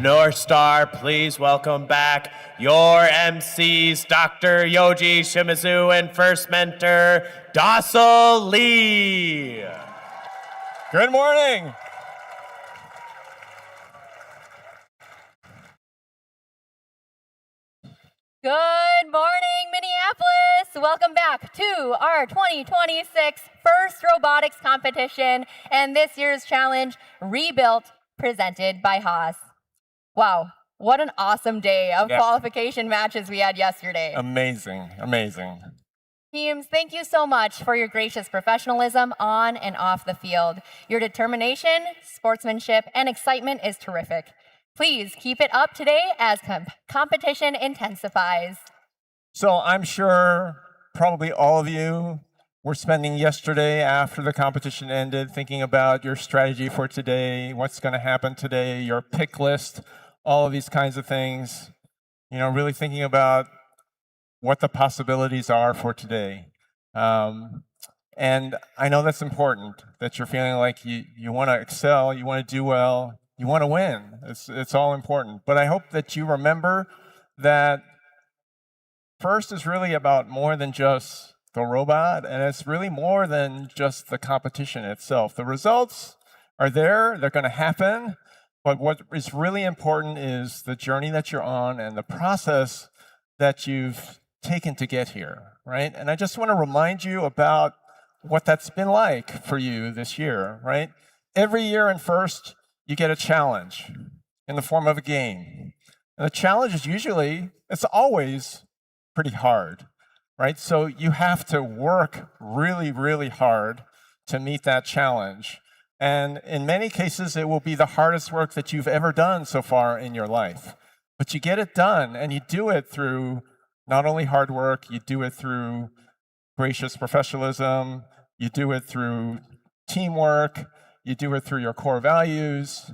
North Star, please welcome back your MCs, Dr. Yoji Shimizu and first mentor, Dassel Lee. Good morning. Good morning, Minneapolis. Welcome back to our 2026 first robotics competition and this year's challenge, Rebuilt, presented by Haas. Wow, what an awesome day of qualification matches we had yesterday. Amazing, amazing. Teams, thank you so much for your gracious professionalism on and off the field. Your determination, sportsmanship, and excitement is terrific. Please keep it up today as competition intensifies. So I'm sure probably all of you were spending yesterday after the competition ended thinking about your strategy for today, what's going to happen today, your pick list, all of these kinds of things. You know, really thinking about what the possibilities are for today. And I know that's important, that you're feeling like you want to excel, you want to do well, you want to win. It's all important. But I hope that you remember that first is really about more than just the robot, and it's really more than just the competition itself. The results are there, they're going to happen, but what is really important is the journey that you're on and the process that you've taken to get here, right? And I just want to remind you about what that's been like for you this year, right? Every year in first, you get a challenge in the form of a game. And the challenge is usually, it's always pretty hard, right? So you have to work really, really hard to meet that challenge. And in many cases, it will be the hardest work that you've ever done so far in your life. But you get it done, and you do it through not only hard work, you do it through gracious professionalism, you do it through teamwork, you do it through your core values,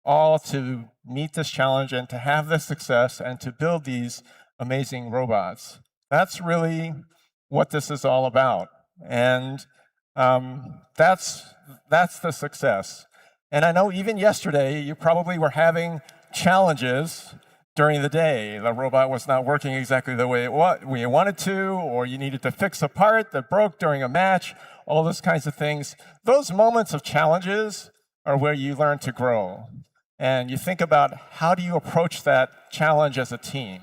all to meet this challenge and to have this success and to build these amazing robots. That's really what this is all about. And that's the success. And I know even yesterday, you probably were having challenges during the day. The robot was not working exactly the way you wanted to, or you needed to fix a part that broke during a match, all those kinds of things. Those moments of challenges are where you learn to grow. And you think about, how do you approach that challenge as a team?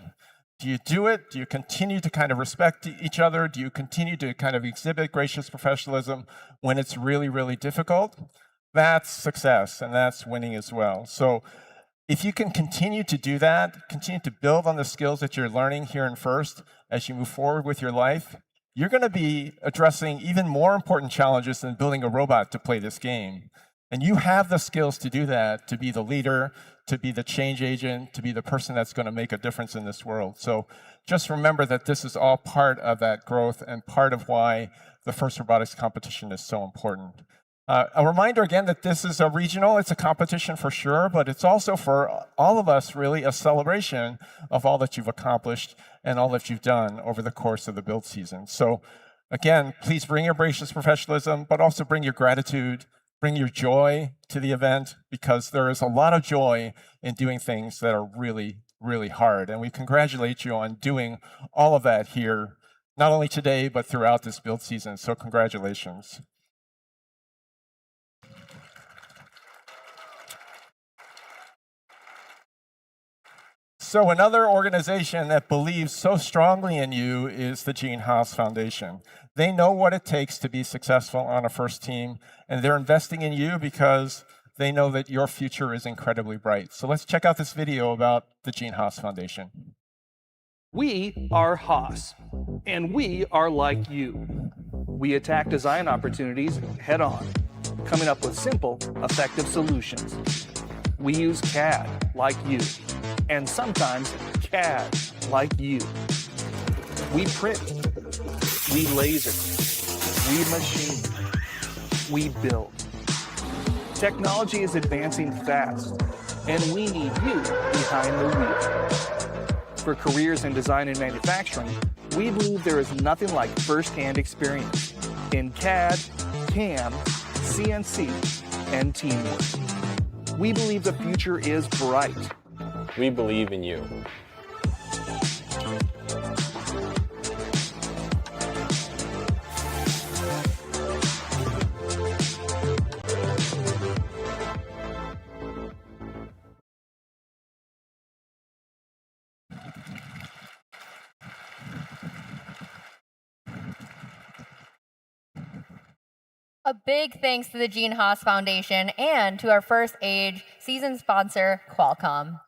Do you do it? Do you continue to kind of respect each other? Do you continue to kind of exhibit gracious professionalism when it's really, really difficult? That's success, and that's winning as well. So if you can continue to do that, continue to build on the skills that you're learning here in first as you move forward with your life, you're going to be addressing even more important challenges than building a robot to play this game. And you have the skills to do that, to be the leader, to be the change agent, to be the person that's going to make a difference in this world. So just remember that this is all part of that growth and part of why the first robotics competition is so important. A reminder again that this is a regional, it's a competition for sure, but it's also for all of us really a celebration of all that you've accomplished and all that you've done over the course of the build season. So again, please bring your gracious professionalism, but also bring your gratitude, bring your joy to the event, because there is a lot of joy in doing things that are really, really hard. And we congratulate you on doing all of that here, not only today, but throughout this build season. So congratulations. So another organization that believes so strongly in you is the Gene Haas Foundation. They know what it takes to be successful on a first team, and they're investing in you because they know that your future is incredibly bright. So let's check out this video about the Gene Haas Foundation. We are Haas, and we are like you. We attack design opportunities head on, coming up with simple, effective solutions. We use CAD like you, and sometimes CAD like you. We print, we laser, we machine, we build. Technology is advancing fast, and we need you behind the wheel. For careers in design and manufacturing, we believe there is nothing like first-hand experience in CAD, CAM, CNC, and teamwork. We believe the future is bright, We believe in you. A big thanks to the Gene Haas Foundation and to our First Age season sponsor, Qualcomm.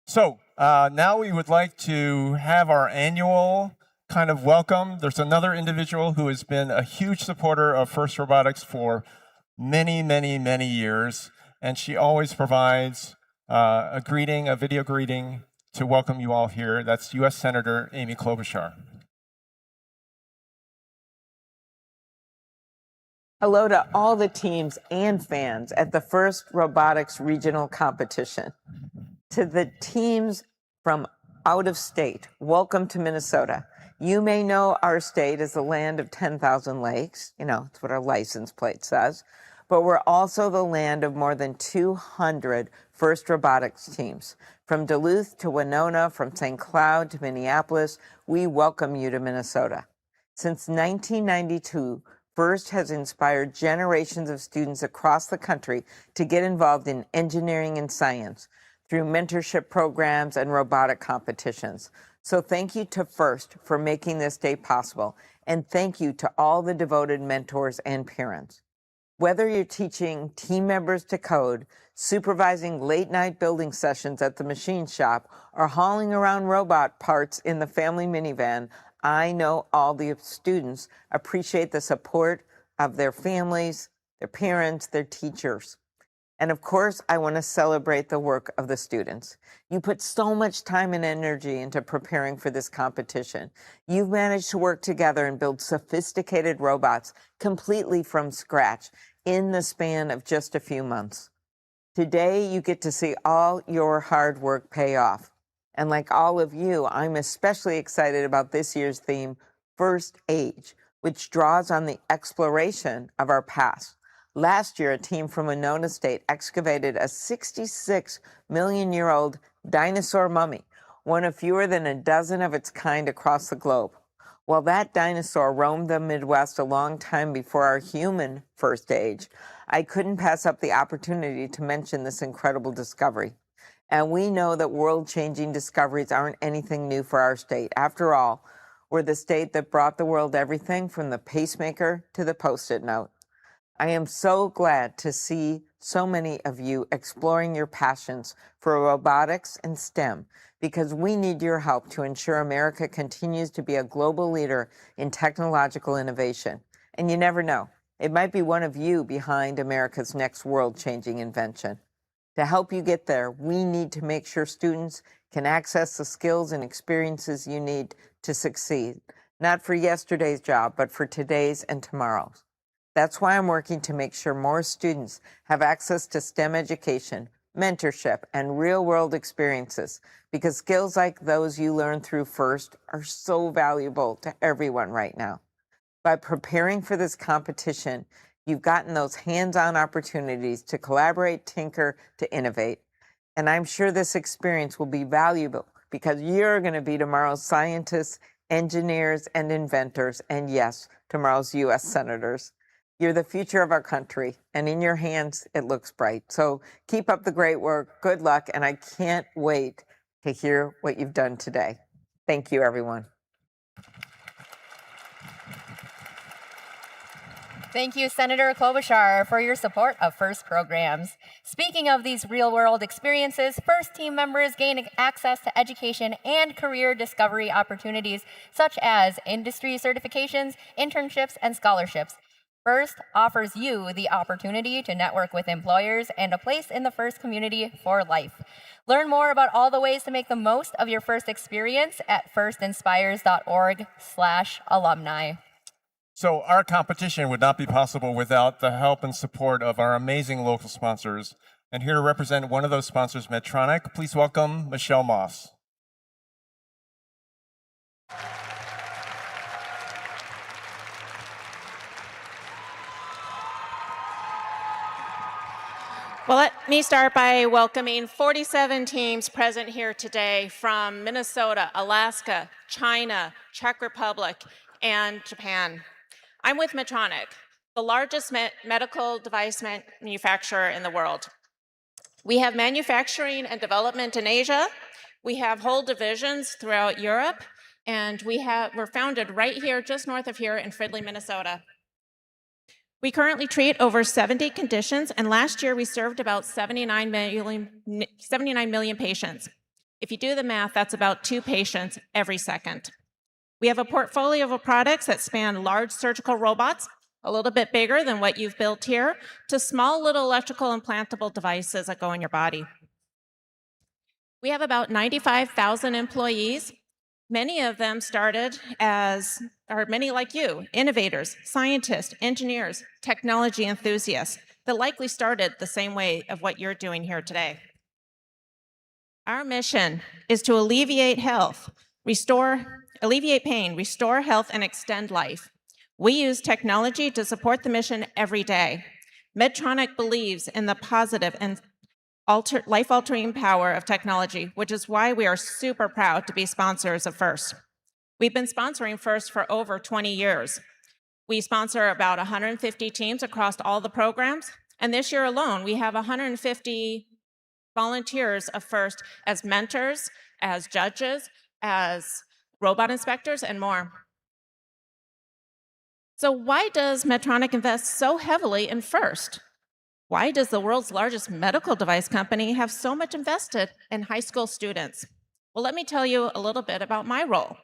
So now we would like to have our annual kind of welcome. There's another individual who has been a huge supporter of First Robotics for many, many, many years, and she always provides a greeting, a video greeting to welcome you all here. That's U.S. Senator Amy Klobuchar. Hello to all the teams and fans at the First Robotics Regional Competition. To the teams from out of state, welcome to Minnesota. You may know our state as the land of 10,000 lakes. You know, it's what our license plate says. But we're also the land of more than 200 First Robotics teams. From Duluth to Winona, from St. Cloud to Minneapolis, we welcome you to Minnesota. Since 1992, FIRST has inspired generations of students across the country to get involved in engineering and science through mentorship programs and robotic competitions. So thank you to FIRST for making this day possible, and thank you to all the devoted mentors and parents. Whether you're teaching team members to code, supervising late-night building sessions at the machine shop, or hauling around robot parts in the family minivan, I know all the students appreciate the support of their families, their parents, their teachers. And of course, I want to celebrate the work of the students. You put so much time and energy into preparing for this competition. You've managed to work together and build sophisticated robots completely from scratch in the span of just a few months. Today, you get to see all your hard work pay off. And like all of you, I'm especially excited about this year's theme, First Age, which draws on the exploration of our past. Last year, a team from Winona State excavated a 66-million-year-old dinosaur mummy, one of fewer than a dozen of its kind across the globe. While that dinosaur roamed the Midwest a long time before our human first age, I couldn't pass up the opportunity to mention this incredible discovery. And we know that world-changing discoveries aren't anything new for our state. After all, we're the state that brought the world everything from the pacemaker to the Post-it note. I am so glad to see so many of you exploring your passions for robotics and STEM, because we need your help to ensure America continues to be a global leader in technological innovation. And you never know, it might be one of you behind America's next world-changing invention. To help you get there, we need to make sure students can access the skills and experiences you need to succeed, not for yesterday's job, but for today's and tomorrow's. That's why I'm working to make sure more students have access to STEM education, mentorship, and real-world experiences, because skills like those you learn through FIRST are so valuable to everyone right now. By preparing for this competition, you've gotten those hands-on opportunities to collaborate, tinker, to innovate. And I'm sure this experience will be valuable because you're going to be tomorrow's scientists, engineers, and inventors, and yes, tomorrow's U.S. senators. You're the future of our country, and in your hands, it looks bright. So keep up the great work. Good luck, and I can't wait to hear what you've done today. Thank you, everyone. Thank you, Senator Klobuchar, for your support of FIRST programs. Speaking of these real-world experiences, FIRST team members gain access to education and career discovery opportunities, such as industry certifications, internships, and scholarships. FIRST offers you the opportunity to network with employers and a place in the FIRST community for life. Learn more about all the ways to make the most of your FIRST experience at firstinspires.org/alumni. So our competition would not be possible without the help and support of our amazing local sponsors. And here to represent one of those sponsors, Medtronic, please welcome Michelle Moss. Well, let me start by welcoming 47 teams present here today from Minnesota, Alaska, China, Czech Republic, and Japan. I'm with Medtronic, the largest medical device manufacturer in the world. We have manufacturing and development in Asia. We have whole divisions throughout Europe, and we're founded right here, just north of here in Fridley, Minnesota. We currently treat over 70 conditions, and last year we served about 79 million patients. If you do the math, that's about 2 patients every second. We have a portfolio of products that span large surgical robots, a little bit bigger than what you've built here, to small little electrical implantable devices that go in your body. We have about 95,000 employees. Many of them started many like you, innovators, scientists, engineers, technology enthusiasts that likely started the same way of what you're doing here today. Our mission is to alleviate pain, restore health, and extend life. We use technology to support the mission every day. Medtronic believes in the positive and life-altering power of technology, which is why we are super proud to be sponsors of FIRST. We've been sponsoring FIRST for over 20 years. We sponsor about 150 teams across all the programs, and this year alone, we have 150 volunteers of FIRST as mentors, as judges, as robot inspectors, and more. So why does Medtronic invest so heavily in FIRST? Why does the world's largest medical device company have so much invested in high school students? Well, let me tell you a little bit about my role.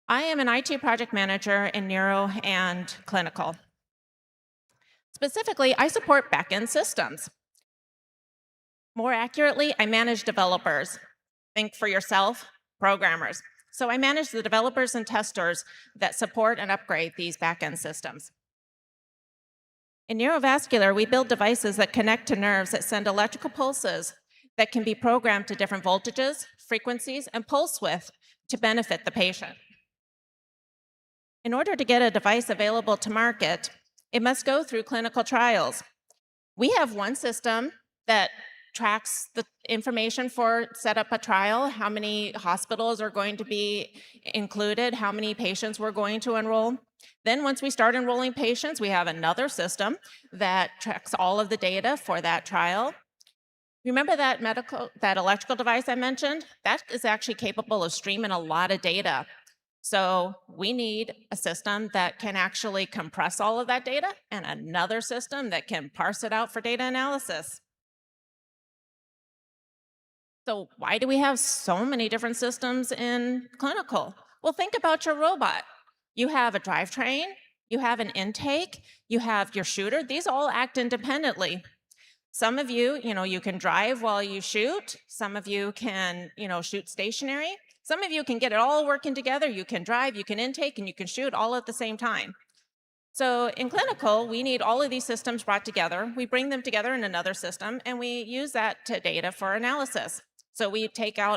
I am an IT project manager in neuro and clinical. Specifically, I support back-end systems. More accurately, I manage developers. Think for yourself, programmers. So I manage the developers and testers that support and upgrade these back-end systems. In neurovascular, we build devices that connect to nerves that send electrical pulses that can be programmed to different voltages, frequencies, and pulse width to benefit the patient. In order to get a device available to market, it must go through clinical trials. We have one system that tracks the information for set up a trial, how many hospitals are going to be included, how many patients we're going to enroll. Then once we start enrolling patients, we have another system that tracks all of the data for that trial. Remember that electrical device I mentioned? That is actually capable of streaming a lot of data. So we need a system that can actually compress all of that data and another system that can parse it out for data analysis. So why do we have so many different systems in clinical? Well, think about your robot. You have a drivetrain, you have an intake, you have your shooter. These all act independently. Some of you, you can drive while you shoot. Some of you can, shoot stationary. Some of you can get it all working together. You can drive, you can intake, and you can shoot all at the same time. So in clinical, we need all of these systems brought together. We bring them together in another system, and we use that data for analysis. So we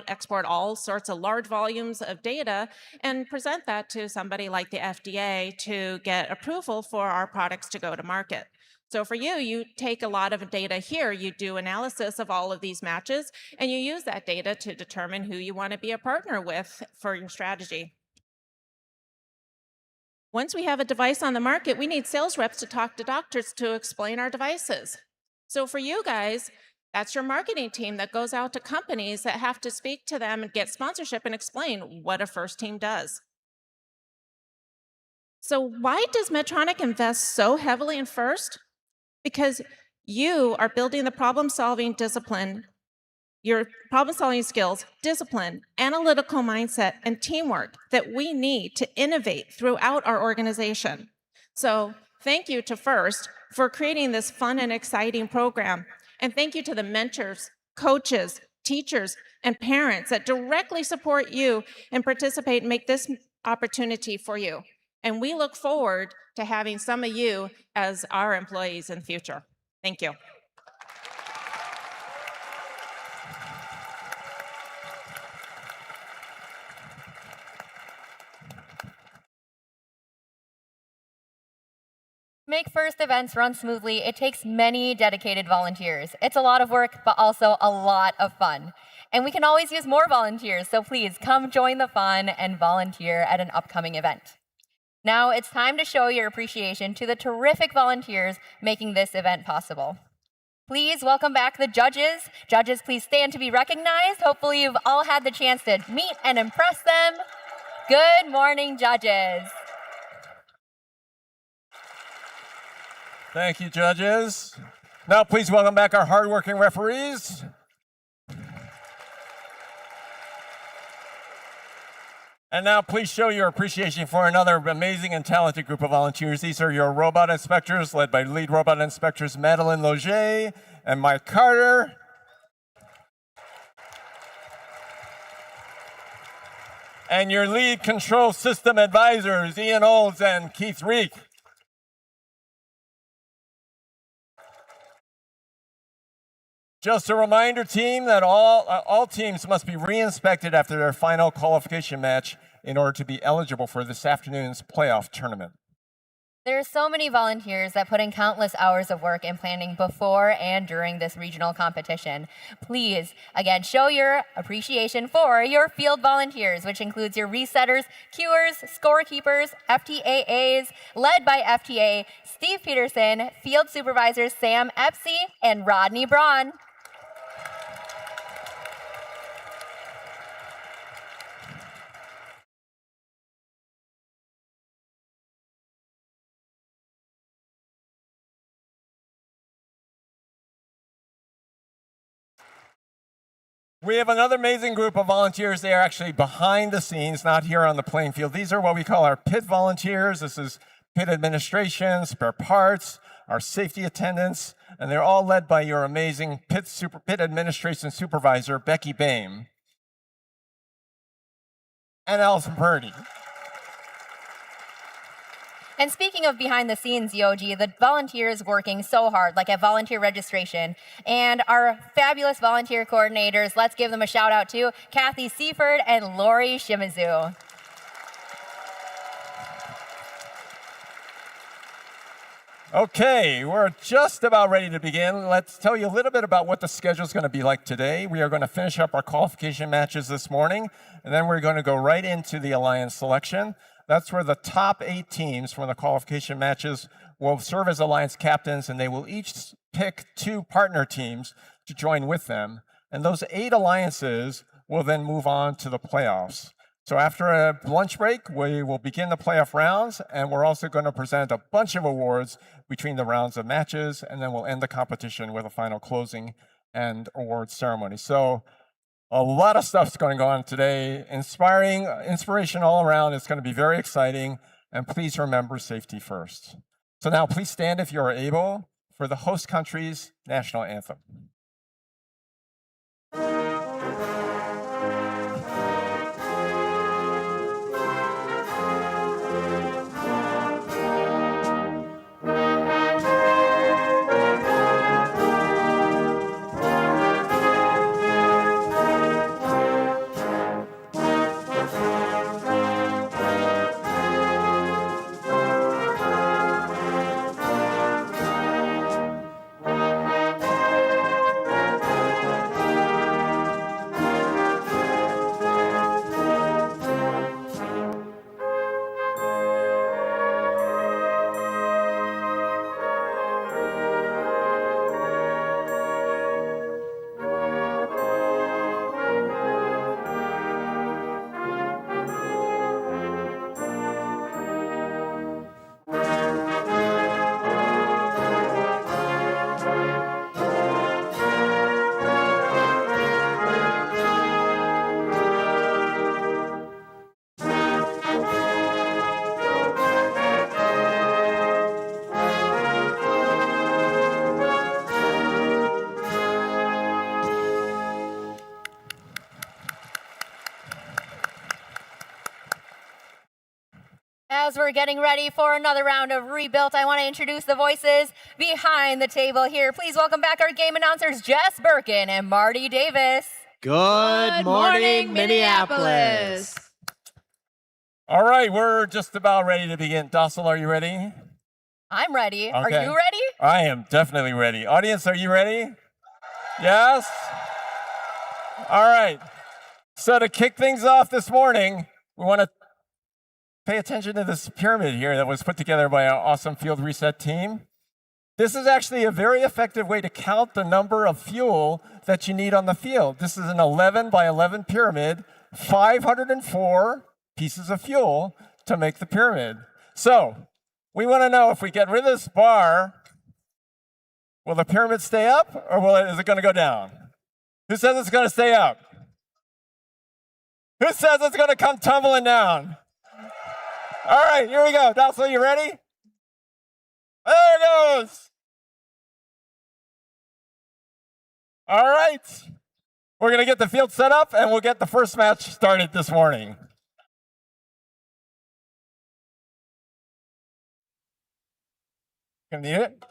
export all sorts of large volumes of data and present that to somebody like the FDA to get approval for our products to go to market. So for you take a lot of data here, you do analysis of all of these matches, and you use that data to determine who you want to be a partner with for your strategy. Once we have a device on the market, we need sales reps to talk to doctors to explain our devices. So for you guys, that's your marketing team that goes out to companies that have to speak to them and get sponsorship and explain what a FIRST team does. So why does Medtronic invest so heavily in FIRST? Because you are building the problem-solving discipline, your problem-solving skills, discipline, analytical mindset, and teamwork that we need to innovate throughout our organization. So thank you to FIRST for creating this fun and exciting program. And thank you to the mentors, coaches, teachers, and parents that directly support you and participate and make this opportunity for you. And we look forward to having some of you as our employees in the future. Thank you. make FIRST events run smoothly, it takes many dedicated volunteers. It's a lot of work, but also a lot of fun. And we can always use more volunteers, so please come join the fun and volunteer at an upcoming event. Now it's time to show your appreciation to the terrific volunteers making this event possible. Please welcome back the judges. Judges, please stand to be recognized. Hopefully you've all had the chance to meet and impress them. Good morning, judges. Thank you, judges. Now please welcome back our hardworking referees. And now please show your appreciation for another amazing and talented group of volunteers. These are your robot inspectors, led by lead robot inspectors Madeline Loger and Mike Carter. And your lead control system advisors, Ian Olds and Keith Reek. Just a reminder, team, that all teams must be re-inspected after their final qualification match in order to be eligible for this afternoon's playoff tournament. There are so many volunteers that put in countless hours of work in planning before and during this regional competition. Please, again, show your appreciation for your field volunteers, which includes your resetters, cuers, scorekeepers, FTAAs, led by FTA Steve Peterson, field supervisors Sam Epsey and Rodney Braun. We have another amazing group of volunteers. They are actually behind the scenes, not here on the playing field. These are what we call our pit volunteers. This is pit administration, spare parts, our safety attendants, and they're all led by your amazing pit administration supervisor, Becky Boehm, and Allison Purdy. And speaking of behind the scenes, Yogi, the volunteers working so hard, like at volunteer registration, and our fabulous volunteer coordinators, let's give them a shout out to Kathy Seaford and Lori Shimizu. Okay, we're just about ready to begin. Let's tell you a little bit about what the schedule is going to be like today. We are going to finish up our qualification matches this morning, and then we're going to go right into the alliance selection. That's where the top 8 teams from the qualification matches will serve as alliance captains, and they will each pick 2 partner teams to join with them. And those 8 alliances will then move on to the playoffs. So after a lunch break, we will begin the playoff rounds, and we're also going to present a bunch of awards between the rounds of matches, and then we'll end the competition with a final closing and award ceremony. So a lot of stuff's going on today. Inspiration all around. It's going to be very exciting. And please remember safety first. So now please stand if you are able for the host country's national anthem. As we're getting ready for another round of Rebuilt, I want to introduce the voices behind the table here. Please welcome back our game announcers, Jess Birkin and Marty Davis. Good morning, Minneapolis. All right, we're just about ready to begin. Dossel, are you ready? I'm ready. Are Okay. you ready? I am definitely ready. Audience, are you ready? Yes? All right. So to kick things off this morning, we want to pay attention to this pyramid here that was put together by our awesome Field Reset team. This is actually a very effective way to count the number of fuel that you need on the field. This is an 11 by 11 pyramid, 504 pieces of fuel to make the pyramid. So we want to know, if we get rid of this bar, will the pyramid stay up, or is it going to go down? Who says it's going to stay up? Who says it's going to come tumbling down? All right, here we go. Dassel, you ready? There it goes. All right. We're going to get the field set up, and we'll get the first match started this morning. Can you need it?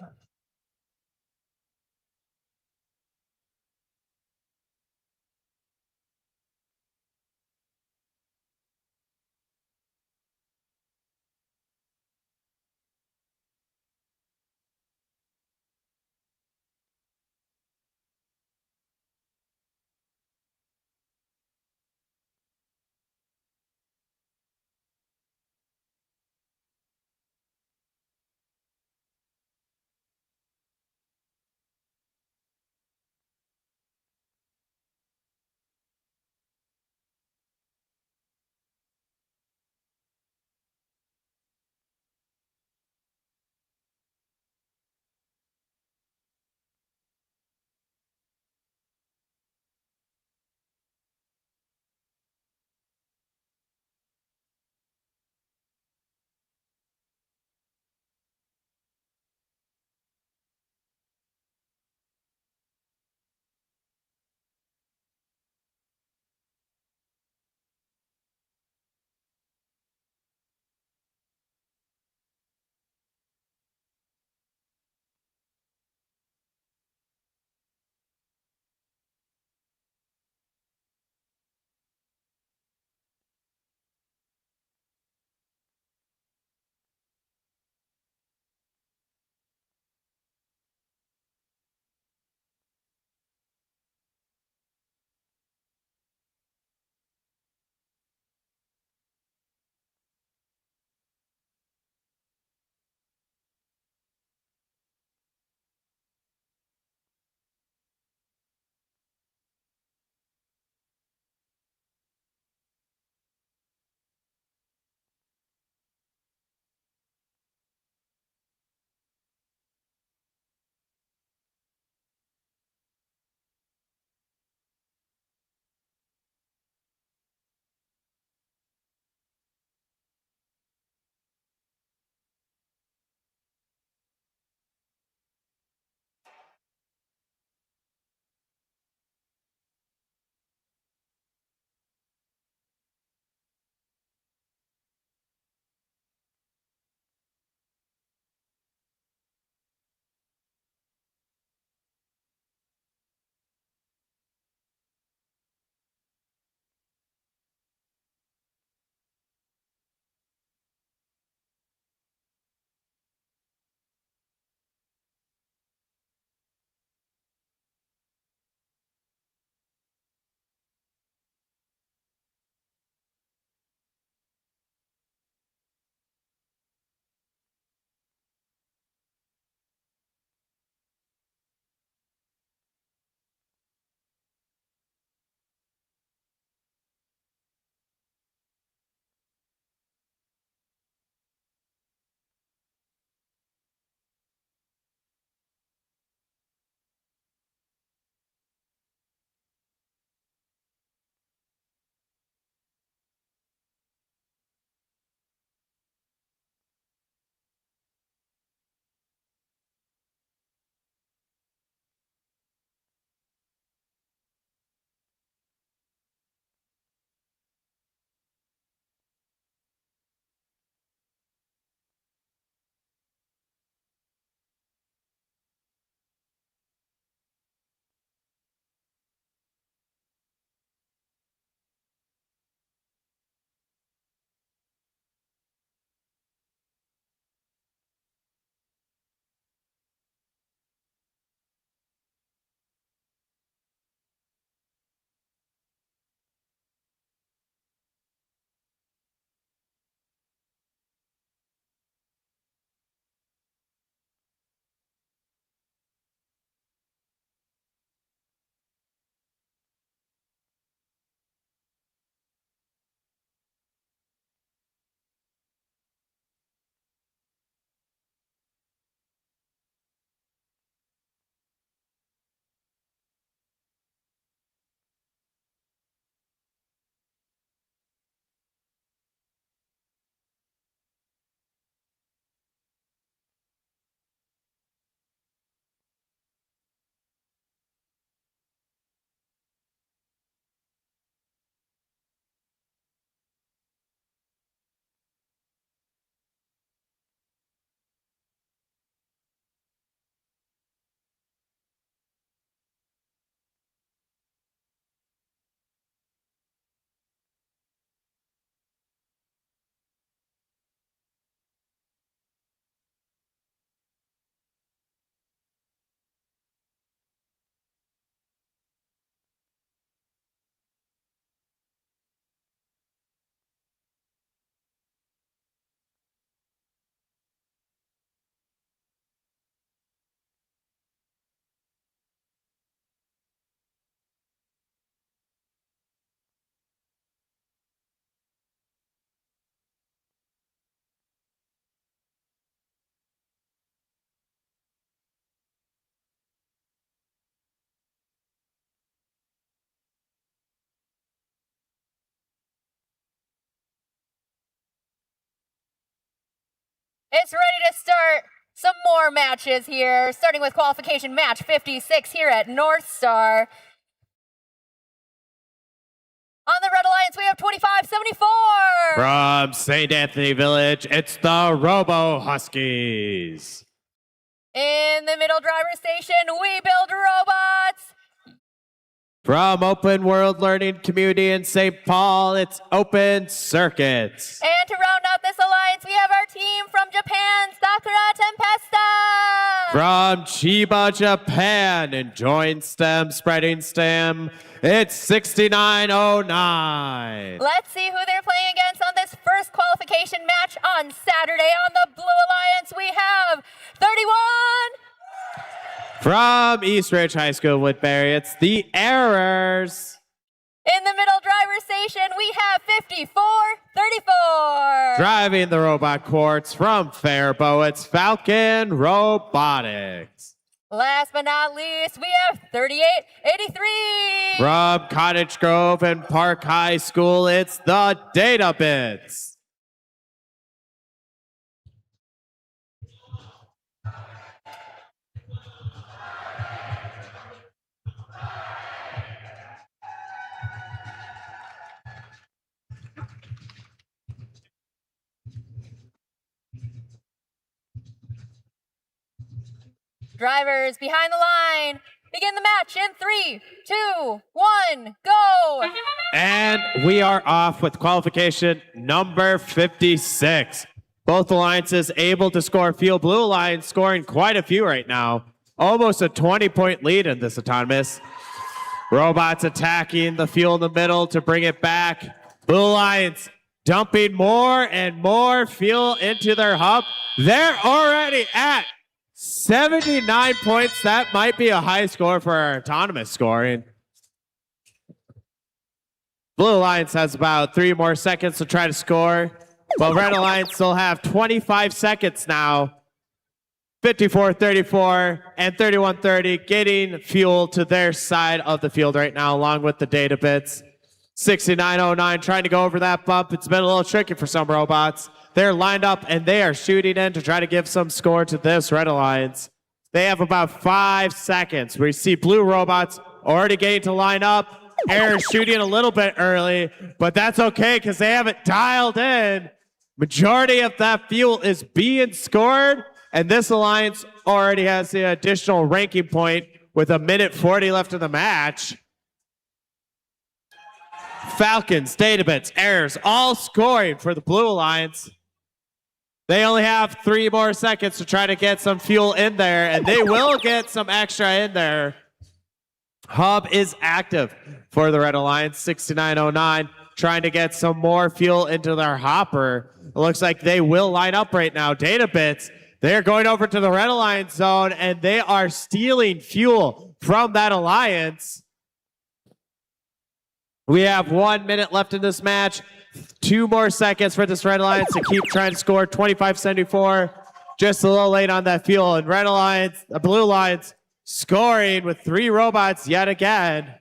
It's ready to start some more matches here, starting with qualification match 56 here at North Star. On the Red Alliance, we have 2574. From St. Anthony Village, it's the Robo Huskies. In the middle driver station, we build robots. From Open World Learning Community in St. Paul, it's Open Circuits. And to round out this alliance, we have our team from Japan, Sakura Tempesta. From Chiba, Japan, enjoying STEM, spreading STEM, it's 6909. Let's see who they're playing against on this first qualification match on Saturday. On the Blue Alliance, we have 31. From East Ridge High School, Woodbury, it's the Errors. In the middle driver station, we have 5434. Driving the robot quartz from Faribault, it's Falcon Robotics. Last but not least, we have 3883. From Cottage Grove and Park High School, it's the Data Bits. Drivers behind the line. Begin the match in 3, 2, 1, go. And we are off with qualification number 56. Both alliances able to score fuel. Blue Alliance scoring quite a few right now. Almost a 20-point lead in this autonomous. Robots attacking the fuel in the middle to bring it back. Blue Alliance dumping more and more fuel into their hub. They're already at 79 points. That might be a high score for our autonomous scoring. Blue Alliance has about 3 more seconds to try to score, but Red Alliance still have 25 seconds now. 54-34 and 31-30 getting fuel to their side of the field right now, along with the data bits. 6909 trying to go over that bump. It's been a little tricky for some robots. They're lined up and they are shooting in to try to give some score to this Red Alliance. They have about 5 seconds. We see blue robots already getting to line up. Air shooting a little bit early, but that's okay because they have it dialed in. Majority of that fuel is being scored, and this alliance already has the additional ranking point with 1:40 left in the match. Falcons, Databits, Errors, all scoring for the Blue Alliance. They only have 3 more seconds to try to get some fuel in there, and they will get some extra in there. Hub is active for the Red Alliance, 6909, trying to get some more fuel into their hopper. It looks like they will line up right now. Databits, they're going over to the Red Alliance zone, and they are stealing fuel from that alliance. We have 1 minute left in this match. 2 more seconds for this Red Alliance to keep trying to score. 25-74, just a little late on that fuel. And Red Alliance, the Blue Alliance, scoring with 3 robots yet again.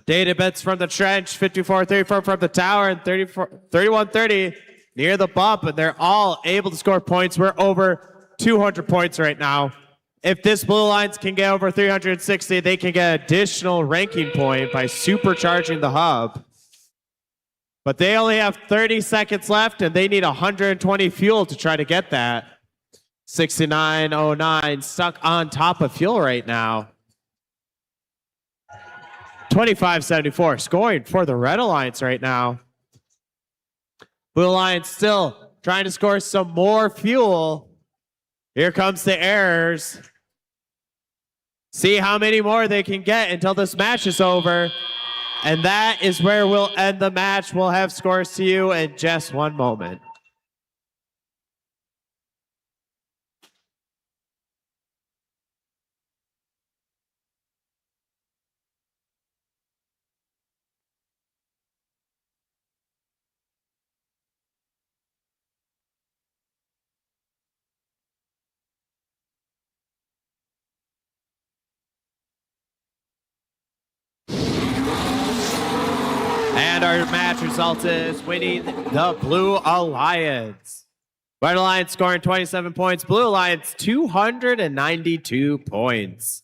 Data bits from the trench, 54-34 from the tower, and 31-30 near the bump, and they're all able to score points. We're over 200 points right now. If this Blue Alliance can get over 360, they can get additional ranking point by supercharging the hub. But they only have 30 seconds left, and they need 120 fuel to try to get that. 6909 stuck on top of fuel right now. 25-74 scoring for the Red Alliance right now. Blue Alliance still trying to score some more fuel. Here comes the Errors. See how many more they can get until this match is over. And that is where we'll end the match. We'll have scores to you in just one moment. And our match result is winning the Blue Alliance. Red Alliance scoring 27 points. Blue Alliance 292 points.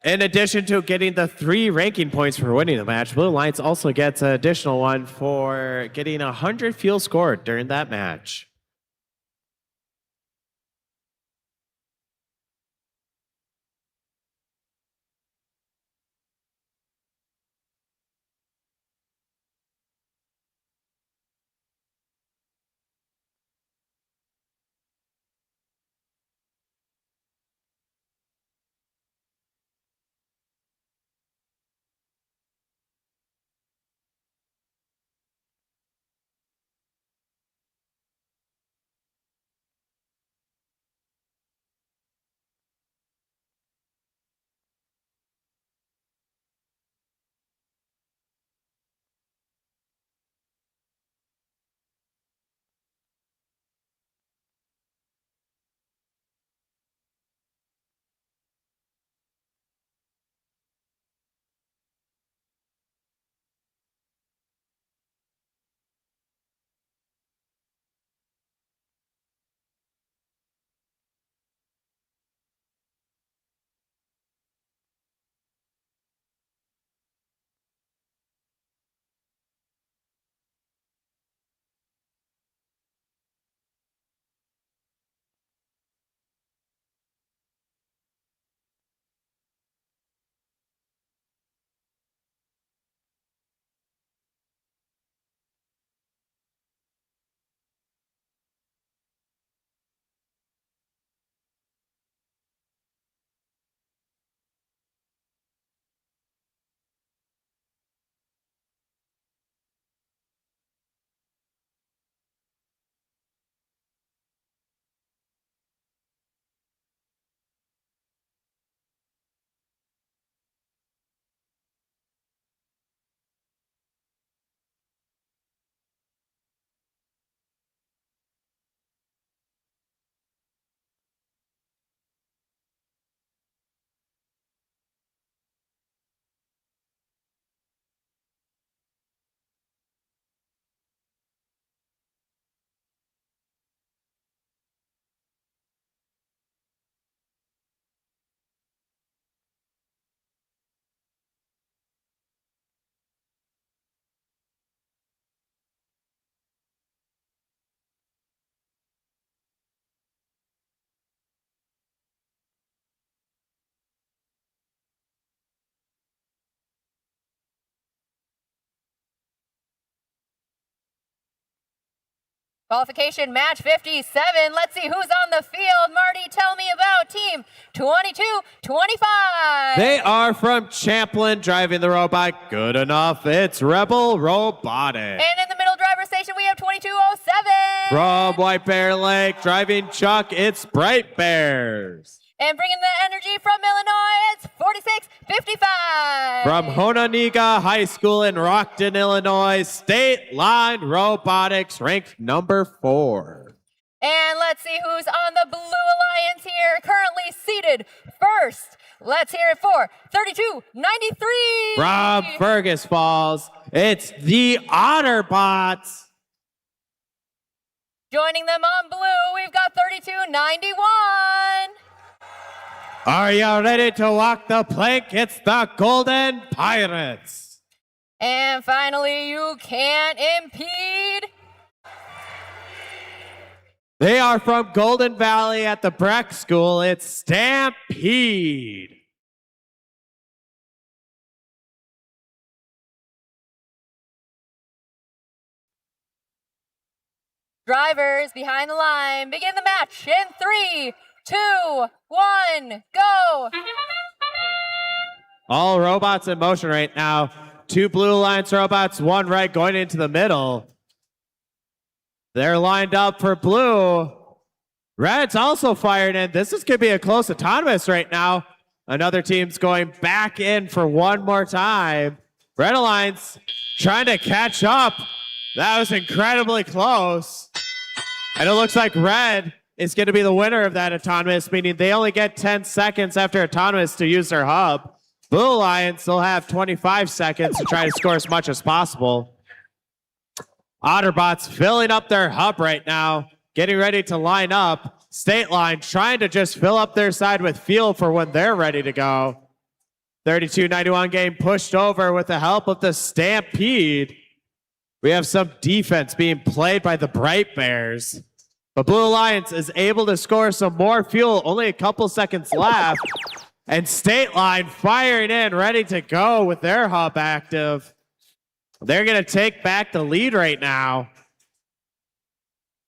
In addition to getting the 3 ranking points for winning the match, Blue Alliance also gets an additional one for getting 100 fuel scored during that match. Qualification match 57. Let's see who's on the field. Marty, tell me about team 2225. They are from Champlin, driving the robot. Good enough. It's Rebel Robotics. And in the middle driver station, we have 2207. From White Bear Lake, driving Chuck, it's Bright Bears. And bringing the energy from Illinois, it's 4655. From Hononegah High School in Rockton, Illinois, State Line Robotics, ranked number 4. And let's see who's on the Blue Alliance here, currently seated first. Let's hear it for 3293. From Fergus Falls, it's the Otterbots. Joining them on blue, we've got 3291. Are you ready to walk the plank? It's the Golden Pirates. And finally, you can't impede. They are from Golden Valley at the Breck School. It's Stampede. Drivers behind the line, begin the match in 3, 2, 1, go! All robots in motion right now. 2 Blue Alliance robots, 1 red going into the middle. They're lined up for blue. Red's also fired in. This is going to be a close autonomous right now. Another team's going back in for one more time. Red Alliance trying to catch up. That was incredibly close. And it looks like Red is going to be the winner of that autonomous, meaning they only get 10 seconds after autonomous to use their hub. Blue Alliance will have 25 seconds to try to score as much as possible. Otterbots filling up their hub right now. getting ready to line up. State Line trying to just fill up their side with fuel for when they're ready to go. 32-91 game pushed over with the help of the Stampede. We have some defense being played by the Bright Bears. But Blue Alliance is able to score some more fuel, only a couple seconds left. And State Line firing in, ready to go with their hub active. They're going to take back the lead right now.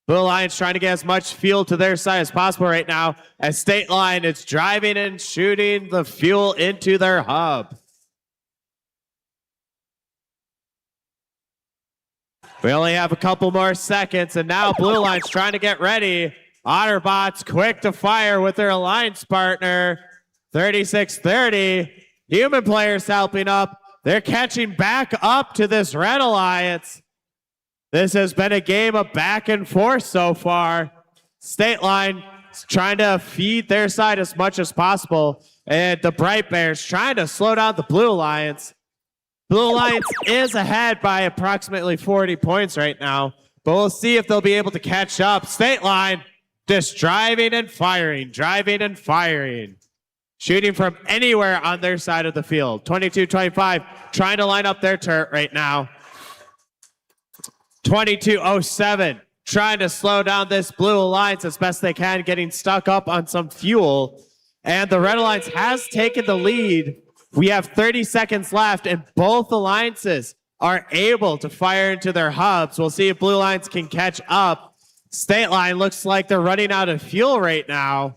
Blue Alliance trying to get as much fuel to their side as possible right now, as State Line is driving and shooting the fuel into their hub. We only have a couple more seconds, and now Blue Alliance trying to get ready. Otterbots quick to fire with their alliance partner. 36-30. Human players helping up. They're catching back up to this Red Alliance. This has been a game of back and forth so far. State Line trying to feed their side as much as possible. And the Bright Bears trying to slow down the Blue Alliance. Blue Alliance is ahead by approximately 40 points right now, but we'll see if they'll be able to catch up. State Line just driving and firing, shooting from anywhere on their side of the field. 22-25, trying to line up their turret right now. 22-07, trying to slow down this Blue Alliance as best they can, getting stuck up on some fuel. And the Red Alliance has taken the lead. We have 30 seconds left, and both alliances are able to fire into their hubs. We'll see if Blue Alliance can catch up. State Line looks like they're running out of fuel right now.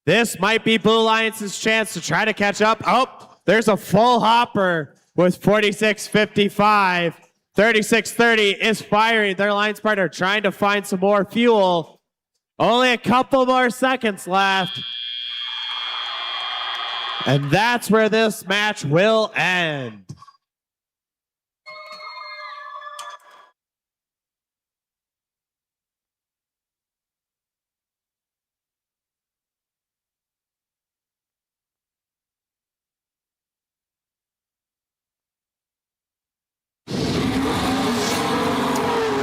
This might be Blue Alliance's chance to try to catch up. Oh, there's a full hopper with 46-55. 36-30 is firing. Their alliance partner trying to find some more fuel. Only a couple more seconds left. And that's where this match will end.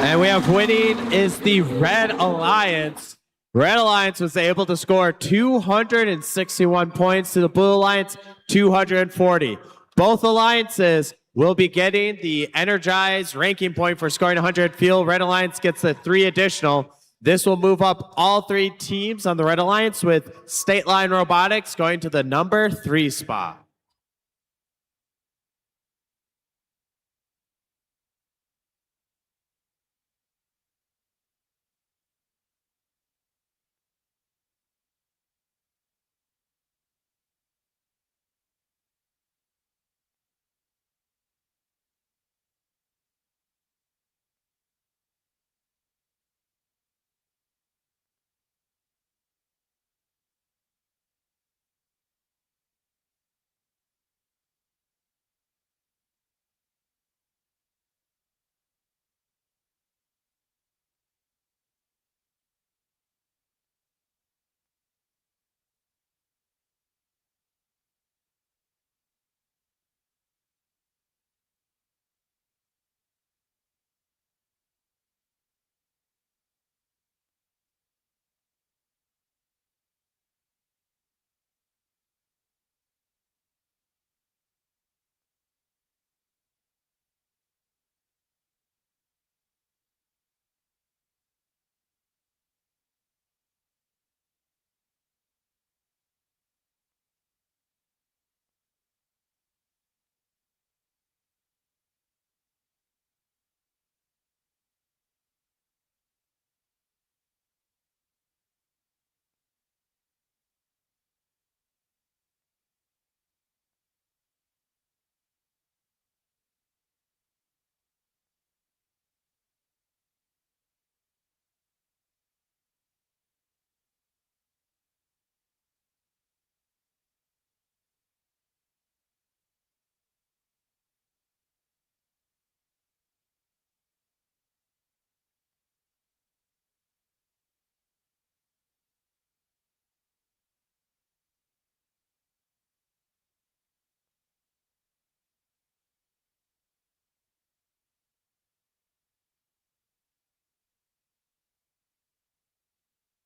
And we have winning is the Red Alliance. Red Alliance was able to score 261 points to the Blue Alliance 240. Both alliances will be getting the energized ranking point for scoring 100 fuel. Red Alliance gets the 3 additional. This will move up all 3 teams on the Red Alliance, with State Line Robotics going to the number 3 spot.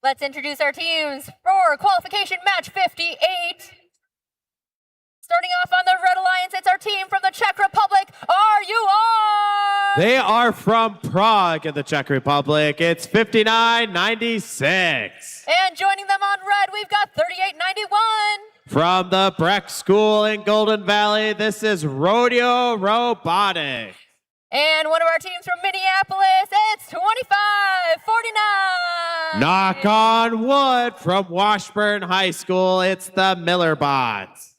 Let's introduce our teams for qualification match 58. Starting off on the Red Alliance, it's our team from the Czech Republic. Are you on? They are from Prague in the Czech Republic. It's 59.96. And joining them on red, we've got 38.91. From the Breck School in Golden Valley, this is Rodeo Robotics. And one of our teams from Minneapolis, it's 25.49. Knock on wood from Washburn High School, it's the Miller Bots.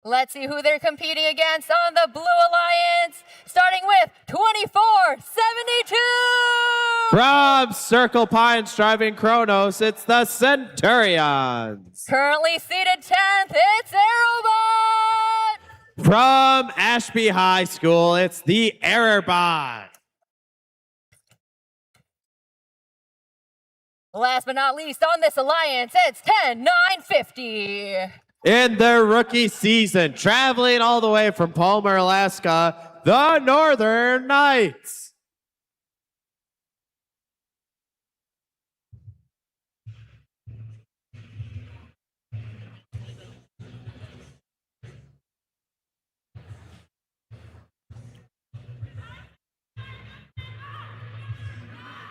Let's see who they're competing against on the Blue Alliance, starting with 24.72. From Circle Pines Driving Kronos, it's the Centurions. Currently seated 10th, it's Aerobot. From Ashby High School, it's the Errorbot. Last but not least on this alliance, it's 10.950. In their rookie season, traveling all the way from Palmer, Alaska, the Northern Knights.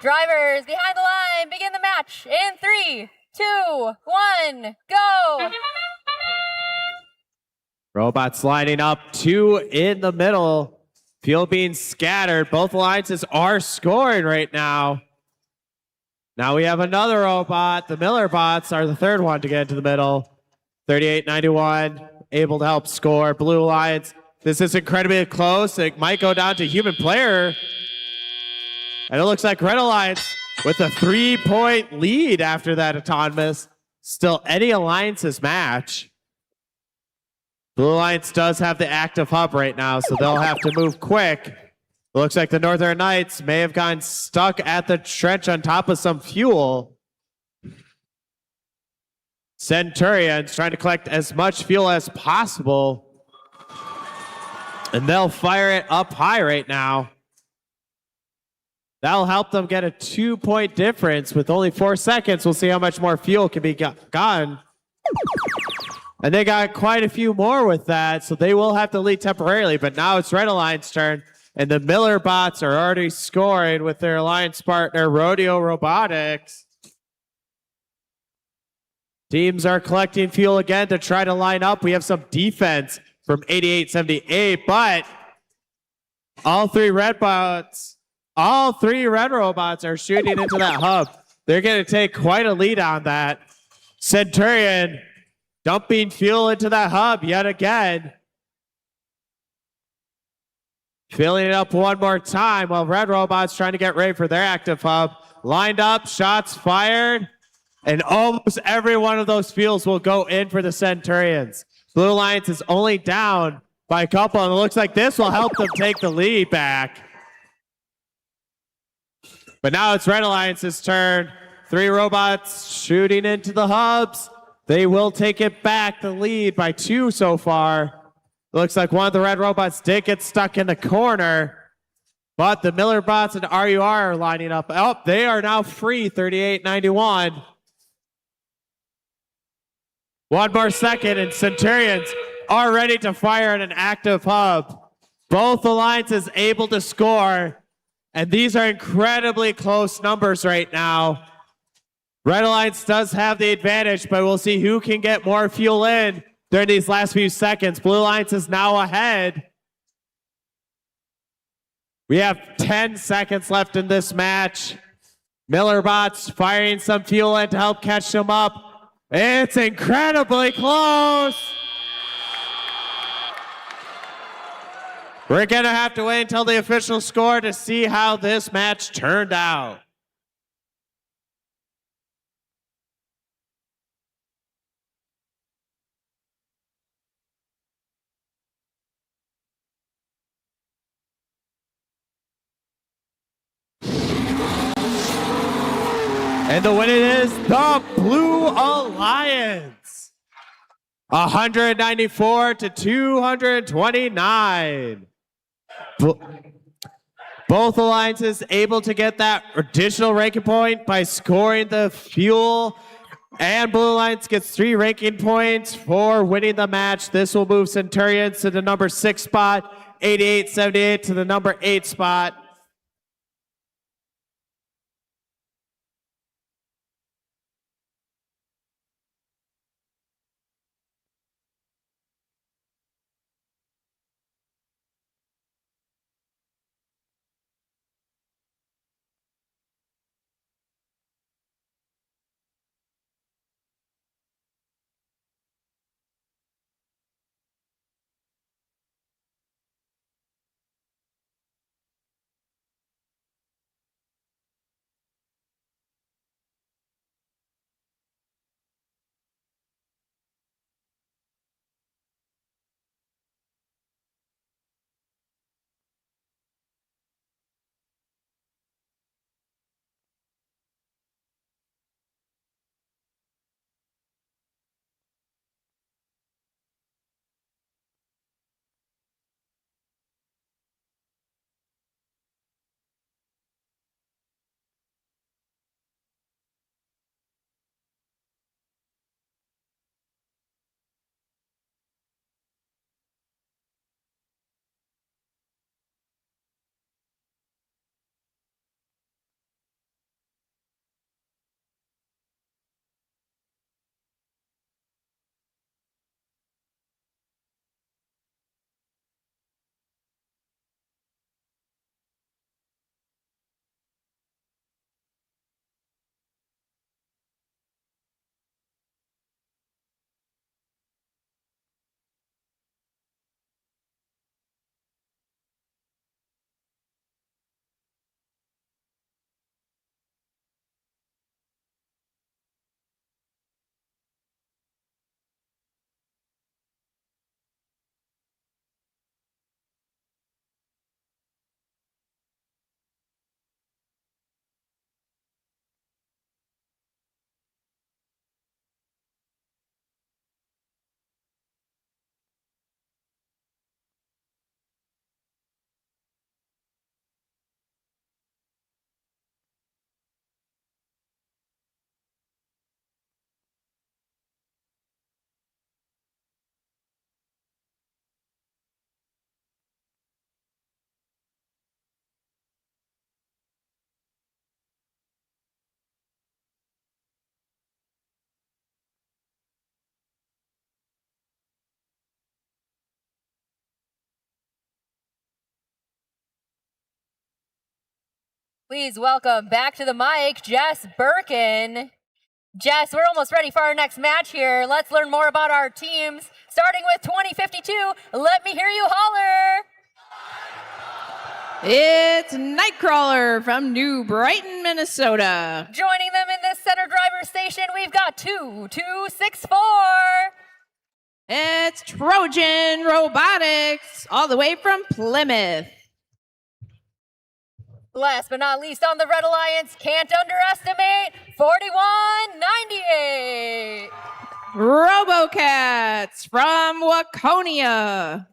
Drivers behind the line, begin the match in 3, 2, 1, go. Robots lining up, 2 in the middle. Field being scattered. Both alliances are scoring right now. Now we have another robot. The Miller Bots are the third one to get into the middle. 38.91, able to help score. Blue Alliance, this is incredibly close. It might go down to human player. And it looks like Red Alliance with a 3-point lead after that autonomous. Still any alliance's match. Blue Alliance does have the active hub right now, so they'll have to move quick. It looks like the Northern Knights may have gotten stuck at the trench on top of some fuel. Centurions trying to collect as much fuel as possible. And they'll fire it up high right now. That'll help them get a 2-point difference with only 4 seconds. We'll see how much more fuel can be gotten. And they got quite a few more with that, so they will have to lead temporarily. But now it's Red Alliance turn, and the Miller Bots are already scoring with their alliance partner, Rodeo Robotics. Teams are collecting fuel again to try to line up. We have some defense from 88.78, but all three Red Robots are shooting into that hub. They're going to take quite a lead on that. Centurion dumping fuel into that hub yet again. Filling it up one more time while Red Robot's trying to get ready for their active hub. Lined up, shots fired, and almost every one of those fuels will go in for the Centurions. Blue Alliance is only down by a couple, and it looks like this will help them take the lead back. But now it's Red Alliance's turn. 3 robots shooting into the hubs. They will take it back, the lead by 2 so far. Looks like one of the Red Robots did get stuck in the corner, but the Miller Bots and RUR are lining up. Oh, they are now free, 38.91. One more second, and Centurions are ready to fire at an active hub. Both alliances able to score, and these are incredibly close numbers right now. Red Alliance does have the advantage, but we'll see who can get more fuel in during these last few seconds. Blue Alliance is now ahead. We have 10 seconds left in this match. Miller Bots firing some fuel in to help catch them up. It's incredibly close. We're gonna have to wait until the official score to see how this match turned out. And the winner is the Blue Alliance. 194 to 229. Both alliances able to get that additional ranking point by scoring the fuel. And Blue Alliance gets 3 ranking points for winning the match. This will move Centurions to the number 6 spot, 88-78 to the number 8 spot. Please welcome back to the mic, Jess Birkin. Jess, we're almost ready for our next match here. Let's learn more about our teams. Starting with 2052, let me hear you holler. It's Nightcrawler from New Brighton, Minnesota. Joining them in this center driver station, we've got 2264. It's Trojan Robotics, all the way from Plymouth. Last but not least on the Red Alliance, can't underestimate 4198. Robocats from Waconia.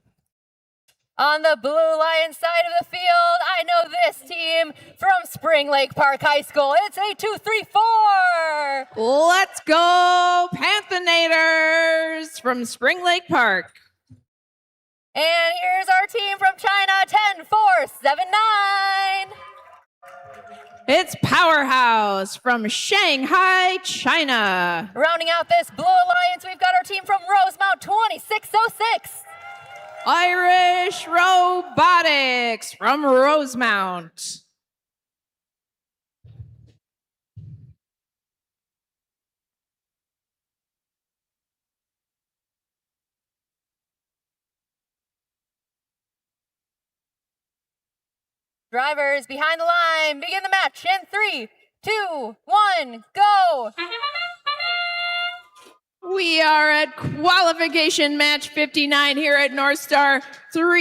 On the Blue Alliance side of the field, I know this team from Spring Lake Park High School. It's 8234. Let's go Panthenators from Spring Lake Park. And here's our team from China, 10479. It's Powerhouse from Shanghai, China. Rounding out this Blue Alliance, we've got our team from Rosemount, 2606. Irish Robotics from Rosemount. Drivers behind the line, begin the match in 3, 2, 1, go! We are at qualification match 59 here at North Star. 4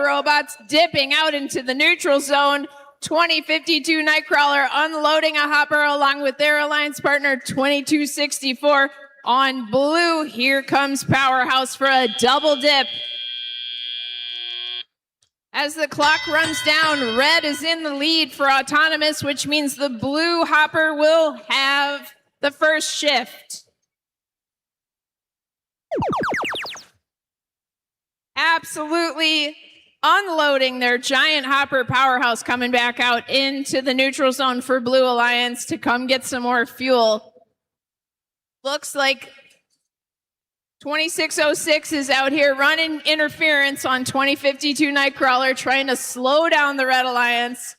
robots dipping out into the neutral zone. 2052 Nightcrawler unloading a hopper along with their alliance partner 2264. On blue, here comes Powerhouse for a double dip. As the clock runs down, red is in the lead for autonomous, which means the blue hopper will have the first shift. Absolutely unloading their giant hopper powerhouse, coming back out into the neutral zone for Blue Alliance to come get some more fuel. Looks like 2606 is out here running interference on 2052 Nightcrawler, trying to slow down the Red Alliance.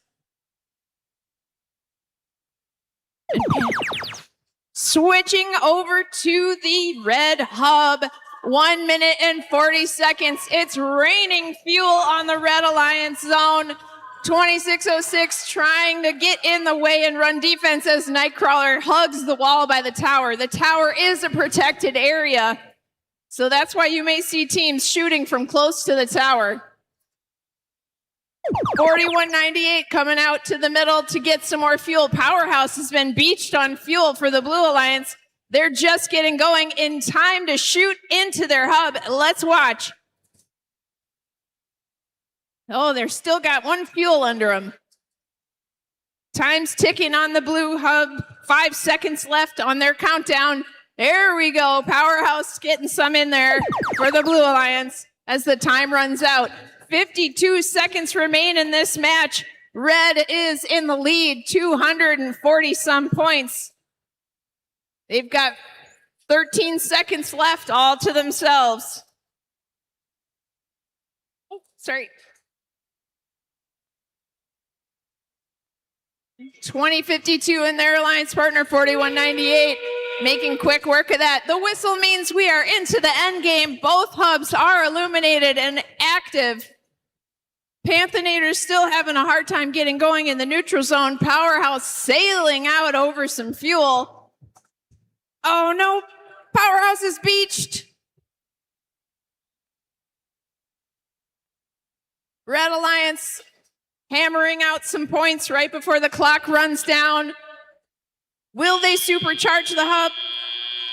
Switching over to the red hub, 1 minute and 40 seconds. It's raining fuel on the Red Alliance zone. 2606 trying to get in the way and run defense as Nightcrawler hugs the wall by the tower. The tower is a protected area, so that's why you may see teams shooting from close to the tower. 4198 coming out to the middle to get some more fuel. Powerhouse has been beached on fuel for the Blue Alliance. They're just getting going in time to shoot into their hub. Let's watch. Oh, they're still got one fuel under them. Time's ticking on the blue hub. 5 seconds left on their countdown. There we go. Powerhouse getting some in there for the Blue Alliance as the time runs out. 52 seconds remain in this match. Red is in the lead, 240 some points. They've got 13 seconds left all to themselves. Oh, sorry. 2052 and their alliance partner 4198 making quick work of that. The whistle means we are into the end game. Both hubs are illuminated and active. Panthenators still having a hard time getting going in the neutral zone. Powerhouse sailing out over some fuel. Oh no, Powerhouse is beached. Red Alliance hammering out some points right before the clock runs down. Will they supercharge the hub?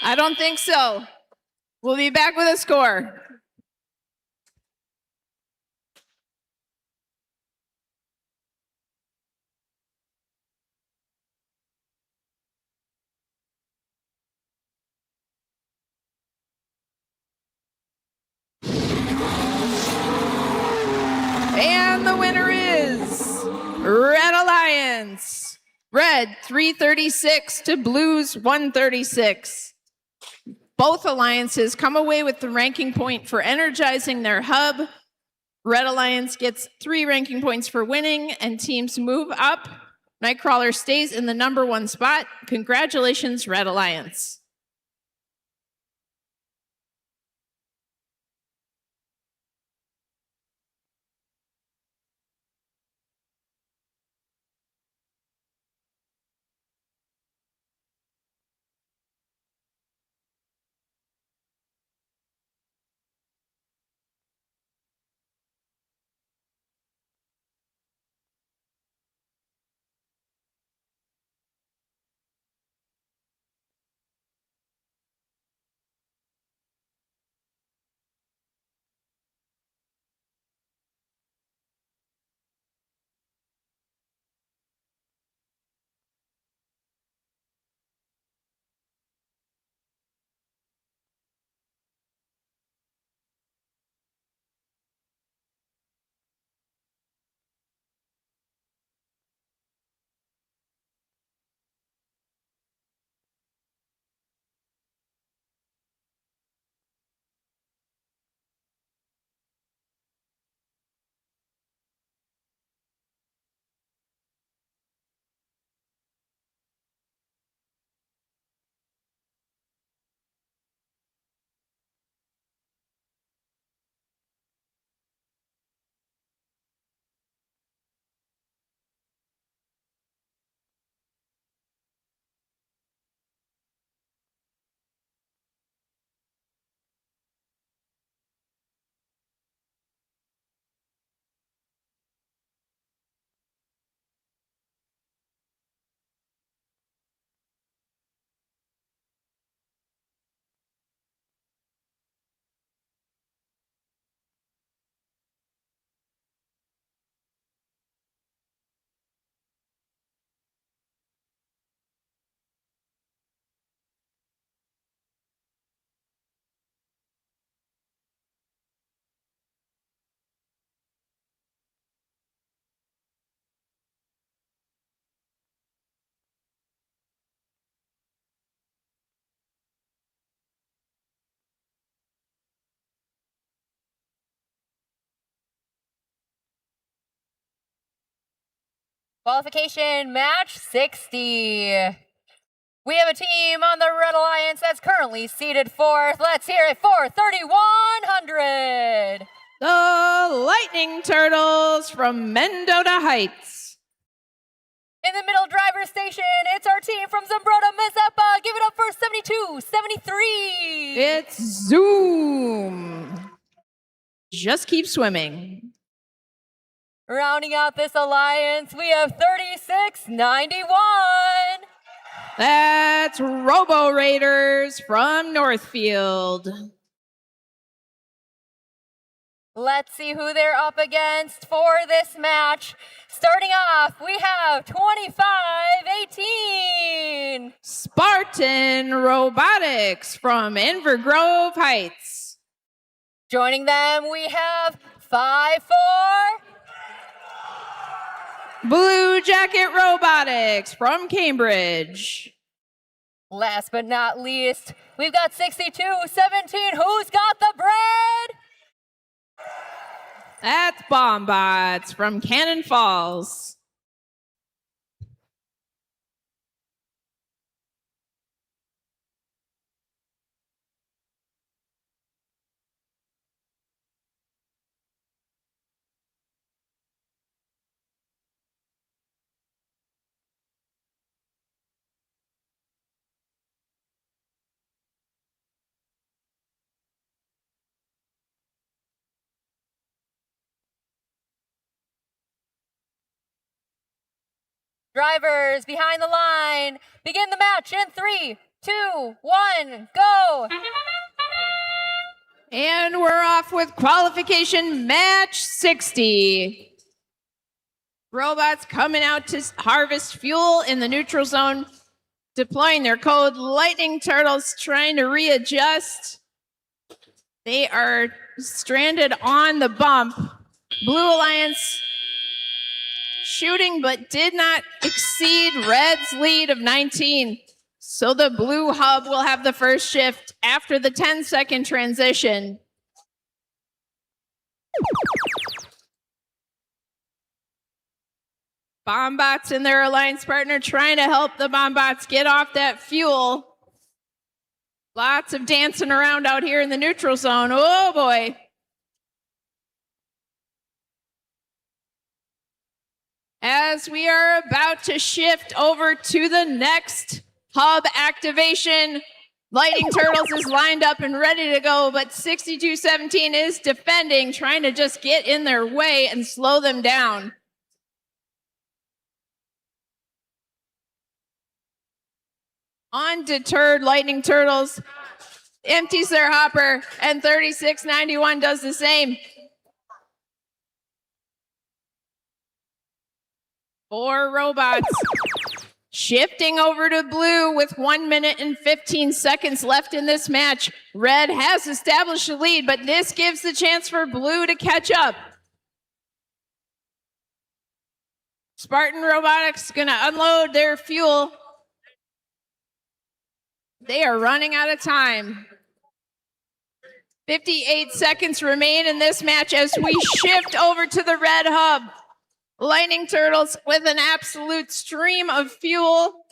I don't think so. We'll be back with a score. And the winner is Red Alliance. Red 336 to Blues 136. Both alliances come away with the ranking point for energizing their hub. Red Alliance gets 3 ranking points for winning, and teams move up. Nightcrawler stays in the #1 spot. Congratulations, Red Alliance. Qualification match 60. We have a team on the Red Alliance that's currently seated fourth. Let's hear it for 3,100. The Lightning Turtles from Mendota Heights. In the middle driver's station, it's our team from Zumbrota, Mazeppa. Give it up for 72-73. It's Zoom. Just keep swimming. Rounding out this alliance, we have 3691. That's Robo Raiders from Northfield. Let's see who they're up against for this match. Starting off, we have 2518. Spartan Robotics from Inver Grove Heights. Joining them, we have 54. Blue Jacket Robotics from Cambridge. Last but not least, we've got 6217. Who's got the bread? That's Bombbots from Cannon Falls. Drivers behind the line. Begin the match in 3, 2, 1, go. And we're off with qualification match 60. Robots coming out to harvest fuel in the neutral zone, deploying their code. Lightning Turtles trying to readjust. They are stranded on the bump. Blue Alliance shooting, but did not exceed Red's lead of 19. So the blue hub will have the first shift after the 10-second transition. Bombbots and their alliance partner trying to help the Bombbots get off that fuel. Lots of dancing around out here in the neutral zone. Oh boy. As we are about to shift over to the next hub activation, Lightning Turtles is lined up and ready to go, but 6217 is defending, trying to just get in their way and slow them down. Undeterred, Lightning Turtles empties their hopper, and 3691 does the same. 4 robots shifting over to blue with 1 minute and 15 seconds left in this match. Red has established a lead, but this gives the chance for blue to catch up. Spartan Robotics gonna unload their fuel. They are running out of time. 58 seconds remain in this match as we shift over to the red hub. Lightning Turtles with an absolute stream of fuel.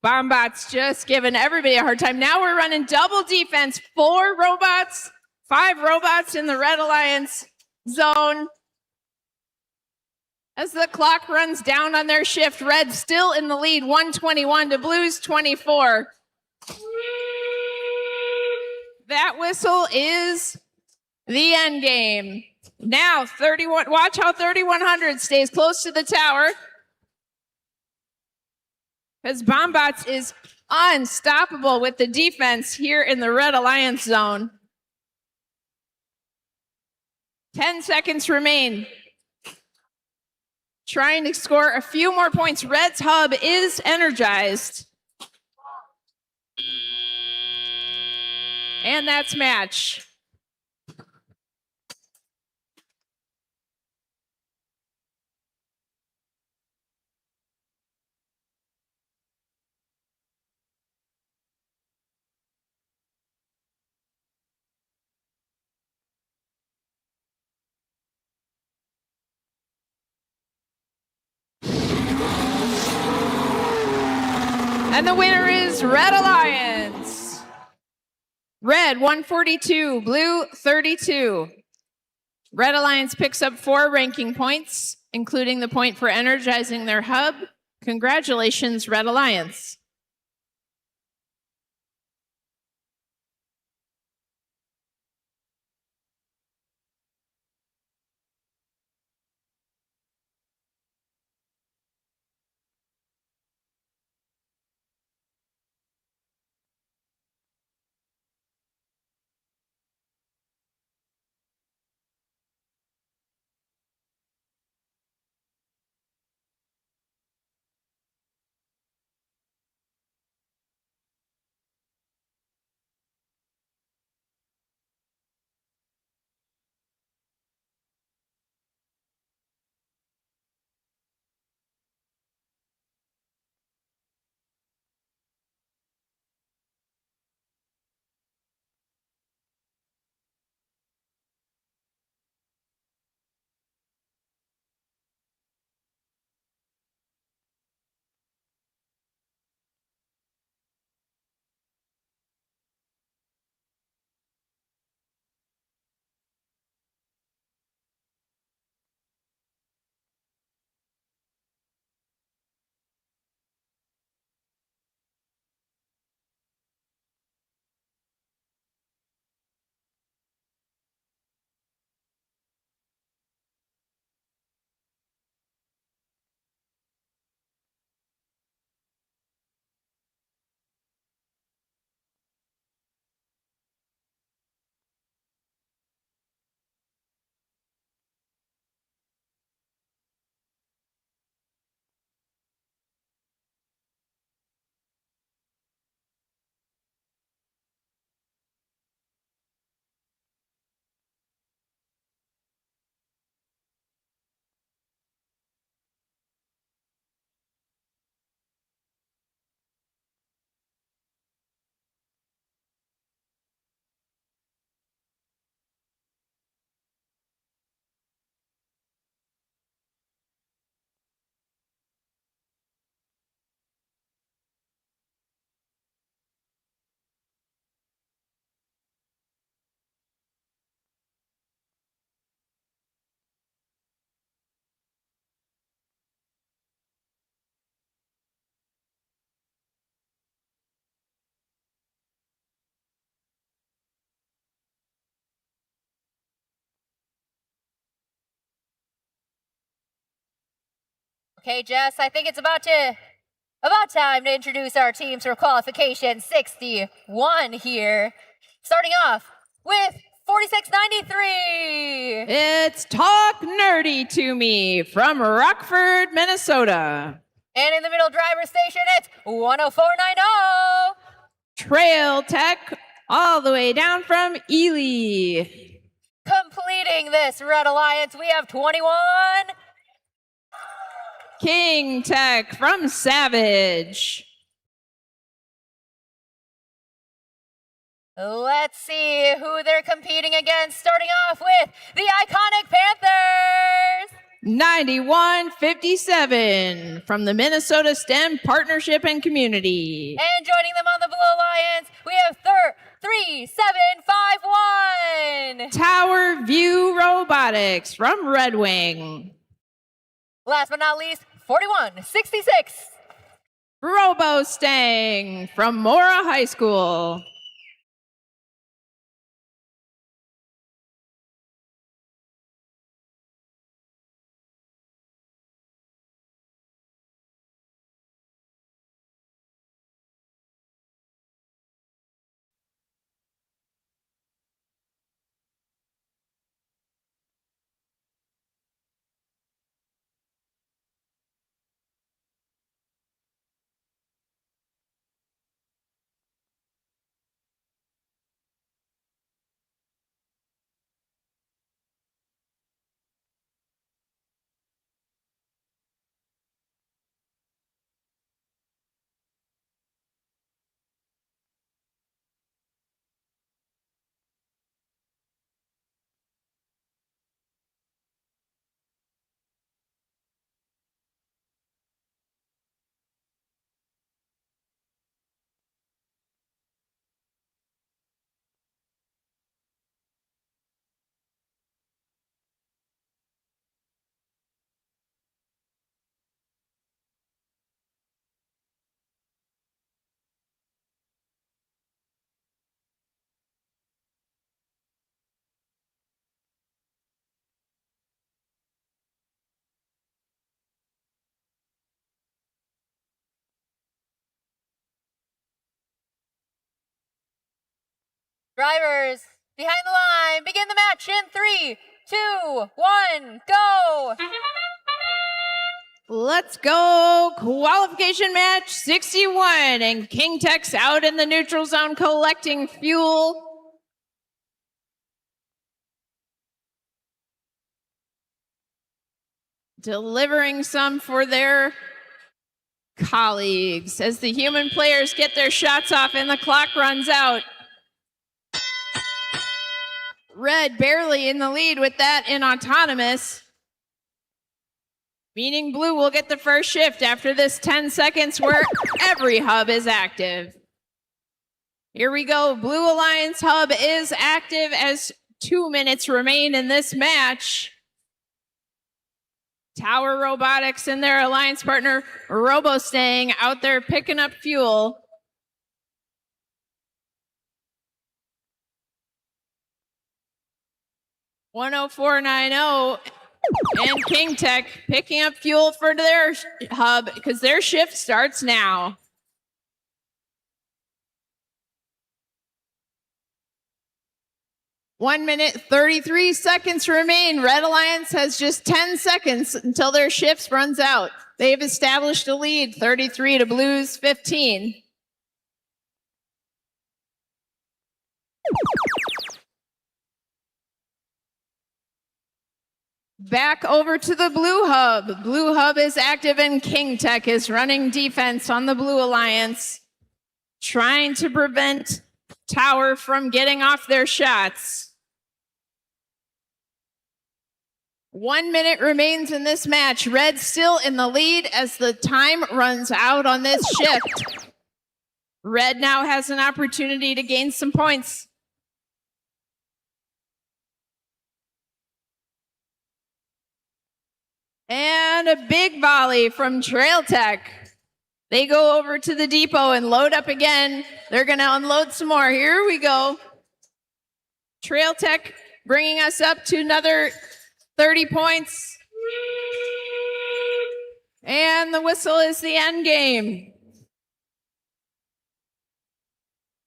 Bombbots just giving everybody a hard time. Now we're running double defense. 4 robots, 5 robots in the Red Alliance zone. As the clock runs down on their shift, Red still in the lead, 121 to Blue's 24. That whistle is the end game. Now 31, watch how 3100 stays close to the tower. Because Bombbots is unstoppable with the defense here in the Red Alliance zone. 10 seconds remain. Trying to score a few more points. Red's hub is energized. And that's match. And the winner is Red Alliance. Red 142, blue 32. Red Alliance picks up 4 ranking points, including the point for energizing their hub. Congratulations, Red Alliance. Okay, Jess, I think it's about time to introduce our teams for qualification 61 here. Starting off with 4693. It's Talk Nerdy to Me from Rockford, Minnesota. And in the middle driver's station, it's 10490. Trail Tech all the way down from Ely. Completing this Red Alliance, we have 21. King Tech from Savage. Let's see who they're competing against, starting off with the iconic Panthers. 9157 from the Minnesota STEM Partnership and Community. And joining them on the Blue Alliance, we have 3751. Tower View Robotics from Red Wing. Last but not least, 4166. RoboStang from Mora High School. Drivers, behind the line, begin the match in 3, 2, 1, go! Let's go. Qualification match 61. And King Tech's out in the neutral zone collecting fuel. Delivering some for their colleagues as the human players get their shots off and the clock runs out. Red barely in the lead with that in autonomous. Meaning blue will get the first shift after this 10 seconds where every hub is active. Here we go. Blue Alliance hub is active as 2 minutes remain in this match. Tower Robotics and their alliance partner RoboStaying out there picking up fuel. .10490 and King Tech picking up fuel for their hub because their shift starts now. One minute, 33 seconds remain. Red Alliance has just 10 seconds until their shifts runs out. They've established a lead, 33 to Blues 15. Back over to the Blue Hub. Blue Hub is active and King Tech is running defense on the Blue Alliance, trying to prevent Tower from getting off their shots. 1 minute remains in this match. Red still in the lead as the time runs out on this shift. Red now has an opportunity to gain some points. And a big volley from Trail Tech. They go over to the depot and load up again. They're going to unload some more. Here we go. Trail Tech bringing us up to another 30 points. And the whistle is the end game.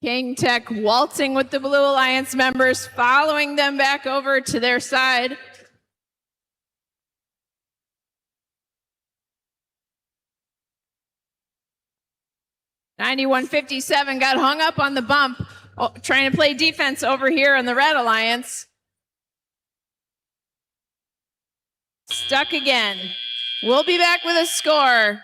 King Tech waltzing with the Blue Alliance members, following them back over to their side. .9157 got hung up on the bump, trying to play defense over here on the Red Alliance. Stuck again. We'll be back with a score.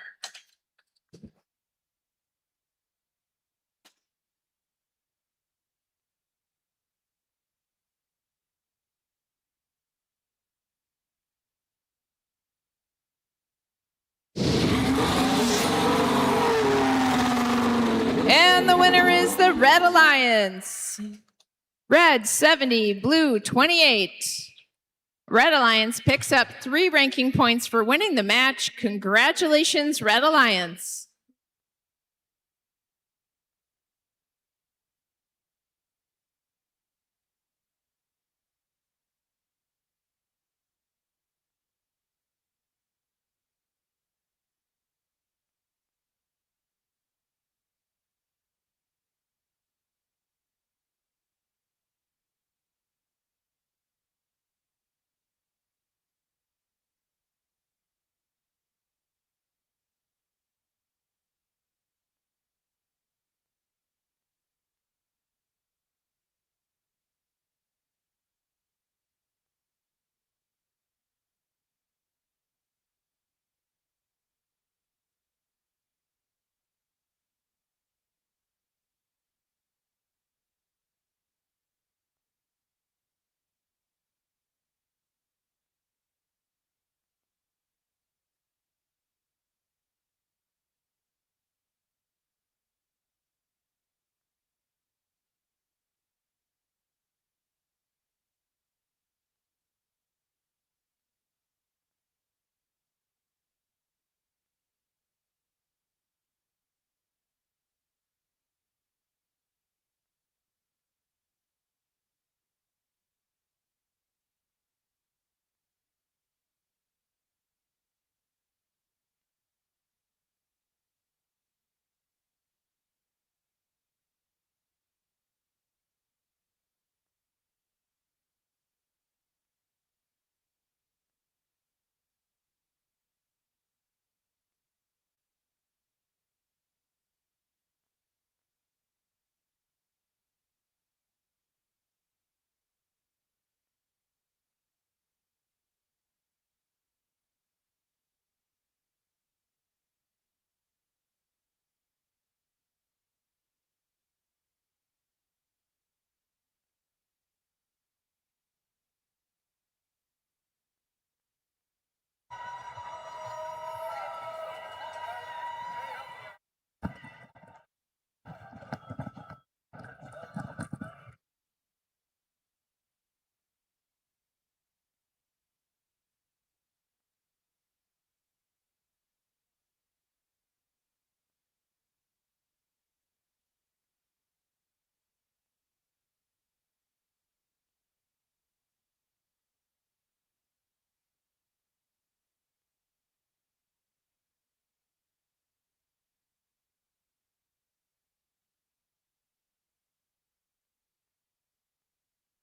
And the winner is the Red Alliance. Red 70, Blue 28. Red Alliance picks up 3 ranking points for winning the match. Congratulations, Red Alliance.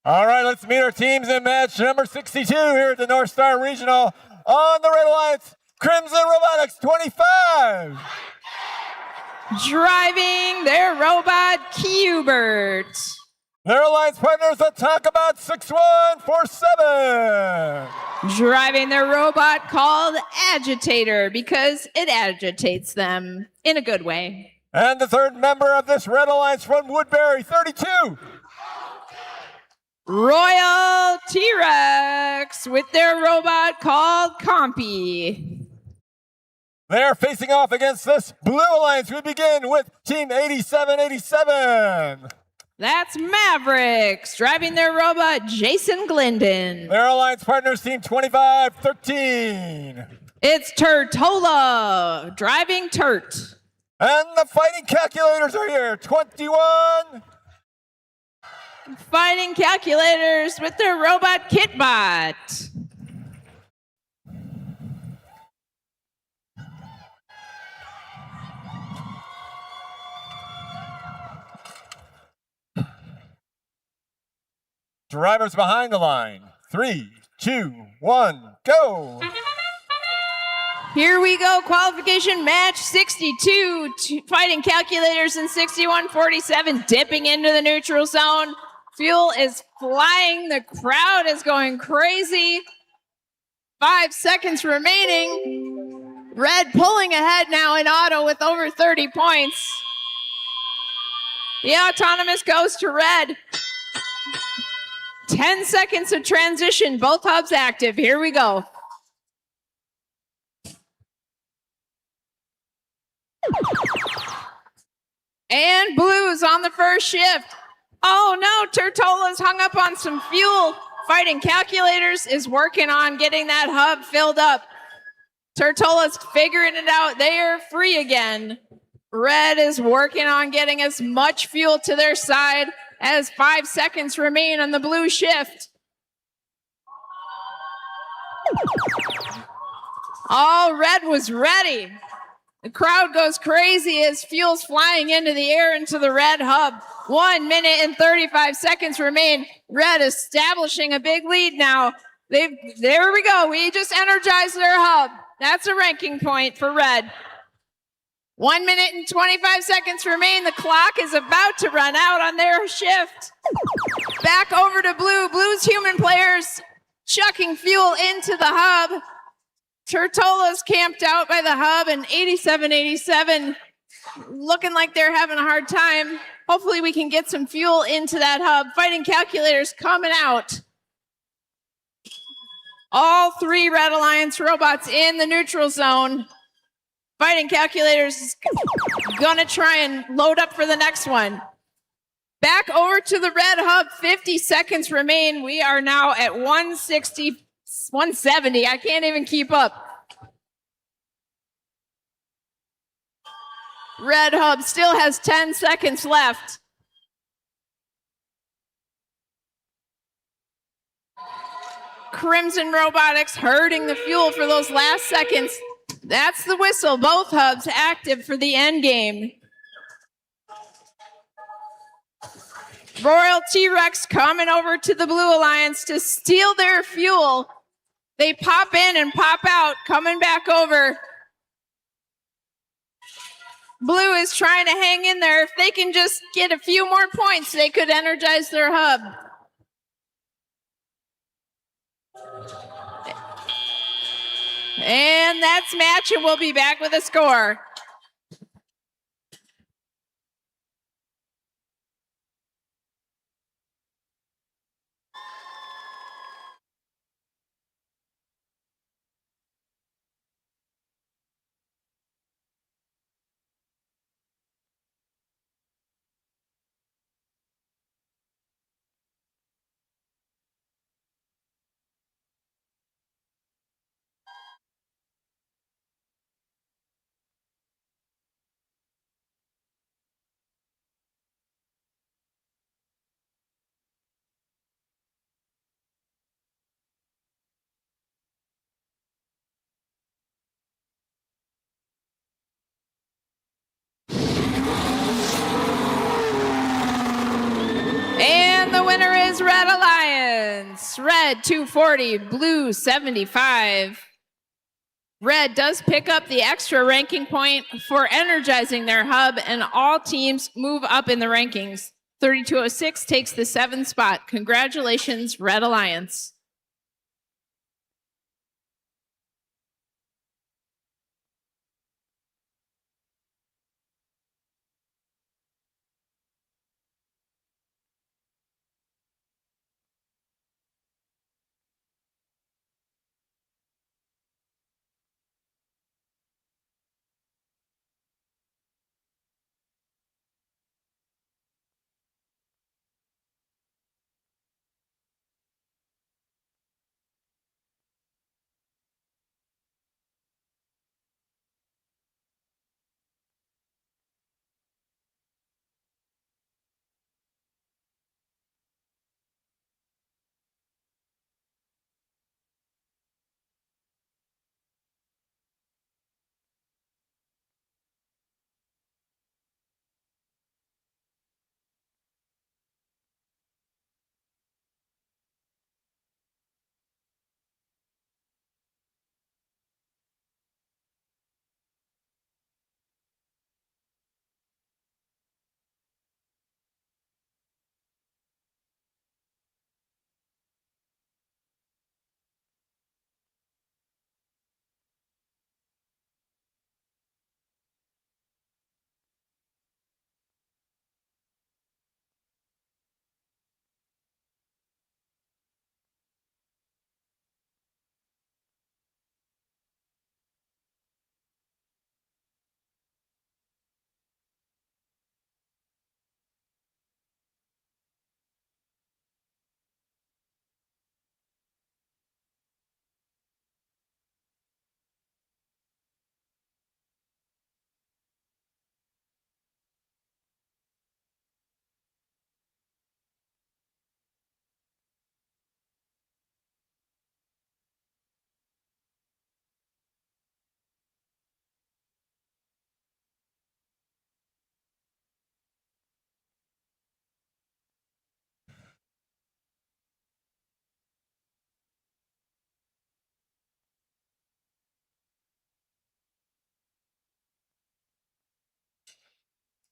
All right, let's meet our teams in match number 62 here at the North Star Regional. On the Red Alliance, Crimson Robotics 25. Driving their robot Cubert. Their alliance partners, the Talkabout 6147. Driving their robot called Agitator because it agitates them in a good way. And the third member of this Red Alliance from Woodbury, 32. Royal T-Rex with their robot called Compy. They're facing off against this Blue Alliance. We begin with Team 8787. That's Mavericks driving their robot Jason Glendon. Their alliance partners, Team 2513. It's Turtola driving Turt. And the Fighting Calculators are here, 21. Fighting Calculators with their robot Kitbot. Drivers behind the line. 3, 2, 1, go. Here we go, qualification match 62, Fighting Calculators in 6147, dipping into the neutral zone. Fuel is flying, the crowd is going crazy. 5 seconds remaining. Red pulling ahead now in auto with over 30 points. The autonomous goes to red. 10 seconds of transition, both hubs active. Here we go. And blue's on the first shift. Oh no, Turtola's hung up on some fuel. Fighting Calculators is working on getting that hub filled up. Turtola's figuring it out. They are free again. Red is working on getting as much fuel to their side as 5 seconds remain on the blue shift. All red was ready. The crowd goes crazy as fuel's flying into the air into the red hub. 1 minute and 35 seconds remain. Red establishing a big lead now. There we go. We just energized their hub. That's a ranking point for red. 1 minute and 25 seconds remain. The clock is about to run out on their shift. Back over to blue. Blue's human players chucking fuel into the hub. Turtola's camped out by the hub, and 8787 looking like they're having a hard time. Hopefully we can get some fuel into that hub. Fighting Calculators coming out. All 3 Red Alliance robots in the neutral zone. Fighting Calculators is gonna try and load up for the next one. Back over to the red hub, 50 seconds remain. We are now at 160, 170. I can't even keep up. Red hub still has 10 seconds left. Crimson Robotics herding the fuel for those last seconds. That's the whistle. Both hubs active for the end game. Royal T-Rex coming over to the Blue Alliance to steal their fuel. They pop in and pop out, coming back over. Blue is trying to hang in there. If they can just get a few more points, they could energize their hub. And that's match, and we'll be back with a score. Red Alliance. Red 240, blue 75. Red does pick up the extra ranking point for energizing their hub, and all teams move up in the rankings. 3206 takes the 7th spot. Congratulations, Red Alliance.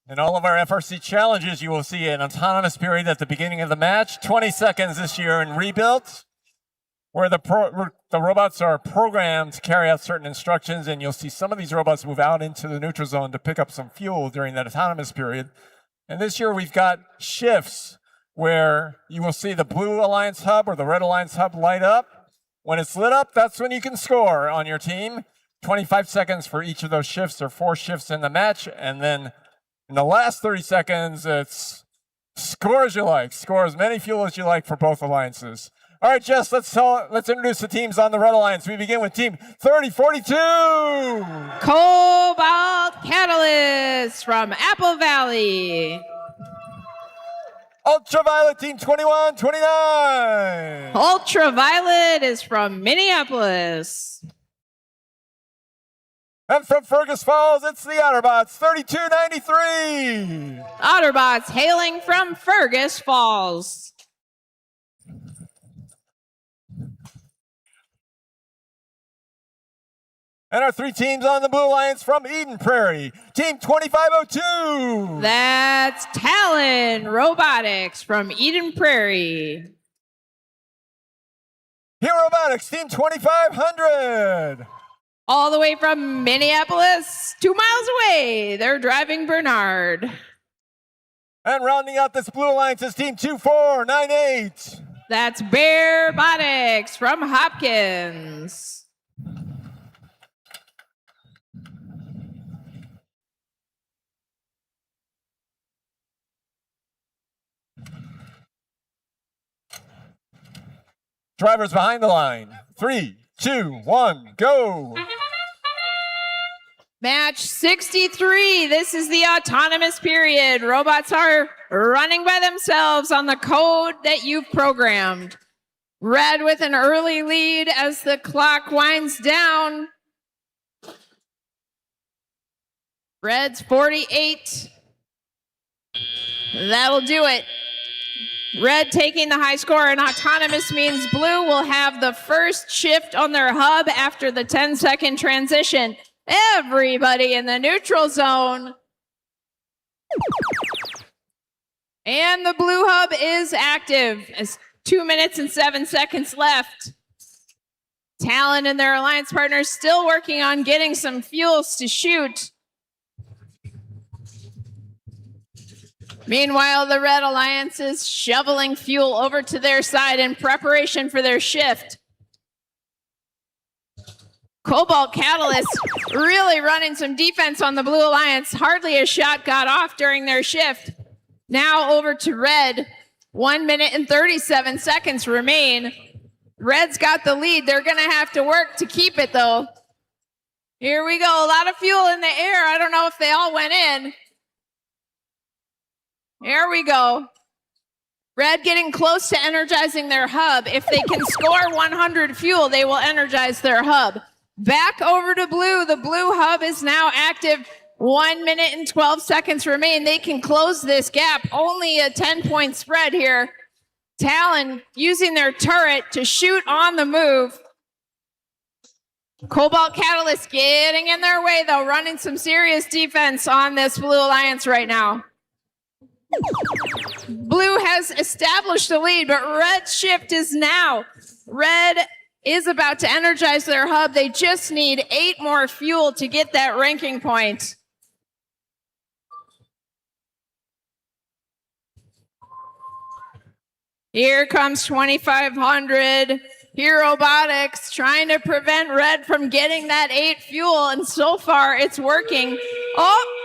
In all of our FRC challenges, you will see an autonomous period at the beginning of the match, 20 seconds this year in rebuild, where the robots are programmed to carry out certain instructions, and you'll see some of these robots move out into the neutral zone to pick up some fuel during that autonomous period. And this year we've got shifts where you will see the blue Alliance hub or the red Alliance hub light up. When it's lit up, that's when you can score on your team. 25 seconds for each of those shifts, or 4 shifts in the match, and then in the last 30 seconds, it's score as you like. Score as many fuel as you like for both alliances. All right, Jess, let's introduce the teams on the Red Alliance. We begin with Team 3042. Cobalt Catalyst from Apple Valley. Ultraviolet Team 2129. Ultraviolet is from Minneapolis. And from Fergus Falls, it's the Otterbots, 3293. Otterbots hailing from Fergus Falls. And our 3 teams on the Blue Alliance from Eden Prairie, Team 2502. That's Talon Robotics from Eden Prairie. Here Robotics, Team 2500. All the way from Minneapolis, 2 miles away, they're driving Bernard. And rounding out this Blue Alliance is Team 2498. That's Bear Robotics from Hopkins. Drivers behind the line. 3, 2, 1, go. Match 63. This is the autonomous period. Robots are running by themselves on the code that you've programmed. Red with an early lead as the clock winds down. Red's 48. That'll do it. Red taking the high score, and autonomous means blue will have the first shift on their hub after the 10-second transition. Everybody in the neutral zone. And the blue hub is active. As 2 minutes and 7 seconds left. Talon and their alliance partners still working on getting some fuels to shoot. Meanwhile, the Red Alliance is shoveling fuel over to their side in preparation for their shift. Cobalt Catalyst really running some defense on the Blue Alliance. Hardly a shot got off during their shift. Now over to Red. 1 minute and 37 seconds remain. Red's got the lead. They're going to have to work to keep it, though. Here we go. A lot of fuel in the air. I don't know if they all went in. Here we go. Red getting close to energizing their hub. If they can score 100 fuel, they will energize their hub. Back over to blue. The blue hub is now active. 1 minute and 12 seconds remain. They can close this gap. Only a 10-point spread here. Talon using their turret to shoot on the move. Cobalt Catalyst getting in their way, though, running some serious defense on this Blue Alliance right now. Blue has established the lead, but Red's shift is now. Red is about to energize their hub. They just need 8 more fuel to get that ranking point. Here comes 2500. Here Robotics trying to prevent Red from getting that 8 fuel, and so far it's working. Oh!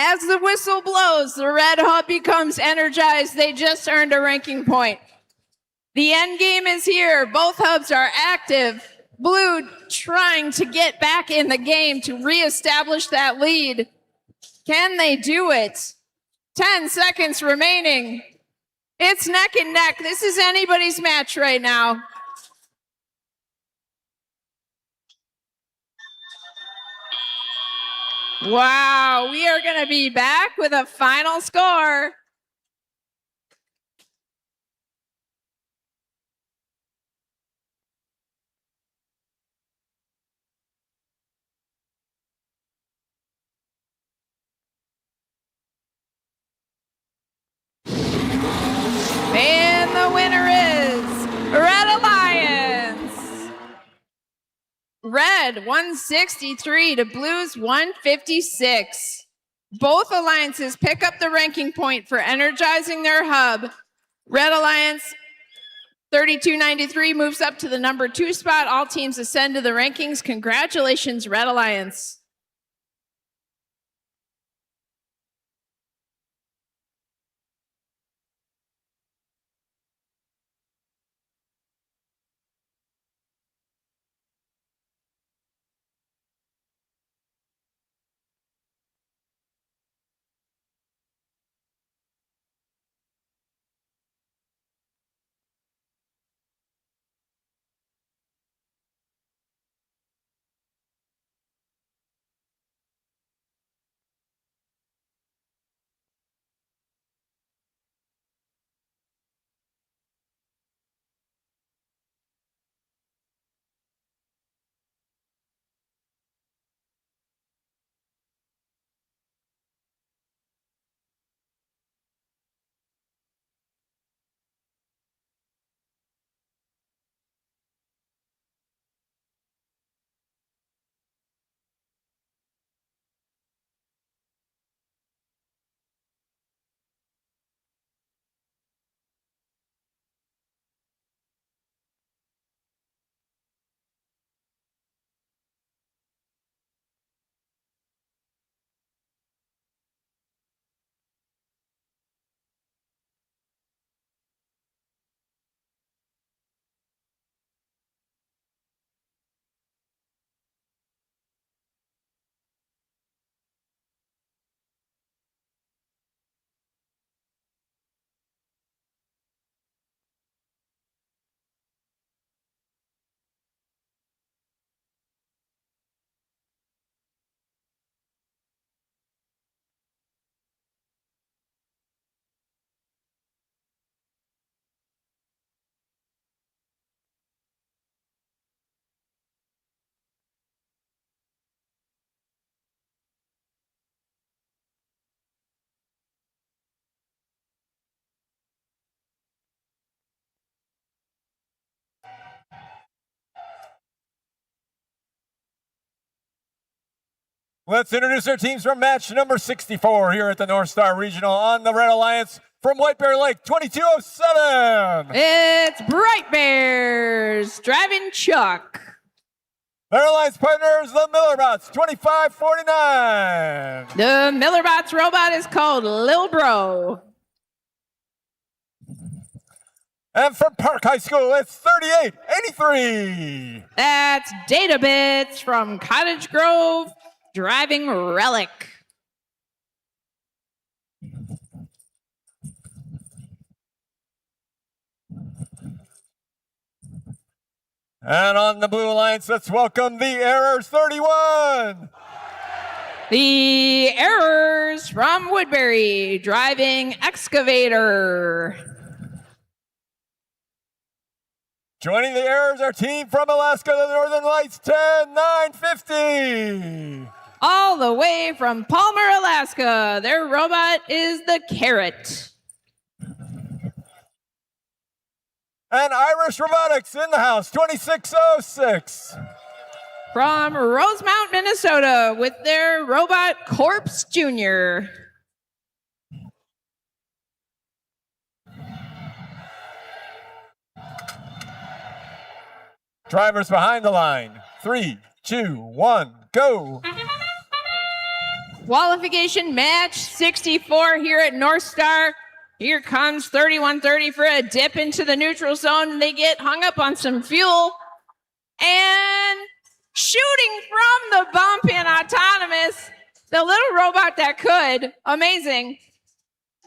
As the whistle blows, the Red hub becomes energized. They just earned a ranking point. The end game is here. Both hubs are active. Blue trying to get back in the game to reestablish that lead. Can they do it? 10 seconds remaining. It's neck and neck. This is anybody's match right now. Wow, we are going to be back with a final score. And the winner is Red Alliance. Red 163 to Blues 156. Both alliances pick up the ranking point for energizing their hub. Red Alliance 3293 moves up to the number 2 spot. All teams ascend to the rankings. Congratulations, Red Alliance. Let's introduce our teams from match number 64 here at the North Star Regional on the Red Alliance from White Bear Lake, 2207. It's Bright Bears driving Chuck. Their alliance partners, the Millerbots, 2549. The Millerbots robot is called Lil Bro. And from Park High School, it's 3883. That's Data Bits from Cottage Grove driving Relic. And on the Blue Alliance, let's welcome the Errors 31. The Errors from Woodbury driving Excavator. Joining the Errors, our team from Alaska, the Northern Lights, 10950. All the way from Palmer, Alaska, their robot is the Carrot. And Irish Robotics in the house, 2606. From Rosemount, Minnesota, with their robot Corpse Jr. Drivers behind the line. 3, 2, 1, go. Qualification match 64 here at North Star. Here comes 3130 for a dip into the neutral zone, and they get hung up on some fuel. And shooting from the bump in autonomous, the little robot that could, amazing.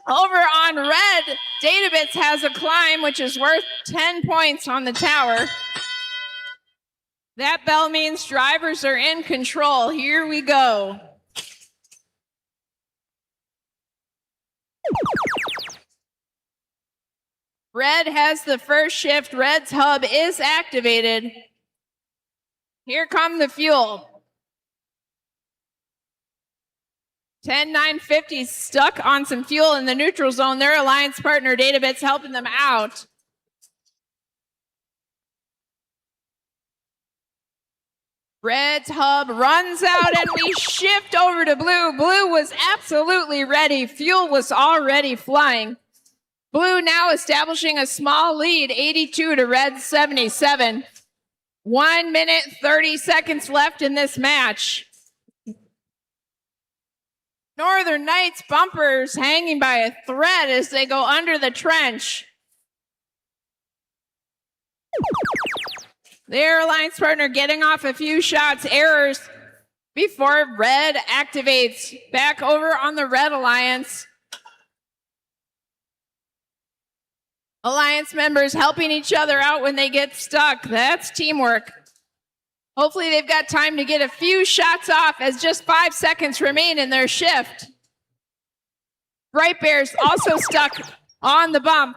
Over on red, Databits has a climb, which is worth 10 points on the tower. That bell means drivers are in control. Here we go. Red has the first shift. Red's hub is activated. Here come the fuel. 10950 stuck on some fuel in the neutral zone. Their alliance partner, Databits, helping them out. Red's hub runs out and we shift over to blue. Blue was absolutely ready. Fuel was already flying. Blue now establishing a small lead, 82 to Red's 77. 1 minute, 30 seconds left in this match. Northern Knights bumpers hanging by a thread as they go under the trench. Their alliance partner getting off a few shots, Errors, before Red activates. Back over on the Red Alliance. Alliance members helping each other out when they get stuck. That's teamwork. Hopefully they've got time to get a few shots off as just 5 seconds remain in their shift. Bright Bears also stuck on the bump.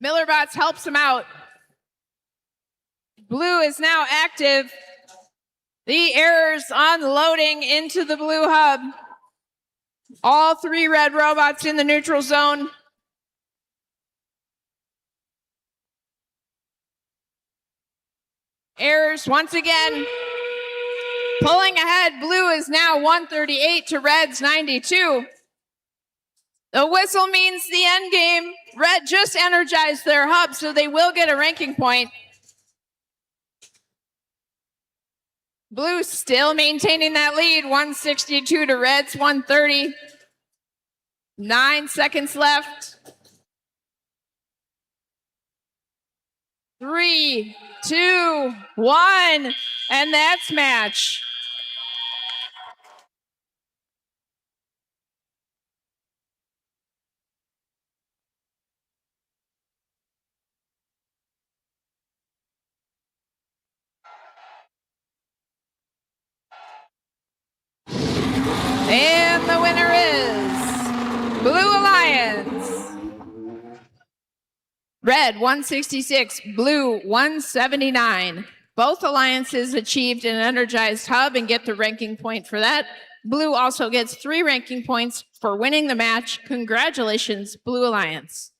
Millerbots helps him out. Blue is now active. The Errors unloading into the blue hub. All 3 red robots in the neutral zone. Errors once again pulling ahead. Blue is now 138 to Red's 92. The whistle means the end game. Red just energized their hub, so they will get a ranking point. Blue still maintaining that lead, 162 to Red's 130. 9 seconds left. 3, 2, 1, and that's match. And the winner is Blue Alliance. Red 166, Blue 179. Both alliances achieved an energized hub and get the ranking point for that. Blue also gets 3 ranking points for winning the match. Congratulations, Blue Alliance.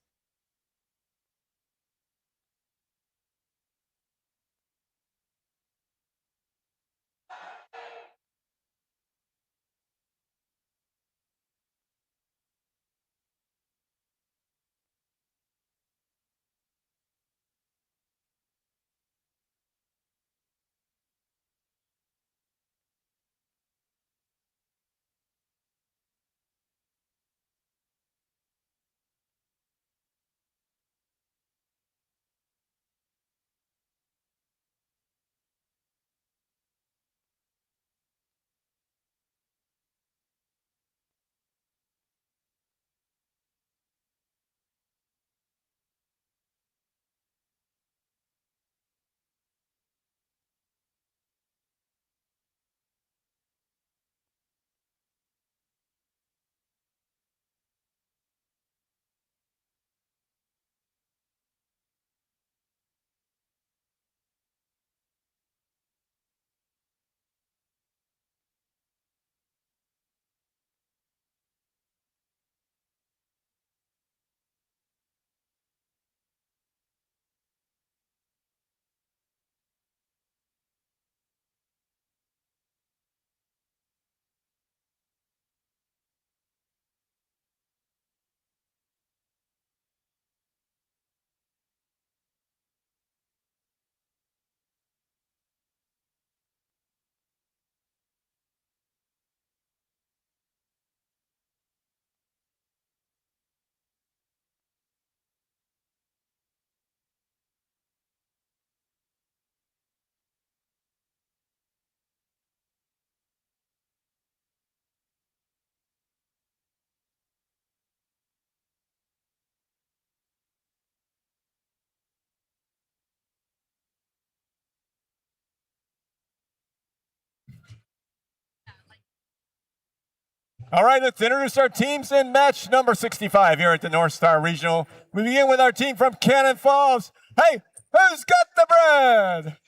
All right, let's introduce our teams in match number 65 here at the North Star Regional. We begin with our team from Cannon Falls. Hey, who's got the bread?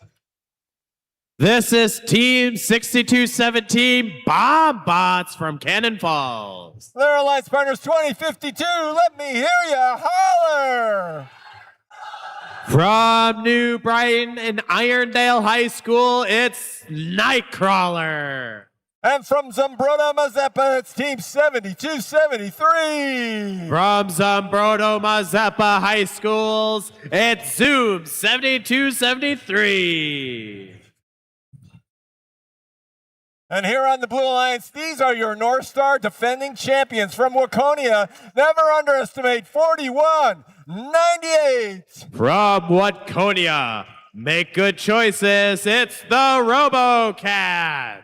This is Team 6217 Bomb Bots from Cannon Falls. Their alliance partners 2052. Let me hear ya holler. From New Brighton and Irondale High School, it's Nightcrawler. And from Zambroda, Mazeppa, it's Team 7273. From Zambrodo Mazeppa High Schools, it's Zoom 7273. And here on the Blue Alliance, these are your North Star defending champions from Waconia. Never underestimate 4198. From Waconia, make good choices. It's the RoboCats.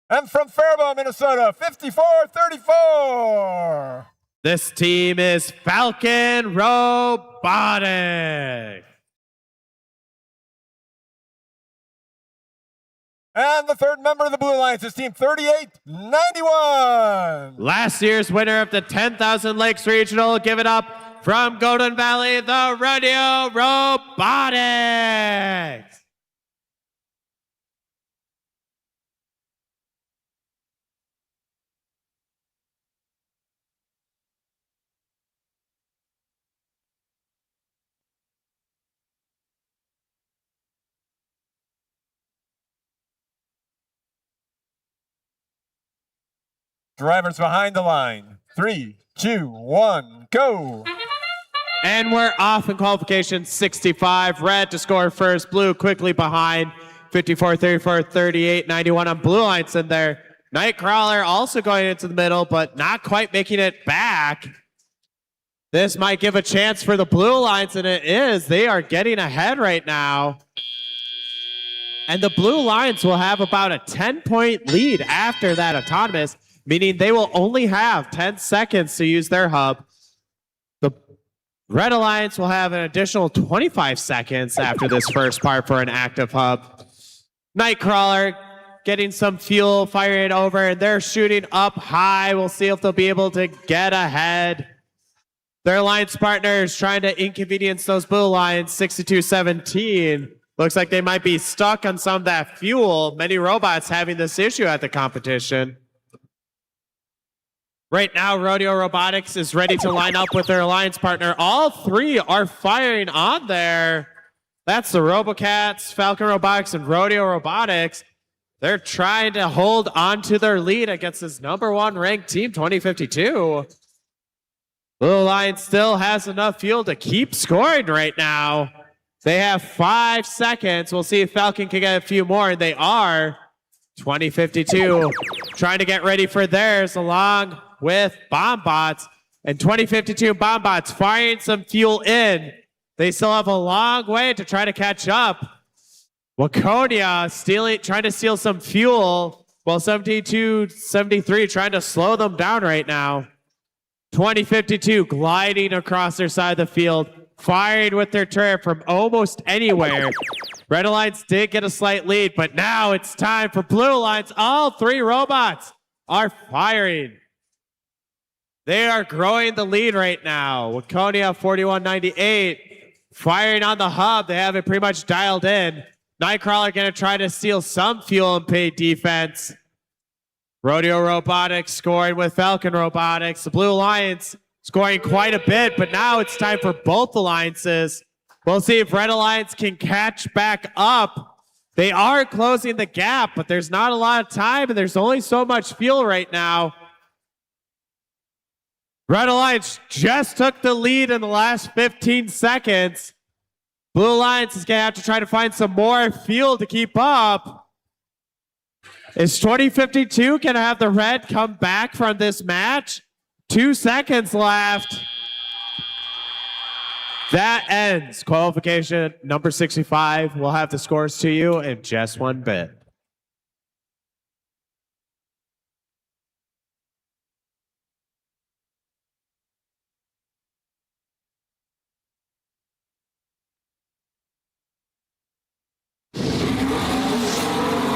And from Faribault, Minnesota, 5434. This team is Falcon Robotics. And the third member of the Blue Alliance is Team 3891. Last year's winner of the 10,000 Lakes Regional, give it up from Golden Valley, the Radio Robotics. Drivers behind the line. 3, 2, 1, go. And we're off in qualification 65. Red to score first. Blue quickly behind. 54, 34, 38, 91 on Blue Alliance in there. Nightcrawler also going into the middle, but not quite making it back. This might give a chance for the Blue Alliance, and it is. They are getting ahead right now. And the Blue Alliance will have about a 10-point lead after that autonomous, meaning they will only have 10 seconds to use their hub. The Red Alliance will have an additional 25 seconds after this first part for an active hub. Nightcrawler getting some fuel, firing it over, and they're shooting up high. We'll see if they'll be able to get ahead. Their alliance partners trying to inconvenience those Blue Alliance, 62-17. Looks like they might be stuck on some of that fuel. Many robots having this issue at the competition. Right now, Rodeo Robotics is ready to line up with their alliance partner. All three are firing on there. That's the RoboCats, Falcon Robotics, and Rodeo Robotics. They're trying to hold on to their lead against this #1 ranked team, 2052. Blue Alliance still has enough fuel to keep scoring right now. They have 5 seconds. We'll see if Falcon can get a few more, and they are. 2052 trying to get ready for theirs along with Bomb Bots. And 2052 Bomb Bots firing some fuel in. They still have a long way to try to catch up. Waconia trying to steal some fuel, while 72-73 trying to slow them down right now. 2052 gliding across their side of the field, firing with their turret from almost anywhere. Red Alliance did get a slight lead, but now it's time for Blue Alliance. All three robots are firing. They are growing the lead right now. Waconia 4198 firing on the hub. They have it pretty much dialed in. Nightcrawler going to try to steal some fuel and pay defense. Rodeo Robotics scoring with Falcon Robotics. The Blue Alliance scoring quite a bit, but now it's time for both alliances. We'll see if Red Alliance can catch back up. They are closing the gap, but there's not a lot of time, and there's only so much fuel right now. Red Alliance just took the lead in the last 15 seconds. Blue Alliance is going to have to try to find some more fuel to keep up. Is 2052 going to have the red come back from this match? 2 seconds left. That ends qualification number 65. We'll have the scores to you in just one bit.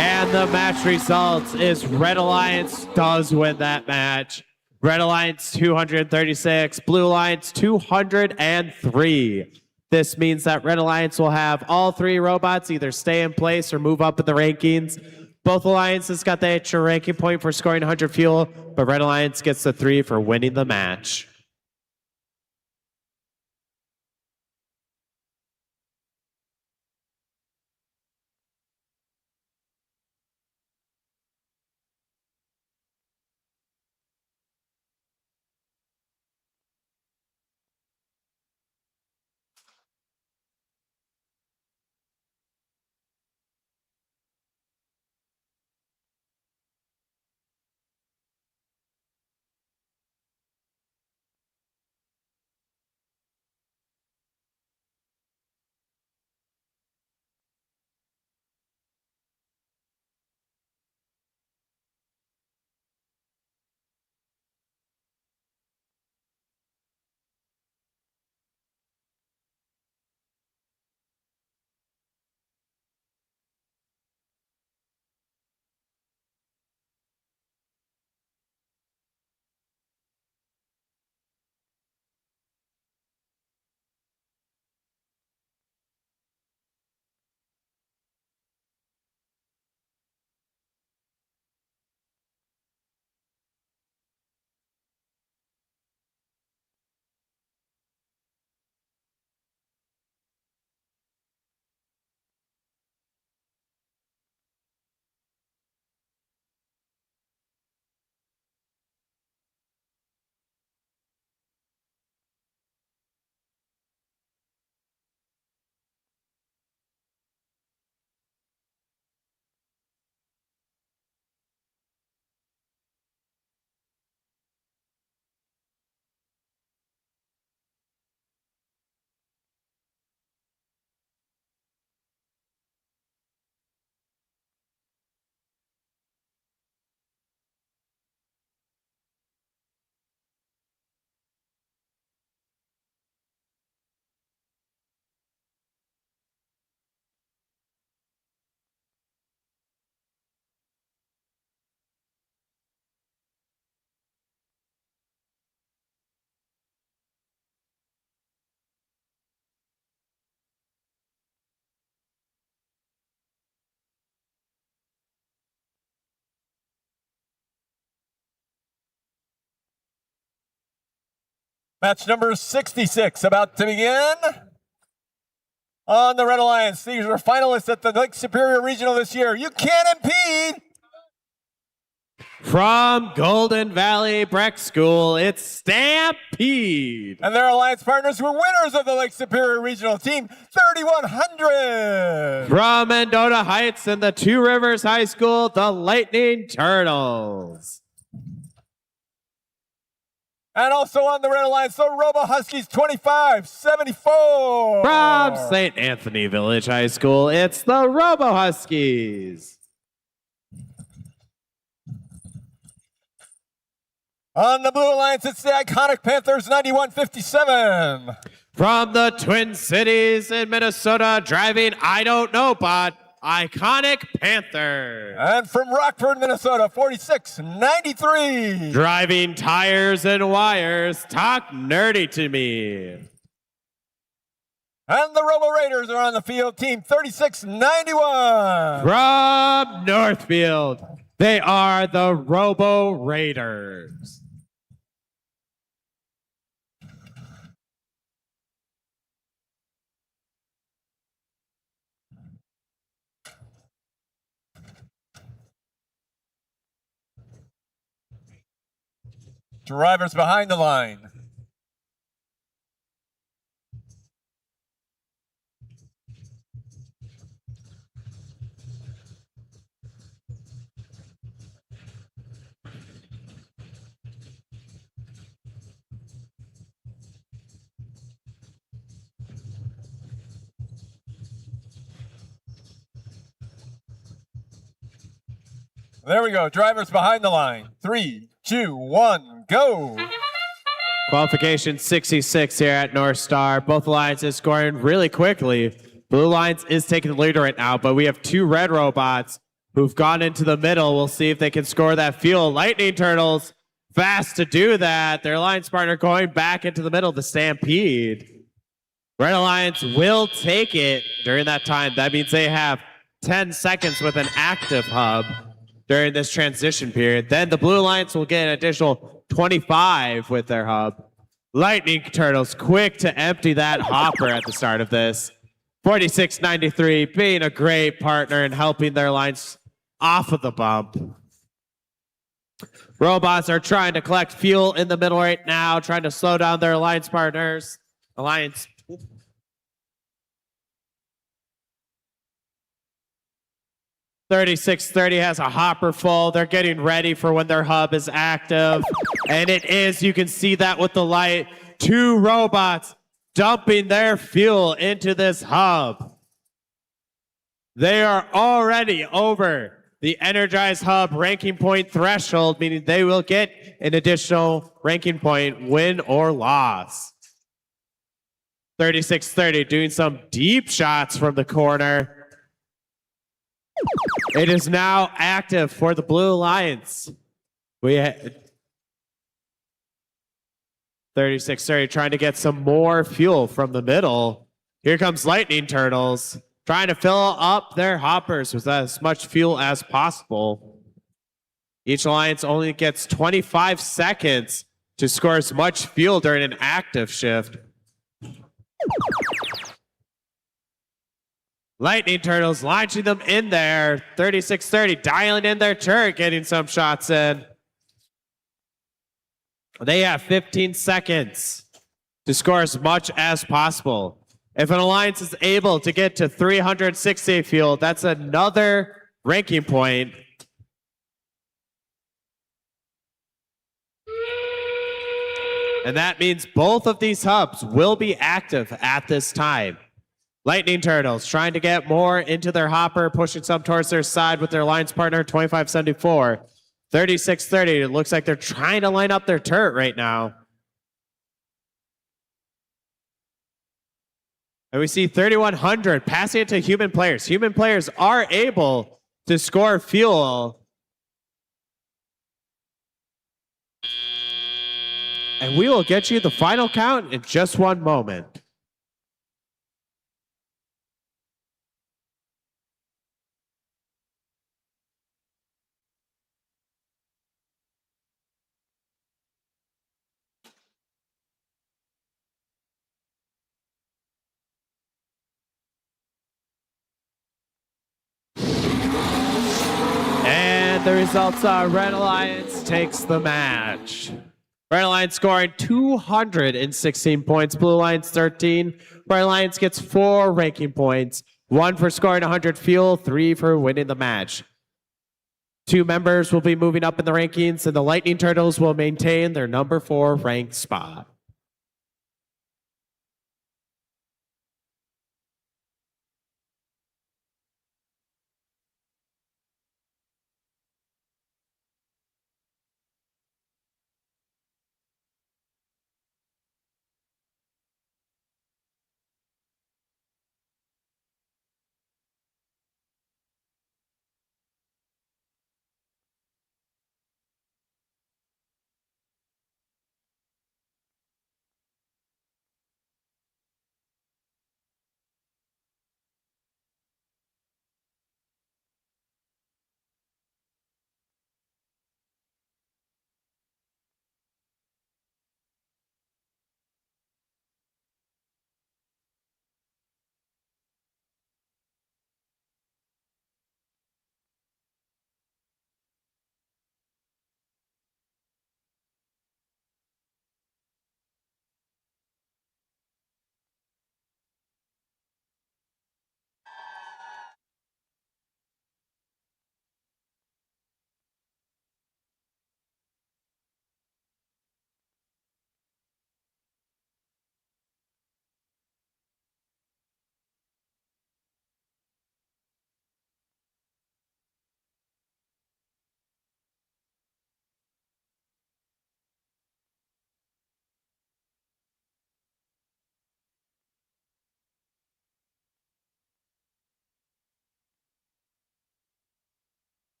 And And the match results is Red Alliance does win that match. Red Alliance 236, Blue Alliance 203. This means that Red Alliance will have all three robots either stay in place or move up in the rankings. Both alliances got the extra ranking point for scoring 100 fuel, but Red Alliance gets the 3 for winning the match. Match number 66 about to begin. On the Red Alliance, these are finalists at the Lake Superior Regional this year. You can't impede. From Golden Valley Breck School, it's Stampede. And their alliance partners were winners of the Lake Superior Regional Team 3100. From Mendota Heights and the Two Rivers High School, the Lightning Turtles. And also on the Red Alliance, the Robo Huskies 2574. From St. Anthony Village High School, it's the Robo Huskies. On the Blue Alliance, it's the iconic Panthers 9157. From the Twin Cities in Minnesota, driving I Don't Know Bot, Iconic Panther. And from Rockford, Minnesota, 4693. Driving tires and wires, talk nerdy to me. And the Robo Raiders are on the field, team 3691. From Northfield, they are the Robo Raiders. Drivers behind the line. There we go. Drivers behind the line. 3, 2, 1, go. Qualification 66 here at North Star. Both alliances scoring really quickly. Blue Alliance is taking the lead right now, but we have two red robots who've gone into the middle. We'll see if they can score that fuel. Lightning Turtles fast to do that. Their alliance partner going back into the middle, the Stampede. Red Alliance will take it during that time. That means they have 10 seconds with an active hub during this transition period. Then the Blue Alliance will get an additional 25 with their hub. Lightning Turtles quick to empty that hopper at the start of this. 4693 being a great partner and helping their alliance off of the bump. Robots are trying to collect fuel in the middle right now, trying to slow down their alliance partners. Alliance. 3630 has a hopper full. They're getting ready for when their hub is active. And it is. You can see that with the light. 2 robots dumping their fuel into this hub. They are already over the energized hub ranking point threshold, meaning they will get an additional ranking point, win or loss. 3630 doing some deep shots from the corner. It is now active for the Blue Alliance. 3630 trying to get some more fuel from the middle. Here comes Lightning Turtles trying to fill up their hoppers with as much fuel as possible. Each alliance only gets 25 seconds to score as much fuel during an active shift. Lightning Turtles launching them in there. 3630 dialing in their turret, getting some shots in. They have 15 seconds to score as much as possible. If an alliance is able to get to 360 fuel, that's another ranking point. And that means both of these hubs will be active at this time. Lightning Turtles trying to get more into their hopper, pushing some towards their side with their alliance partner, 2574. 3630, it looks like they're trying to line up their turret right now. And we see 3100 passing it to human players. Human players are able to score fuel. And we will get you the final count in just one moment. And the results are Red Alliance takes the match. Red Alliance scoring 216 points, Blue Alliance 13. Red Alliance gets 4 ranking points, 1 for scoring 100 fuel, 3 for winning the match. 2 members will be moving up in the rankings, and the Lightning Turtles will maintain their number 4 ranked spot.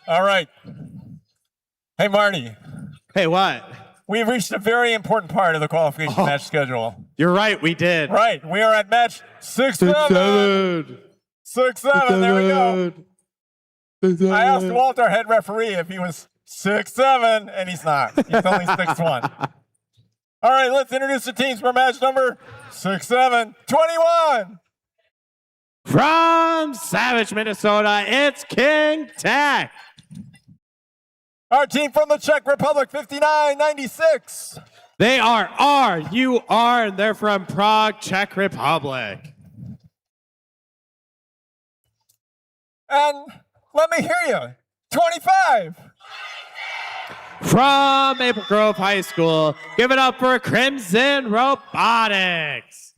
All right. Hey, Marty. Hey, what? We've reached a very important part of the qualification match schedule. You're right, we did. Right. We are at match 6-7. 6-7. There we go. I asked Walter, head referee, if he was 6-7, and he's not. He's only 6-1. All right, let's introduce the teams for match number 6-7. 21. From Savage, Minnesota, it's King Tech. Our team from the Czech Republic, 5996. They are RUR, and they're from Prague, Czech Republic. And let me hear you. 25. From Maple Grove High School, give it up for Crimson Robotics.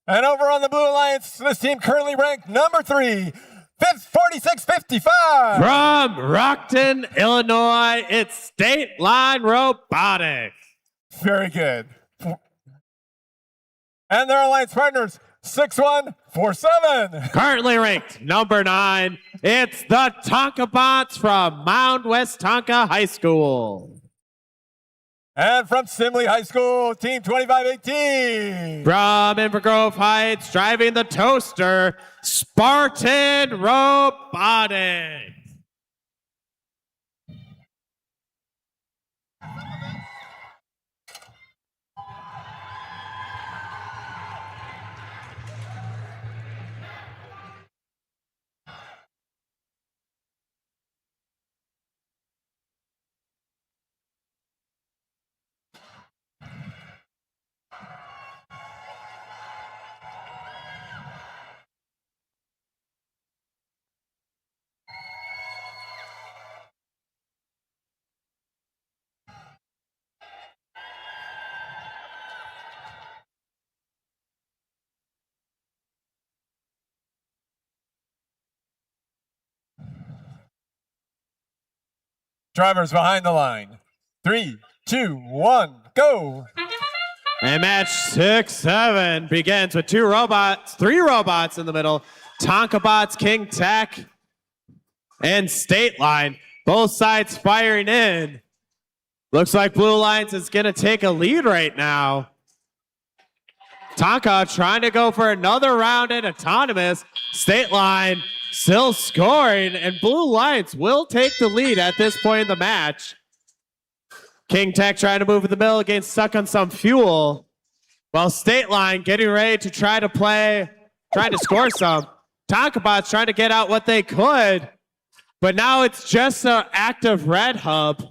And over on the Blue Alliance, this team currently ranked number 3, 4655. From Rockton, Illinois, it's State Line Robotics. Very good. And their alliance partners, 6147. Currently ranked number 9, it's the Tonka Bots from Mound West Tonka High School. And from Simley High School, team 2518. From Inver Grove Heights, driving the toaster, Spartan Robotics. Drivers behind the line. 3, 2, 1, go. And match 6-7 begins with 3 robots in the middle. Tonka Bots, King Tech, and State Line. Both sides firing in. Looks like Blue Alliance is going to take a lead right now. Tonka trying to go for another round in autonomous. State Line still scoring, and Blue Alliance will take the lead at this point in the match. King Tech trying to move in the middle, getting stuck on some fuel, while State Line getting ready to try to score some. Tonka Bots trying to get out what they could, but now it's just an active red hub.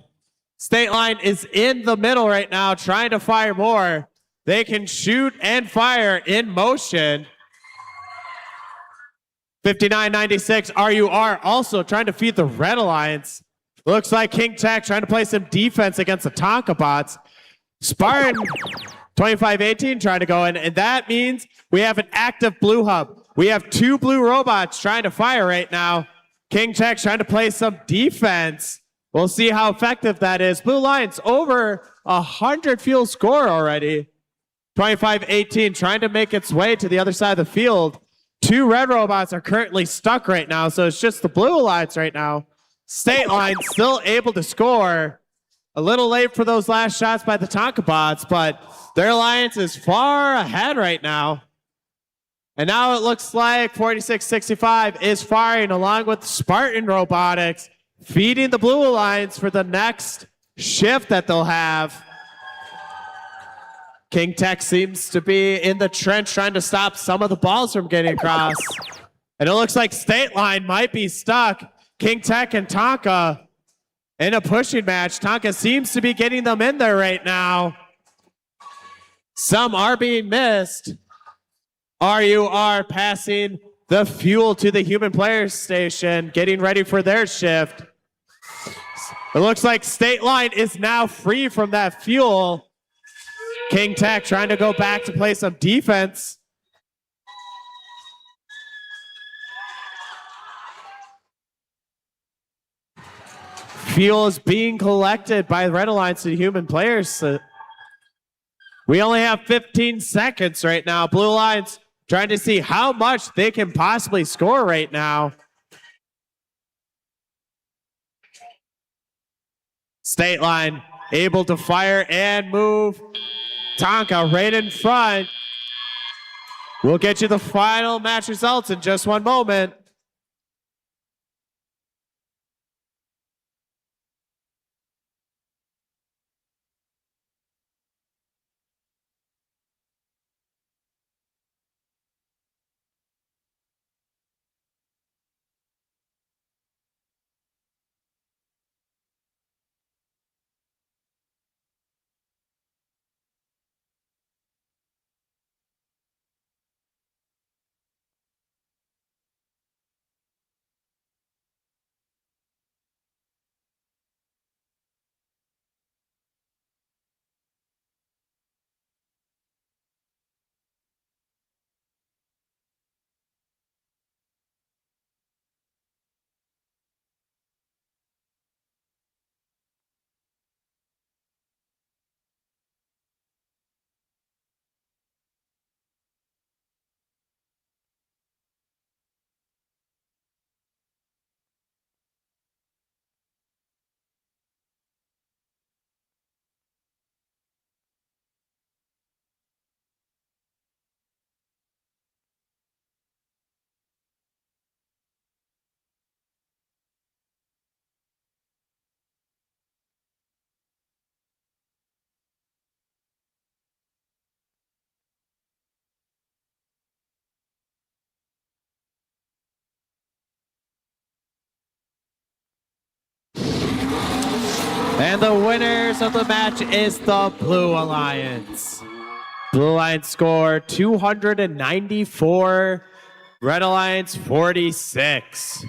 State Line is in the middle right now, trying to fire more. They can shoot and fire in motion. 5996 RUR also trying to feed the Red Alliance. Looks like King Tech trying to play some defense against the Tonka Bots. Spartan 2518 trying to go in, and that means we have an active blue hub. We have 2 blue robots trying to fire right now. King Tech trying to play some defense. We'll see how effective that is. Blue Alliance over 100 fuel score already. 2518 trying to make its way to the other side of the field. 2 red robots are currently stuck right now, so it's just the Blue Alliance right now. State Line still able to score. A little late for those last shots by the Tonka Bots, but their alliance is far ahead right now. And now it looks like 4665 is firing along with Spartan Robotics, feeding the Blue Alliance for the next shift that they'll have. King Tech seems to be in the trench trying to stop some of the balls from getting across. And it looks like State Line might be stuck. King Tech and Tonka in a pushing match. Tonka seems to be getting them in there right now. Some are being missed. RUR passing the fuel to the human player station, getting ready for their shift. It looks like State Line is now free from that fuel. King Tech trying to go back to play some defense. Fuel is being collected by Red Alliance and human players. We only have 15 seconds right now. Blue Alliance trying to see how much they can possibly score right now. State line able to fire and move. Tonka right in front. We'll get you the final match results in just one moment. And the winners of the match is the Blue Alliance. Blue Alliance score 294, Red Alliance 46.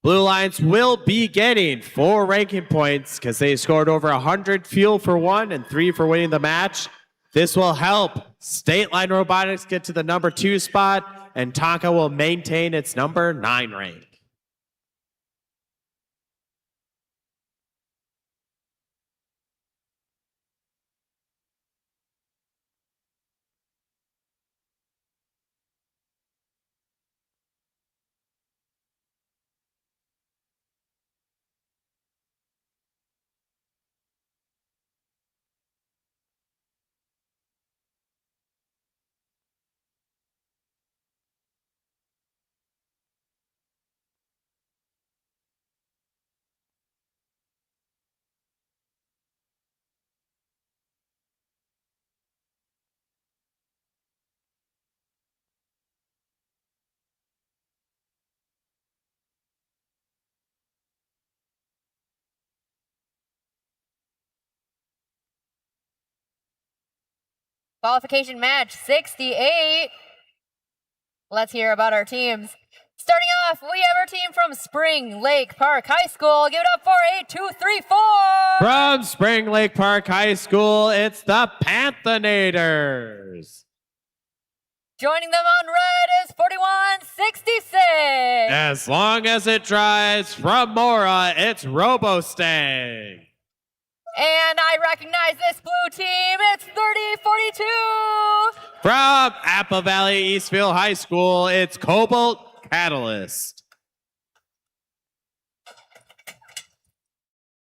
Blue Alliance will be getting 4 ranking points because they scored over 100 fuel for 1 and 3 for winning the match. This will help State Line Robotics get to the number 2 spot, and Tonka will maintain its number 9 rank. Qualification match 68. Let's hear about our teams. Starting off, we have our team from Spring Lake Park High School. Give it up for 8234. From Spring Lake Park High School, it's the Panthenators. Joining them on red is 4166. As long as it drives from Mora, it's RoboStang. And I recognize this blue team. It's 3042. From Apple Valley Eastfield High School, it's Cobalt Catalyst.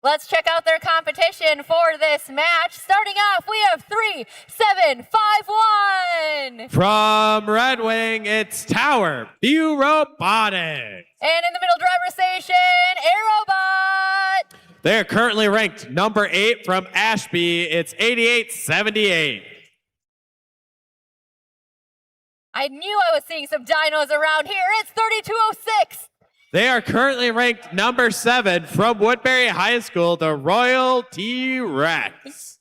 Let's check out their competition for this match. Starting off, we have 3751. From Red Wing, it's Tower View Robotics. And in the middle driver's station, Aerobot. They're currently ranked number 8 from Ashby. It's 8878. I knew I was seeing some dinos around here. It's 3206. They are currently ranked number 7 from Woodbury High School, the Royal T-Rex.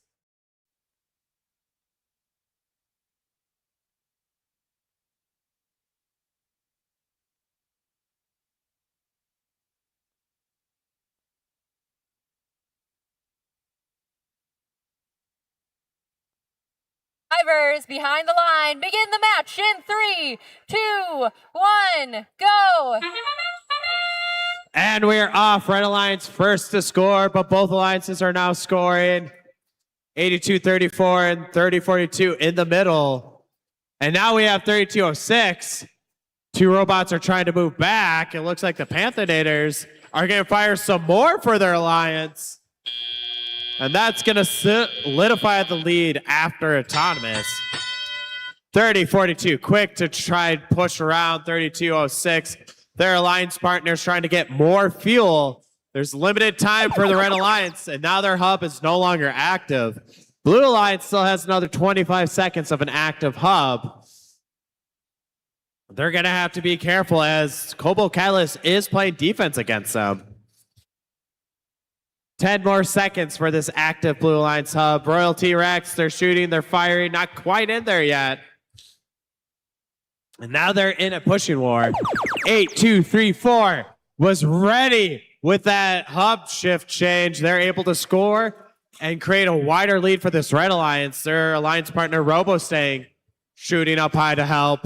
Drivers behind the line, begin the match in 3, 2, 1, go. And we're off. Red Alliance first to score, but both alliances are now scoring. 82-34 and 30-42 in the middle. And now we have 3206. Two robots are trying to move back. It looks like the Panthenators are going to fire some more for their alliance. And that's going to solidify the lead after Autonomous. 30-42, quick to try and push around 3206. Their alliance partners trying to get more fuel. There's limited time for the Red Alliance, and now their hub is no longer active. Blue Alliance still has another 25 seconds of an active hub. They're going to have to be careful as Kobo Catalyst is playing defense against them. 10 more seconds for this active Blue Alliance hub. Royal T-Rex, they're shooting, they're firing, not quite in there yet. And now they're in a pushing war. 8, 2, 3, 4 was ready with that hub shift change. They're able to score and create a wider lead for this Red Alliance. Their alliance partner Robostang shooting up high to help.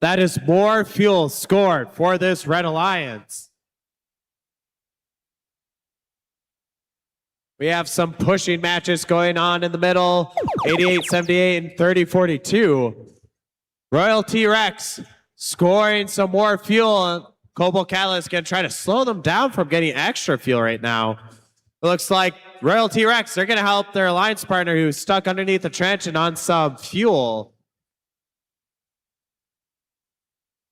That is more fuel scored for this Red Alliance. We have some pushing matches going on in the middle. 88-78 and 30-42. Royal T-Rex scoring some more fuel. Kobo Catalyst going to try to slow them down from getting extra fuel right now. It looks like Royal T-Rex, they're going to help their alliance partner who's stuck underneath the trench and on some fuel.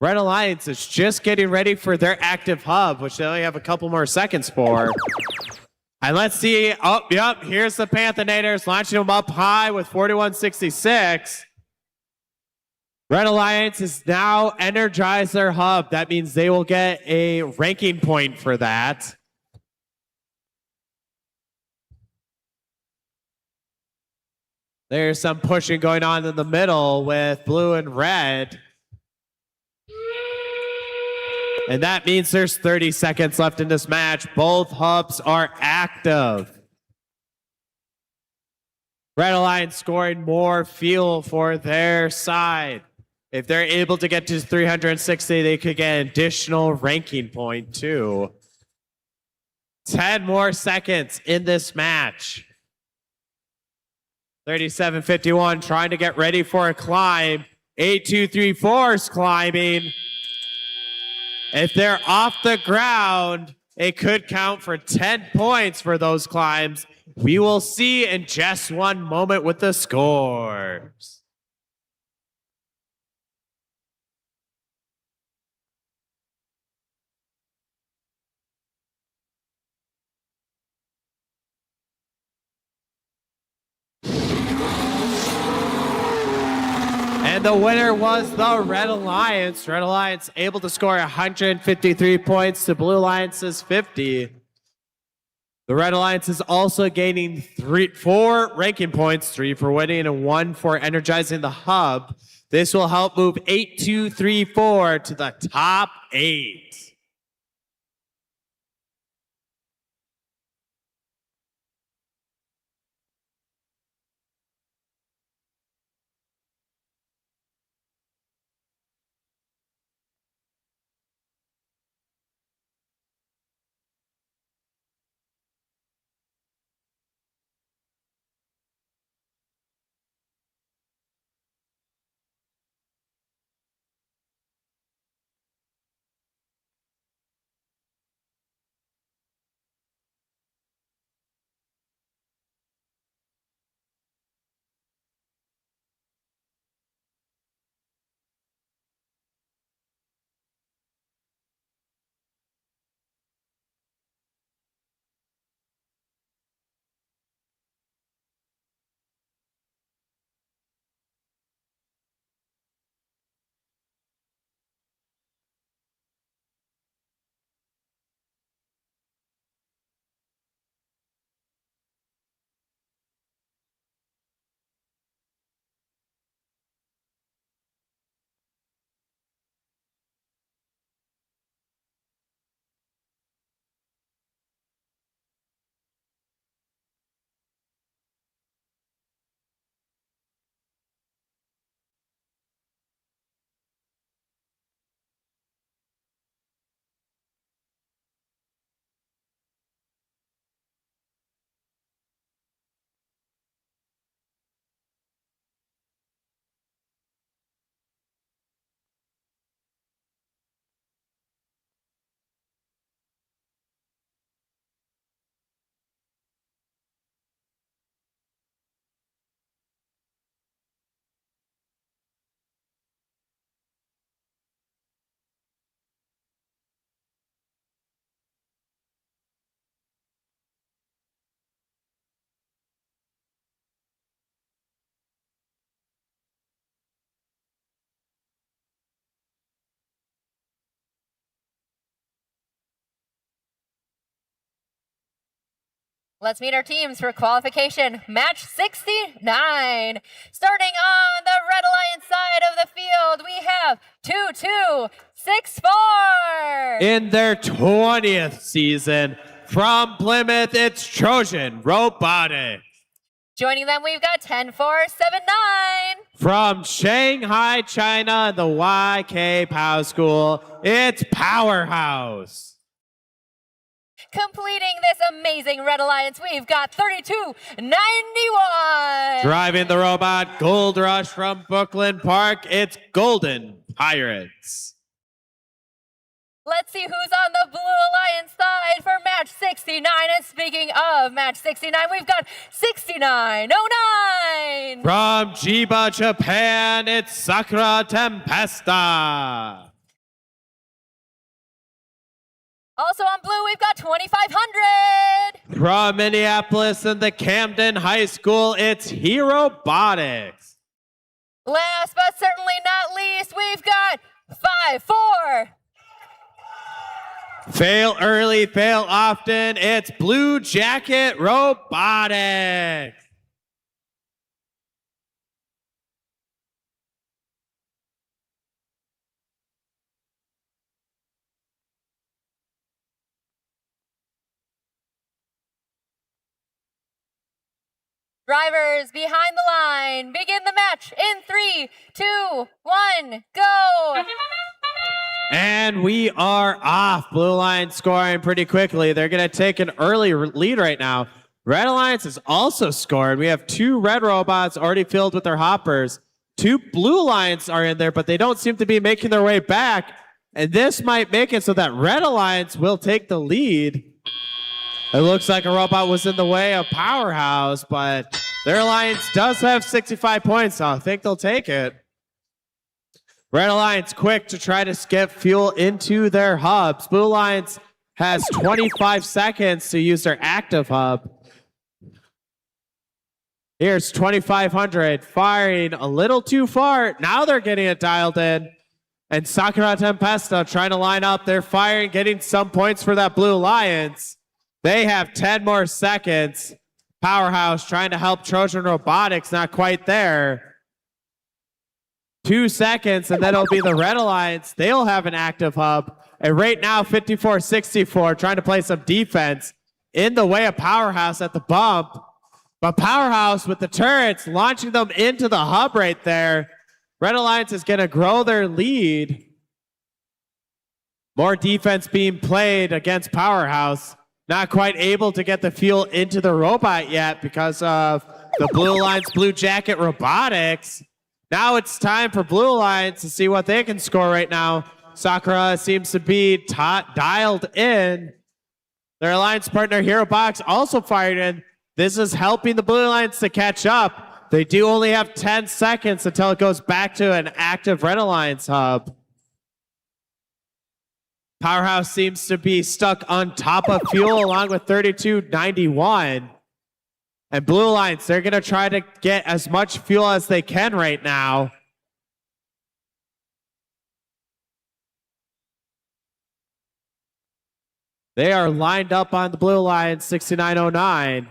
Red Alliance is just getting ready for their active hub, which they only have a couple more seconds for. And let's see. Oh, yep. Here's the Panthenators launching them up high with 4166. Red Alliance has now energized their hub. That means they will get a ranking point for that. There's some pushing going on in the middle with blue and red. And that means there's 30 seconds left in this match. Both hubs are active. Red Alliance scoring more fuel for their side. If they're able to get to 360, they could get an additional ranking point too. 10 more seconds in this match. 37-51, trying to get ready for a climb. 8-2-3-4 is climbing. If they're off the ground, it could count for 10 points for those climbs. We will see in just one moment with the scores. And the winner was the Red Alliance. Red Alliance able to score 153 points to Blue Alliance's 50. The Red Alliance is also gaining 4 ranking points, 3 for winning and 1 for energizing the hub. This will help move 8-2-3-4 to the top 8. Let's meet our teams for qualification match 69. Starting on the Red Alliance side of the field, we have 2264. In their 20th season, from Plymouth, it's Trojan Robotics. Joining them, we've got 10479. From Shanghai, China, the YK Pow School, it's Powerhouse. Completing this amazing Red Alliance, we've got 3291. Driving the robot Gold Rush from Brooklyn Park, it's Golden Pirates. Let's see who's on the Blue Alliance side for match 69. And speaking of match 69, we've got 6909. From Chiba, Japan, it's Sakura Tempesta. Also on blue, we've got 2500. From Minneapolis and the Camden High School, it's Robotics. Last but certainly not least, we've got 54. Fail early, fail often, it's Blue Jacket Robotics. Drivers behind the line, begin the match in 3, 2, 1, go! And we are off. Blue Alliance scoring pretty quickly. They're going to take an early lead right now. Red Alliance is also scored. We have 2 red robots already filled with their hoppers. 2 Blue Alliance are in there, but they don't seem to be making their way back. And this might make it so that Red Alliance will take the lead. It looks like a robot was in the way of Powerhouse, but their alliance does have 65 points, so I think they'll take it. Red Alliance quick to try to skip fuel into their hubs. Blue Alliance has 25 seconds to use their active hub. Here's 2500 firing a little too far. Now they're getting it dialed in. And Sakura Tempesta trying to line up. They're firing, getting some points for that Blue Alliance. They have 10 more seconds. Powerhouse trying to help Trojan Robotics, not quite there. 2 seconds, and then it'll be the Red Alliance. They'll have an active hub. And right now, 54-64, trying to play some defense in the way of Powerhouse at the bump. But Powerhouse with the turrets launching them into the hub right there. Red Alliance is going to grow their lead. More defense being played against Powerhouse. Not quite able to get the fuel into the robot yet because of the Blue Alliance Blue Jacket Robotics. Now it's time for Blue Alliance to see what they can score right now. Sakura seems to be dialed in. Their alliance partner Hero Box also fired in. This is helping the Blue Alliance to catch up. They do only have 10 seconds until it goes back to an active Red Alliance hub. Powerhouse seems to be stuck on top of fuel along with 3291. And Blue Alliance, they're going to try to get as much fuel as they can right now. They are lined up on the Blue Alliance 6909.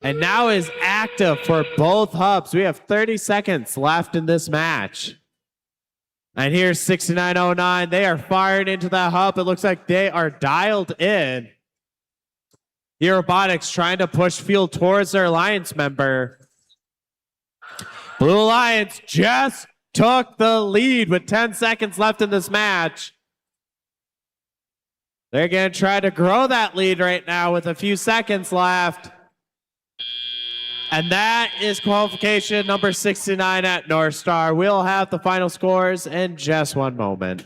And now is active for both hubs. We have 30 seconds left in this match. And here's 6909. They are fired into that hub. It looks like they are dialed in. Here, Robotics trying to push fuel towards their alliance member. Blue Alliance just took the lead with 10 seconds left in this match. They're going to try to grow that lead right now with a few seconds left. And that is qualification number 69 at North Star. We'll have the final scores in just one moment.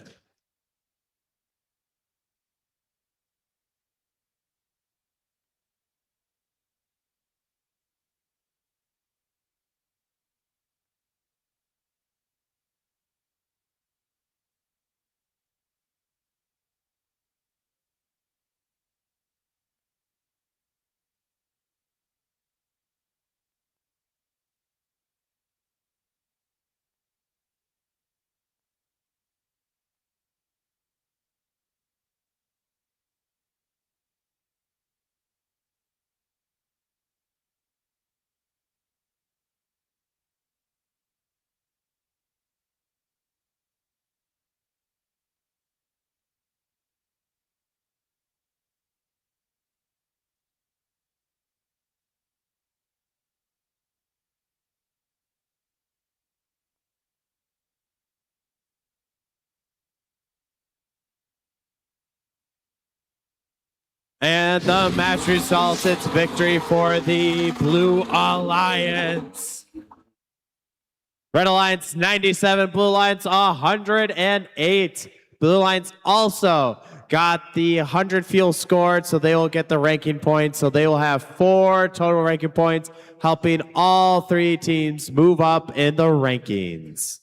And the match results, it's victory for the Blue Alliance. Red Alliance 97, Blue Alliance 108. Blue Alliance also got the 100 fuel scored, so they will get the ranking points. So they will have 4 total ranking points, helping all 3 teams move up in the rankings.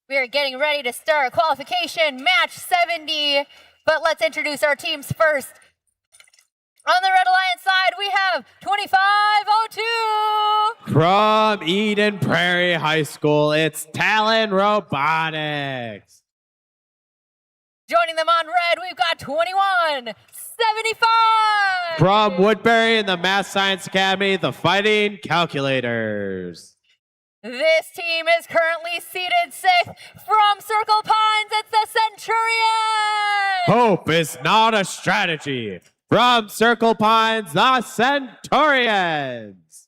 We are getting ready to start qualification match 70, but let's introduce our teams first. On the Red Alliance side, we have 2502. From Eden Prairie High School, it's Talon Robotics. Joining them on red, we've got 2175. From Woodbury and the Math Science Academy, the Fighting Calculators. This team is currently seated 6th. From Circle Pines, it's the Centurions. Hope is not a strategy. From Circle Pines, the Centurions.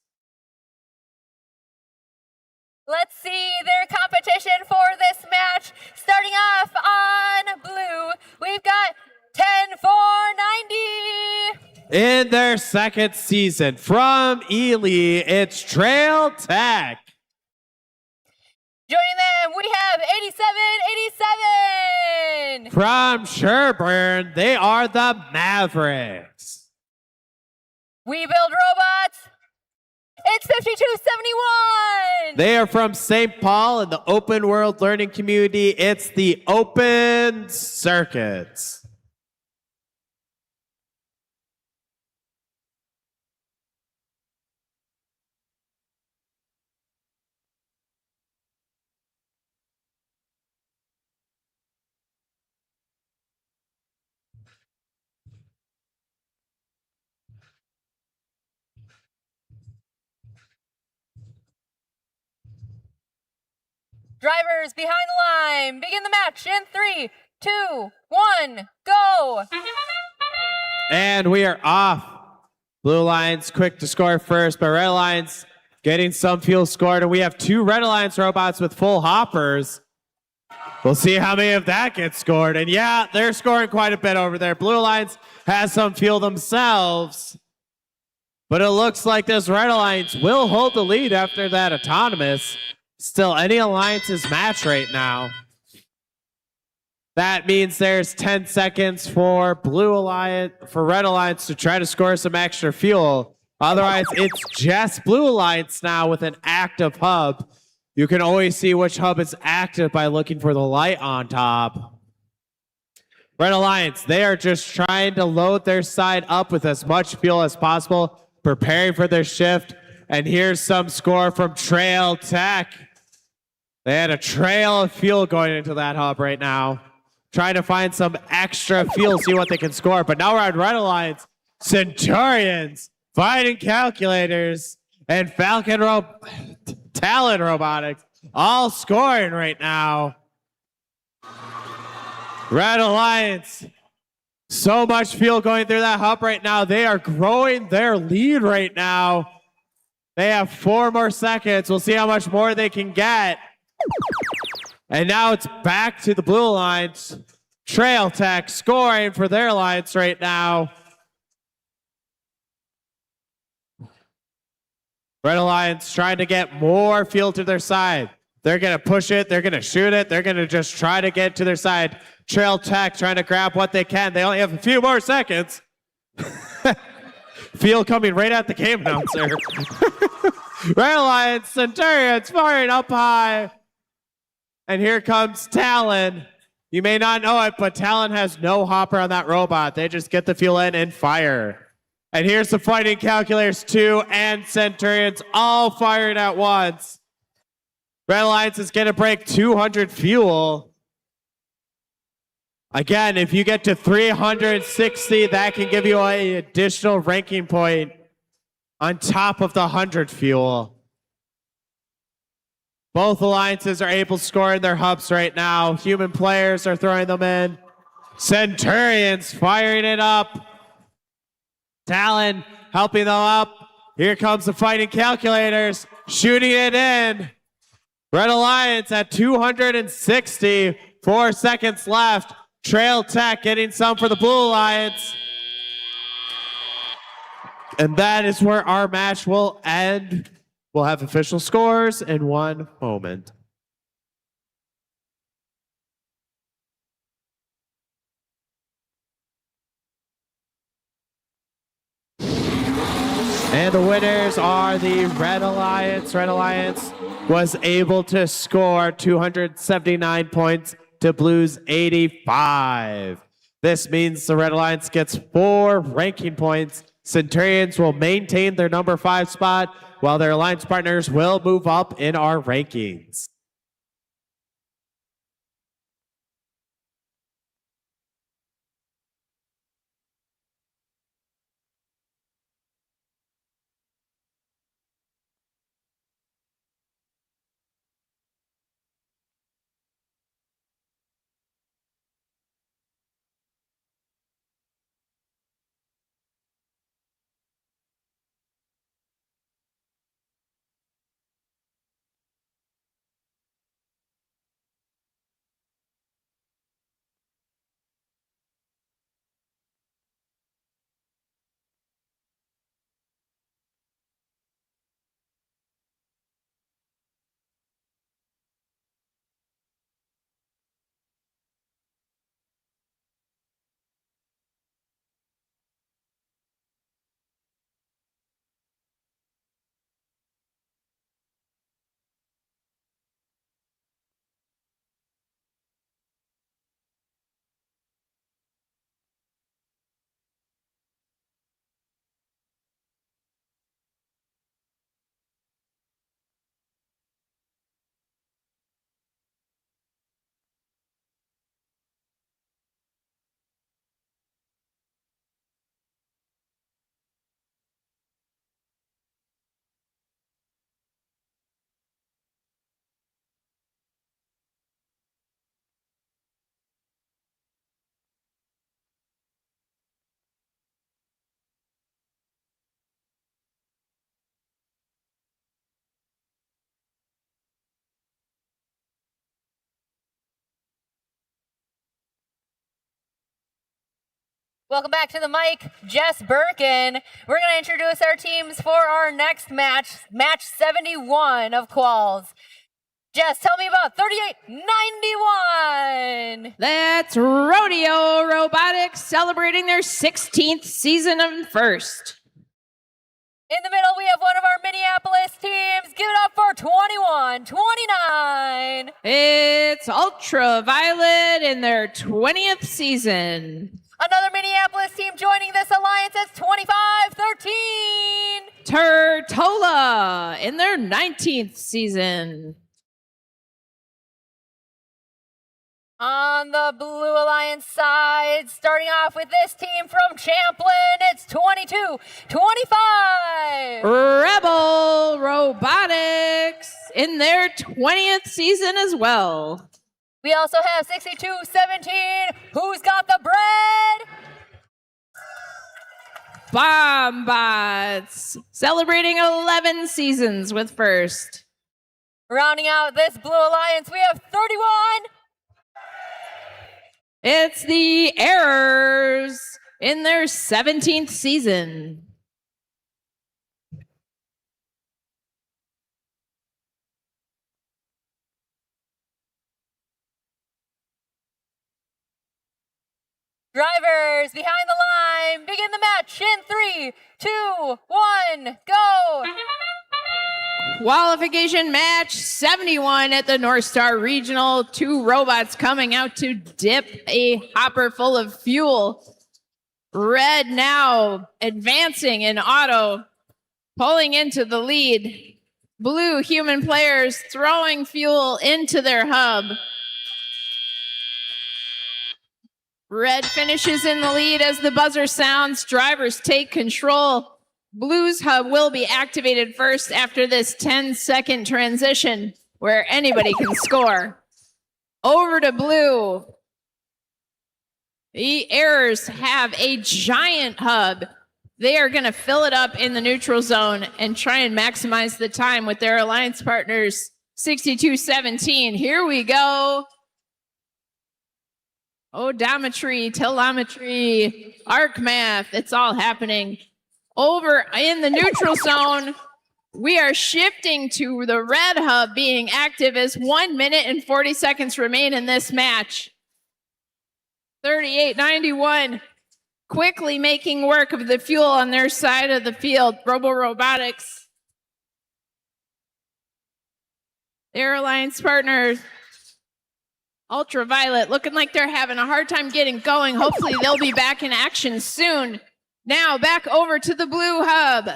Let's see their competition for this match. Starting off on blue, we've got 10490. In their second season, from Ely, it's Trail Tech. Joining them, we have 8787. From Sherburne, they are the Mavericks. We build robots. It's 5271. They are from St. Paul in the open world learning community. It's the Open Circuits. Drivers behind the line. Begin the match in 3, 2, 1, go. And we are off. Blue Alliance quick to score first, but Red Alliance getting some fuel scored. And we have 2 Red Alliance robots with full hoppers. We'll see how many of that gets scored. And yeah, they're scoring quite a bit over there. Blue Alliance has some fuel themselves. But it looks like this Red Alliance will hold the lead after that autonomous. Still, any alliances match right now. That means there's 10 seconds for Red Alliance to try to score some extra fuel. Otherwise, it's just Blue Alliance now with an active hub. You can always see which hub is active by looking for the light on top. Red Alliance, they are just trying to load their side up with as much fuel as possible, preparing for their shift. And here's some score from Trail Tech. They had a trail of fuel going into that hub right now. Trying to find some extra fuel, see what they can score. But now we're on Red Alliance, Centurions, Fighting Calculators, and Talon Robotics all scoring right now. Red Alliance. So much fuel going through that hub right now. They are growing their lead right now. They have 4 more seconds. We'll see how much more they can get. And now it's back to the Blue Alliance. Trail Tech scoring for their alliance right now. Red Alliance trying to get more fuel to their side. They're going to push it. They're going to shoot it. They're going to just try to get to their side. Trail Tech trying to grab what they can. They only have a few more seconds. Fuel coming right at the game announcer. Red Alliance, Centurions firing up high. And here comes Talon. You may not know it, but Talon has no hopper on that robot. They just get the fuel in and fire. And here's the Fighting Calculators 2 and Centurions all firing at once. Red Alliance is going to break 200 fuel. Again, if you get to 360, that can give you an additional ranking point on top of the 100 fuel. Both alliances are able to score in their hubs right now. Human players are throwing them in. Centurions firing it up. Talon helping them up. Here comes the Fighting Calculators shooting it in. Red Alliance at 260. 4 seconds left. Trail Tech getting some for the Blue Alliance. And that is where our match will end. We'll have official scores in one moment. And the winners are the Red Alliance. Red Alliance was able to score 279 points to Blue's 85. This means the Red Alliance gets 4 ranking points. Centurions will maintain their number 5 spot, while their alliance partners will move up in our rankings. Welcome back to the mic, Jess Birkin. We're going to introduce our teams for our next match, match 71 of Quals. Jess, tell me about 3891. That's Rodeo Robotics celebrating their 16th season of first. In the middle, we have one of our Minneapolis teams. Give it up for 2129. It's Ultraviolet in their 20th season. Another Minneapolis team joining this alliance is 2513. Turtola in their 19th season. On the Blue Alliance side, starting off with this team from Champlin, it's 2225. Rebel Robotics in their 20th season as well. We also have 6217. Who's got the bread? Bombbots celebrating 11 seasons with first. Rounding out this Blue Alliance, we have 31. It's the Errors in their 17th season. Drivers behind the line, begin the match in 3, 2, 1, go! Qualification match 71 at the North Star Regional. 2 robots coming out to dip a hopper full of fuel. Red now advancing in auto, pulling into the lead. Blue human players throwing fuel into their hub. Red finishes in the lead as the buzzer sounds. Drivers take control. Blue's hub will be activated first after this 10-second transition where anybody can score. Over to Blue. The Errors have a giant hub. They are going to fill it up in the neutral zone and try and maximize the time with their alliance partners. 6217. Here we go. Odometry, telemetry, arc math, it's all happening. Over in the neutral zone, we are shifting to the red hub being active as 1 minute and 40 seconds remain in this match. 3891, quickly making work of the fuel on their side of the field. Robotics, their alliance partner, Ultraviolet, looking like they're having a hard time getting going. Hopefully they'll be back in action soon. Now back over to the blue hub.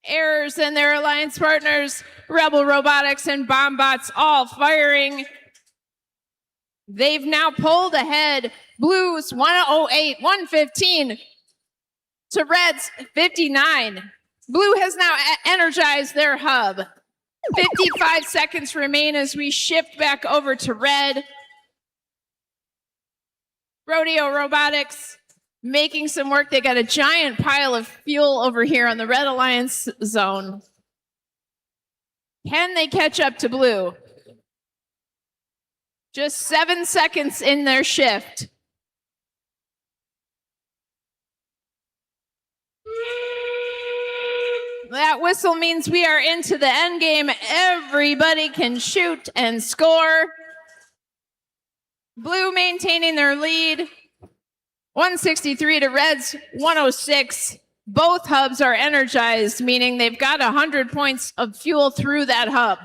Errors and their alliance partners, Rebel Robotics and Bombbots all firing. They've now pulled ahead. Blues 108, 115 to Reds 59. Blue has now energized their hub. 55 seconds remain as we shift back over to red. Rodeo Robotics making some work. They got a giant pile of fuel over here on the Red Alliance zone. Can they catch up to Blue? Just 7 seconds in their shift. That whistle means we are into the end game. Everybody can shoot and score. Blue maintaining their lead. 163 to Reds, 106. Both hubs are energized, meaning they've got 100 points of fuel through that hub.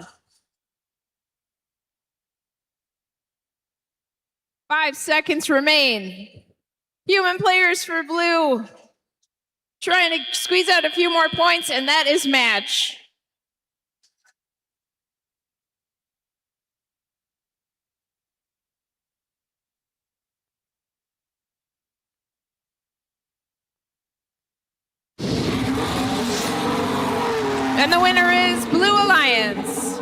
5 seconds remain. Human players for Blue trying to squeeze out a few more points, and that is match. And the winner is Blue Alliance.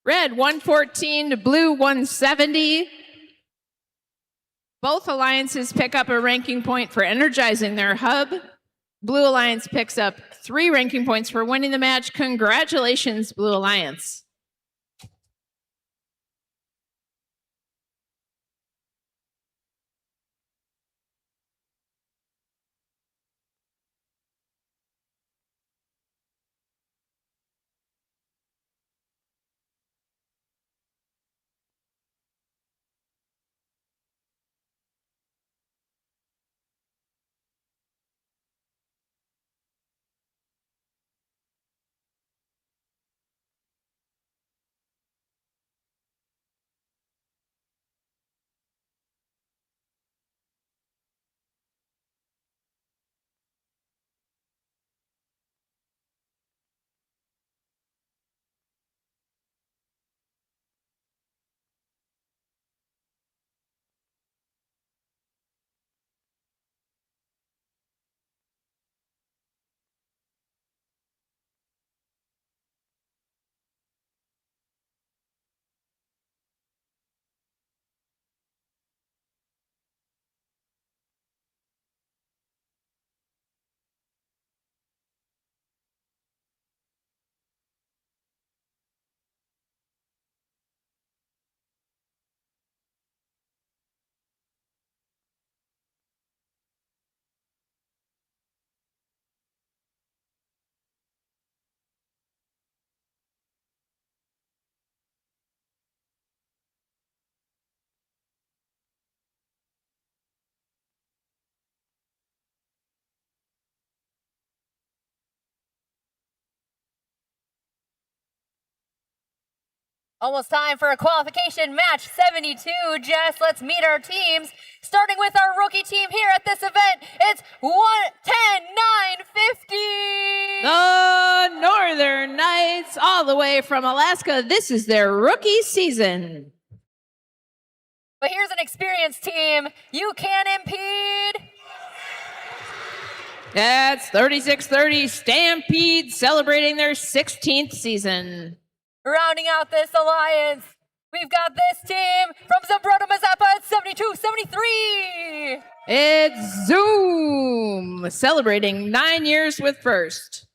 Red 114 to Blue 170. Both alliances pick up a ranking point for energizing their hub. Blue Alliance picks up 3 ranking points for winning the match. Congratulations, Blue Alliance. Almost time for a qualification match 72, Jess. Let's meet our teams. Starting with our rookie team here at this event, it's 110-950. The Northern Knights, all the way from Alaska. This is their rookie season. But here's an experienced team. You can impede. That's 36-30 Stampede celebrating their 16th season. Rounding out this alliance, we've got this team from Zambroda, Mazapa at 72-73. It's Zoom celebrating 9 years with First.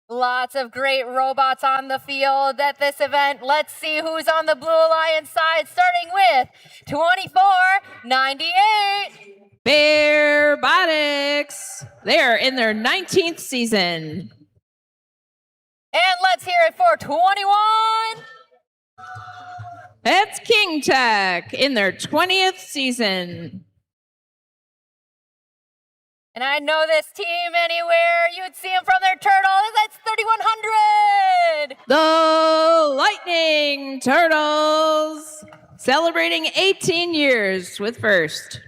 Lots of great robots on the field at this event. Let's see who's on the Blue Alliance side, starting with 24-98. Robotics. They're in their 19th season. And let's hear it for 21. That's King Tech in their 20th season. And I know this team anywhere. You'd see them from their turtles. That's 3100. The Lightning Turtles celebrating 18 years with First.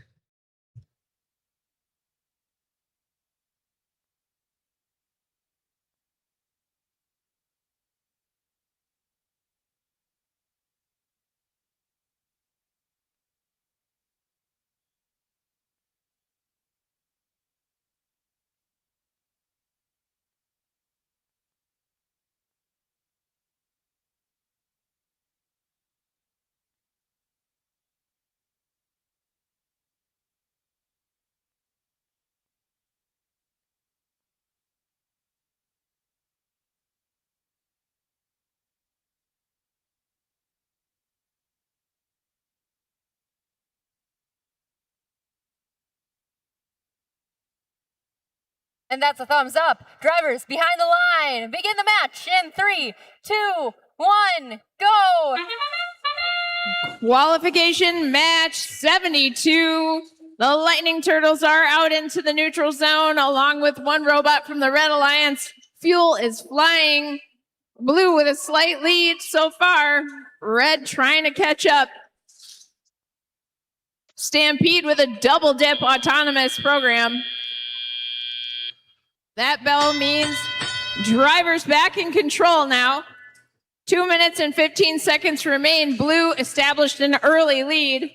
And that's a thumbs up. Drivers behind the line. Begin the match in 3, 2, 1, go. Qualification match 72. The Lightning Turtles are out into the neutral zone along with one robot from the Red Alliance. Fuel is flying. Blue with a slight lead so far. Red trying to catch up. Stampede with a double dip autonomous program. That bell means drivers back in control now. 2 minutes and 15 seconds remain. Blue established an early lead.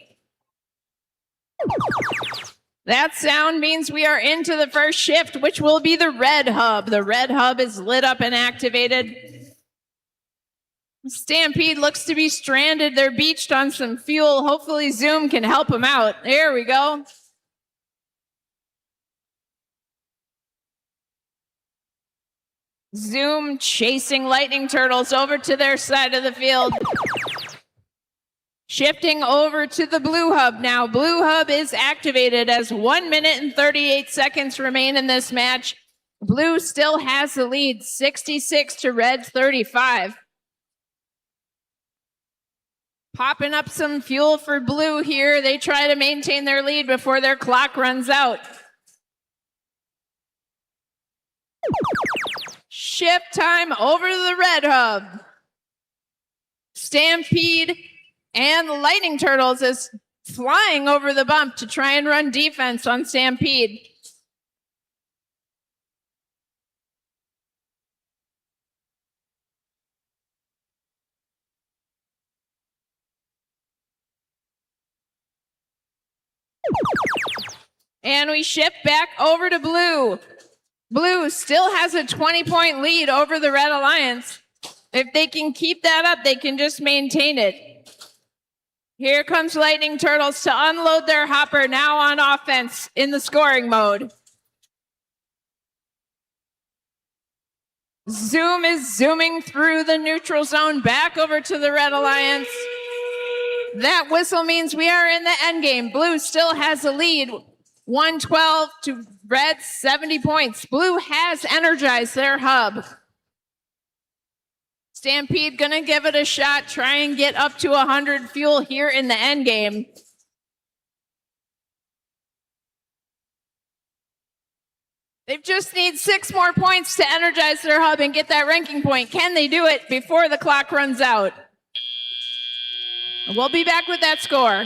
That sound means we are into the first shift, which will be the red hub. The red hub is lit up and activated. Stampede looks to be stranded. They're beached on some fuel. Hopefully Zoom can help them out. There we go. Zoom chasing Lightning Turtles over to their side of the field. Shifting over to the Blue Hub now. Blue Hub is activated as 1 minute and 38 seconds remain in this match. Blue still has the lead, 66 to Red's 35. Popping up some fuel for Blue here. They try to maintain their lead before their clock runs out. Shift time over to the Red Hub. Stampede and the Lightning Turtles is flying over the bump to try and run defense on Stampede. And we shift back over to Blue. Blue still has a 20-point lead over the Red Alliance. If they can keep that up, they can just maintain it. Here comes Lightning Turtles to unload their hopper, now on offense in the scoring mode. Zoom is zooming through the neutral zone back over to the Red Alliance. That whistle means we are in the end game. Blue still has the lead. 112 to Red's 70 points. Blue has energized their hub. Stampede gonna give it a shot, try and get up to 100 fuel here in the end game. They just need 6 more points to energize their hub and get that ranking point. Can they do it before the clock runs out? We'll be back with that score.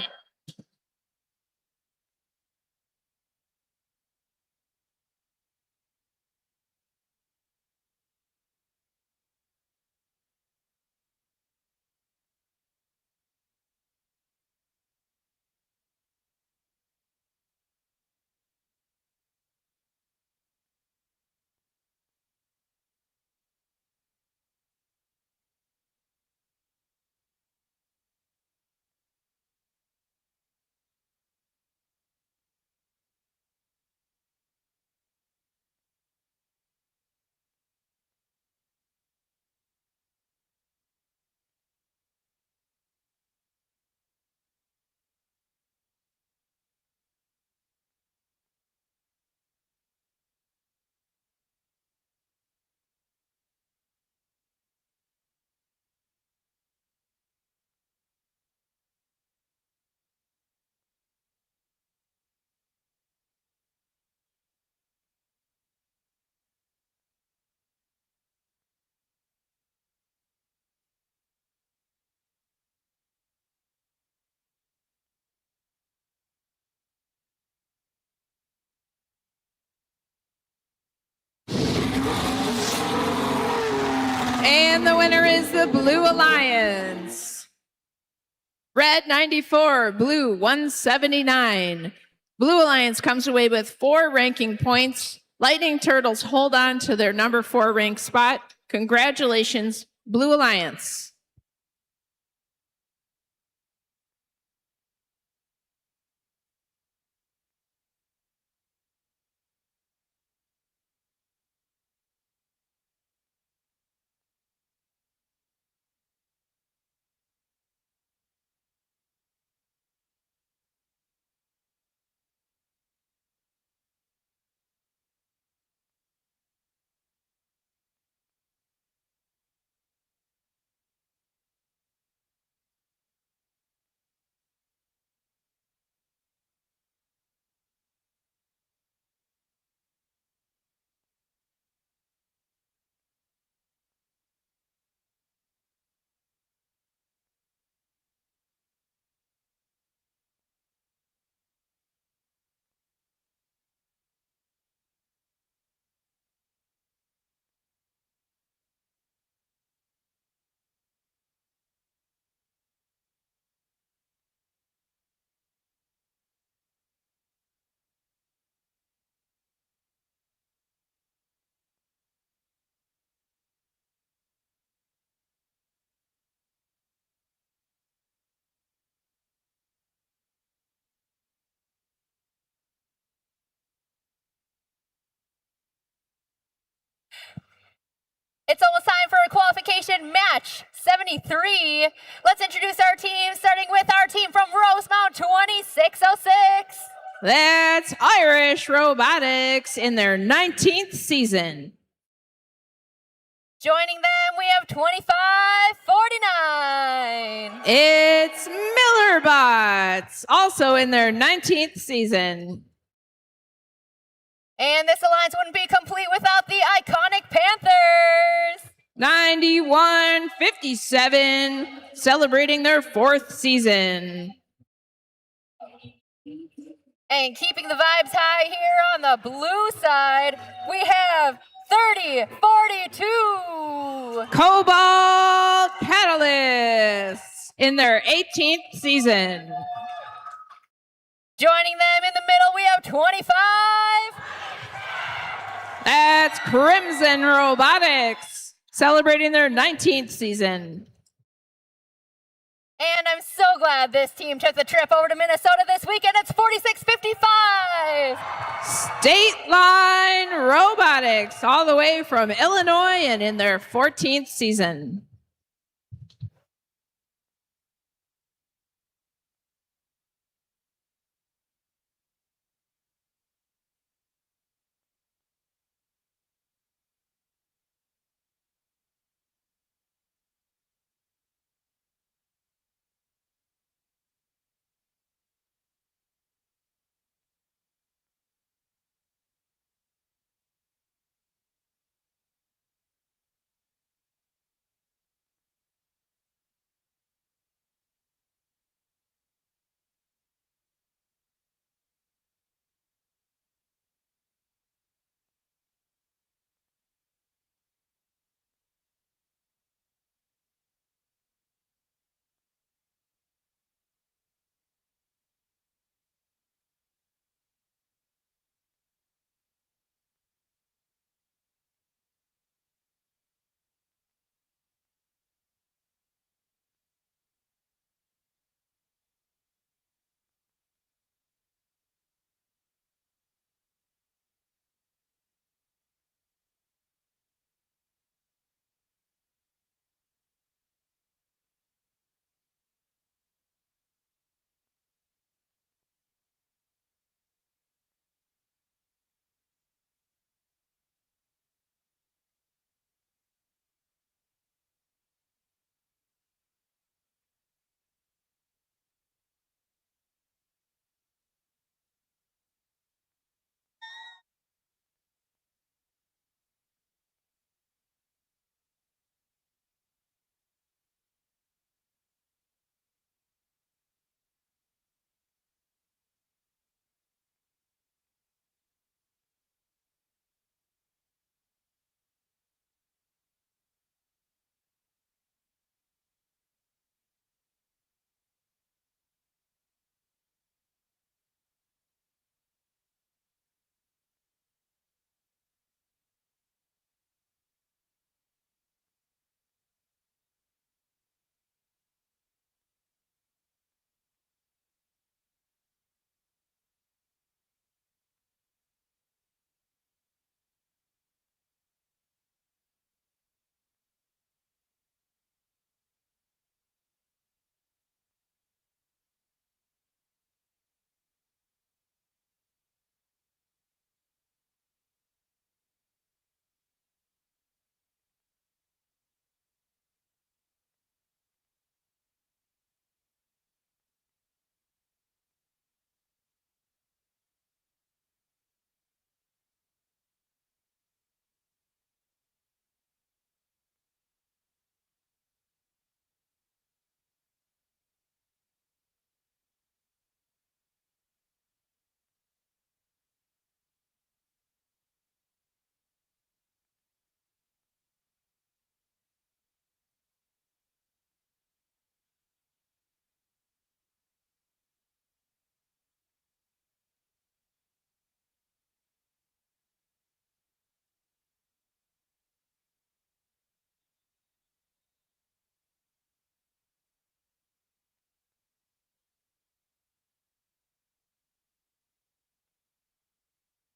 And the winner is the Blue Alliance. Red 94, blue 179. Blue Alliance comes away with 4 ranking points. Lightning Turtles hold on to their number 4 ranked spot. Congratulations, Blue Alliance. It's almost time for a qualification match 73. Let's introduce our team, starting with our team from Rosemount 2606. That's Irish Robotics in their 19th season. Joining them, we have 2549. It's Miller Bots, also in their 19th season. And this alliance wouldn't be complete without the iconic Panthers. 9157, celebrating their 4th season. And keeping the vibes high here on the blue side, we have 3042. Cobalt Catalysts in their 18th season. Joining them in the middle, we have 25. That's Crimson Robotics, celebrating their 19th season. And I'm so glad this team took the trip over to Minnesota this weekend. It's 4655. State Line Robotics, all the way from Illinois and in their 14th season.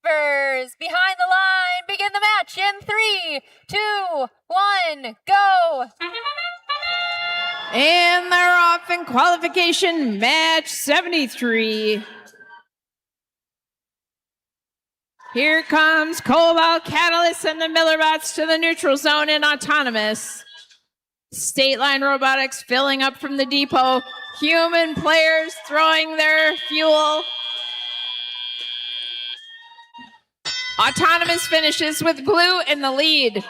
drivers behind the line begin the match in 3, 2, 1, go. And they're off in qualification match 73. Here comes Cobalt Catalyst and the Millerbots to the neutral zone in autonomous. State Line Robotics filling up from the depot. Human players throwing their fuel. Autonomous finishes with blue in the lead.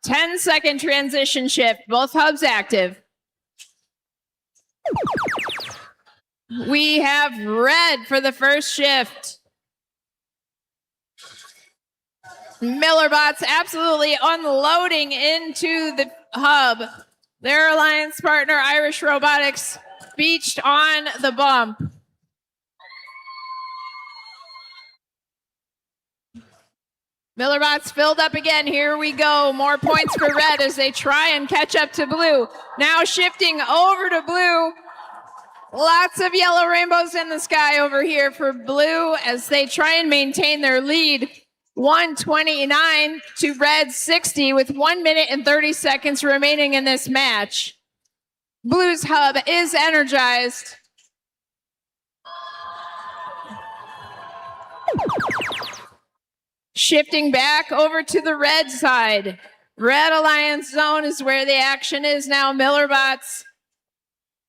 10-second transition shift, both hubs active. We have red for the first shift. Millerbots absolutely unloading into the hub. Their alliance partner, Irish Robotics, beached on the bump. Millerbots filled up again. Here we go. More points for red as they try and catch up to blue. Now shifting over to blue. Lots of yellow rainbows in the sky over here for blue as they try and maintain their lead. 129 to red 60 with 1 minute and 30 seconds remaining in this match. Blue's hub is energized. Shifting back over to the red side. Red Alliance zone is where the action is now. Millerbots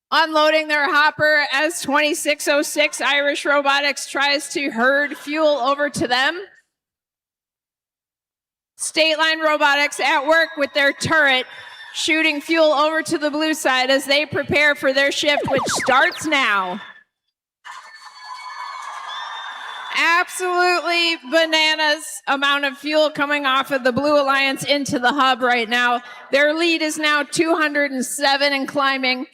unloading their hopper as 2606 Irish Robotics tries to herd fuel over to them. State Line Robotics at work with their turret, shooting fuel over to the blue side as they prepare for their shift, which starts now. Absolutely bananas amount of fuel coming off of the Blue Alliance into the hub right now. Their lead is now 207 and climbing.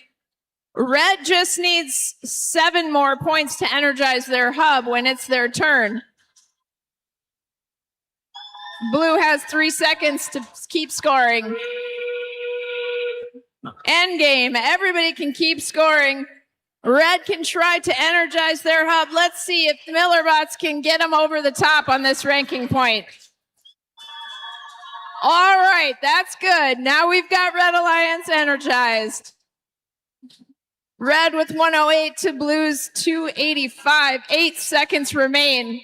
Red just needs 7 more points to energize their hub when it's their turn. Blue has 3 seconds to keep scoring. Endgame. Everybody can keep scoring. Red can try to energize their hub. Let's see if the Millerbots can get them over the top on this ranking point. All right, that's good. Now we've got Red Alliance energized. Red with 108 to Blue's 285. 8 seconds remain.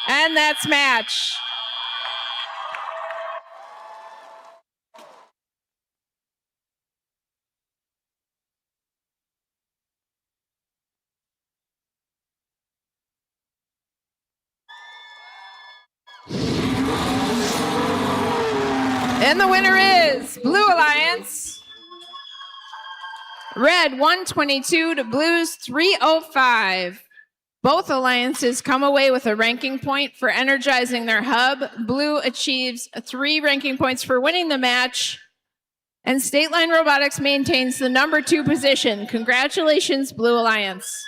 And that's match. And the winner is Blue Alliance. Red 122 to Blues 305. Both alliances come away with a ranking point for energizing their hub. Blue achieves 3 ranking points for winning the match. And State Line Robotics maintains the number 2 position. Congratulations, Blue Alliance.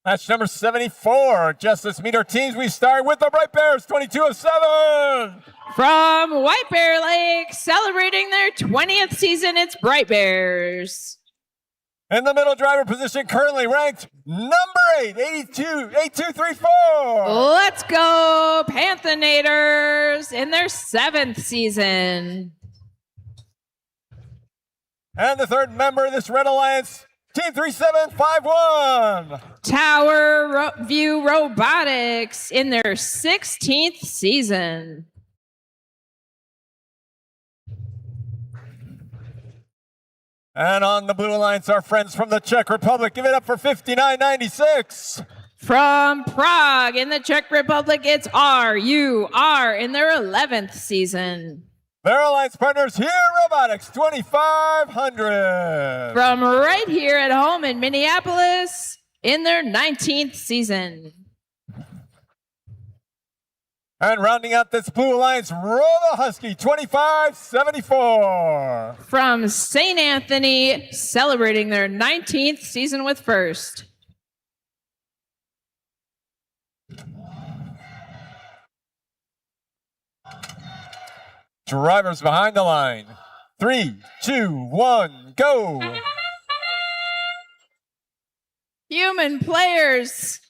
Match number 74. Just let's meet our teams. We start with the Bright Bears, 2207. From White Bear Lake, celebrating their 20th season, it's Bright Bears. In the middle driver position, currently ranked number 8, 8234. Let's go, Panthenators, in their 7th season. And the third member of this Red Alliance, Team 3751. Tower View Robotics in their 16th season. And on the Blue Alliance, our friends from the Czech Republic. Give it up for 5996. From Prague in the Czech Republic, it's RUR in their 11th season. Their alliance partners here at Robotics, 2500. From right here at home in Minneapolis in their 19th season. And rounding out this Blue Alliance, Robo Husky, 2574. From St. Anthony, celebrating their 19th season with First. Drivers behind the line. 3, 2, 1, go. Human players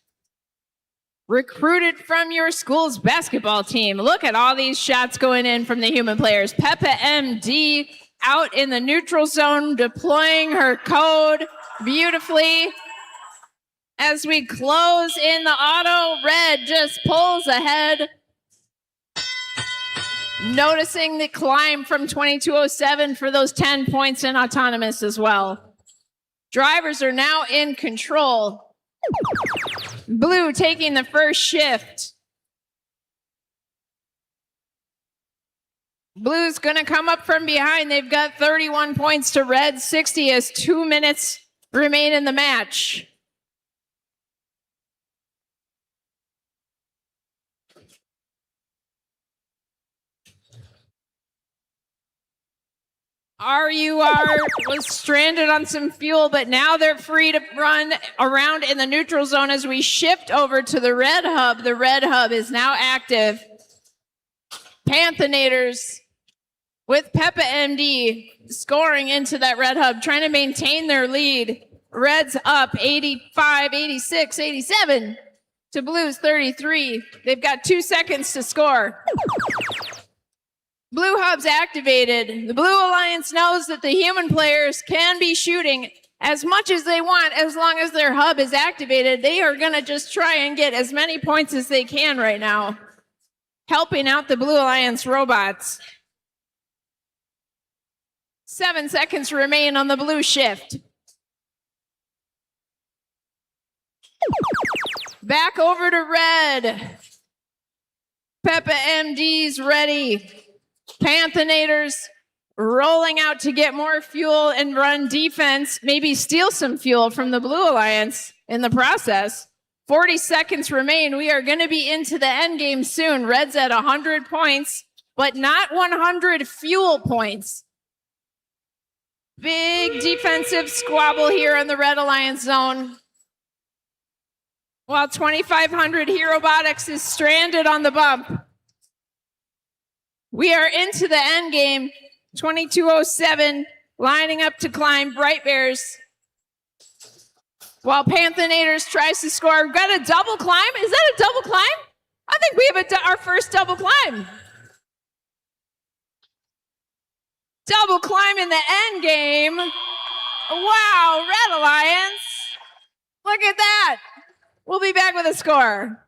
recruited from your school's basketball team. Look at all these shots going in from the human players. Peppa MD out in the neutral zone, deploying her code beautifully. As we close in the auto, Red just pulls ahead. Noticing the climb from 2207 for those 10 points in autonomous as well. Drivers are now in control. Blue taking the first shift. Blue's gonna come up from behind. They've got 31 points to Red 60 as 2 minutes remain in the match. RUR was stranded on some fuel, but now they're free to run around in the neutral zone as we shift over to the red hub. The red hub is now active. Panthenators with Peppa MD scoring into that red hub, trying to maintain their lead. Red's up 85, 86, 87 to Blue's 33. They've got 2 seconds to score. Blue Hub's activated. The Blue Alliance knows that the human players can be shooting as much as they want as long as their hub is activated. They are going to just try and get as many points as they can right now, helping out the Blue Alliance robots. 7 seconds remain on the blue shift. Back over to red. Peppa MD's ready. Panthenators rolling out to get more fuel and run defense, maybe steal some fuel from the Blue Alliance in the process. 40 seconds remain. We are going to be into the end game soon. Red's at 100 points, but not 100 fuel points. Big defensive squabble here in the Red Alliance zone. While 2500 Robotics is stranded on the bump. We are into the end game. 2207 lining up to climb Bright Bears. While Panthenators tries to score. We've got a double climb. Is that a double climb? I think we have our first double climb. Double climb in the end game. Wow, Red Alliance. Look at that. We'll be back with a score.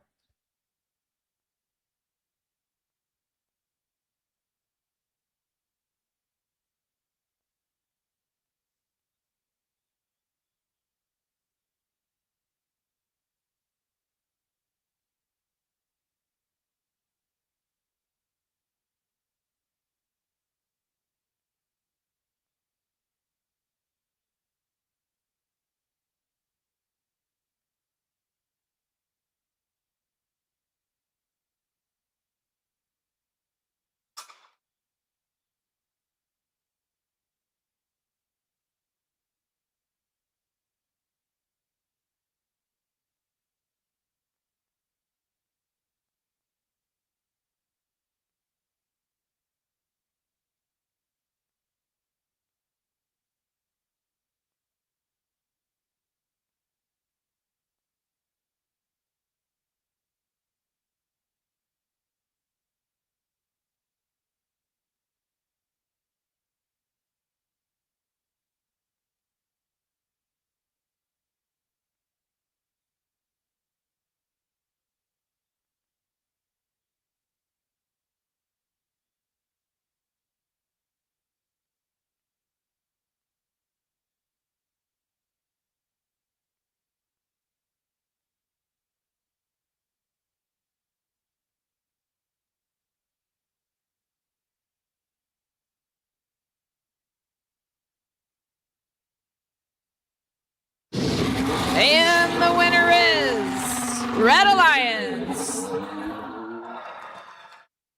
Red Alliance.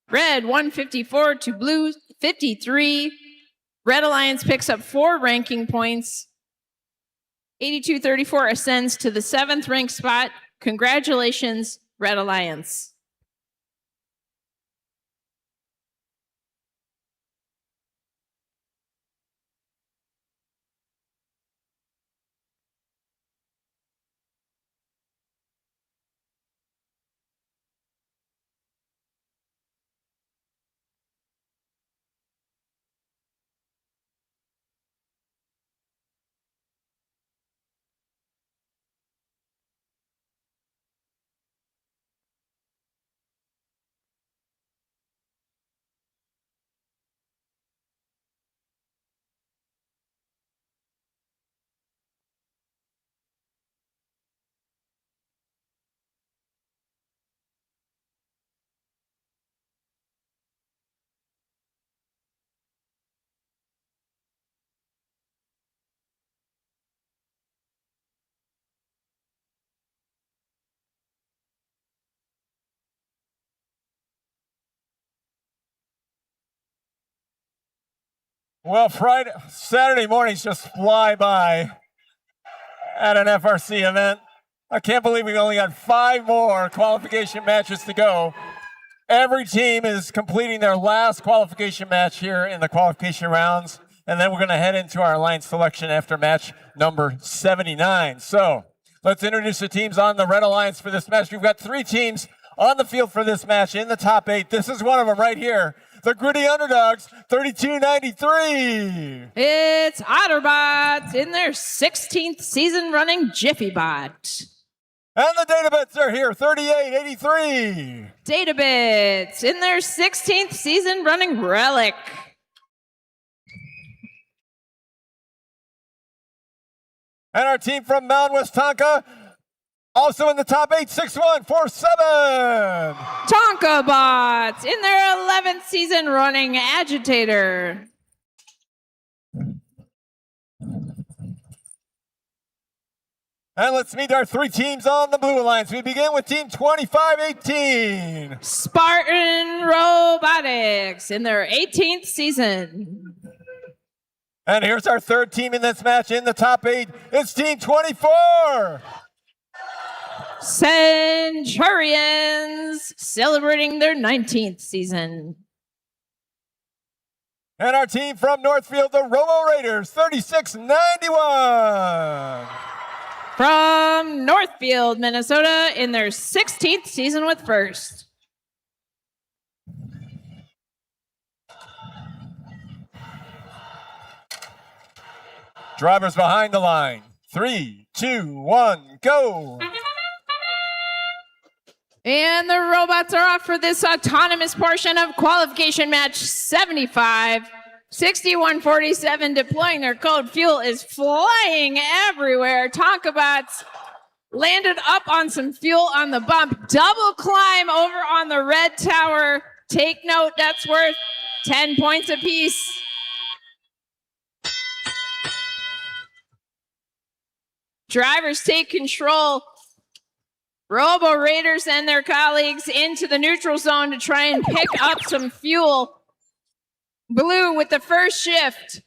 Red 154 to blue 53. Red Alliance picks up 4 ranking points. 82-34 ascends to the 7th ranked spot. Congratulations, Red Alliance. Well, Saturday mornings just fly by at an FRC event. I can't believe we've only got 5 more qualification matches to go. Every team is completing their last qualification match here in the qualification rounds, and then we're going to head into our alliance selection after match number 79. So let's introduce the teams on the Red Alliance for this match. We've got 3 teams on the field for this match in the top 8. This is one of them right here. The Gritty Underdogs, 3293. It's Otterbots in their 16th season running JiffyBot. And the Databits are here, 3883. Databits in their 16th season running Relic. And our team from Mountain West Tonka, also in the top 8, 6147. Tonka Bots in their 11th season running Agitator. And let's meet our 3 teams on the Blue Alliance. We begin with team 2518. Spartan Robotics in their 18th season. And here's our 3rd team in this match in the top 8. It's team 24. Centurions celebrating their 19th season. And our team from Northfield, the Robo Raiders, 3691. From Northfield, Minnesota in their 16th season with First. Drivers behind the line. 3, 2, 1, go. And the robots are off for this autonomous portion of qualification match 75. 6147 deploying their code. Fuel is flying everywhere. Tonka Bots landed up on some fuel on the bump. Double climb over on the red tower. Take note, that's worth 10 points apiece. Drivers take control. Robo Raiders and their colleagues into the neutral zone to try and pick up some fuel. Blue with the first shift.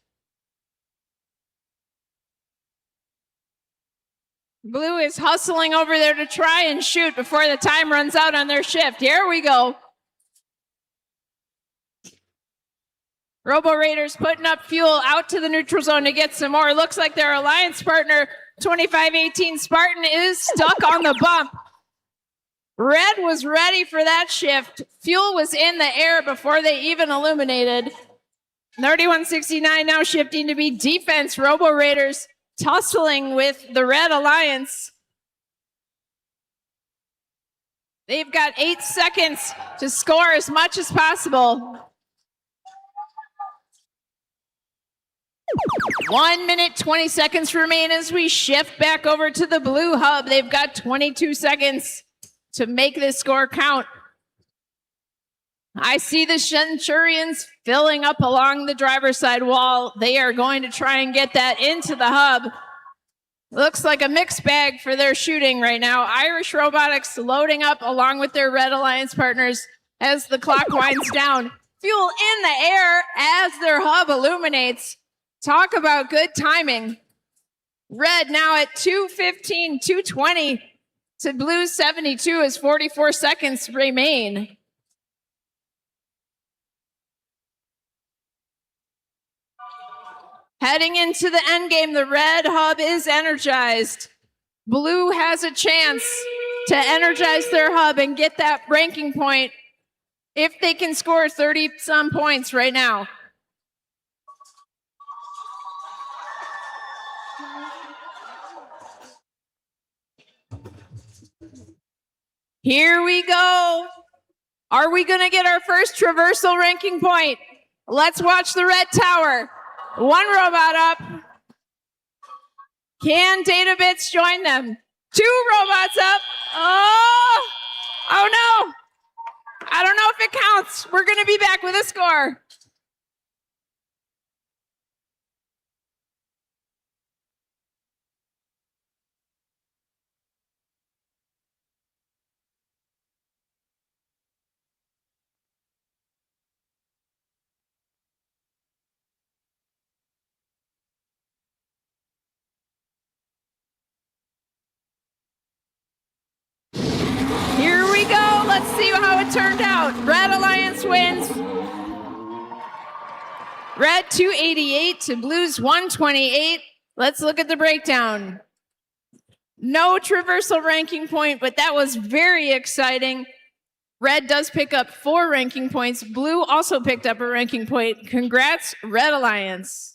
Blue is hustling over there to try and shoot before the time runs out on their shift. Here we go. Robo Raiders putting up fuel out to the neutral zone to get some more. Looks like their alliance partner, 2518 Spartan, is stuck on the bump. Red was ready for that shift. Fuel was in the air before they even illuminated. 3169 now shifting to be defense. Robo Raiders tussling with the Red Alliance. They've got 8 seconds to score as much as possible. 1 minute, 20 seconds remain as we shift back over to the blue hub. They've got 22 seconds to make this score count. I see the Centurions filling up along the driver's side wall. They are going to try and get that into the hub. Looks like a mixed bag for their shooting right now. Irish Robotics loading up along with their Red Alliance partners as the clock winds down. Fuel in the air as their hub illuminates. Talk about good timing. Red now at 2:15, 2:20 to Blue's 72 as 44 seconds remain. Heading into the end game, the red hub is energized. Blue has a chance to energize their hub and get that ranking point if they can score 30-some points right now. Here we go. Are we going to get our first traversal ranking point? Let's watch the red tower. One robot up. Can Databits join them? Two robots up. Oh no. I don't know if it counts. We're going to be back with a score. Here we go. Let's see how it turned out. Red Alliance wins. Red 288 to Blues 128. Let's look at the breakdown. No traversal ranking point, but that was very exciting. Red does pick up 4 ranking points. Blue also picked up a ranking point. Congrats, Red Alliance.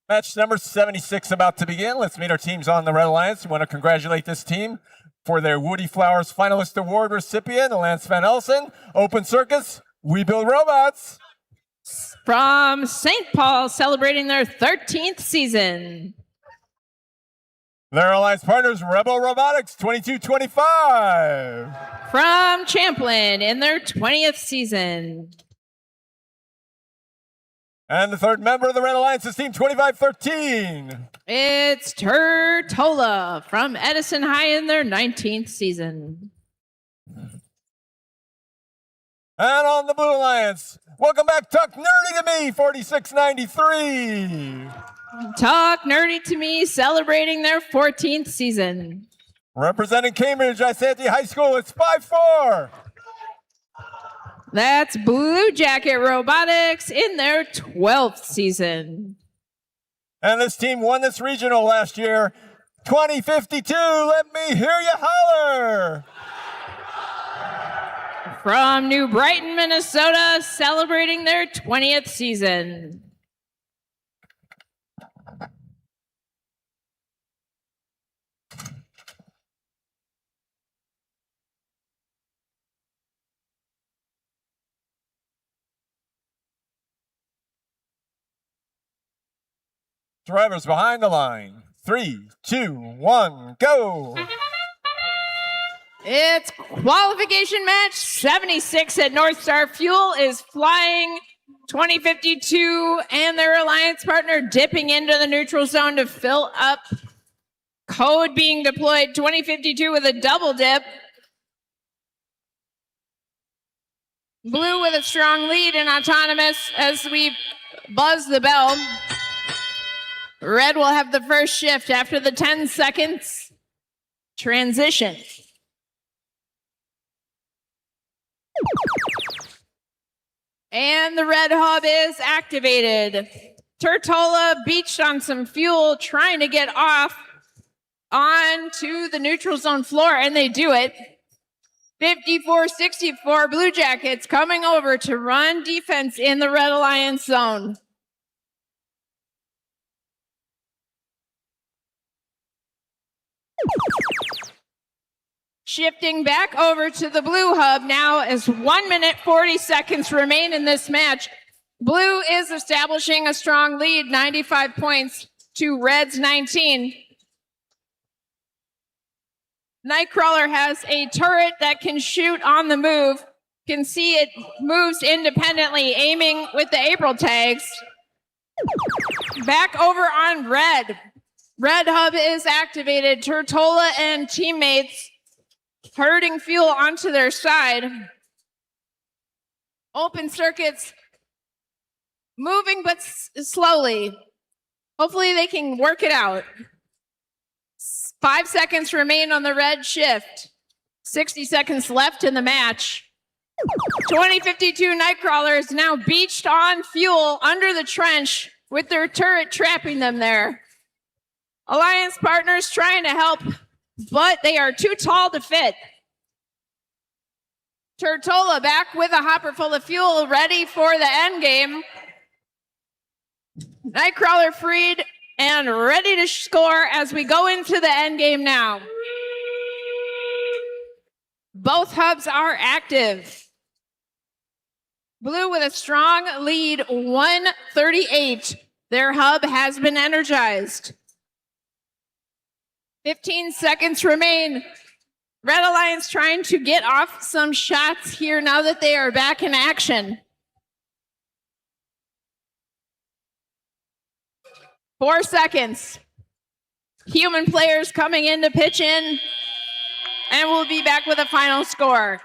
Match number 76 about to begin. Let's meet our teams on the Red Alliance. We want to congratulate this team for their Woody Flowers Finalist Award recipient, Lance Van Elsen. Open Circus, we build robots. From St. Paul, celebrating their 13th season. Their alliance partners, Rebel Robotics, 2225. From Champlin in their 20th season. And the third member of the Red Alliance is Team 2513. It's Turtola from Edison High in their 19th season. And on the Blue Alliance, welcome back, Talk Nerdy to Me, 4693. Talk Nerdy to Me celebrating their 14th season. Representing Cambridge Isanti High School, it's 5-4. That's Blue Jacket Robotics in their 12th season. And this team won this regional last year, 2052. Let me hear you holler. From New Brighton, Minnesota, celebrating their 20th season. Drivers behind the line. 3, 2, 1, go. It's qualification match 76 at North Star. Fuel is flying 2052 and their alliance partner dipping into the neutral zone to fill up. Code being deployed 2052 with a double dip. Blue with a strong lead in autonomous as we buzz the bell. Red will have the first shift after the 10 seconds transition. And the red hub is activated. Turtola beached on some fuel, trying to get off onto the neutral zone floor, and they do it. 54-64 Blue Jackets coming over to run defense in the Red Alliance zone. Shifting back over to the blue hub now as 1 minute 40 seconds remain in this match. Blue is establishing a strong lead, 95 points to Red's 19. Nightcrawler has a turret that can shoot on the move. Can see it moves independently, aiming with the April tags. Back over on Red. Red hub is activated. Turtola and teammates herding fuel onto their side. Open circuits moving but slowly. Hopefully they can work it out. 5 seconds remain on the red shift. 60 seconds left in the match. 2052 Nightcrawler is now beached on fuel under the trench with their turret trapping them there. Alliance partners trying to help, but they are too tall to fit. Turtola back with a hopper full of fuel, ready for the end game. Nightcrawler freed and ready to score as we go into the end game now. Both hubs are active. Blue with a strong lead, 138. Their hub has been energized. 15 seconds remain. Red Alliance trying to get off some shots here now that they are back in action. 4 seconds. Human players coming in to pitch in, and we'll be back with a final score.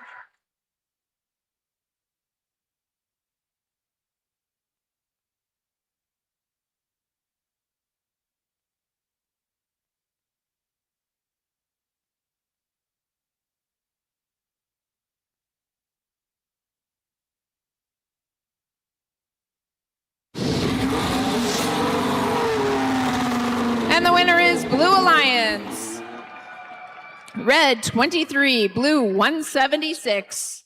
And the winner is Blue Alliance. Red 23, Blue 176.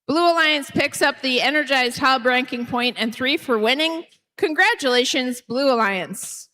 Blue Alliance picks up the energized hub ranking point and 3 for winning. Congratulations, Blue Alliance.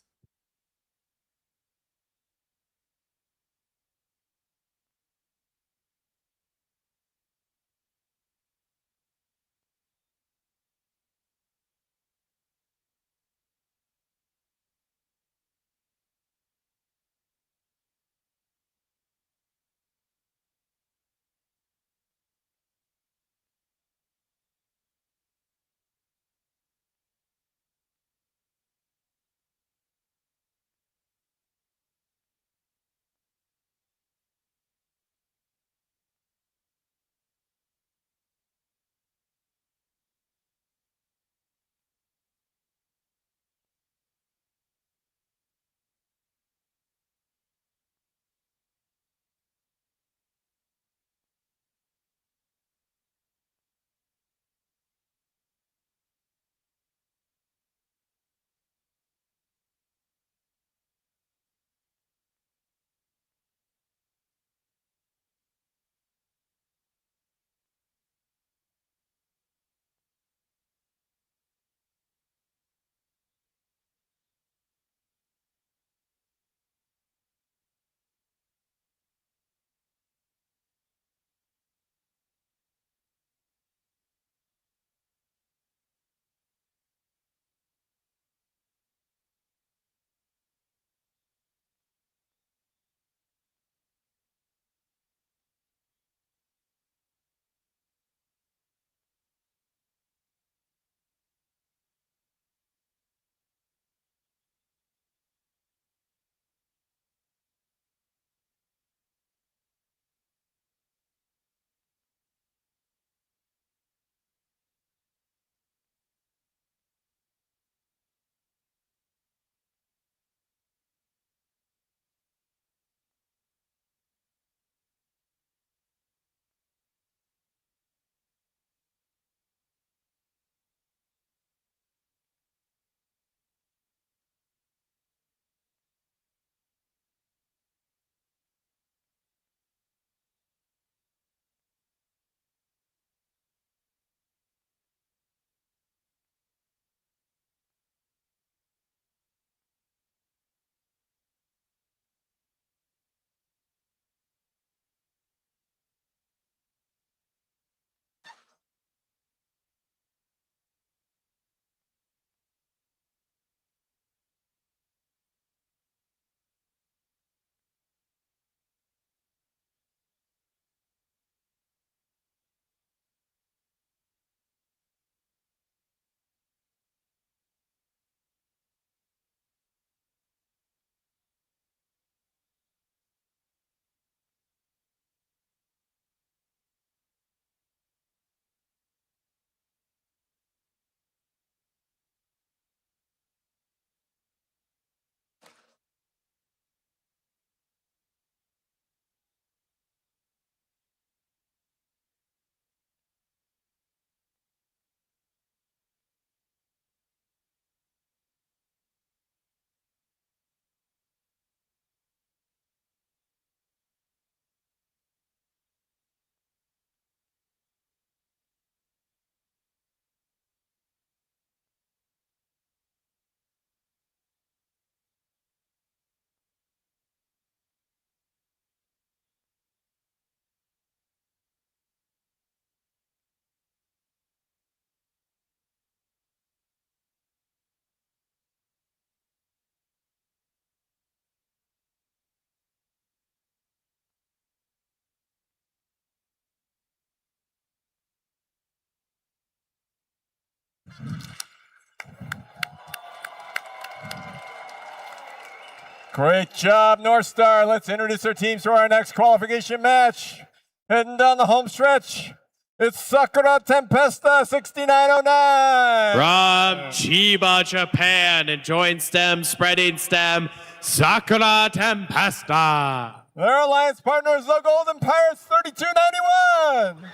Great job, North Star. Let's introduce our teams to our next qualification match. Heading down the home stretch, it's Sakura Tempesta 6909. From Chiba, Japan, enjoying STEM, spreading STEM, Sakura Tempesta. Their alliance partner is the Golden Pirates 3291.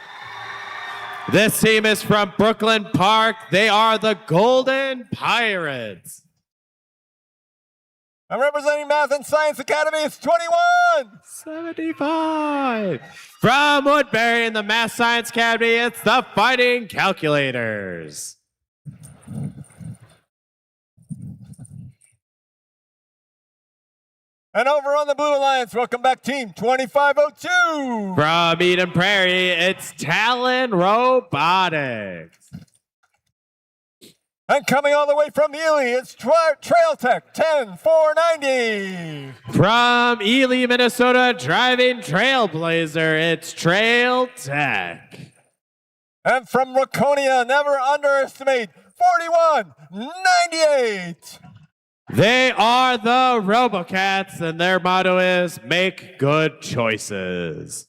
This team is from Brooklyn Park. They are the Golden Pirates. I'm representing Math and Science Academy. It's 2175. From Woodbury in the Math Science Academy, it's the Fighting Calculators. And over on the Blue Alliance, welcome back team 2502. From Eden Prairie, it's Talon Robotics. And coming all the way from Ely, it's Trail Tech 10490. From Ely, Minnesota, driving Trailblazer, it's Trail Tech. And from Laconia, never underestimate 4198. They are the Robocats, and their motto is make good choices.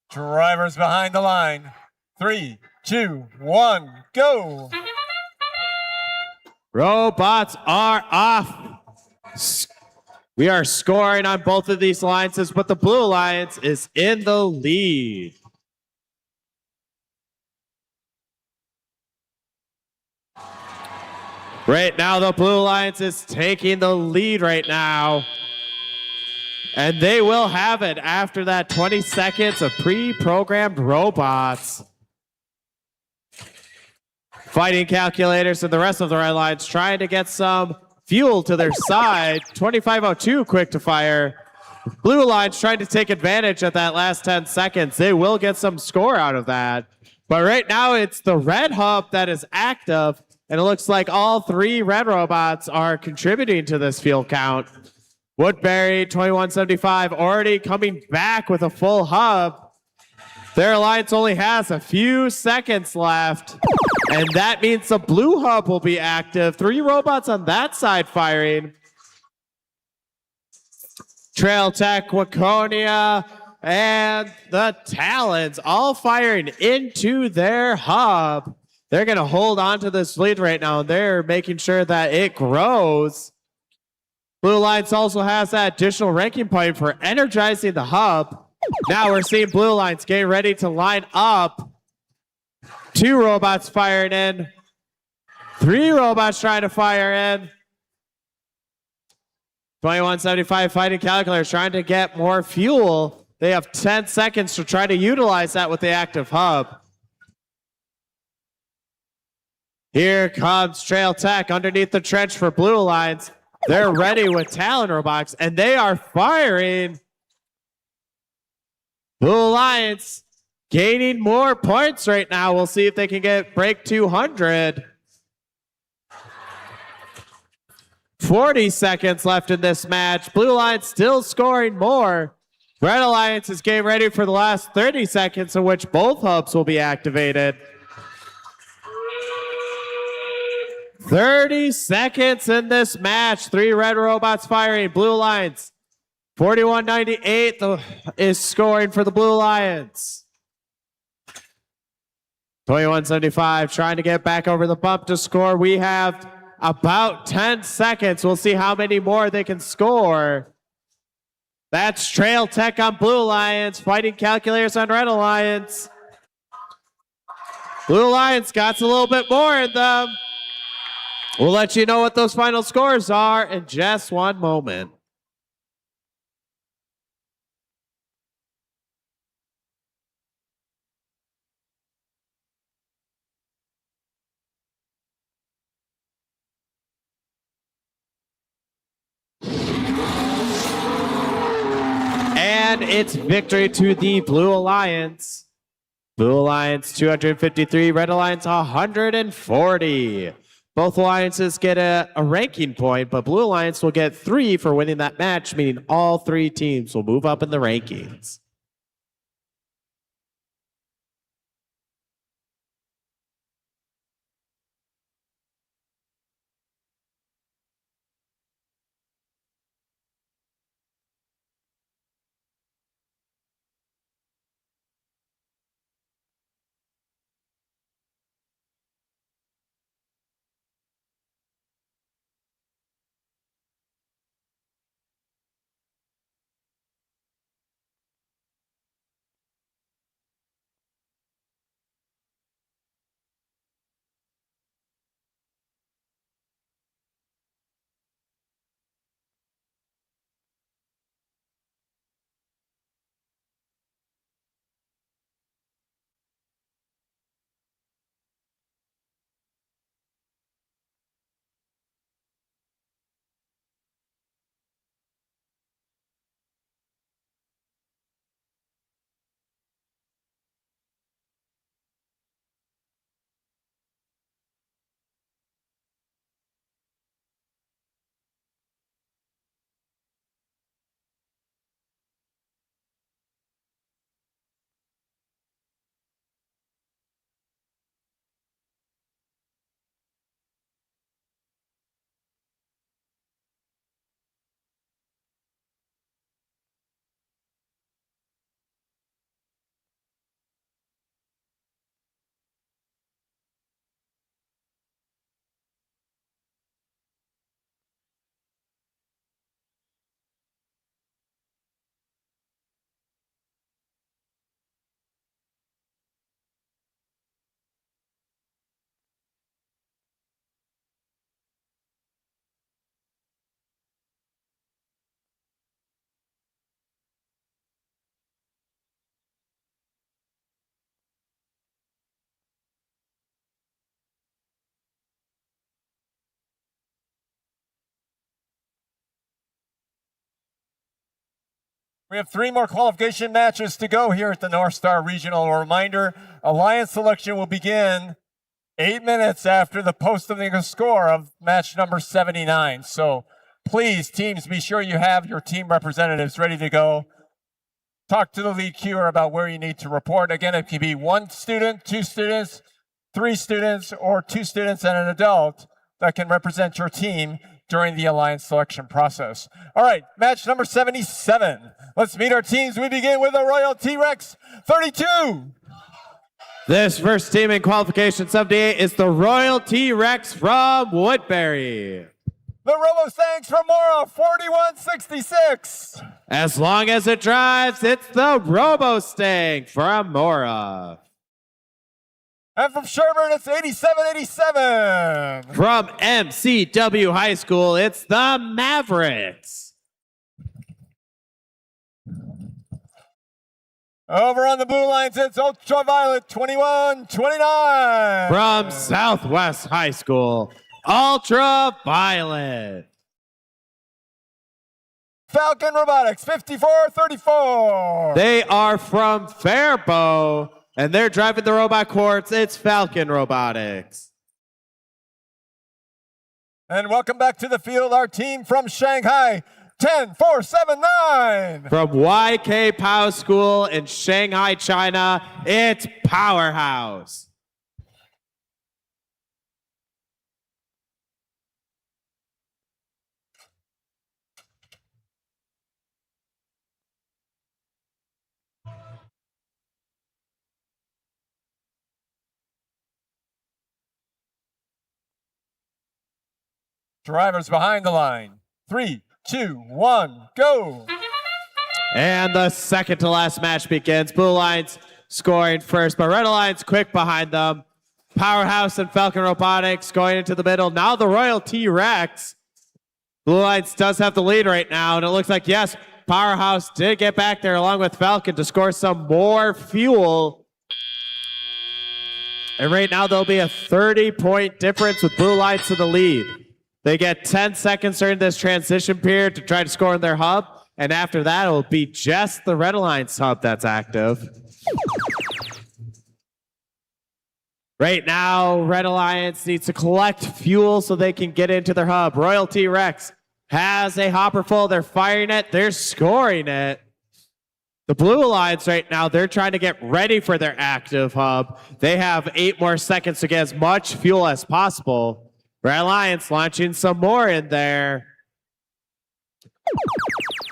Drivers behind the line. 3, 2, 1, go. Robots are off. We are scoring on both of these alliances, but the Blue Alliance is in the lead. Right now, the Blue Alliance is taking the lead right now. And they will have it after that 20 seconds of pre-programmed robots. Fighting Calculators and the rest of the red lines trying to get some fuel to their side. 2502 quick to fire. Blue Alliance trying to take advantage of that last 10 seconds. They will get some score out of that. But right now it's the red hub that is active. And it looks like all three red robots are contributing to this fuel count. Woodbury, 2175, already coming back with a full hub. Their alliance only has a few seconds left, and that means the blue hub will be active. 3 robots on that side firing. Trail Tech, Waconia, and the Talons all firing into their hub. They're going to hold on to this lead right now. They're making sure that it grows. Blue Alliance also has that additional ranking point for energizing the hub. Now we're seeing Blue Alliance getting ready to line up. 2 robots firing in. 3 robots trying to fire in. 2175 Fighting Calculators trying to get more fuel. They have 10 seconds to try to utilize that with the active hub. Here comes Trail Tech underneath the trench for Blue Alliance. They're ready with Talon robots, and they are firing. Blue Alliance gaining more points right now. We'll see if they can break 200. 40 seconds left in this match. Blue Alliance still scoring more. Red Alliance is getting ready for the last 30 seconds in which both hubs will be activated. 30 seconds in this match. 3 red robots firing. Blue Alliance. 4198 is scoring for the Blue Alliance. 2175 trying to get back over the bump to score. We have about 10 seconds. We'll see how many more they can score. That's Trail Tech on Blue Alliance, Fighting Calculators on Red Alliance. Blue Alliance got a little bit more in them. We'll let you know what those final scores are in just one moment. And it's victory to the Blue Alliance. Blue Alliance 253, Red Alliance 140. Both alliances get a ranking point, but Blue Alliance will get 3 for winning that match, meaning all 3 teams will move up in the rankings. We have 3 more qualification matches to go here at the North Star Regional. A reminder, Alliance selection will begin 8 minutes after the posting of the score of match number 79. So please, teams, be sure you have your team representatives ready to go. Talk to the lead queuer about where you need to report. Again, it can be 1 student, 2 students, 3 students, or 2 students and an adult that can represent your team during the Alliance selection process. All right, match number 77. Let's meet our teams. We begin with the Royal T-Rex 32. This first team in qualification 78 is the Royal T-Rex from Woodbury. The Robostanks from Mora 4166. As long as it drives, it's the Robostank from Mora. And from Sherburne, it's 8787. From MCW High School, it's the Mavericks. Over on the blue lines, it's Ultraviolet 2129. From Southwest High School, Ultraviolet. Falcon Robotics 5434. They are from Faribault, and they're driving the robot quartz. It's Falcon Robotics. And welcome back to the field, our team from Shanghai, 10479. From YK Pao School in Shanghai, China, it's Powerhouse. Drivers behind the line. 3, 2, 1, go. And the second to last match begins. Blue Lions scoring first, but Red Lions quick behind them. Powerhouse and Falcon Robotics going into the middle. Now the Royal T-Rex. Blue Lions does have the lead right now, and it looks like, yes, Powerhouse did get back there along with Falcon to score some more fuel. And right now there'll be a 30-point difference with Blue Lions in the lead. They get 10 seconds during this transition period to try to score in their hub, and after that it'll be just the Red Lions hub that's active. Right now, Red Alliance needs to collect fuel so they can get into their hub. Royal T-Rex has a hopper full. They're firing it. They're scoring it. The Blue Alliance right now, they're trying to get ready for their active hub. They have 8 more seconds to get as much fuel as possible. Red Alliance launching some more in there.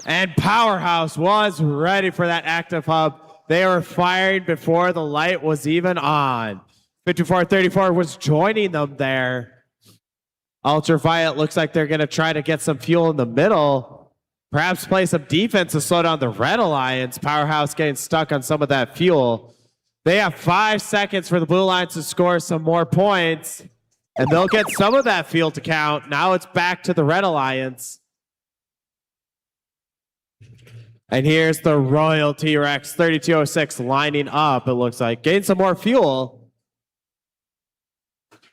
And Powerhouse was ready for that active hub. They were firing before the light was even on. 5434 was joining them there. Ultraviolet looks like they're going to try to get some fuel in the middle. Perhaps play some defense to slow down the Red Alliance. Powerhouse getting stuck on some of that fuel. They have 5 seconds for the Blue Alliance to score some more points. And they'll get some of that fuel to count. Now it's back to the Red Alliance. And here's the Royal T-Rex 3206 lining up, it looks like. Getting some more fuel.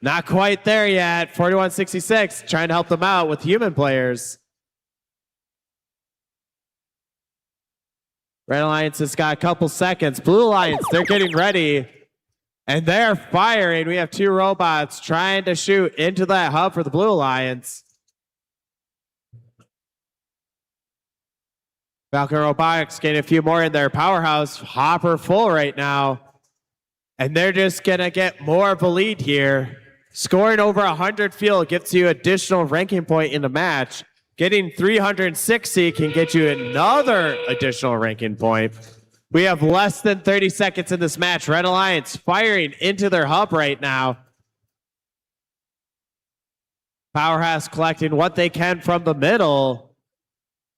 Not quite there yet. 4166 trying to help them out with human players. Red Alliance has got a couple seconds. Blue Alliance, they're getting ready. And they're firing. We have 2 robots trying to shoot into that hub for the Blue Alliance. Falcon Robotics getting a few more in there. Powerhouse, hopper full right now. And they're just going to get more of a lead here. Scoring over 100 fuel gives you additional ranking point in the match. Getting 360 can get you another additional ranking point. We have less than 30 seconds in this match. Red Alliance firing into their hub right now. Powerhouse collecting what they can from the middle.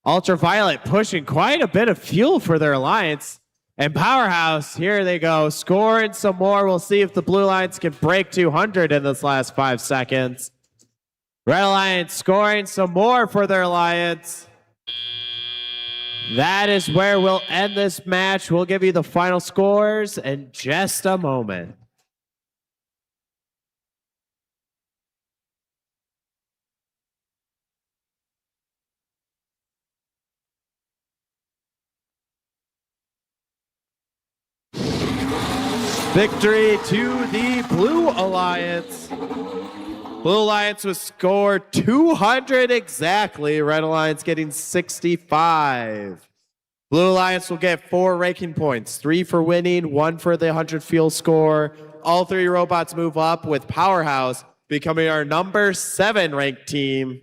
Ultraviolet pushing quite a bit of fuel for their alliance. And Powerhouse, here they go, scoring some more. We'll see if the Blue Alliance can break 200 in this last 5 seconds. Red Alliance scoring some more for their alliance. That is where we'll end this match. We'll give you the final scores in just a moment. Victory to the Blue Alliance. Blue Alliance was scored 200 exactly. Red Alliance getting 65. Blue Alliance will get 4 ranking points, 3 for winning, 1 for the 100 fuel score. All 3 robots move up with Powerhouse becoming our number 7 ranked team.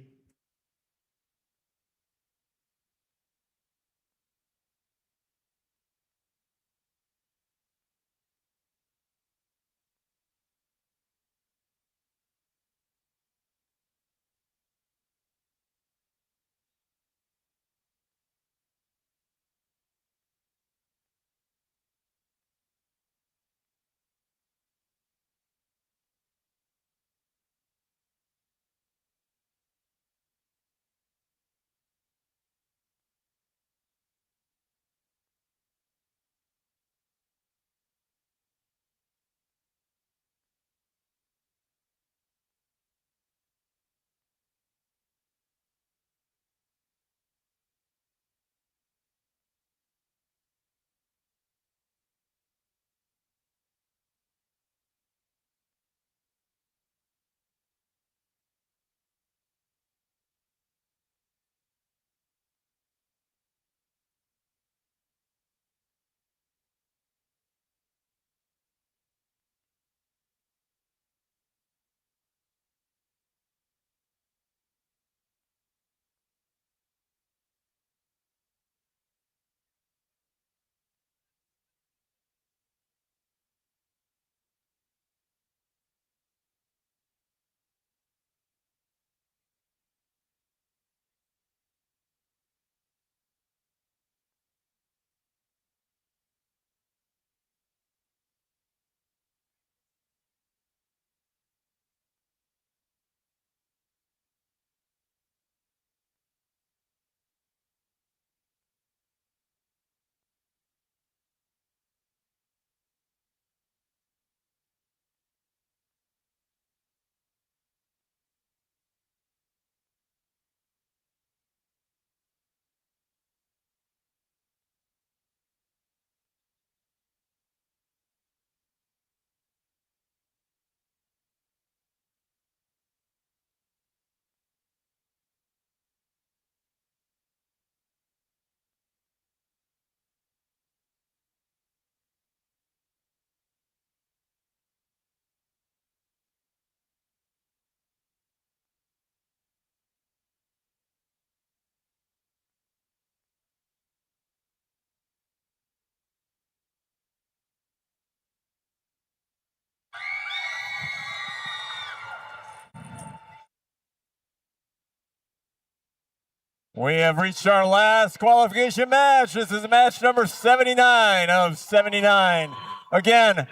We have reached our last qualification match. This is match number 79 of 79. Again,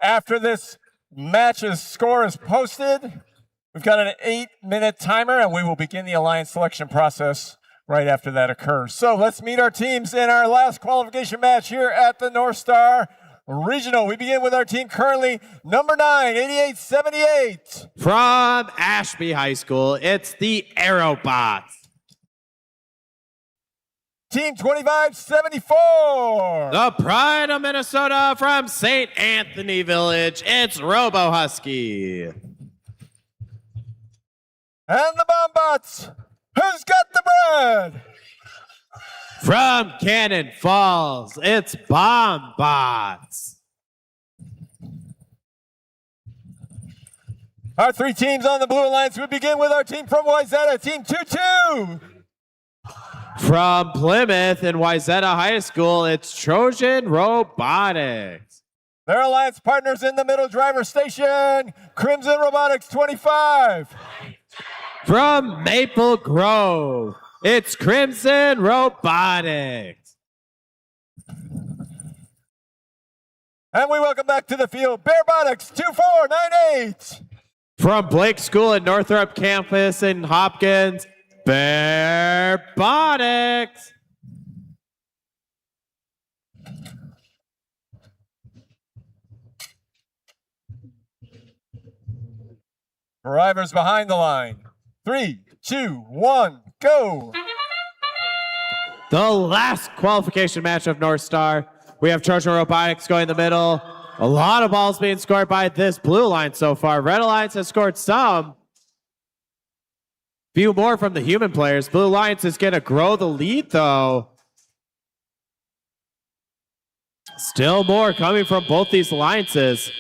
after this match's score is posted, we've got an 8-minute timer, and we will begin the alliance selection process right after that occurs. So let's meet our teams in our last qualification match here at the North Star Regional. We begin with our team currently number 9, 8878. From Ashby High School, it's the Aerobots. Team 2574. The Pride of Minnesota from St. Anthony Village, it's Robo Husky. And the Bombots. Who's got the bread? From Cannon Falls, it's Bombots. Our 3 teams on the Blue Alliance. We begin with our team from Wayzata, Team 22. From Plymouth and Wayzata High School, it's Trojan Robotics. Their alliance partners in the middle driver station, Crimson Robotics 25. From Maple Grove, it's Crimson Robotics. And we welcome back to the field, Bearbotics 2498. From Blake School at Northrop Campus in Hopkins, Bearbotics. Drivers behind the line. 3, 2, 1, go. The last qualification match of North Star. We have Trojan Robotics going in the middle. A lot of balls being scored by this blue line so far. Red Alliance has scored some. Few more from the human players. Blue Alliance is going to grow the lead, though. Still more coming from both these alliances.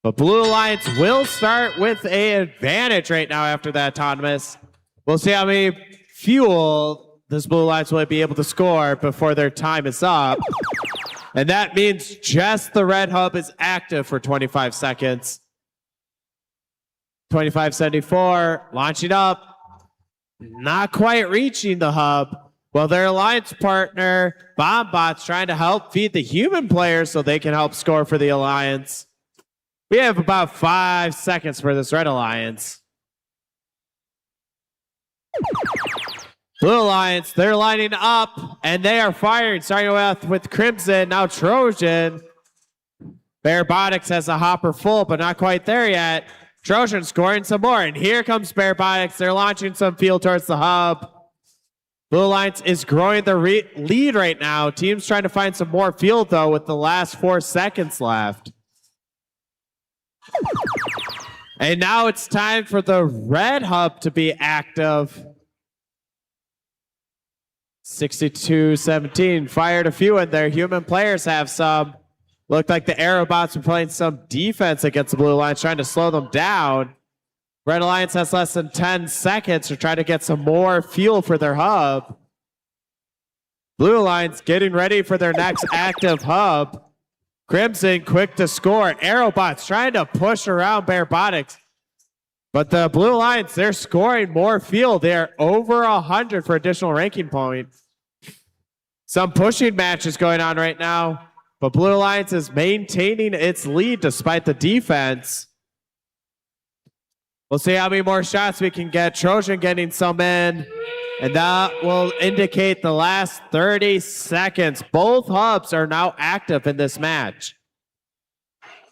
But Blue Alliance will start with an advantage right now after that autonomous. We'll see how many fuel this Blue Alliance will be able to score before their time is up. And that means just the red hub is active for 25 seconds. 2574, launching up. Not quite reaching the hub. Well, their alliance partner, Bombot's trying to help feed the human players so they can help score for the alliance. We have about 5 seconds for this red alliance. Blue Alliance, they're lining up, and they are firing, starting with Crimson, now Trojan. Bearbotics has a hopper full, but not quite there yet. Trojan scoring some more, and here comes Bearbotics. They're launching some fuel towards the hub. Blue Alliance is growing the lead right now. Team's trying to find some more fuel, though, with the last 4 seconds left. And now it's time for the red hub to be active. 62-17, fired a few in there. Human players have some. Looked like the Aerobots were playing some defense against the Blue Alliance, trying to slow them down. Red Alliance has less than 10 seconds to try to get some more fuel for their hub. Blue Alliance getting ready for their next active hub. Crimson quick to score. Aerobots trying to push around Bearbotics. But the Blue Alliance, they're scoring more fuel. They're over 100 for additional ranking points. Some pushing matches going on right now. But Blue Alliance is maintaining its lead despite the defense. We'll see how many more shots we can get. Trojan getting some in. And that will indicate the last 30 seconds. Both hubs are now active in this match.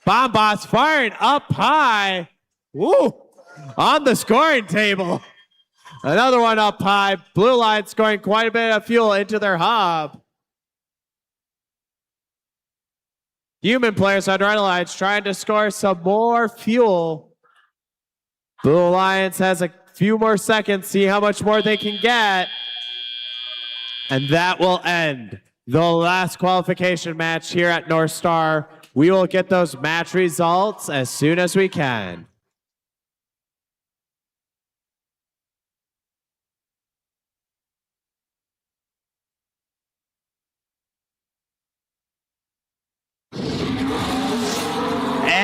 Bombos firing up high. Woo! On the scoring table. Another one up high. Blue Alliance scoring quite a bit of fuel into their hub. Human players on Red Alliance trying to score some more fuel. Blue Alliance has a few more seconds, see how much more they can get. And that will end the last qualification match here at North Star. We will get those match results as soon as we can.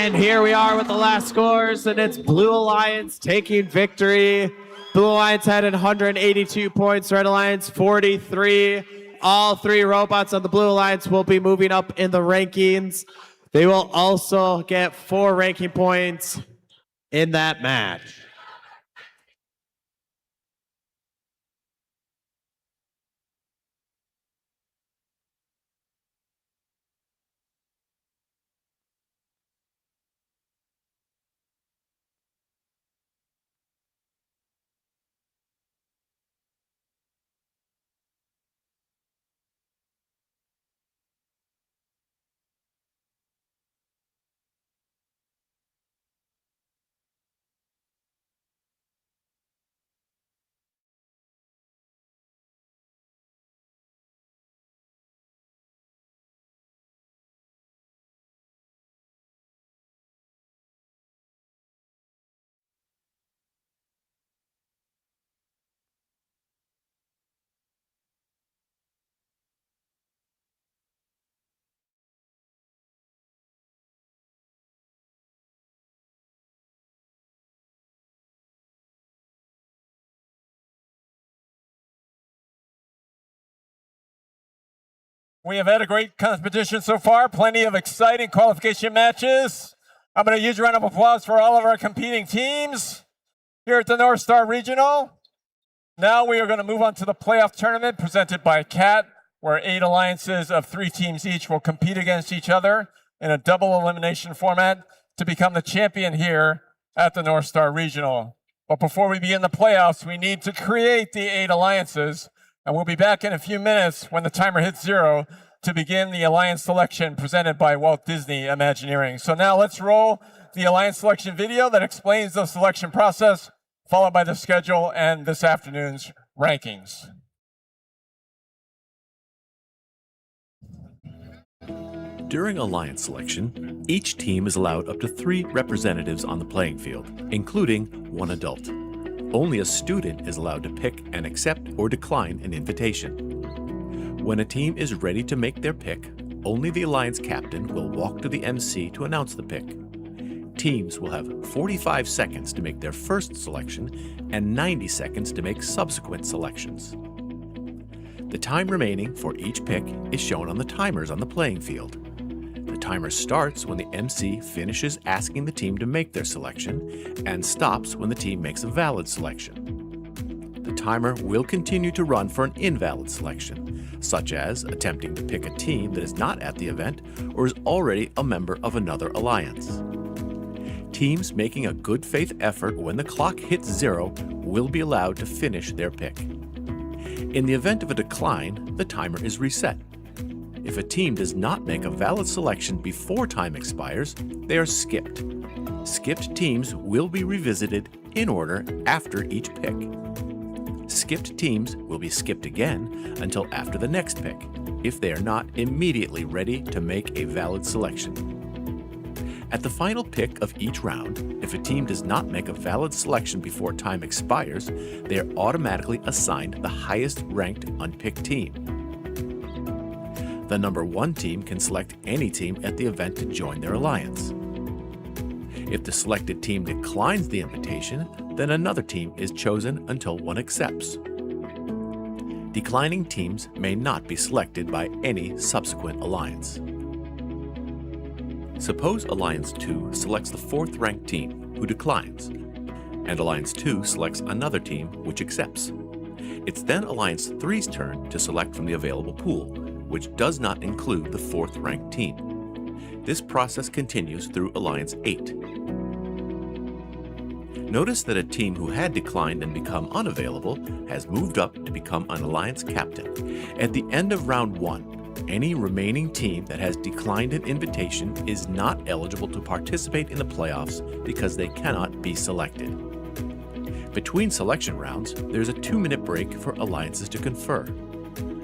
And here we are with the last scores, and it's Blue Alliance taking victory Blue Alliance had 182 points, Red Alliance 43. All three robots on the Blue Alliance will be moving up in the rankings. They will also get 4 ranking points in that match. We have had a great competition so far, plenty of exciting qualification matches. I'm going to use a round of applause for all of our competing teams here at the North Star Regional. Now we are going to move on to the playoff tournament presented by CAT, where 8 alliances of 3 teams each will compete against each other in a double elimination format to become the champion here at the North Star Regional. But before we begin the playoffs, we need to create the 8 alliances. And we'll be back in a few minutes when the timer hits 0 to begin the alliance selection presented by Walt Disney Imagineering. So now let's roll the alliance selection video that explains the selection process, followed by the schedule and this afternoon's rankings. During alliance selection, each team is allowed up to 3 representatives on the playing field, including 1 adult. Only a student is allowed to pick and accept or decline an invitation. When a team is ready to make their pick, only the alliance captain will walk to the MC to announce the pick. Teams will have 45 seconds to make their first selection and 90 seconds to make subsequent selections. The time remaining for each pick is shown on the timers on the playing field. The timer starts when the MC finishes asking the team to make their selection and stops when the team makes a valid selection. The timer will continue to run for an invalid selection, such as attempting to pick a team that is not at the event or is already a member of another alliance. Teams making a good faith effort when the clock hits 0 will be allowed to finish their pick. In the event of a decline, the timer is reset. If a team does not make a valid selection before time expires, they are skipped. Skipped teams will be revisited in order after each pick. Skipped teams will be skipped again until after the next pick, if they are not immediately ready to make a valid selection. At the final pick of each round, if a team does not make a valid selection before time expires, they are automatically assigned the highest ranked unpicked team. The number 1 team can select any team at the event to join their alliance. If the selected team declines the invitation, then another team is chosen until one accepts. Declining teams may not be selected by any subsequent alliance. Suppose Alliance 2 selects the 4th ranked team, who declines, and Alliance 2 selects another team, which accepts. It's then Alliance 3's turn to select from the available pool, which does not include the 4th ranked team. This process continues through Alliance 8. Notice that a team who had declined and become unavailable has moved up to become an alliance captain. At the end of round 1, any remaining team that has declined an invitation is not eligible to participate in the playoffs because they cannot be selected. Between selection rounds, there's a 2-minute break for alliances to confer.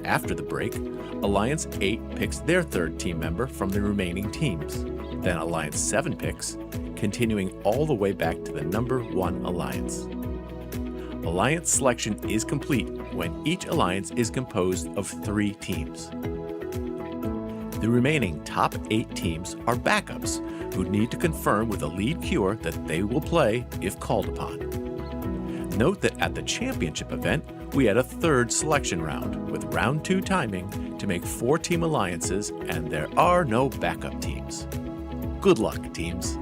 After the break, Alliance 8 picks their 3rd team member from the remaining teams. Then Alliance 7 picks, continuing all the way back to the number 1 alliance. Alliance selection is complete when each alliance is composed of 3 teams. The remaining top 8 teams are backups who need to confirm with a lead cure that they will play if called upon. Note that at the championship event, we had a third selection round with round 2 timing to make 4-team alliances, and there are no backup teams. Good luck, teams.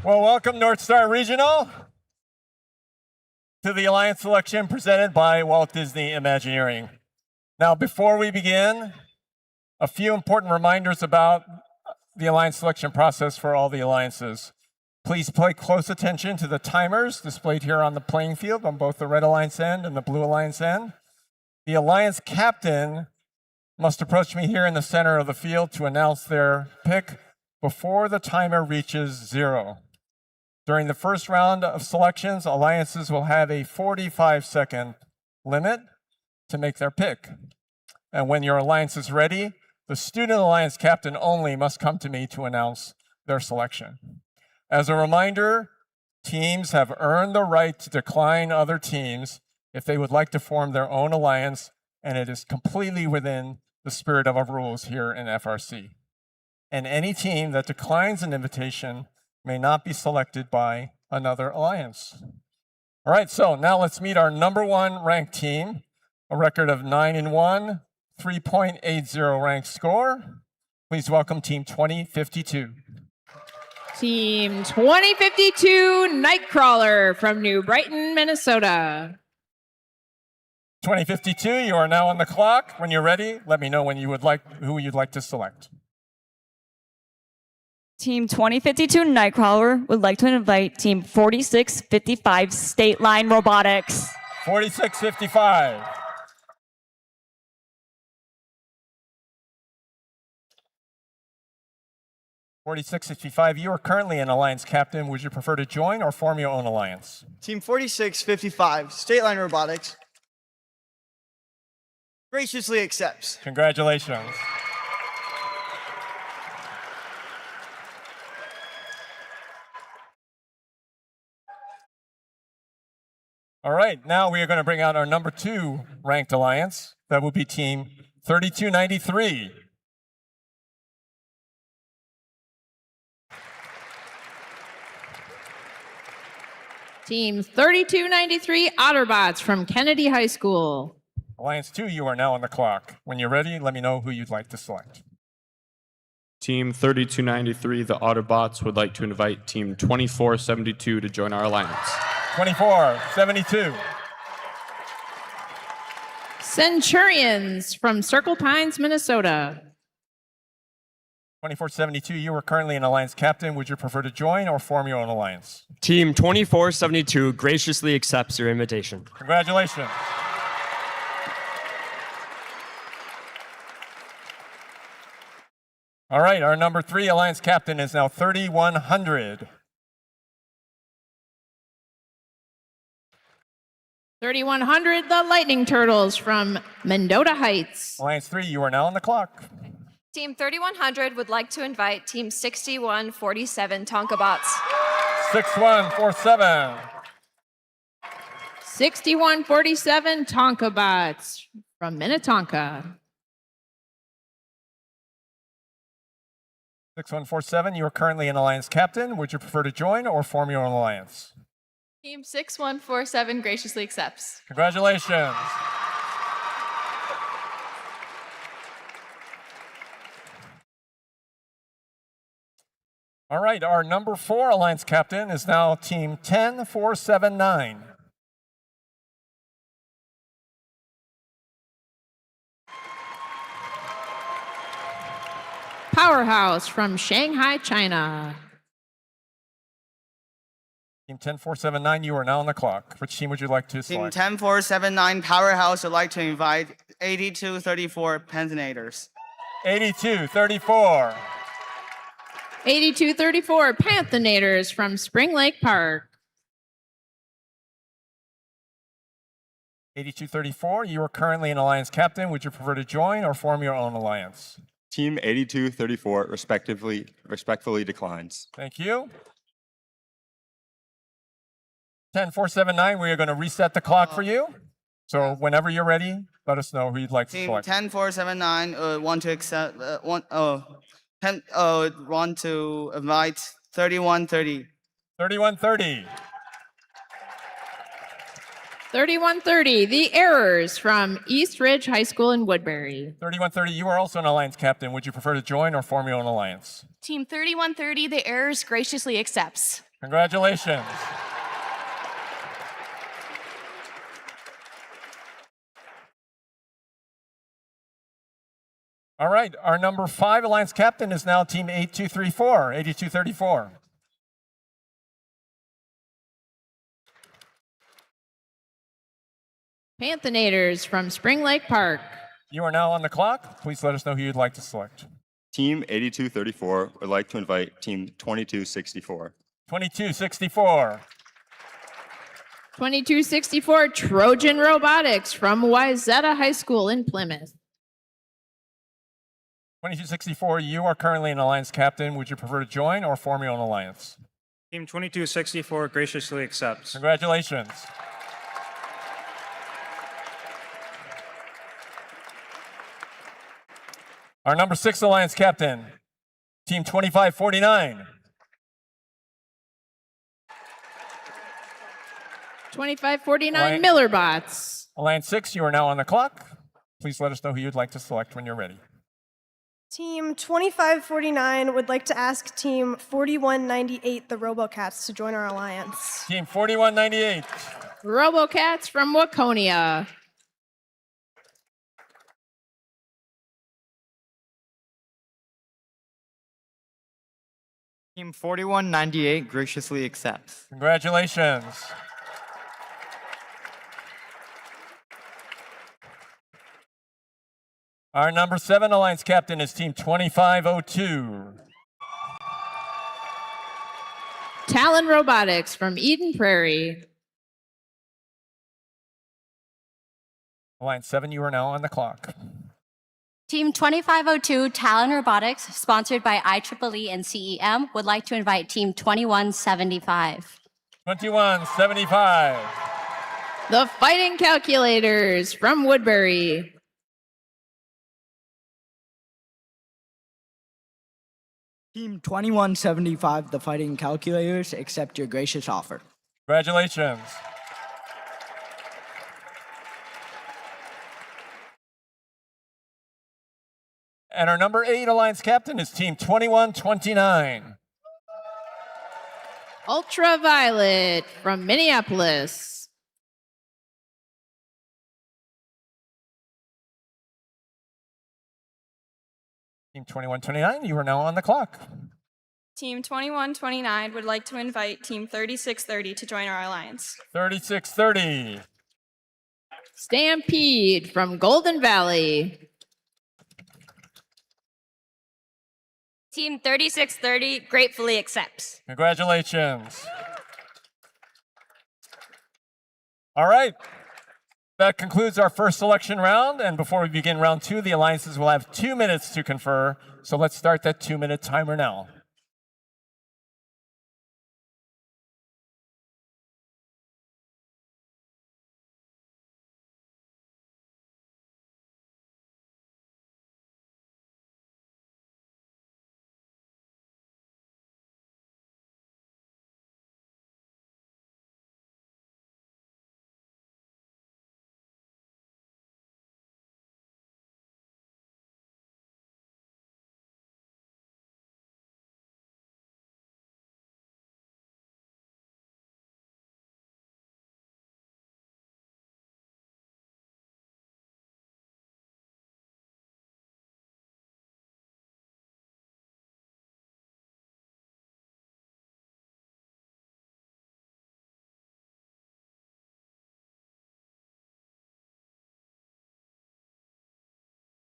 Well, welcome North Star Regional to the Alliance selection presented by Walt Disney Imagineering. Now, before we begin, a few important reminders about the Alliance selection process for all the alliances. Please pay close attention to the timers displayed here on the playing field on both the red alliance end and the blue alliance end. The alliance captain must approach me here in the center of the field to announce their pick before the timer reaches 0. During the first round of selections, alliances will have a 45-second limit to make their pick. And when your alliance is ready, the student alliance captain only must come to me to announce their selection. As a reminder, teams have earned the right to decline other teams if they would like to form their own alliance, and it is completely within the spirit of our rules here in FRC. and any team that declines an invitation may not be selected by another alliance. All right, so now let's meet our number 1 ranked team, a record of 9-1, 3.80 ranked score. Please welcome Team 2052. Team 2052 Nightcrawler from New Brighton, Minnesota. 2052, you are now on the clock. When you're ready, let me know when you would like who you'd like to select. Team 2052 Nightcrawler would like to invite Team 4655 State Line Robotics. 4655. You are currently an alliance captain. Would you prefer to join or form your own alliance? Team 4655 State Line Robotics graciously accepts. Congratulations. All right, now we are going to bring out our number 2 ranked alliance. That will be Team 3293. Team 3293 Otterbots from Kennedy High School. Alliance 2, you are now on the clock. When you're ready, let me know who you'd like to select. Team 3293, the Autobots, would like to invite Team 2472 to join our alliance. 2472. Centurions from Circle Pines, Minnesota. 2472, you are currently an alliance captain. Would you prefer to join or form your own alliance? Team 2472 graciously accepts your invitation. Congratulations. All right, our number 3 alliance captain is now 3100. 3100 the Lightning Turtles from Mendota Heights. Alliance 3, you are now on the clock. Team 3100 would like to invite Team 6147 Tonkabots. 6147. 6147 Tonkabots from Minnetonka. 6147, you are currently an alliance captain. Would you prefer to join or form your own alliance? Team 6147 graciously accepts. Congratulations. All right, our number 4 alliance captain is now Team 10479. Powerhouse from Shanghai, China. Team 10479, you are now on the clock. Which team would you like to Team select? 10479 Powerhouse would like to invite 8234 Panthenators. 8234. 8234 Panthenators from Spring Lake Park. 8234, you are currently an alliance captain. Would you prefer to join or form your own alliance? Team 8234 respectfully declines. Thank you. 10479, we are going to reset the clock for you. So whenever you're ready, let us know who you'd like to Team select. 10479 want to accept want to invite 3130. 3130. 3130 The Errors from East Ridge High School in Woodbury. 3130, you are also an alliance captain. Would you prefer to join or form your own alliance? Team 3130 The Errors graciously accepts. Congratulations. All right, our number 5 alliance captain is now Team 8234. 8234. Panthenators from Spring Lake Park. You are now on the clock. Please let us know who you'd like to select. Team 8234 would like to invite Team 2264. 2264. 2264 Trojan Robotics from Wyzetta High School in Plymouth. 2264, you are currently an alliance captain. Would you prefer to join or form your own alliance? Team 2264 graciously accepts. Congratulations. Our number 6 alliance captain Team 2549. 2549 Miller Bots. Alliance 6, you are now on the clock. Please let us know who you'd like to select when you're ready. Team 2549 would like to ask Team 4198, the RoboCats, to join our alliance. Team 4198. RoboCats from Waconia. Team 4198 graciously accepts. Congratulations. Our number 7 Alliance captain is Team 2502. Talon Robotics from Eden Prairie. Alliance 7, you are now on the clock. Team 2502 Talon Robotics, sponsored by IEEE and CEM, would like to invite Team 2175. 2175. The Fighting Calculators from Woodbury. Team 2175, the Fighting Calculators, accept your gracious offer. Congratulations. And our number 8 Alliance captain is Team 2129. Ultraviolet from Minneapolis. Team 2129, you are now on the clock. Team 2129 would like to invite Team 3630 to join our alliance. 3630. Stampede from Golden Valley. Team 3630 gratefully accepts. Congratulations. All right. That concludes our first selection round. And before we begin round 2, the alliances will have 2 minutes to confer. So let's start that 2-minute timer now.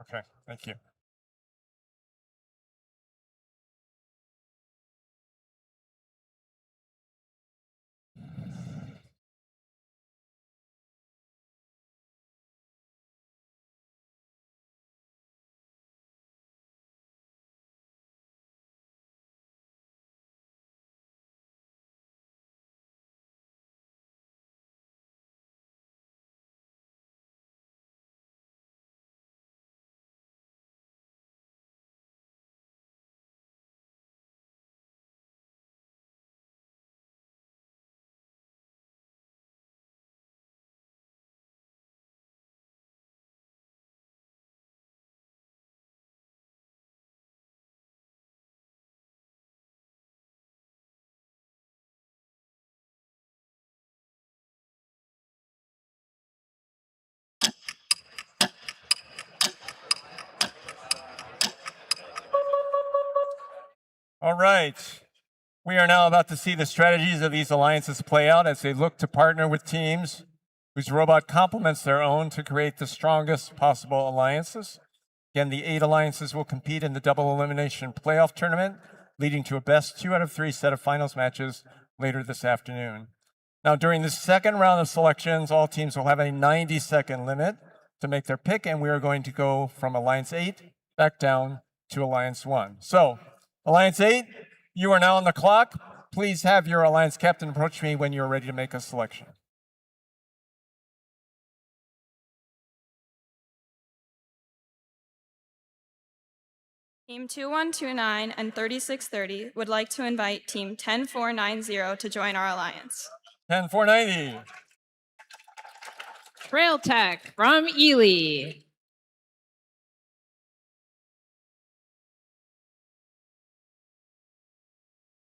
Okay, thank you. All right. We are now about to see the strategies of these alliances play out as they look to partner with teams whose robot complements their own to create the strongest possible alliances. Again, the 8 alliances will compete in the double elimination playoff tournament, leading to a best 2 out of 3 set of finals matches later this afternoon. Now, during the second round of selections, all teams will have a 90-second limit to make their pick, and we are going to go from Alliance 8 back down to Alliance 1. So, Alliance 8, you are now on the clock. Please have your Alliance captain approach me when you're ready to make a selection. Team Team 2129 and 3630 would like to invite Team 10490 to join our alliance. 10490. Trail Tech from Ely.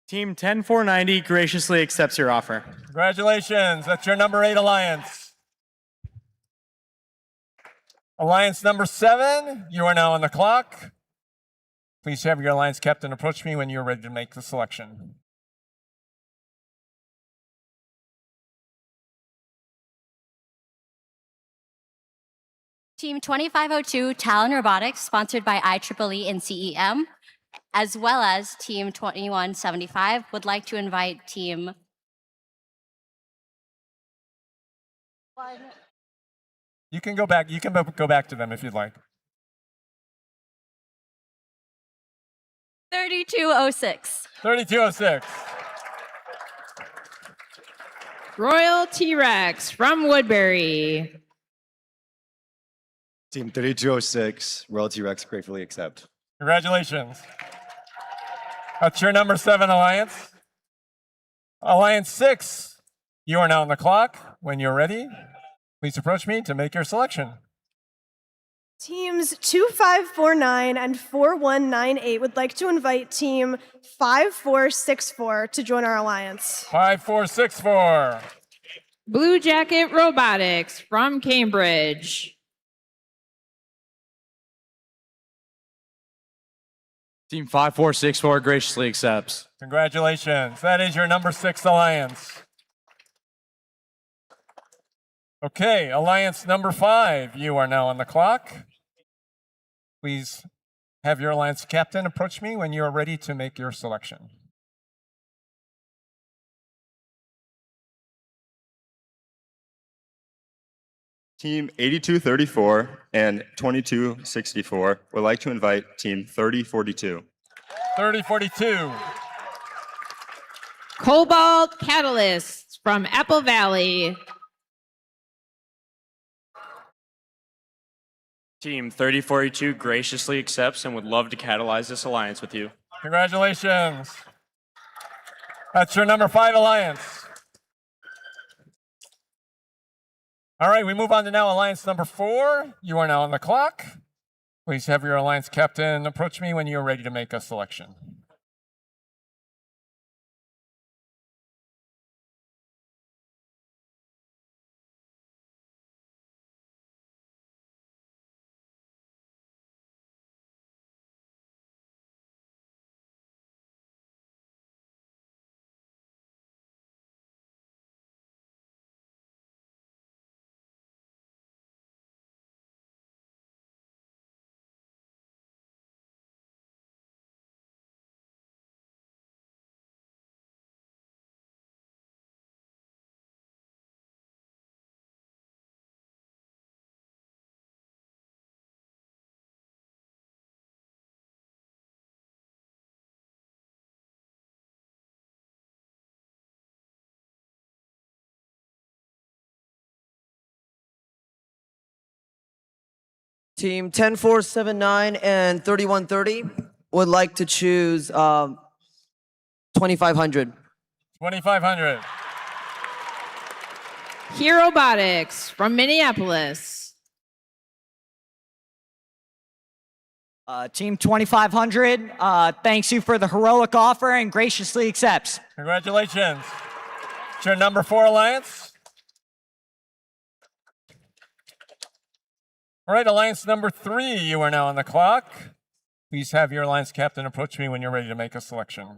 Team 10490 graciously accepts your offer. Congratulations. That's your number 8 alliance. Alliance number 7, you are now on the clock. Please have your alliance captain approach me when you're ready to make the selection. Team 2502 Talon Robotics, sponsored by IEEE and CEM, as well as Team 2175, would like to invite Team. You can go back. You can go back to them if you'd like. 3206. 3206. Royal T-Rex from Woodbury. Team 3206, Royal T-Rex gratefully accept. Congratulations. That's your number 7 alliance. Alliance 6, you are now on the clock. When you're ready, please approach me to make your selection. Teams 2549 and 4198 would like to invite Team 5464 to join our alliance. 5464. Blue Jacket Robotics from Cambridge. Team 5464 graciously accepts. Congratulations. That is your number 6 alliance. Okay, alliance number 5, you are now on the clock. Please have your alliance captain approach me when you are ready to make your selection. Team 8234 and 2264 would like to invite Team 3042. 3042. Cobalt Catalysts from Apple Valley. Team 3042 graciously accepts and would love to catalyze this alliance with you. Congratulations. That's your number 5 alliance. All right, we move on to now alliance number 4. You are now on the clock. Please have your alliance captain approach me when you're ready to make a selection. Team 10479 and 3130 would like to choose 2500. 2500. Hero Robotics from Minneapolis. Team 2500 thanks you for the heroic offer and graciously accepts. Congratulations. It's your number 4 alliance. All right, alliance number 3, you are now on the clock. Please have your alliance captain approach me when you're ready to make a selection.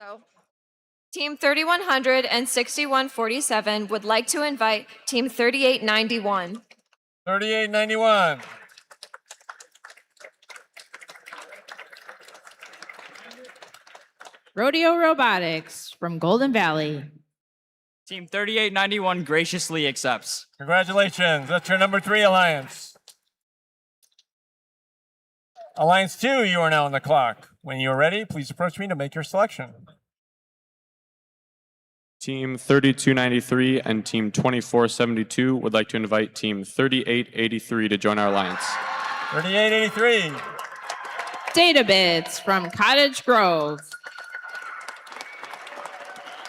So, Team 3100 and 6147 would like to invite Team 3891. 3891. Rodeo Robotics from Golden Valley. Team 3891 graciously accepts. Congratulations. That's your number 3 alliance. Alliance 2, you are now on the clock. When you are ready, please approach me to make your selection. Team 3293 and Team 2472 would like to invite Team 3883 to join our alliance. 3883. Data Bits from Cottage Grove.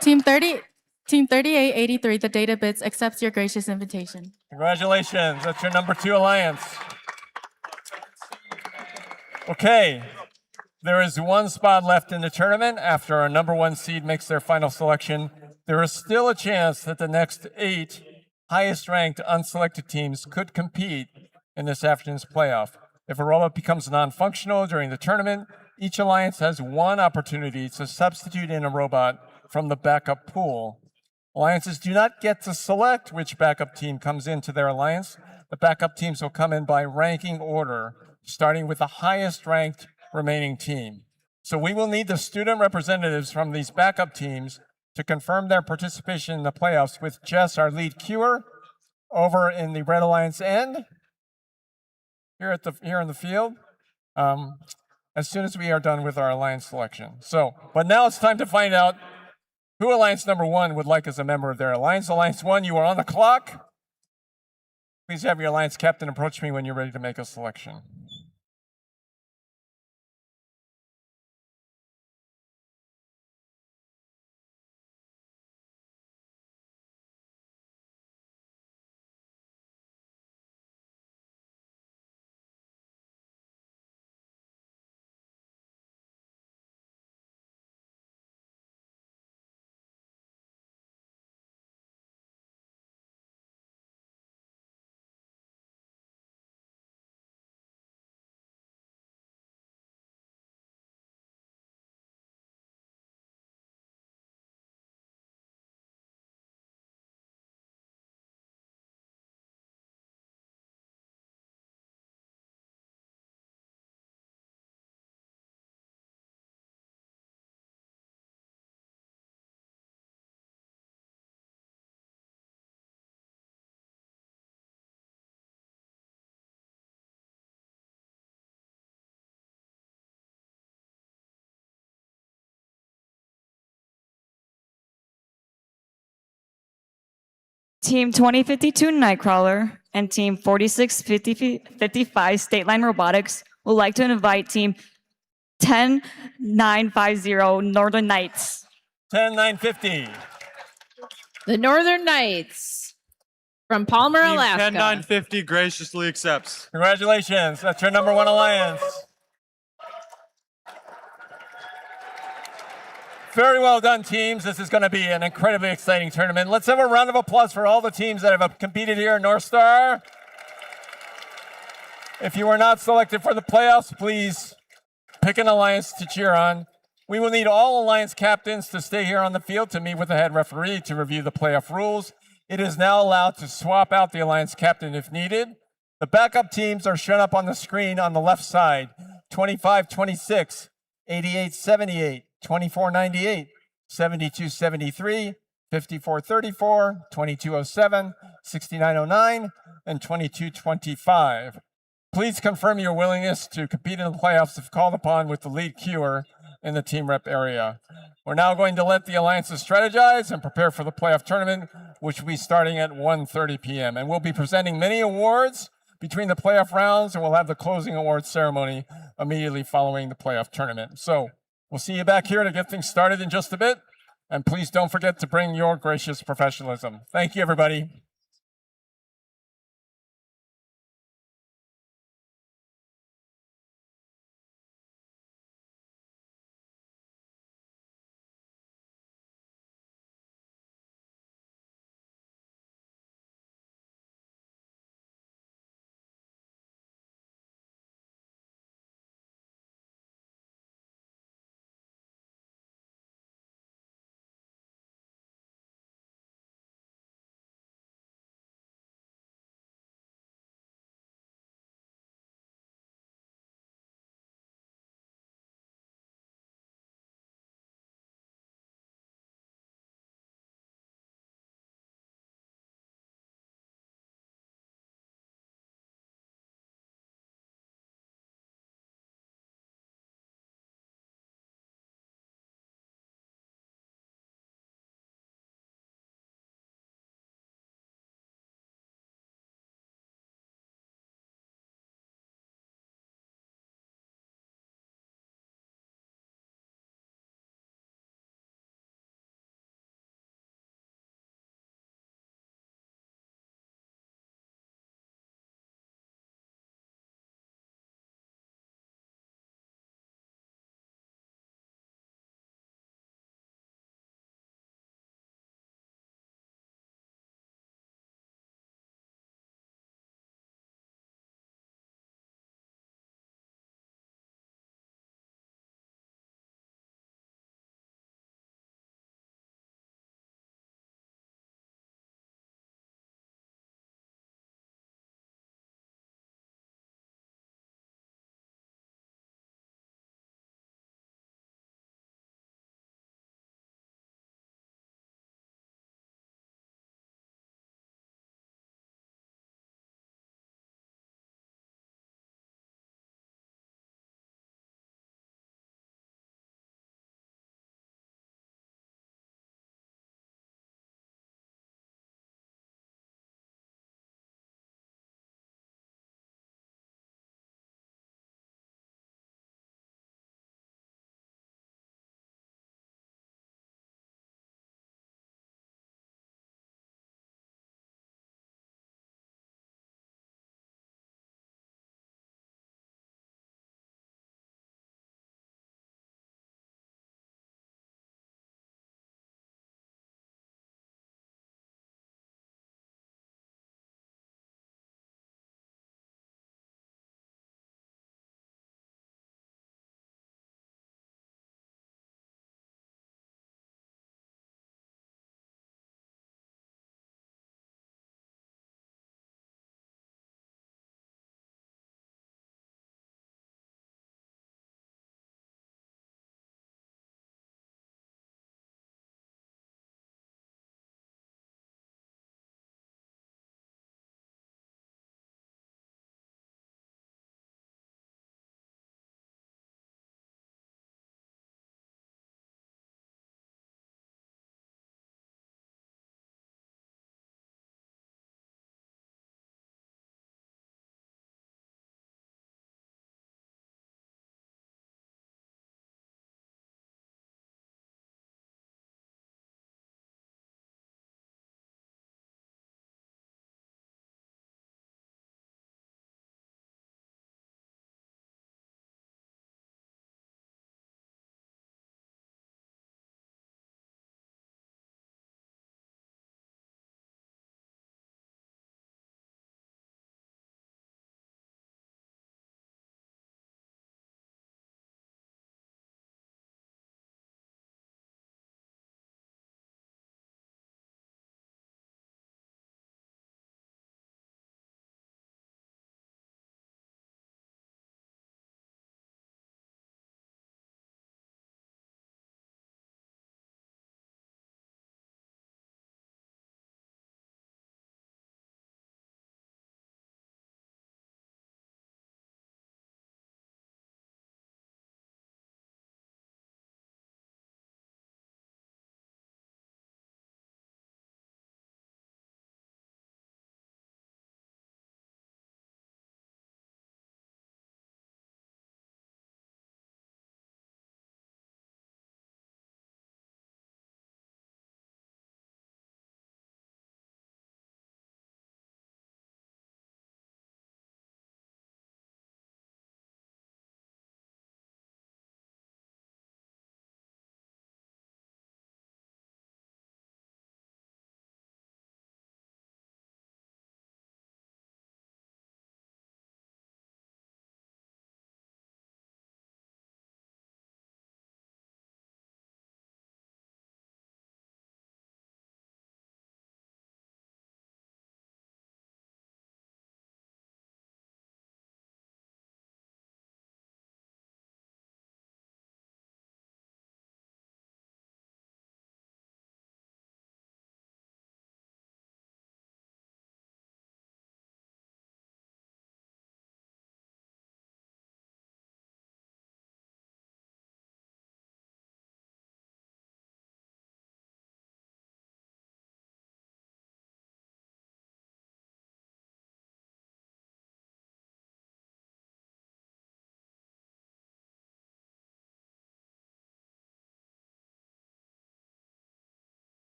Team 3883, the Data Bits accepts your gracious invitation. Congratulations. That's your number 2 alliance. Okay. There is 1 spot left in the tournament after our number 1 seed makes their final selection. There is still a chance that the next 8 highest ranked unselected teams could compete in this afternoon's playoff. If a robot becomes non-functional during the tournament, each alliance has 1 opportunity to substitute in a robot from the backup pool. Alliances do not get to select which backup team comes into their alliance. The backup teams will come in by ranking order, starting with the highest ranked remaining team. So we will need the student representatives from these backup teams to confirm their participation in the playoffs with Jess, our lead queuer, over in the Red Alliance end, here in the field, as soon as we are done with our alliance selection. But now it's time to find out who alliance number 1 would like as a member of their alliance. Alliance 1, you are on the clock. Please have your alliance captain approach me when you're ready to make a selection. Team 2052 Nightcrawler and Team 4655 State Line Robotics would like to invite Team 10950 Northern Knights. 10950. The Northern Knights from Palmer, Team Alaska. 10950 graciously accepts. Congratulations. That's your number 1 alliance. Very well done, teams. This is going to be an incredibly exciting tournament. Let's have a round of applause for all the teams that have competed here in North Star. If you were not selected for the playoffs, please pick an alliance to cheer on. We will need all alliance captains to stay here on the field to meet with the head referee to review the playoff rules. It is now allowed to swap out the alliance captain if needed. The backup teams are shown up on the screen on the left side. 25-26, 88-78, 24-98, 72-73, 54-34, 22-07, 69-09, and 22-25. Please confirm your willingness to compete in the playoffs if called upon with the lead queuer in the team rep area. We're now going to let the alliances strategize and prepare for the playoff tournament, which will be starting at 1:30 p.m. And we'll be presenting many awards between the playoff rounds, and we'll have the closing awards ceremony immediately following the playoff tournament. So we'll see you back here to get things started in just a bit. And please don't forget to bring your gracious professionalism. Thank you, everybody.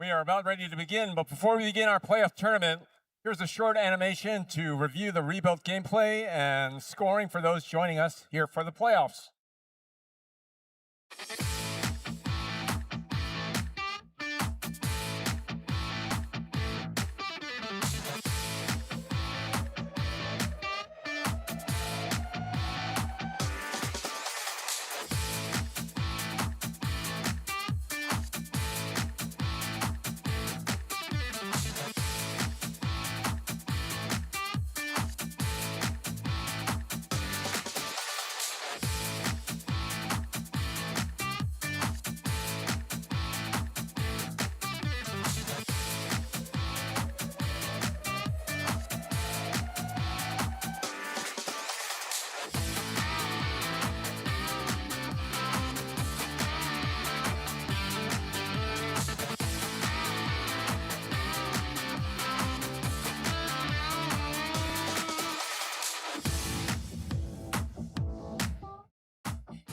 We are about ready to begin, but before we begin our playoff tournament, here's a short animation to review the rebuilt gameplay and scoring for those joining us here for the playoffs.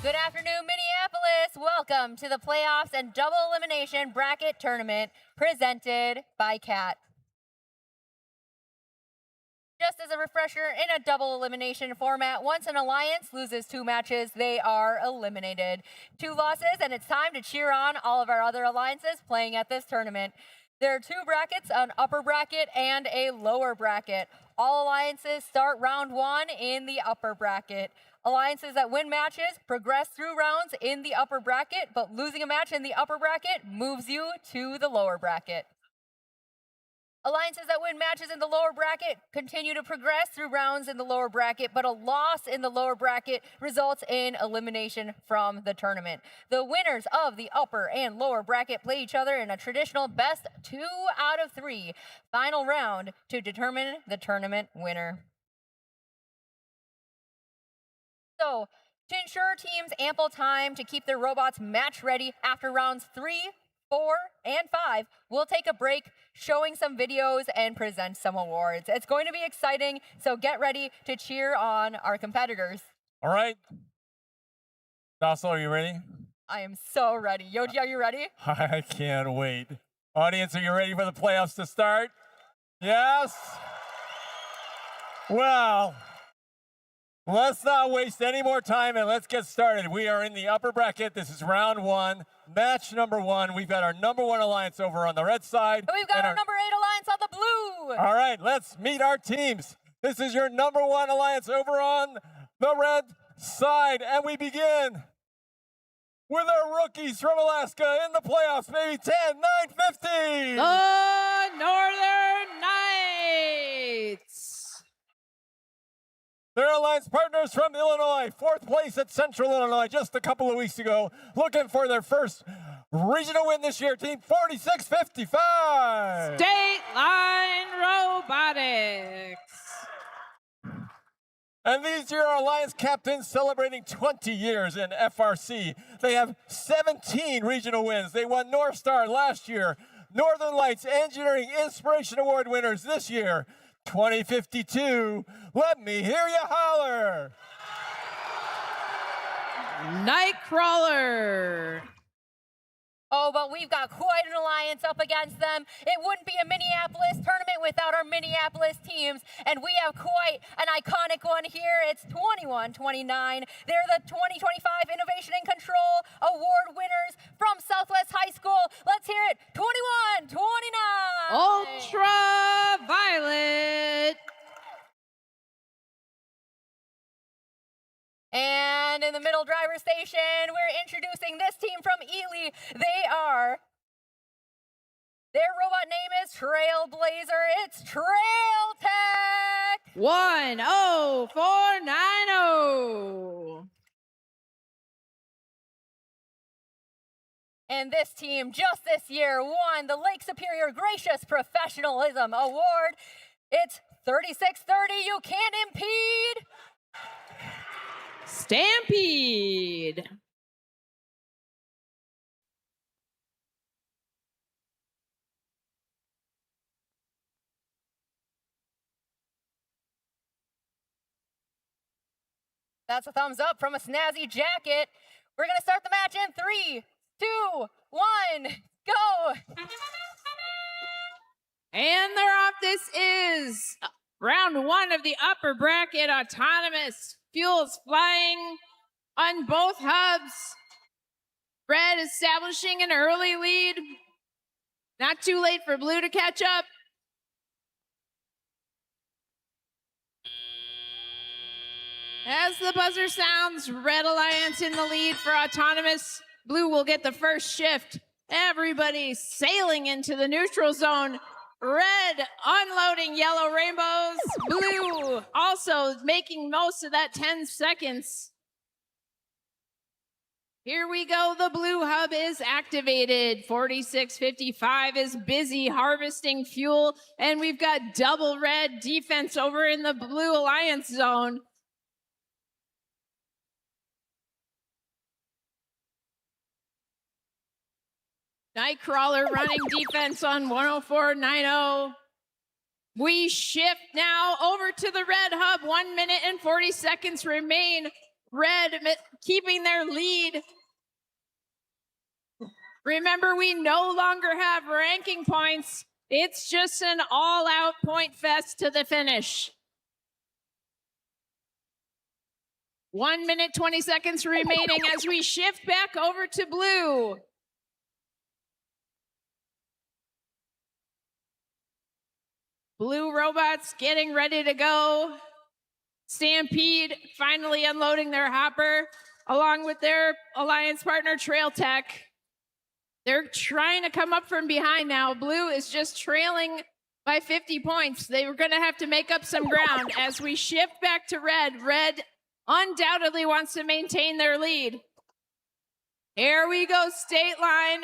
Good afternoon, Minneapolis. Welcome to the playoffs and double elimination bracket tournament presented by CAT. Just as a refresher, in a double elimination format, once an alliance loses 2 matches, they are eliminated. 2 losses, and it's time to cheer on all of our other alliances playing at this tournament. There are 2 brackets, an upper bracket and a lower bracket. All alliances start round 1 in the upper bracket. Alliances that win matches progress through rounds in the upper bracket, but losing a match in the upper bracket moves you to the lower bracket. Alliances that win matches in the lower bracket continue to progress through rounds in the lower bracket, but a loss in the lower bracket results in elimination from the tournament. The winners of the upper and lower bracket play each other in a traditional best 2 out of 3 final round to determine the tournament winner. So, to ensure teams ample time to keep their robots match ready after rounds 3, 4, and 5, we'll take a break, showing some videos and present some awards. It's going to be exciting, so get ready to cheer on our competitors. All right. Dasso, are you ready? I am so ready. Yoji, are you ready? I can't wait. Audience, are you ready for the playoffs to start? Yes? Well, let's not waste any more time and let's get started. We are in the upper bracket. This is round 1, match number 1. We've got our number 1 alliance over on the red side. And we've got our number 8 alliance on the blue. All right, let's meet our teams. This is your number 1 alliance over on the red side. And we begin with our rookies from Alaska in the playoffs, maybe 10, 9, 50. The Northern Knights. Their alliance partners from Illinois, 4th place at Central Illinois just a couple of weeks ago, looking for their first regional win this year, team 4655. State Line Robotics. And these are our alliance captains celebrating 20 years in FRC. They have 17 regional wins. They won North Star last year. Northern Lights Engineering Inspiration Award winners this year. 2052, let me hear you holler. Nightcrawler. Oh, but we've got quite an alliance up against them. It wouldn't be a Minneapolis tournament without our Minneapolis teams, and we have quite an iconic one here. It's 2129. They're the 2025 Innovation and Control Award winners from Southwest High School. Let's hear it. 2129. Ultraviolet. And in the middle driver station, we're introducing this team from Ely. Their robot name is Trailblazer. It's Trail Tech. 10490. And this team just this year won the Lake Superior Gracious Professionalism Award. It's 3630. You can't impede. Stampede. That's a thumbs up from a snazzy jacket. We're going to start the match in 3, 2, 1, go. And they're off. This is round one of the upper bracket. Autonomous fuels flying on both hubs. Red establishing an early lead. Not too late for blue to catch up. As the buzzer sounds, Red Alliance in the lead for autonomous. Blue will get the first shift. Everybody sailing into the neutral zone. Red unloading yellow rainbows. Blue also making most of that 10 seconds. Here we go. The blue hub is activated. 4655 is busy harvesting fuel. And we've got double red defense over in the blue alliance zone. Nightcrawler running defense on 104.90. We shift now over to the red hub. 1 minute and 40 seconds remain. Red keeping their lead. Remember, we no longer have ranking points. It's just an all-out point fest to the finish. 1 minute, 20 seconds remaining as we shift back over to blue. Blue robots getting ready to go. Stampede finally unloading their hopper along with their alliance partner Trail Tech. They're trying to come up from behind now. Blue is just trailing by 50 points. They were going to have to make up some ground as we shift back to red. Red undoubtedly wants to maintain their lead. Here we go, state line,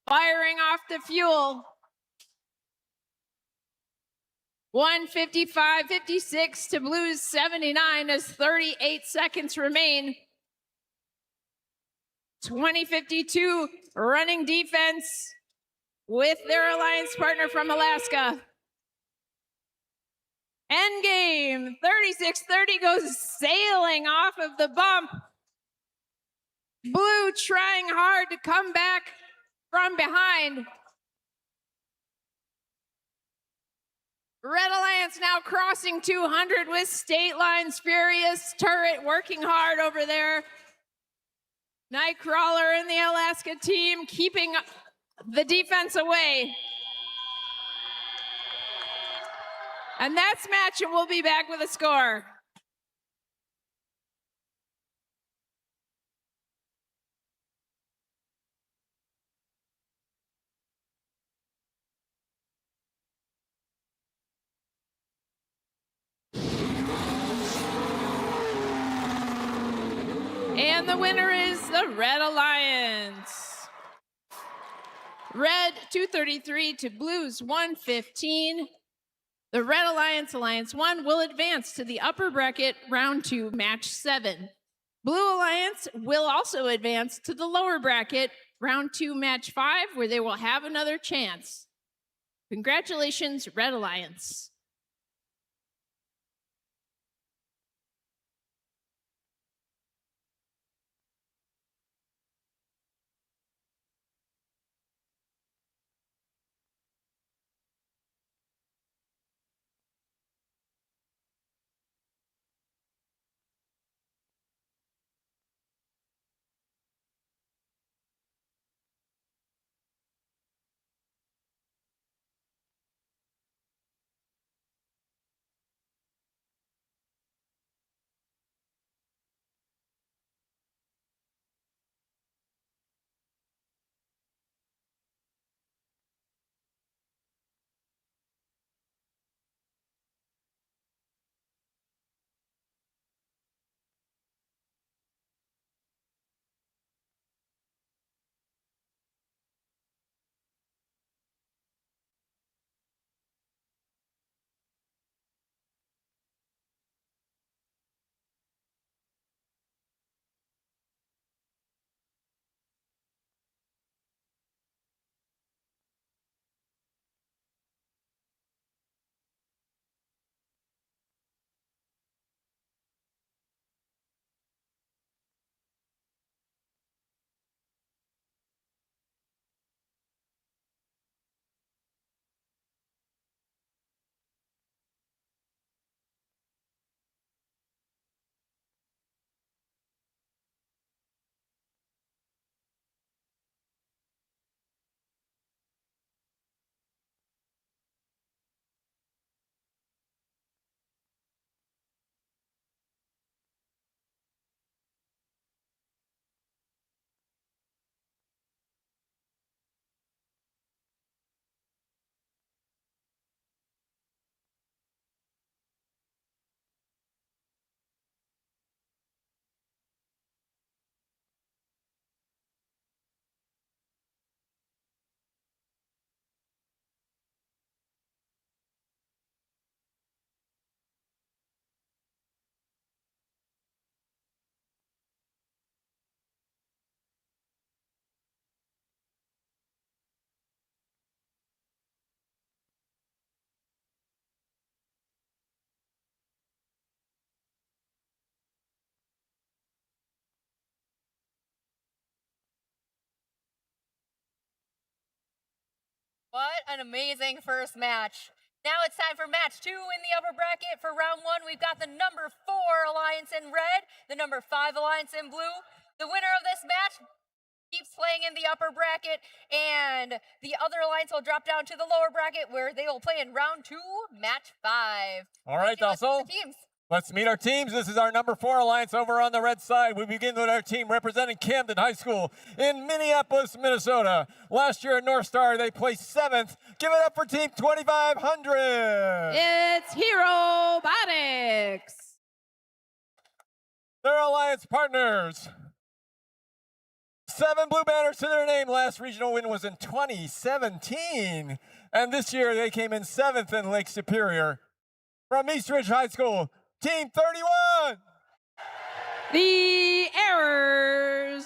firing off the fuel. 155.56 to Blues 79 as 38 seconds remain. 2052 running defense with their alliance partner from Alaska. Endgame 3630 goes sailing off of the bump. Blue trying hard to come back from behind. Red Alliance now crossing 200 with state lines. Furious Turret working hard over there. Nightcrawler and the Alaska team keeping the defense away. And that's match, and we'll be back with a score. And the winner is the Red Alliance. Red 233 to Blues 115. The Red Alliance Alliance 1 will advance to the upper bracket round 2, match 7. Blue Alliance will also advance to the lower bracket round 2, match 5, where they will have another chance. Congratulations, Red Alliance. What an amazing first match. Now it's time for match 2 in the upper bracket. For round 1, we've got the number 4 alliance in red, the number 5 alliance in blue. The winner of this match keeps playing in the upper bracket, and the other alliance will drop down to the lower bracket where they will play in round 2, match 5. All right, Dassel. Let's meet our teams. This is our number 4 alliance over on the red side. We begin with our team representing Camden High School in Minneapolis, Minnesota. Last year at North Star, they placed 7th. Give it up for Team 2500. It's Robotics. Their alliance partners. 7 blue banners to their name. Last regional win was in 2017. And this year they came in 7th in Lake Superior. From East Ridge High School, Team 31. The Errors.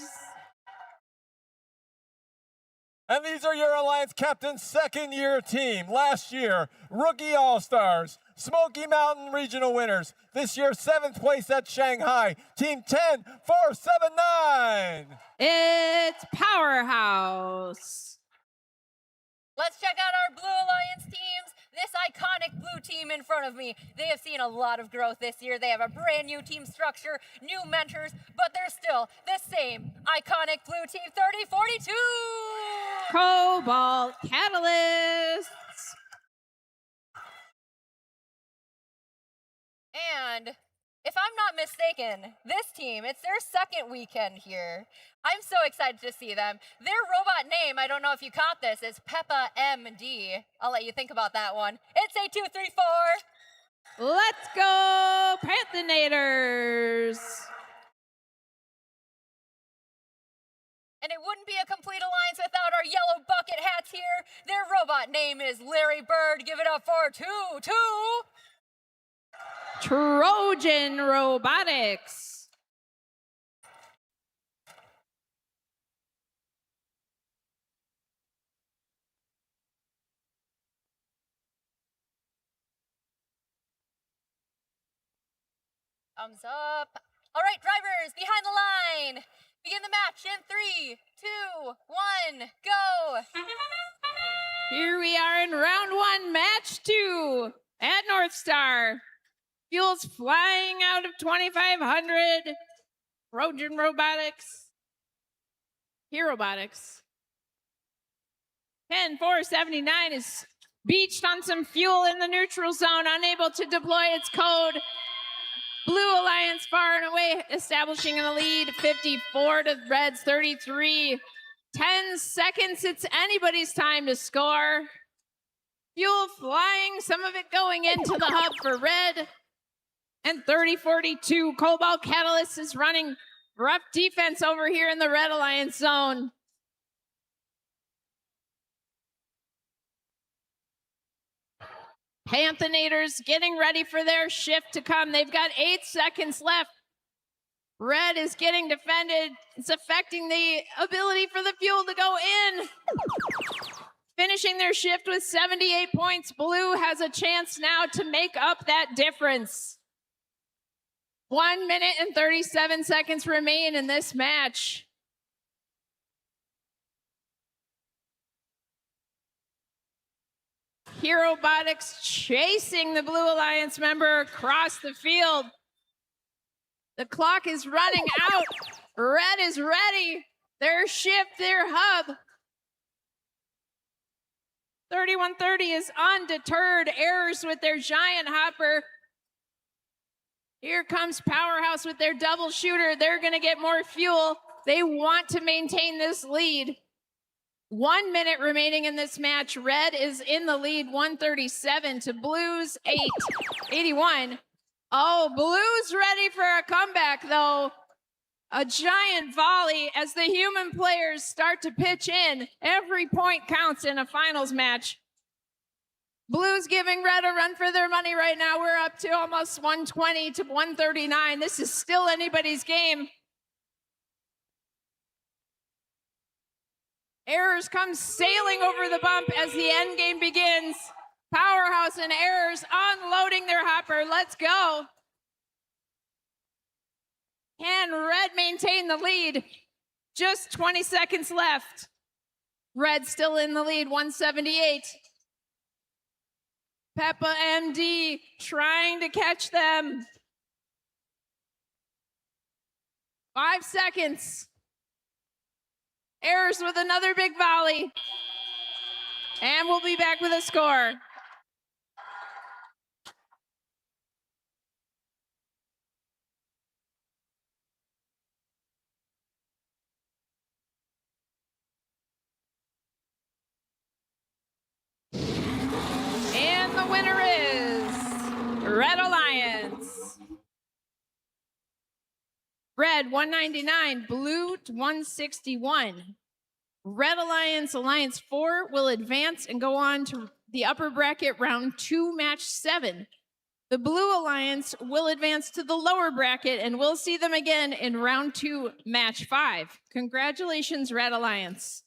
And these are your Alliance Captain's second-year team. Last year, Rookie All-Stars, Smoky Mountain Regional winners. This year, 7th place at Shanghai, Team 10479. It's Powerhouse. Let's check out our Blue Alliance teams. This iconic blue team in front of me, they have seen a lot of growth this year. They have a brand new team structure, new mentors, but they're still the same iconic blue team 3042. Cobalt Catalysts. And if I'm not mistaken, this team, it's their second weekend here. I'm so excited to see them. Their robot name, I don't know if you caught this, is Peppa MD. I'll let you think about that one. It's 8234. Let's go, Panthenators. And it wouldn't be a complete alliance without our yellow bucket hats here. Their robot name is Larry Bird. Give it up for 2-2. Trojan Robotics. Thumbs up. All right, drivers, behind the line. Begin the match in 3, 2, 1, go. Here we are in round 1, match 2 at North Star. Fuel's flying out of 2500. Trojan Robotics. Here Robotics. 10479 is beached on some fuel in the neutral zone, unable to deploy its code. Blue Alliance far and away establishing a lead, 54 to Red's 33. 10 seconds, it's anybody's time to score. Fuel flying, some of it going into the hub for Red. And 3042, Cobalt Catalyst is running rough defense over here in the Red Alliance zone. Panthenators getting ready for their shift to come. They've got 8 seconds left. Red is getting defended. It's affecting the ability for the fuel to go in. Finishing their shift with 78 points. Blue has a chance now to make up that difference. 1 minute and 37 seconds remain in this match. Robotics chasing the Blue Alliance member across the field. The clock is running out. Red is ready. Their shift, their hub. 3130 is undeterred. Errors with their giant hopper. Here comes Powerhouse with their double shooter. They're going to get more fuel. They want to maintain this lead. 1 minute remaining in this match. Red is in the lead, 137 to Blue's 81. Oh, Blue's ready for a comeback, though. A giant volley as the human players start to pitch in. Every point counts in a finals match. Blue's giving Red a run for their money right now. We're up to almost 120 to 139. This is still anybody's game. Errors come sailing over the bump as the end game begins. Powerhouse and Errors unloading their hopper. Let's go. Can Red maintain the lead? Just 20 seconds left. Red still in the lead, 178. Peppa MD trying to catch them. 5 seconds. Ayers with another big volley. And we'll be back with a score. And the winner is Red Alliance. Red 199, blue 161. Red Alliance, Alliance 4 will advance and go on to the upper bracket round 2, match 7. The Blue Alliance will advance to the lower bracket and we'll see them again in round 2, match 5. Congratulations, Red Alliance.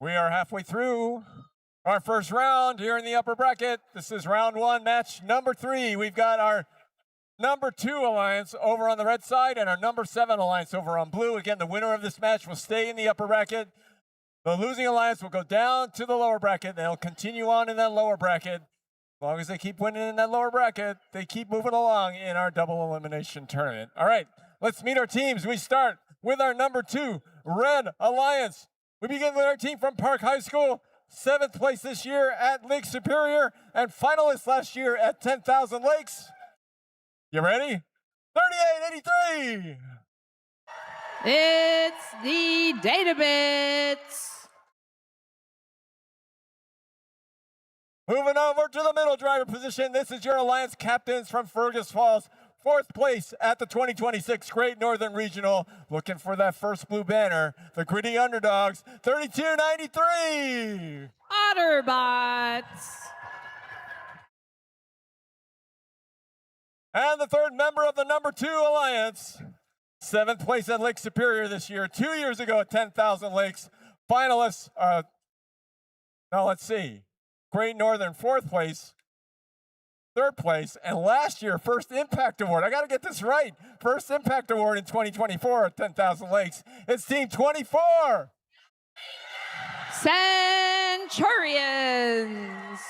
We are halfway through our first round here in the upper bracket. This is round 1, match number 3. We've got our number 2 alliance over on the red side and our number 7 alliance over on blue. Again, the winner of this match will stay in the upper bracket. The losing alliance will go down to the lower bracket. They'll continue on in that lower bracket. As long as they keep winning in that lower bracket, they keep moving along in our double elimination tournament. All right, let's meet our teams. We start with our number 2, Red Alliance. We begin with our team from Park High School, 7th place this year at Lake Superior and finalist last year at 10,000 Lakes. You ready? 3883. It's the data bits. Moving over to the middle driver position, this is your Alliance captains from Fergus Falls. 4th place at the 2026 Great Northern Regional. Looking for that first blue banner. The Gritty Underdogs, 32.93. Otterbots. And the 3rd member of the number 2 Alliance. 7th place at Lake Superior this year. 2 years ago at 10,000 Lakes. Finalists, now let's see. Great Northern, 4th place, 3rd place, and last year, First Impact Award. I got to get this right. First Impact Award in 2024 at 10,000 Lakes. It's Team 24. Centurions.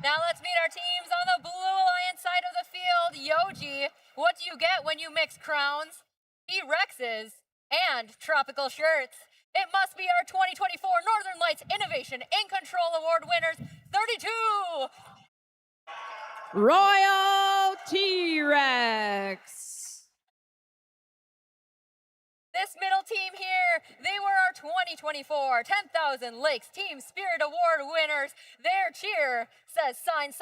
Now let's meet our teams on the Blue Alliance side of the field. Yoji, what do you get when you mix crowns, T-Rexes, and tropical shirts? It must be our 2024 Northern Lights Innovation in Control Award winners, 32. Royal T-Rex. This middle team here, they were our 2024 10,000 Lakes Team Spirit Award winners. Their cheer says sign,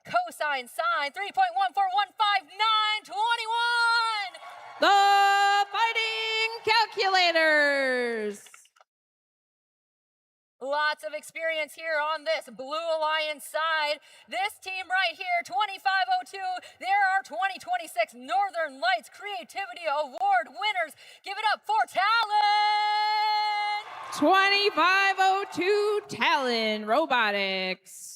cosine, 3.1415921. The Fighting Calculators. Lots of experience here on this Blue Alliance side. This team right here, 2502, they're our 2026 Northern Lights Creativity Award winners. Give it up for Talon! 2502 Talon Robotics.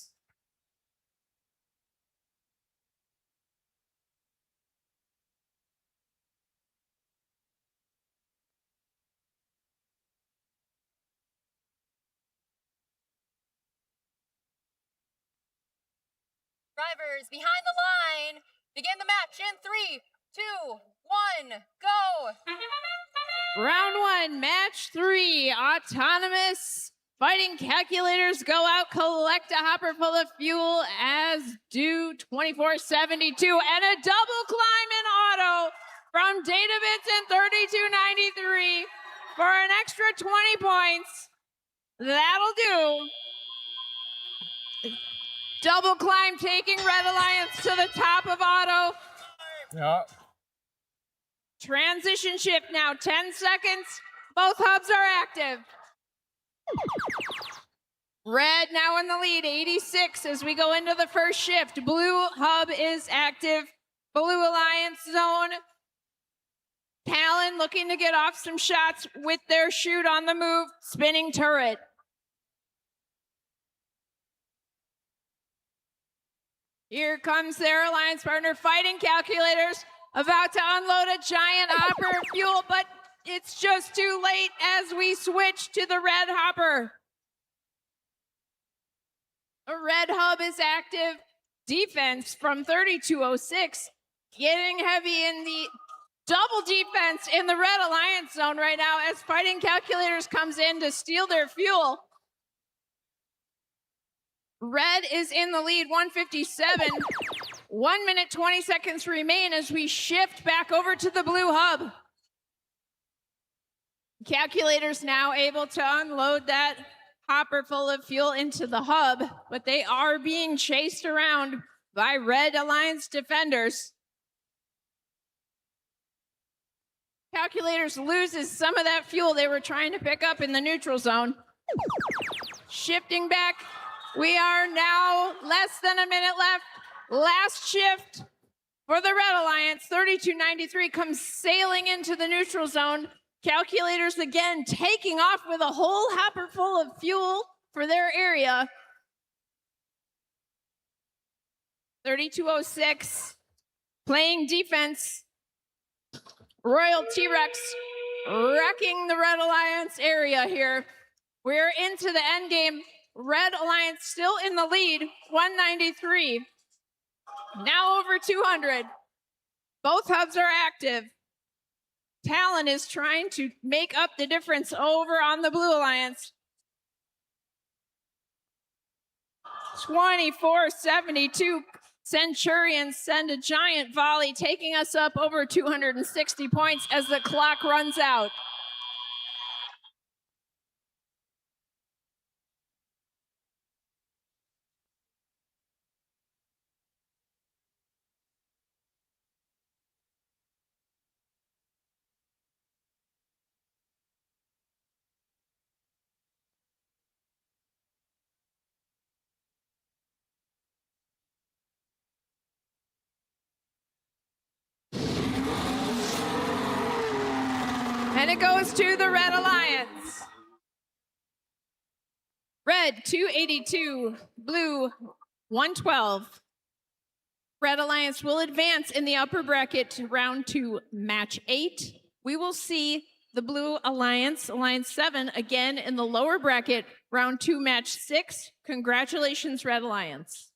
Drivers behind the line. Begin the match in 3, 2, 1, go. Round 1, match 3. Autonomous fighting calculators go out, collect a hopper full of fuel, as do 2472, and a double climb in auto from Databits and 3293 for an extra 20 points. That'll do. Double climb taking Red Alliance to the top of auto. Yeah. Transition shift now, 10 seconds. Both hubs are active. Red now in the lead, 86 as we go into the first shift. Blue hub is active. Blue Alliance zone. Talon looking to get off some shots with their chute on the move. Spinning turret. Here comes their alliance partner, Fighting Calculators, about to unload a giant hopper of fuel, but it's just too late as we switch to the red hopper. A red hub is active. Defense from 3206, getting heavy in the double defense in the Red Alliance zone right now as Fighting Calculators comes in to steal their fuel. Red is in the lead, 157. 1 minute, 20 seconds remain as we shift back over to the blue hub. Calculators now able to unload that hopper full of fuel into the hub, but they are being chased around by Red Alliance defenders. Calculators loses some of that fuel they were trying to pick up in the neutral zone. Shifting back. We are now less than a minute left. Last shift for the Red Alliance. 3293 comes sailing into the neutral zone. Calculators again taking off with a whole hopper full of fuel for their area. 3206 playing defense. Royal T-Rex wrecking the Red Alliance area here. We're into the end game. Red Alliance still in the lead, 193. Now over 200. Both hubs are active. Talon is trying to make up the difference over on the Blue Alliance. 2472 Centurions send a giant volley, taking us up over 260 points as the clock runs out. And it goes to the Red Alliance. Red 282, blue 112. Red Alliance will advance in the upper bracket to round 2, match 8. We will see the Blue Alliance, Alliance 7, again in the lower bracket, round 2, match 6. Congratulations, Red Alliance.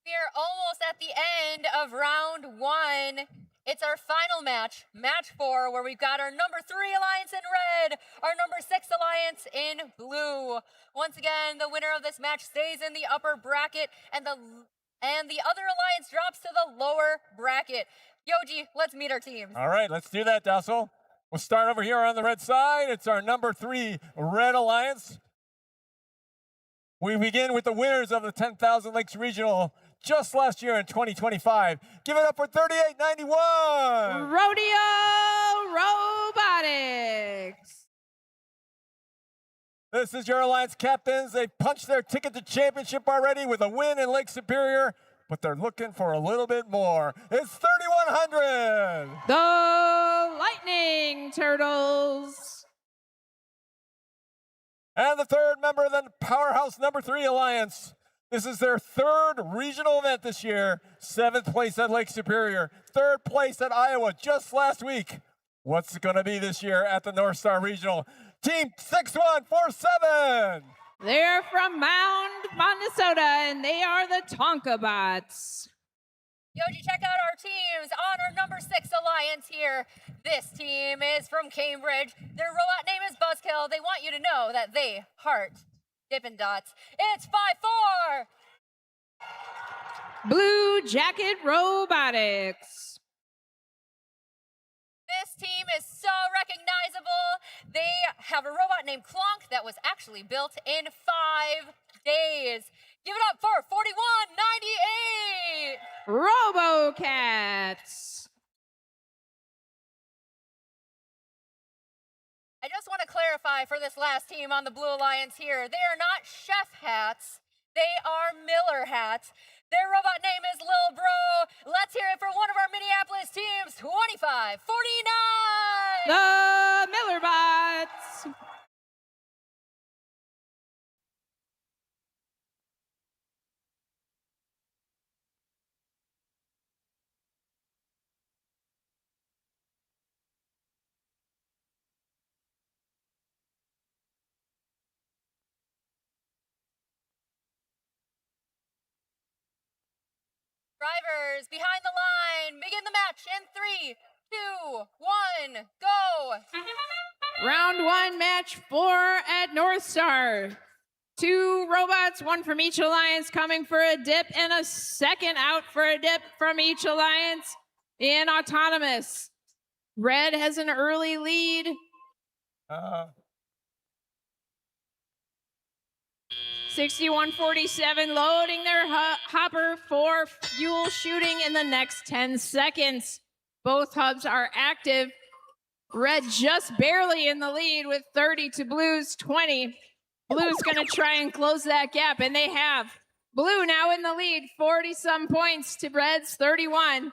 We are almost at the end of round 1. It's our final match, match 4, where we've got our number 3 alliance in red, our number 6 alliance in blue. Once again, the winner of this match stays in the upper bracket, and the other alliance drops to the lower bracket. Yoji, let's meet our teams. All right, let's do that, Dussel. We'll start over here on the red side. It's our number 3 Red Alliance. We begin with the winners of the 10,000 Lakes Regional just last year in 2025. Give it up for 3891. Rodeo Robotics. This is your Alliance captains. They punched their ticket to championship already with a win in Lake Superior, but they're looking for a little bit more. It's 3,100. The Lightning Turtles. And the third member of the Powerhouse number 3 Alliance. This is their 3rd regional event this year. 7th place at Lake Superior. 3rd place at Iowa just last week. What's it going to be this year at the North Star Regional? Team 6147. They're from Mound, Minnesota, and they are the Tonka Bots. Yoji, check out our teams on our number 6 Alliance here. This team is from Cambridge. Their robot name is Buzzkill. They want you to know that they heart Dippin' Dots. It's 5-4. Blue Jacket Robotics. This team is so recognizable. They have a robot named Clonk that was actually built in 5 days. Give it up for 4198. Robocats. I just want to clarify for this last team on the Blue Alliance here, they are not chef hats. They are Miller hats. Their robot name is Lil Bro. Let's hear it for one of our Minneapolis teams, 2549. The Miller Bots. Drivers, behind the line, begin the match in 3, 2, 1, go! Round 1, match 4 at North Star. 2 robots, 1 from each alliance, coming for a dip, and a second out for a dip from each alliance in autonomous. Red has an early lead. 6147 loading their hopper for fuel shooting in the next 10 seconds. Both hubs are active. Red just barely in the lead with 30 to Blue's 20. Blue's gonna try and close that gap, and they have. Blue now in the lead, 40-some points to Red's 31.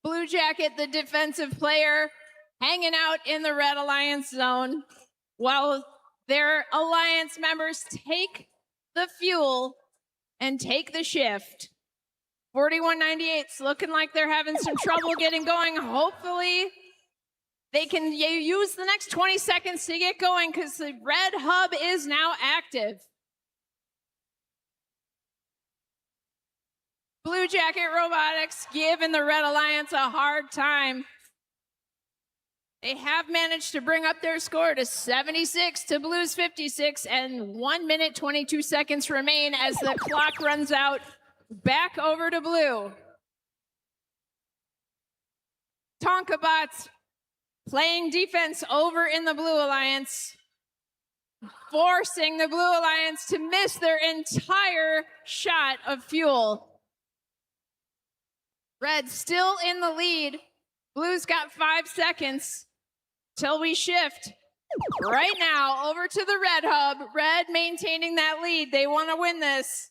Blue Jacket, the defensive player, hanging out in the Red Alliance zone, while their Alliance members take the fuel and take the shift. 4198's looking like they're having some trouble getting going. Hopefully, they can use the next 20 seconds to get going because the red hub is now active. Blue Jacket Robotics giving the Red Alliance a hard time. They have managed to bring up their score to 76 to Blue's 56, and 1 minute 22 seconds remain as the clock runs out. Back over to Blue. Tonka Bots playing defense over in the Blue Alliance, forcing the Blue Alliance to miss their entire shot of fuel. Red still in the lead. Blue's got 5 seconds till we shift. Right now, over to the red hub. Red maintaining that lead. They want to win this.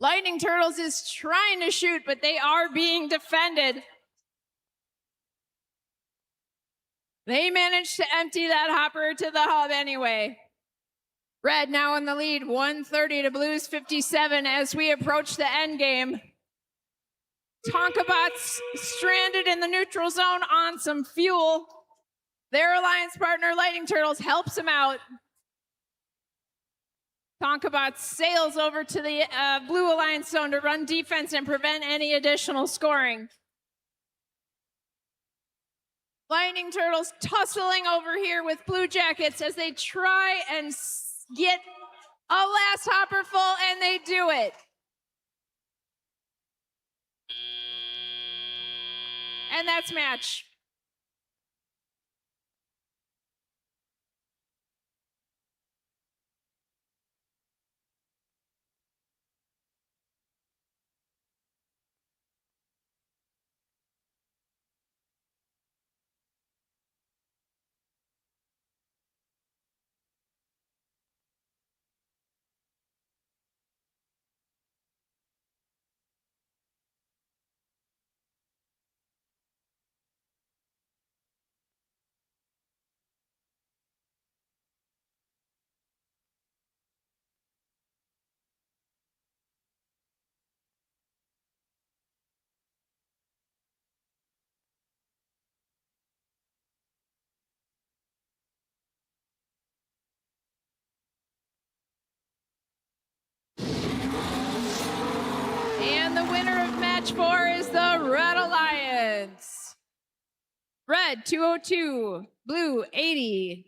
Lightning Turtles is trying to shoot, but they are being defended. They managed to empty that hopper to the hub anyway. Red now in the lead, 130 to Blue's 57 as we approach the end game. Tonka Bots stranded in the neutral zone on some fuel. Their alliance partner, Lightning Turtles, helps them out. Tonka Bots sails over to the Blue Alliance zone to run defense and prevent any additional scoring. Lightning Turtles tussling over here with Blue Jackets as they try and get a last hopper full, and they do it. and that's match. And the winner of match 4 is the Red Alliance. Red 202, blue 80.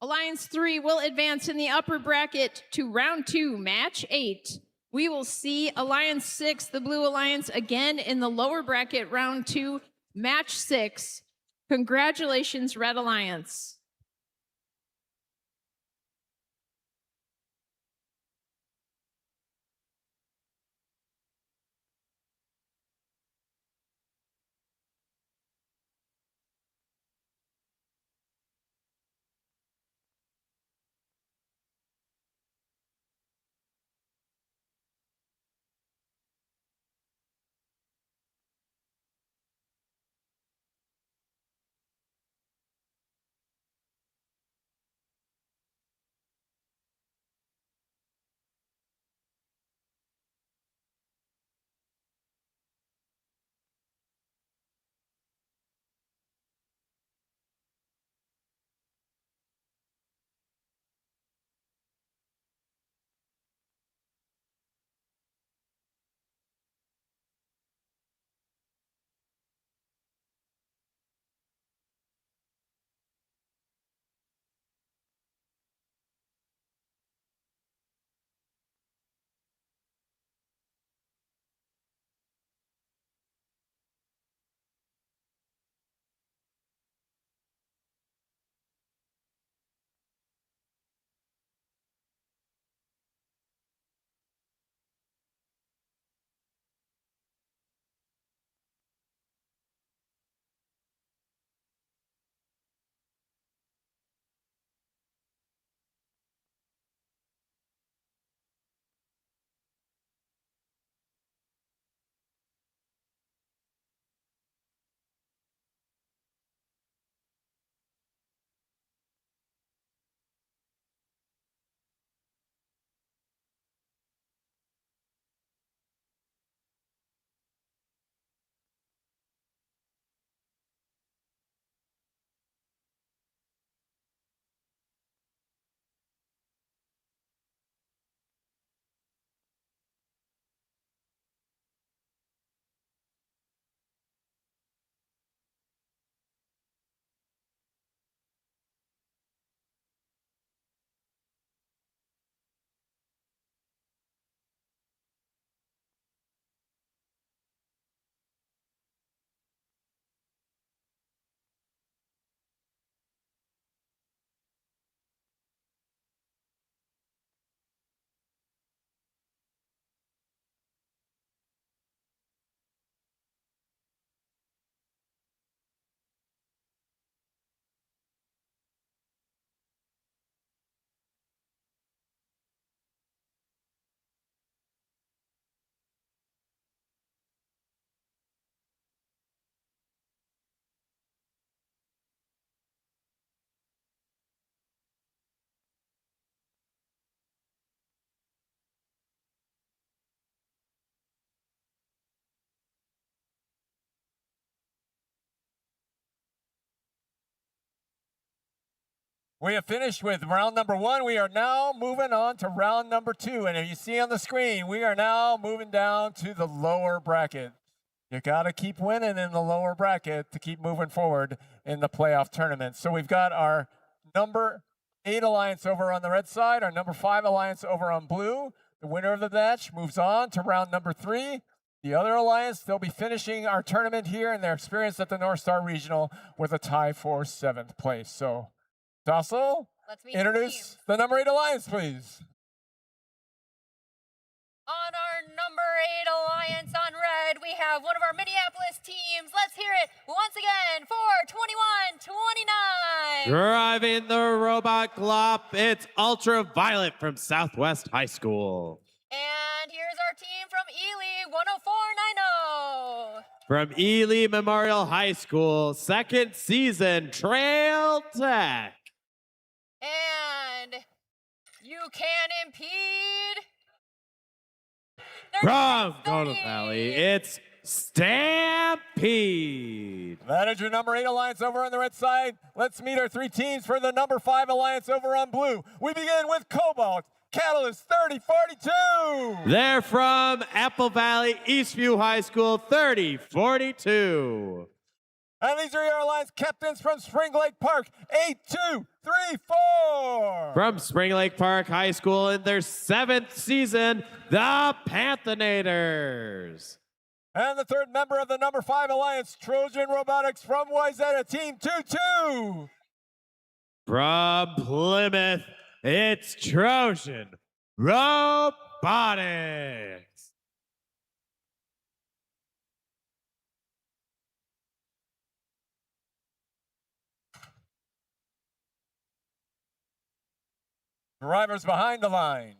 Alliance 3 will advance in the upper bracket to round 2, match 8. We will see Alliance 6, the Blue Alliance, again in the lower bracket, round 2, match 6. Congratulations, Red Alliance. We have finished with round number 1. We are now moving on to round number 2. And if you see on the screen, we are now moving down to the lower bracket. You got to keep winning in the lower bracket to keep moving forward in the playoff tournament. So we've got our number 8 alliance over on the red side, our number 5 alliance over on blue. The winner of the match moves on to round number 3. The other alliance, they'll be finishing our tournament here and their experience at the North Star Regional with a tie for 7th place. So, Dossel, introduce the number 8 alliance, please. On our number 8 alliance on red, we have one of our Minneapolis teams. Let's hear it once again for 21-29. Driving the robot glop, it's Ultraviolet from Southwest High School. And here's our team from Ely, 10490. From Ely Memorial High School, 2nd season, Trail Tech. And you can impede. From Golden Valley, it's Stampede. That is your number 8 alliance over on the red side. Let's meet our 3 teams for the number 5 alliance over on blue. We begin with Cobalt, Catalyst 3042. They're from Apple Valley, Eastview High School, 3042. And these are your alliance captains from Spring Lake Park, 8234. From Spring Lake Park High School in their 7th season, the Panthenators. And the 3rd member of the number 5 alliance, Trojan Robotics from Wayzata, Team 22. From Plymouth, it's Trojan Robotics. Drivers behind the line.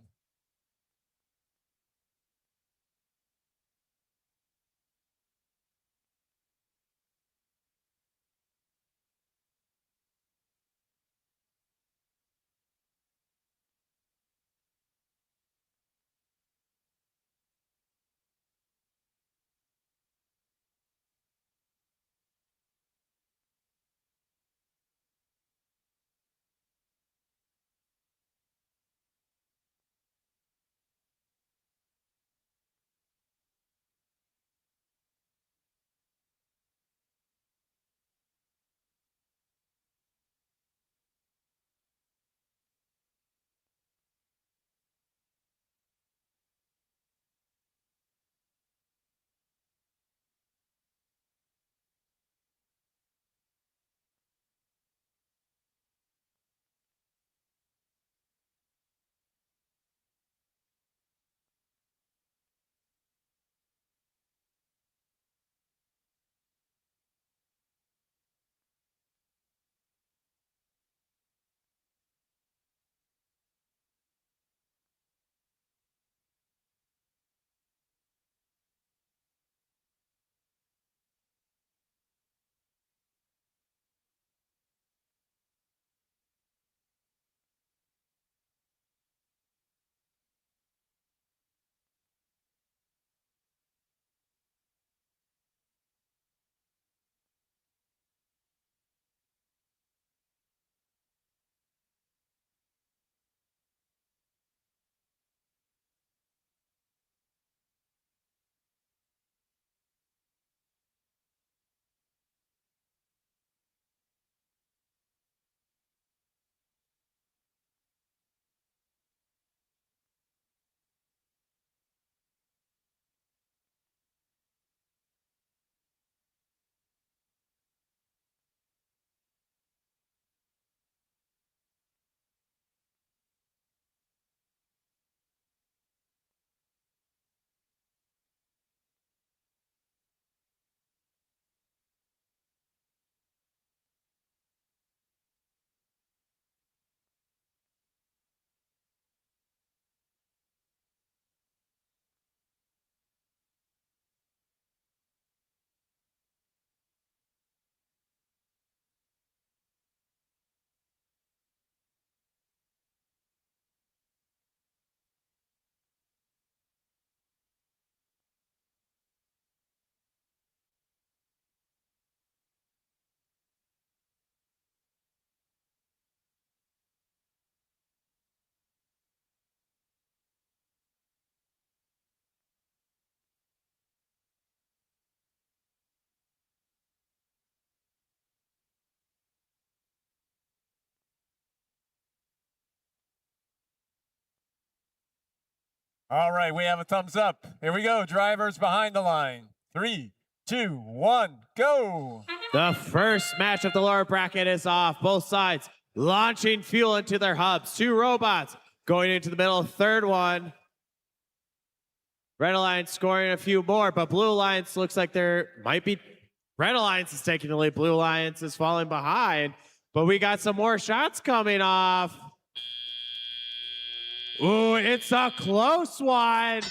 All right, we have a thumbs up. Here we go. Drivers behind the line. 3, 2, 1, go. The first match of the lower bracket is off. Both sides launching fuel into their hubs. 2 robots going into the middle. Third one. Red Alliance scoring a few more, but Blue Alliance looks like there might be. Red Alliance is taking the lead. Blue Alliance is falling behind, but we got some more shots coming off. Ooh, it's a close one,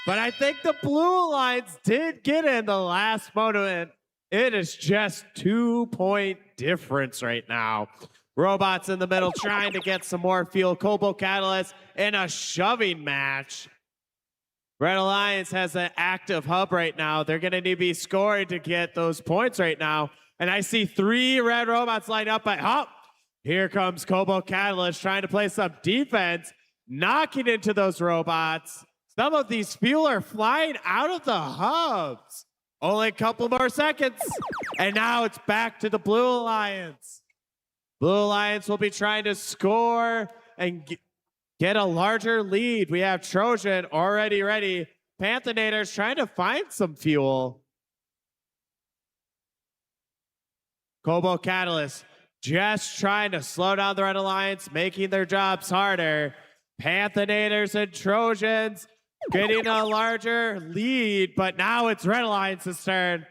but I think the Blue Alliance did get in the last moment. It is just 2-point difference right now. Robots in the middle trying to get some more fuel. Kobo Catalyst in a shoving match. Red Alliance has an active hub right now. They're going to need to be scoring to get those points right now. And I see 3 red robots lined up. Here comes Kobo Catalyst trying to play some defense, knocking into those robots. Some of these fuel are flying out of the hubs. Only a couple more seconds. And now it's back to the Blue Alliance. Blue Alliance will be trying to score and get a larger lead. We have Trojan already ready. Panthenators trying to find some fuel. Kobo Catalyst just trying to slow down the Red Alliance, making their jobs harder. Panthenators and Trojans getting a larger lead, but now it's Red Alliance's turn.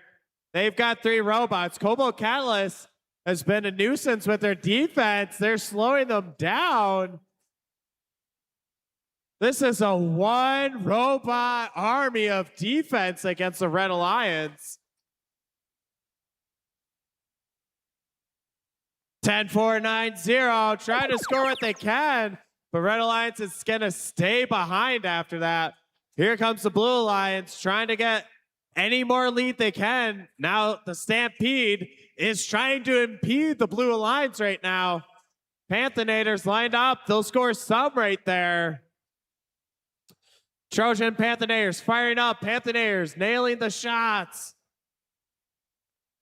They've got 3 robots. Kobo Catalyst has been a nuisance with their defense. They're slowing them down. This is a 1 robot army of defense against the Red Alliance. 10-4-9-0, trying to score what they can, but Red Alliance is going to stay behind after that. Here comes the Blue Alliance trying to get any more lead they can. Now the Stampede is trying to impede the Blue Alliance right now. Panthenators lined up. They'll score some right there. Trojan Panthenators firing up. Panthenators nailing the shots.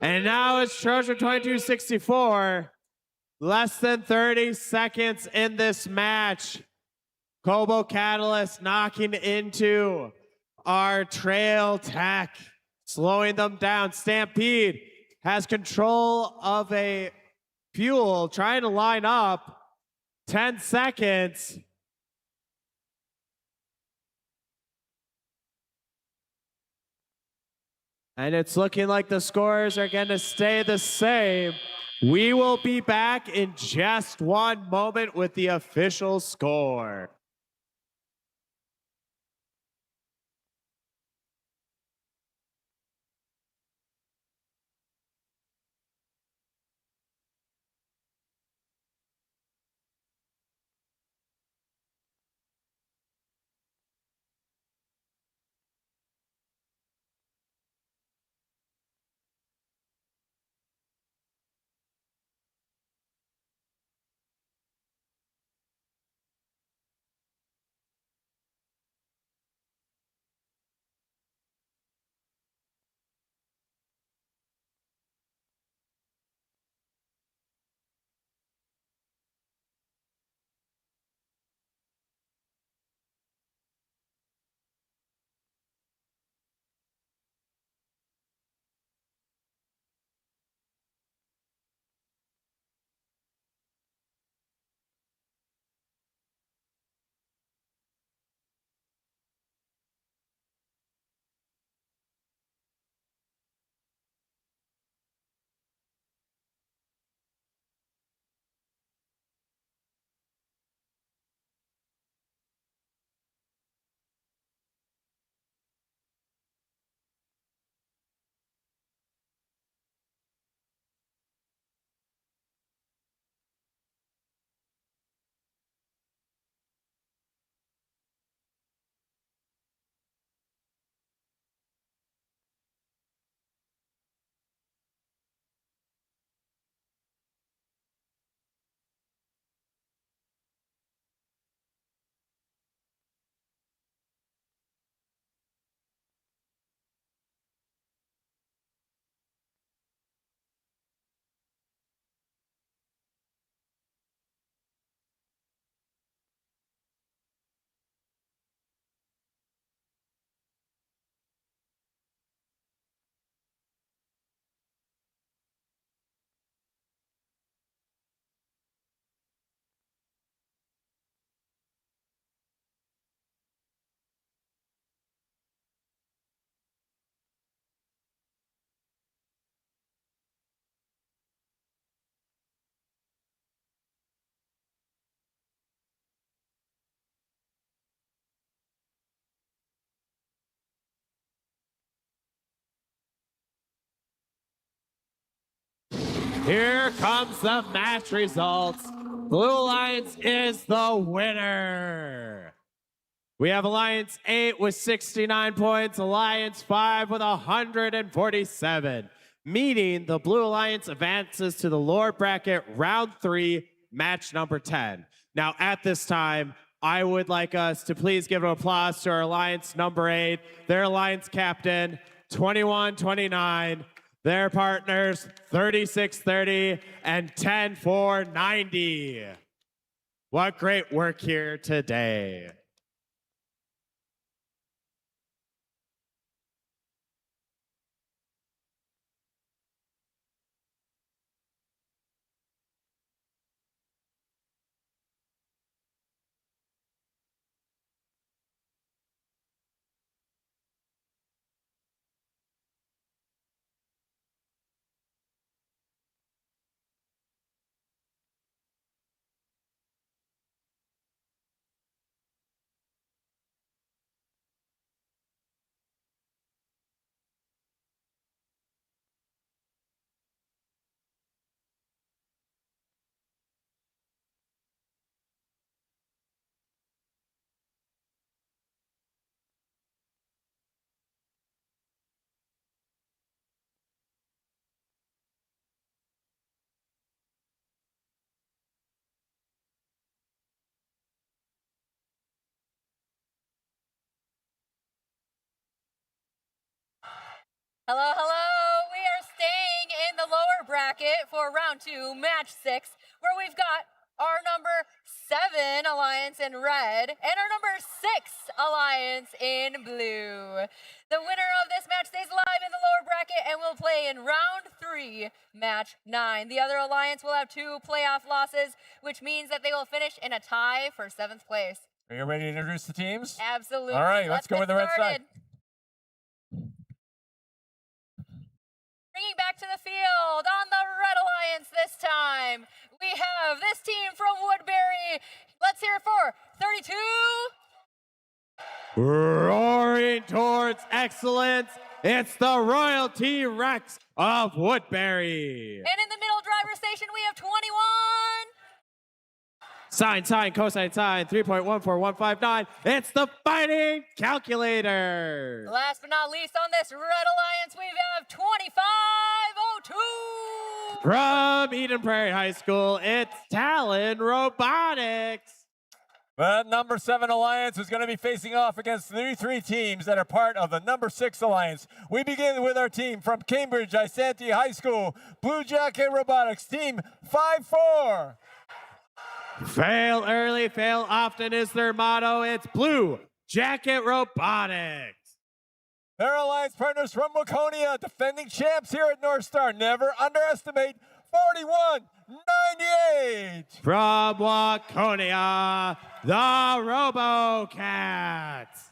And now it's Trojan 2264. Less than 30 seconds in this match. Kobo Catalyst knocking into our trail tech, slowing them down. Stampede has control of a fuel, trying to line up. 10 seconds. And it's looking like the scores are going to stay the same. We will be back in just one moment with the official score. Here comes the match results. Blue Alliance is the winner. We have Alliance 8 with 69 points, Alliance 5 with 147. Meaning the Blue Alliance advances to the lower bracket round 3, match number 10. Now at this time, I would like us to please give an applause to our Alliance number 8, their Alliance captain, 21-29, their partners, 36-30 and 10-4-90. What great work here today. Hello, hello. We are staying in the lower bracket for round 2, match 6, where we've got our number 7 alliance in red and our number 6 alliance in blue. The winner of this match stays alive in the lower bracket and will play in round 3, match 9. The other alliance will have 2 playoff losses, which means that they will finish in a tie for 7th place. Are you ready to introduce the teams? Absolutely. All right, let's go with the red side. Bringing back to the field on the Red Alliance this time, we have this team from Woodbury. Let's hear it for 32. Roaring towards excellence, it's the Royal T-Rex of Woodbury. And in the middle driver's station, we have 21. Sine, cosine, sine, 3.14159. It's the Fighting Calculator. Last but not least on this Red Alliance, we have 2502. From Eden Prairie High School, it's Talon Robotics. The number 7 alliance is going to be facing off against the 3 teams that are part of the number 6 alliance. We begin with our team from Cambridge Isanti High School, Blue Jacket Robotics, team 5-4. Fail early, fail often is their motto. It's Blue Jacket Robotics. Their alliance partners from Waconia, defending champs here at North Star. Never underestimate 41-98. From Waconia, the RoboCats.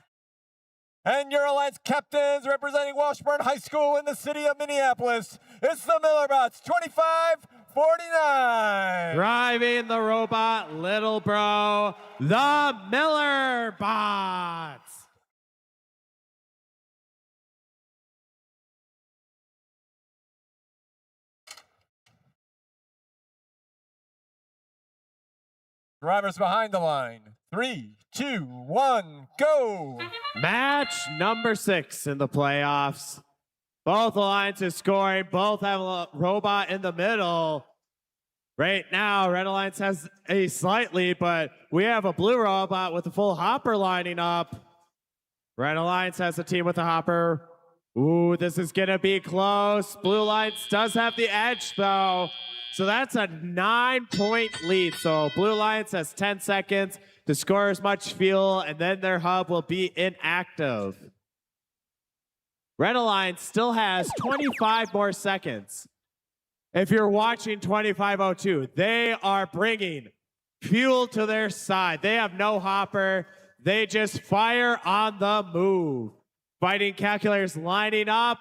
And your alliance captains representing Washburn High School in the city of Minneapolis. It's the Millerbots, 25-49. Driving the robot, little bro, the Millerbots. Drivers behind the line. 3, 2, 1, go. Match number 6 in the playoffs. Both alliances scoring. Both have a robot in the middle. Right now, Red Alliance has a slight lead, but we have a blue robot with a full hopper lining up. Red Alliance has a team with a hopper. Ooh, this is going to be close. Blue Alliance does have the edge, though. So that's a 9-point lead. So Blue Alliance has 10 seconds to score as much fuel, and then their hub will be inactive. Red Alliance still has 25 more seconds. If you're watching 2502, they are bringing fuel to their side. They have no hopper. They just fire on the move. Fighting calculators lining up.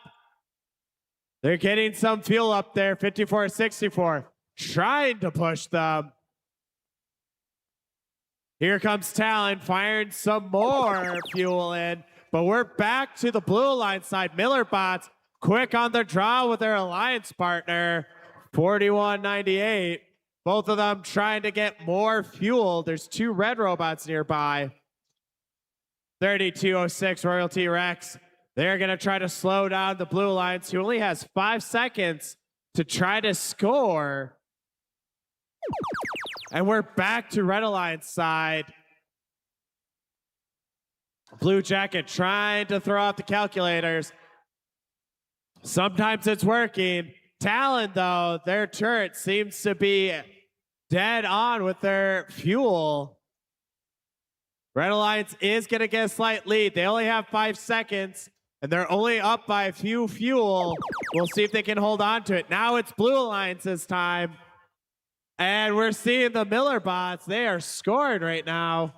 They're getting some fuel up there, 54-64, trying to push them. Here comes Talon firing some more fuel in, but we're back to the Blue Alliance side. Millerbots quick on the draw with their alliance partner. 41.98. Both of them trying to get more fuel. There's two red robots nearby. 32.06 Royalty Rex. They're going to try to slow down the Blue Alliance, who only has 5 seconds to try to score. And we're back to Red Alliance side. Blue Jacket trying to throw out the calculators. Sometimes it's working. Talon, though, their turret seems to be dead on with their fuel. Red Alliance is going to get a slight lead. They only have 5 seconds, and they're only up by a few fuel. We'll see if they can hold on to it. Now it's Blue Alliance's time. And we're seeing the Miller bots. They are scoring right now.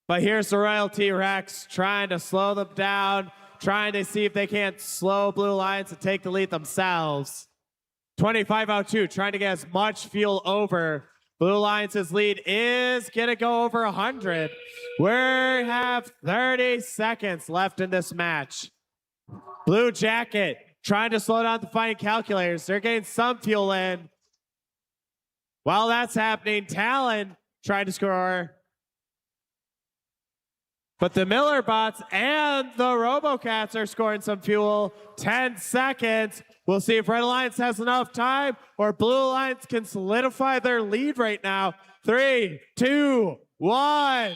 But here's the Royalty Rex trying to slow them down, trying to see if they can't slow Blue Alliance and take the lead themselves. 25.02, trying to get as much fuel over. Blue Alliance's lead is going to go over 100. We have 30 seconds left in this match. Blue Jacket trying to slow down the fighting calculators. They're getting some fuel in. While that's happening, Talon trying to score. But the Miller bots and the RoboCats are scoring some fuel. 10 seconds. We'll see if Red Alliance has enough time or Blue Alliance can solidify their lead right now. 3, 2, 1.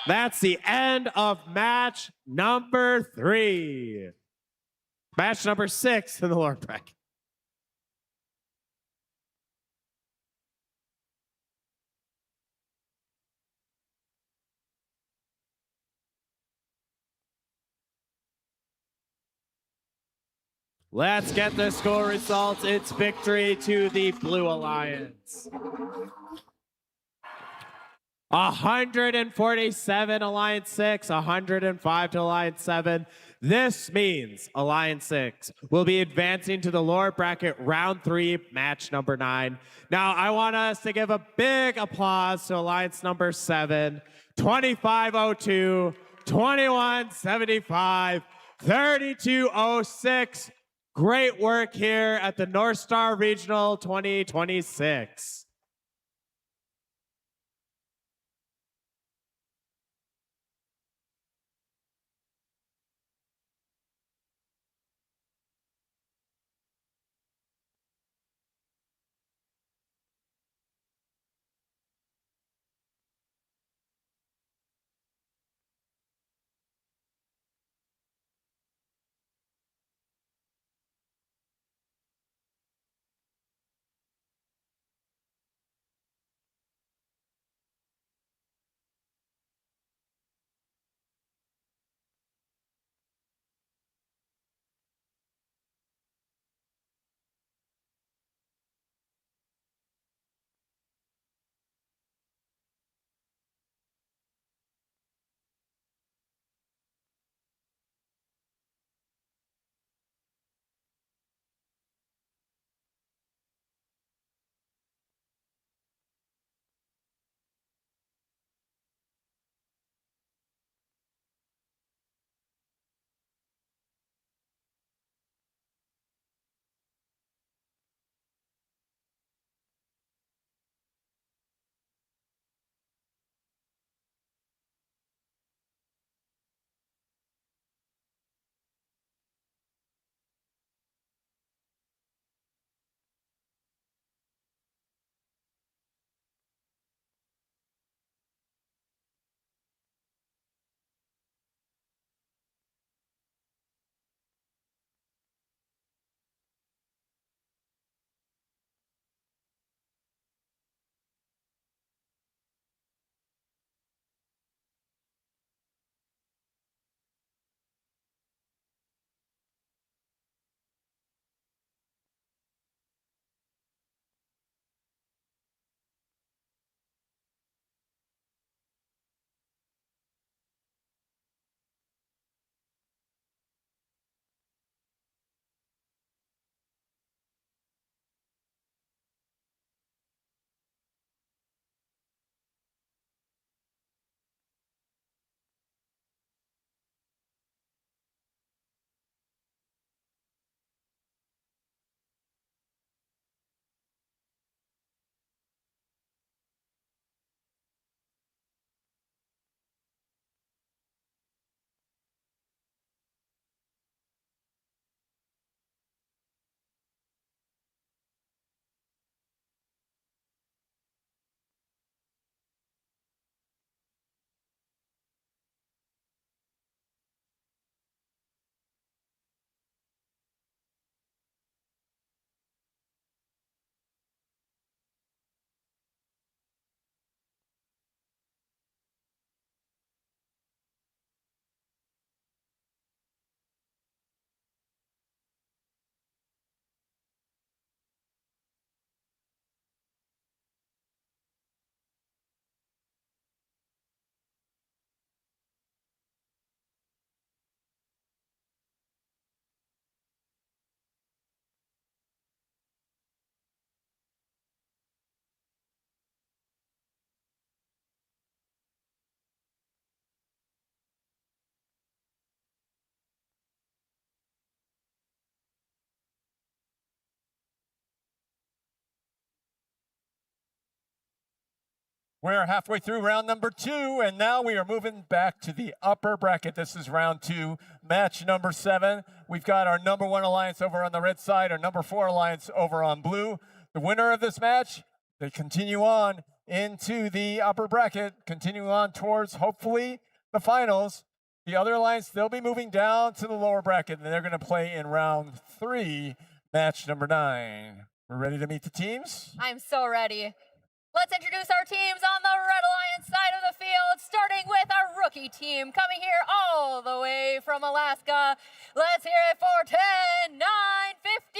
That's the end of match number 3. Match number 6 in the Lord Bracket. Let's get the score results. It's victory to the Blue Alliance. 147 Alliance 6, 105 to Alliance 7. This means Alliance 6 will be advancing to the lower bracket round 3, match number 9. Now, I want us to give a big applause to Alliance number 7, 25.02, 21.75, 32.06. Great work here at the North Star Regional 2026. We're halfway through round number 2, and now we are moving back to the upper bracket. This is round 2, match number 7. We've got our number 1 alliance over on the red side, our number 4 alliance over on blue. The winner of this match, they continue on into the upper bracket, continue on towards, hopefully, the finals. The other alliance, they'll be moving down to the lower bracket, and they're going to play in round 3, match number 9. We're ready to meet the teams? I'm so ready. Let's introduce our teams on the Red Alliance side of the field, starting with our rookie team coming here all the way from Alaska. Let's hear it for 10, 9, 50.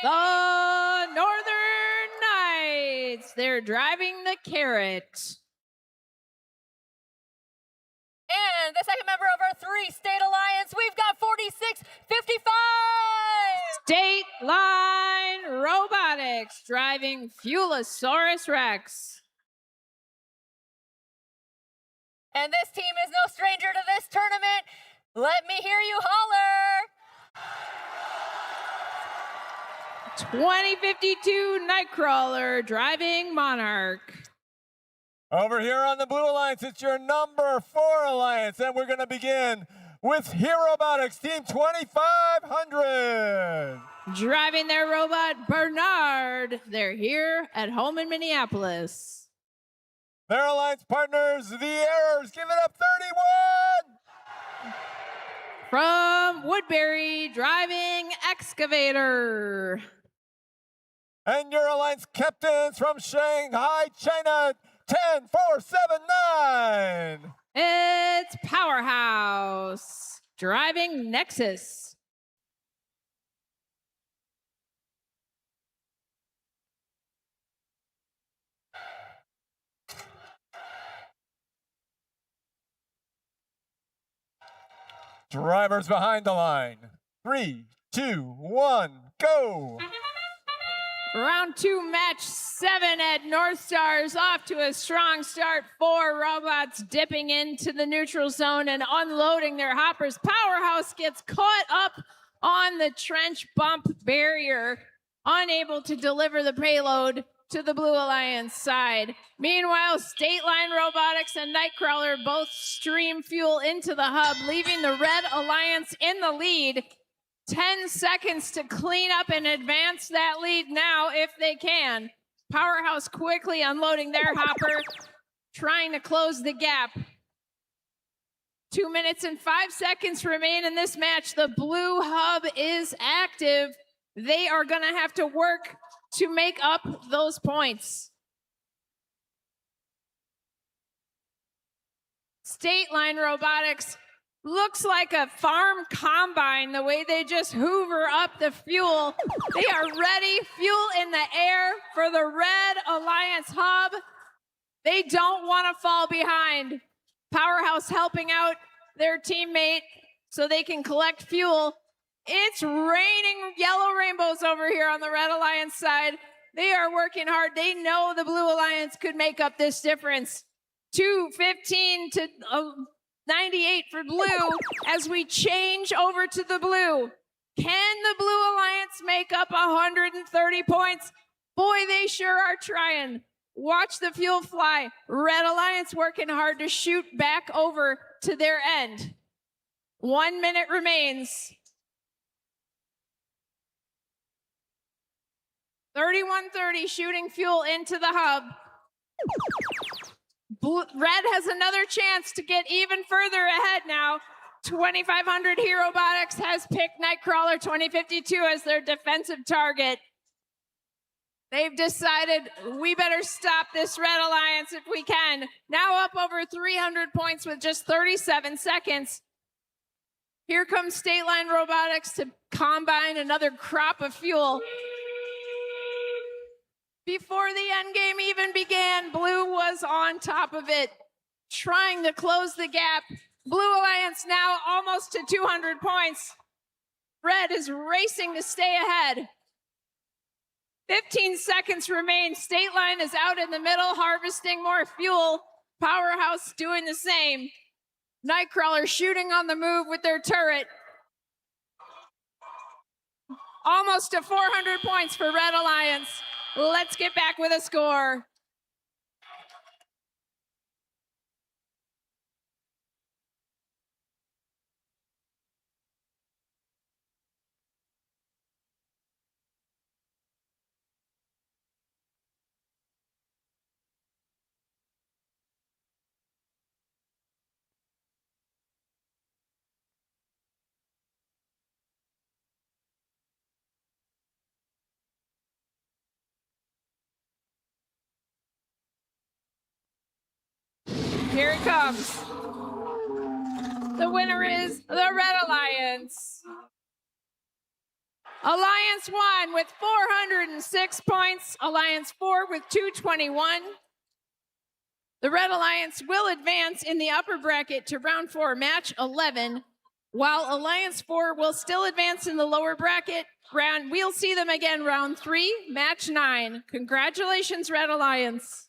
The Northern Knights. They're driving the Carrot. And the second member of our 3-state alliance, we've got 4655. State Line Robotics driving Fuelosaurus Rex. And this team is no stranger to this tournament. Let me hear you holler. 2052 Nightcrawler driving Monarch. Over here on the blue alliance, it's your number 4 alliance, and we're going to begin with Robotics, Team 2500. Driving their robot, Bernard. They're here at home in Minneapolis. Their alliance partners, the Errors, give it up, 31. From Woodbury, driving Excavator. And your alliance captains from Shanghai, China, 10479. It's Powerhouse, driving Nexus. Drivers behind the line. 3, 2, 1, go. Round 2, match 7 at North Stars, off to a strong start. 4 robots dipping into the neutral zone and unloading their hoppers. Powerhouse gets caught up on the trench bump barrier, unable to deliver the payload to the Blue Alliance side. Meanwhile, State Line Robotics and Nightcrawler both stream fuel into the hub, leaving the Red Alliance in the lead. 10 seconds to clean up and advance that lead now if they can. Powerhouse quickly unloading their hopper, trying to close the gap. 2 minutes and 5 seconds remain in this match. The blue hub is active. They are going to have to work to make up those points. State Line Robotics looks like a farm combine, the way they just hoover up the fuel. They are ready, fuel in the air for the Red Alliance hub. They don't want to fall behind. Powerhouse helping out their teammate so they can collect fuel. It's raining yellow rainbows over here on the Red Alliance side. They are working hard. They know the Blue Alliance could make up this difference. 2:15 to 98 for blue as we change over to the blue. Can the Blue Alliance make up 130 points? Boy, they sure are trying. Watch the fuel fly. Red Alliance working hard to shoot back over to their end. 1 minute remains. 31:30 shooting fuel into the hub. Red has another chance to get even further ahead now. 2500 Robotics has picked Nightcrawler 2052 as their defensive target. They've decided we better stop this Red Alliance if we can. Now up over 300 points with just 37 seconds. Here comes State Line Robotics to combine another crop of fuel. Before the end game even began, Blue was on top of it, trying to close the gap. Blue Alliance now almost to 200 points. Red is racing to stay ahead. 15 seconds remain. State Line is out in the middle, harvesting more fuel. Powerhouse doing the same. Nightcrawler shooting on the move with their turret. Almost to 400 points for Red Alliance. Let's get back with a score. Here it comes. The winner is the Red Alliance. Alliance 1 with 406 points. Alliance 4 with 221. The Red Alliance will advance in the upper bracket to round 4, match 11, while Alliance 4 will still advance in the lower bracket. We'll see them again round 3, match 9. Congratulations, Red Alliance.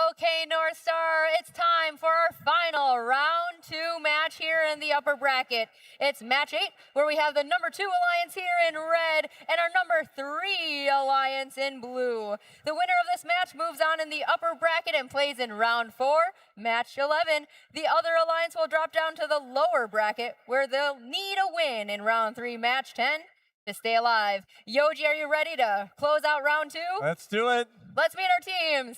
Okay, North Star, it's time for our final round 2 match here in the upper bracket. It's match 8, where we have the number 2 alliance here in red and our number 3 alliance in blue. The winner of this match moves on in the upper bracket and plays in round 4, match 11. The other alliance will drop down to the lower bracket, where they'll need a win in round 3, match 10 to stay alive. Yoji, are you ready to close out round 2? Let's do it. Let's meet our teams.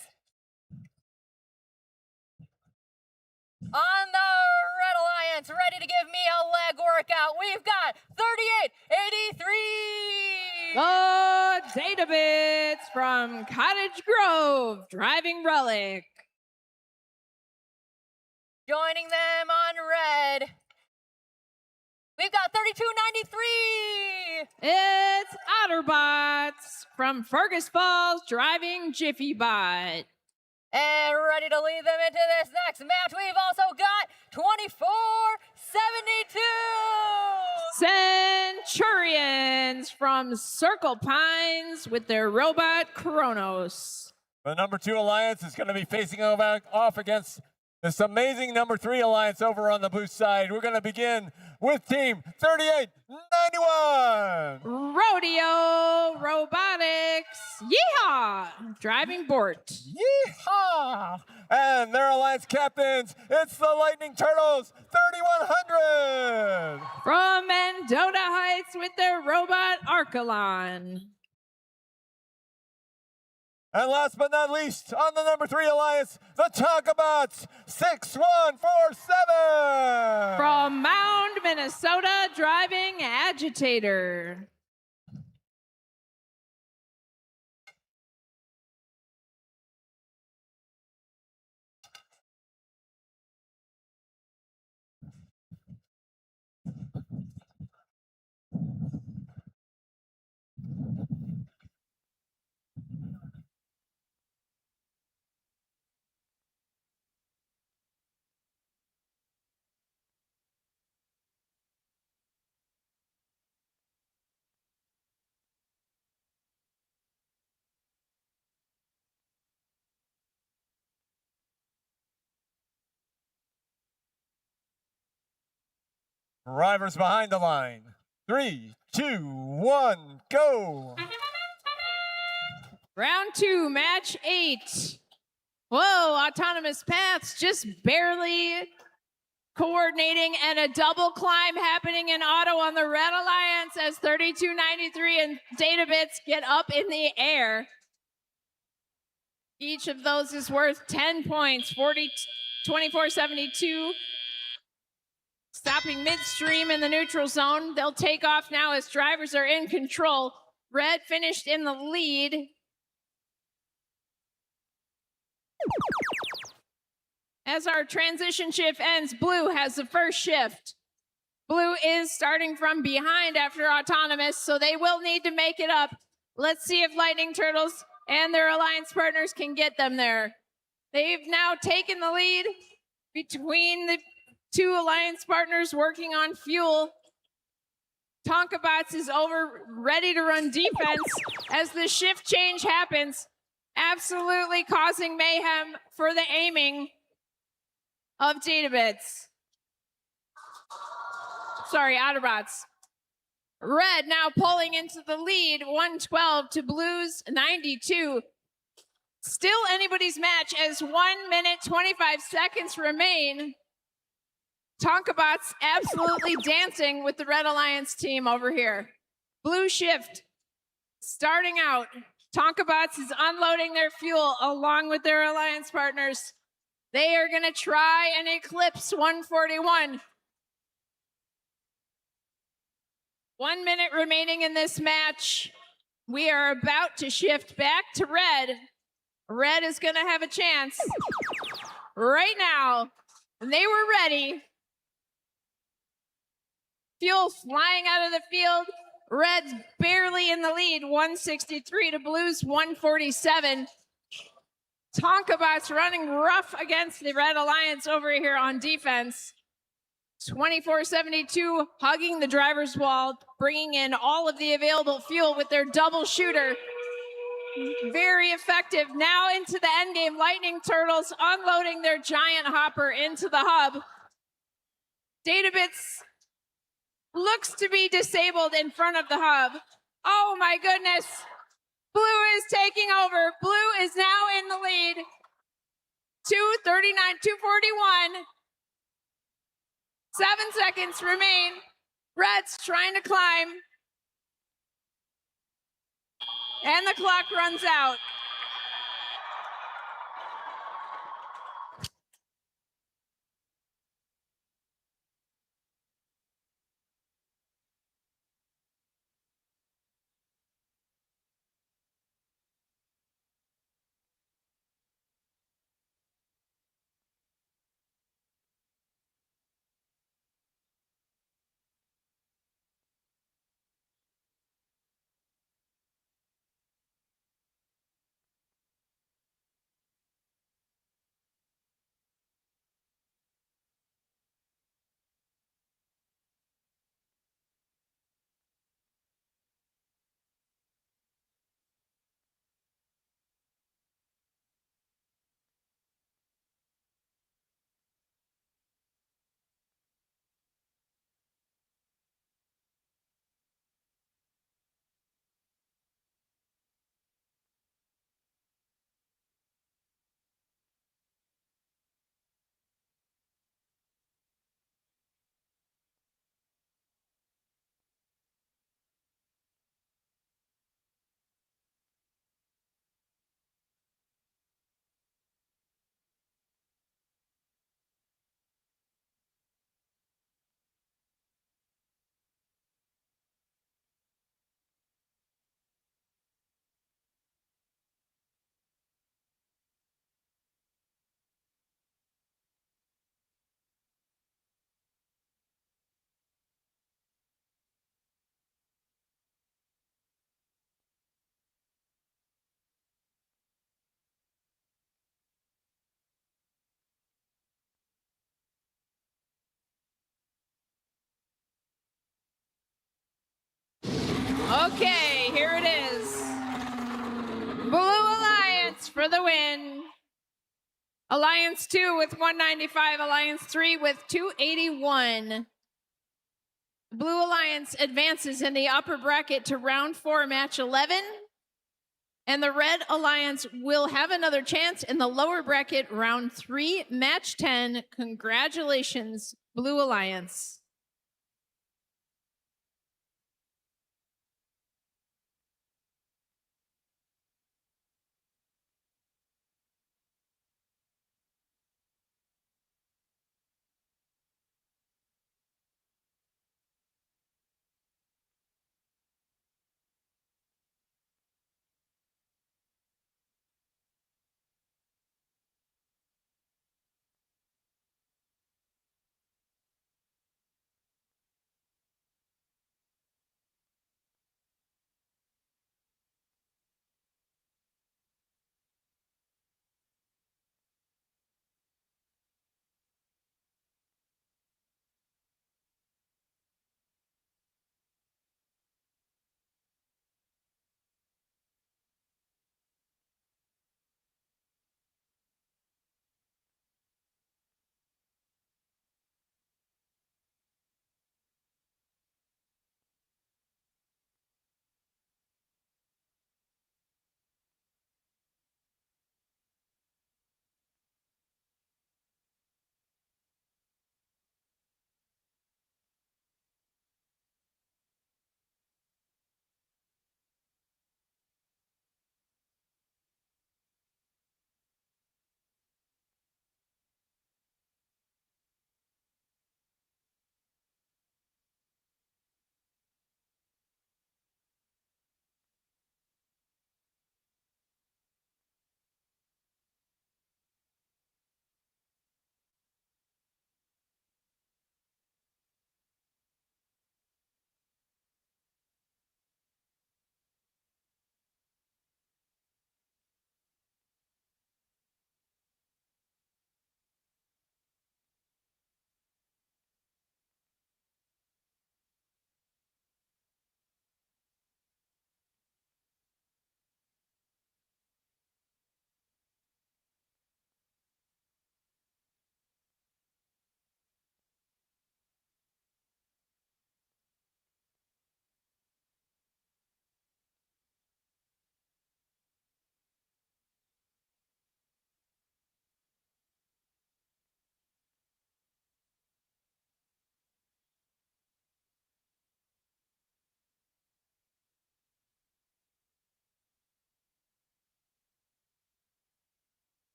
On the Red Alliance, ready to give me a leg workout, we've got 3883. The Data Bits from Cottage Grove, driving Relic. Joining them on red, we've got 3293. It's Otterbots from Fergus Falls, driving Jiffy Bot. And ready to lead them into this next match, we've also got 2472. Centurions from Circle Pines with their robot Kronos. The number 2 alliance is going to be facing off against this amazing number 3 alliance over on the blue side. We're going to begin with team 3891. Rodeo Robotics. Yeehaw! Driving board. Yeehaw! And their alliance captains, it's the Lightning Turtles 3100. From Mendota Heights with their robot Archelon. And last but not least, on the number 3 alliance, the Tonkabots 6147. From Mound, Minnesota, driving Agitator. Drivers behind the line. 3, 2, 1, go. Round 2, match 8. Whoa, autonomous paths just barely coordinating, and a double climb happening in auto on the Red Alliance as 3293 and Databits get up in the air. Each of those is worth 10 points, 2472. Stopping midstream in the neutral zone. They'll take off now as drivers are in control. Red finished in the lead. As our transition shift ends, Blue has the first shift. Blue is starting from behind after autonomous, so they will need to make it up. Let's see if Lightning Turtles and their alliance partners can get them there. They've now taken the lead between the 2 alliance partners working on fuel. Tonkabots is over, ready to run defense as the shift change happens, absolutely causing mayhem for the aiming of Databits. Sorry, Autobots. Red now pulling into the lead, 112 to Blue's 92. Still anybody's match as 1 minute, 25 seconds remain. Tonkabots absolutely dancing with the Red Alliance team over here. Blue shift starting out. Tonkabots is unloading their fuel along with their alliance partners. They are going to try and eclipse 141. 1 minute remaining in this match. We are about to shift back to Red. Red is going to have a chance right now. And they were ready. Fuel flying out of the field. Red's barely in the lead, 163 to Blue's 147. Tonkabots running rough against the Red Alliance over here on defense. 2472 hugging the driver's wall, bringing in all of the available fuel with their double shooter. Very effective. Now into the end game, Lightning Turtles unloading their giant hopper into the hub. Databits looks to be disabled in front of the hub. Oh my goodness. Blue is taking over. Blue is now in the lead. 239, 241. 7 seconds remain. Red's trying to climb. And the clock runs out. Okay, here it is. Blue Alliance for the win. Alliance 2 with 195, Alliance 3 with 281. Blue Alliance advances in the upper bracket to round 4, match 11. And the Red Alliance will have another chance in the lower bracket, round 3, match 10. Congratulations, Blue Alliance.